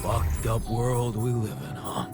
Fucked up world we live in, huh?